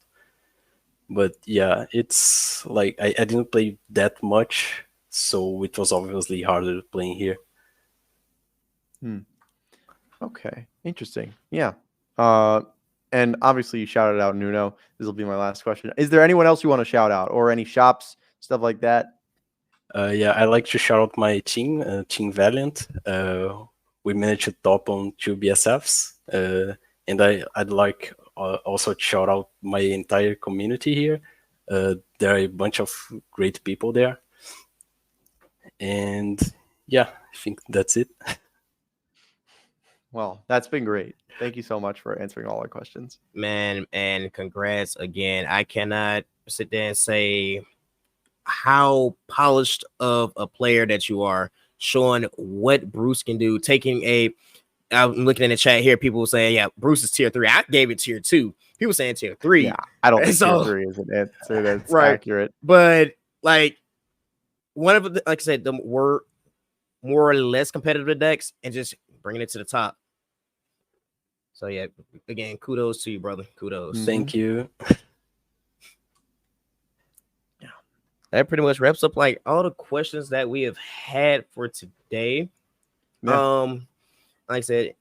But yeah, it's like I didn't play that much, so it was obviously harder playing here. Okay, interesting. Yeah. And obviously you shouted out Nuno. This will be my last question. Is there anyone else you want to shout out, or any shops, stuff like that? Yeah, I like to shout out my team, Team Valiant. We managed to top on 2 BSFs, and I'd like also to shout out my entire community here. There are a bunch of great people there, and yeah, I think that's it. Well, that's been great. Thank you so much for answering all our questions. man, and congrats again. I cannot sit there and say how polished of a player that you are, showing what Bruce can do. I'm looking in the chat here. People saying, "Yeah, Bruce is tier 3." I gave it tier 2. People saying tier 3. Yeah, I don't think So- tier 3 is an answer that's Right. accurate. But like one of the, like I said, the more or less competitive decks, and just bringing it to the top. So yeah, again, kudos to you, brother. Kudos. Thank you. That pretty much wraps up like all the questions that we have had for today. Yeah. Like I said,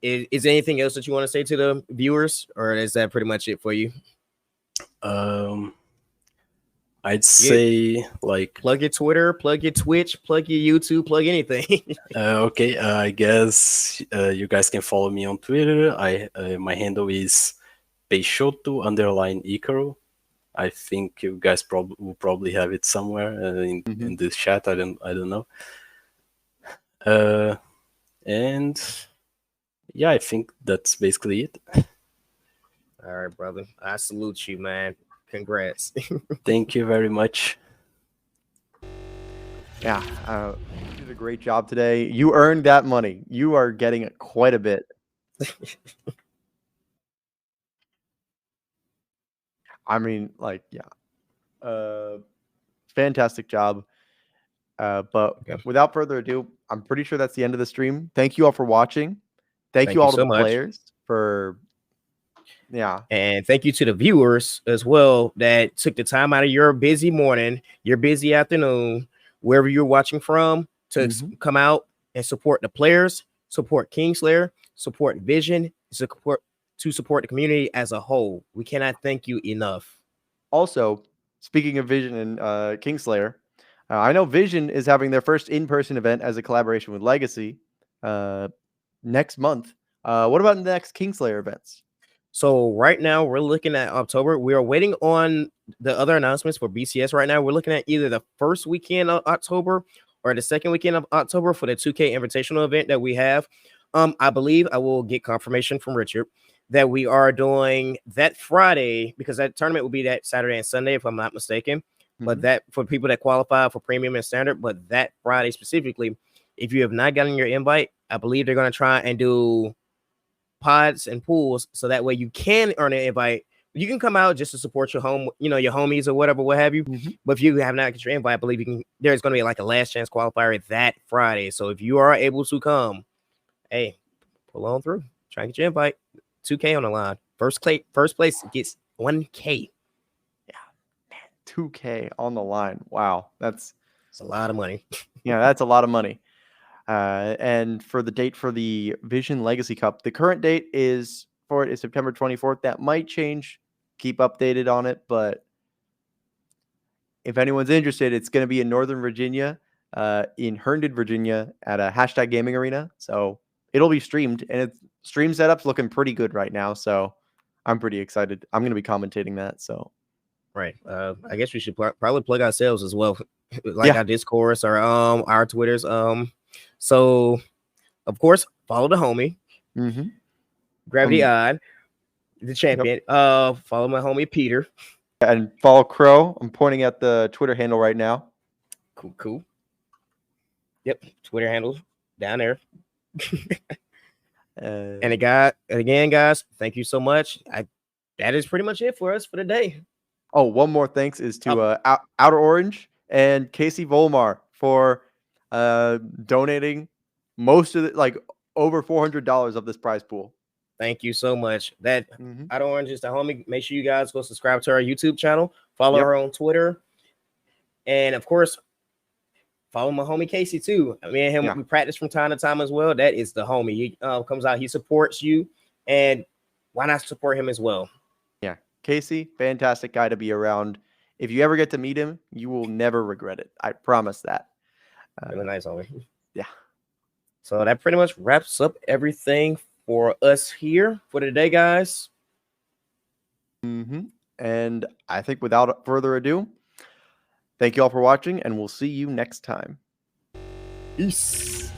is there anything else that you want to say to the viewers, or is that pretty much it for you? I'd say like Plug your Twitter, plug your Twitch, plug your YouTube, plug anything. okay. I guess you guys can follow me on Twitter. My handle is Peixoto_Icaro. I think you guys will probably have it somewhere in this chat. I don't know. And yeah, I think that's basically it. All right, brother. I salute you, man. Congrats. Thank you very much. Yeah. You did a great job today. You earned that money. You are getting quite a bit. I mean, like, yeah. Fantastic job. But without further ado, I'm pretty sure that's the end of the stream. Thank you all for watching. Thank you all to so the much. players for, and thank you to the viewers as well that took the time out of your busy morning, your busy afternoon, wherever you're watching from, to come out and support the players, support Kingslayer, support Vision, support the community as a whole. We cannot thank you enough. Also, speaking of Vision and Kingslayer, I know Vision is having their first in-person event as a collaboration with Legacy next month. What about the next Kingslayer events? So right now we're looking at October. We are waiting on the other announcements for BCS right now. We're looking at either the first weekend of October or the second weekend of October for the 2K Invitational event that we have. I believe I will get confirmation from Richard that we are doing that Friday, because that tournament will be that Saturday and Sunday, if I'm not mistaken. But that for people that qualify for premium and standard, but that Friday specifically, if you have not gotten your invite, I believe they're going to try and do pods and pools, so that way you can earn an invite. You can come out just to support your home, your homies or whatever, what have you. But if you have not got your invite, I believe you can. There's going to be like a last chance qualifier that Friday. So if you are able to come, hey, pull on through. Try and get your invite. 2K on the line. First place gets 1K. 2K on the line. Wow, It's a lot of money. that's a lot of money. And for the date for the Vision Legacy Cup, the current date is September 24th. That might change. Keep updated on it, but if anyone's interested, it's going to be in Northern Virginia, in Herndon, Virginia, at a hashtag gaming arena. So it'll be streamed, and it's stream setup's looking pretty good right now. So I'm pretty excited. I'm going to be commentating that. So Right. I guess we should probably plug ourselves as well, like Yeah. our Discourse or our Twitters. So of course, follow the homie, Gravity Odd, the champion. Follow my homie Peter. and follow Crow. I'm pointing at the Twitter handle right now. Cool. Yep, Twitter handle down there. And again, guys, thank you so much. That is pretty much it for us for the day. Oh, one more thanks is to Outer Orange and Casey Volmar for donating most of over $400 of this prize pool. Thank you so much. That Outer Orange is the homie. Make sure you guys go subscribe to our YouTube channel, follow her on Twitter, and of course, follow my homie Casey too. Me and him, we practice from time to time as well. That is the homie. He comes out, he supports you, and why not support him as well? Yeah, Casey, fantastic guy to be around. If you ever get to meet him, you will never regret it. I promise that. Really nice homie. Yeah. So that pretty much wraps up everything for us here for today, guys. And I think without further ado, thank you all for watching, and we'll see you next time. Peace.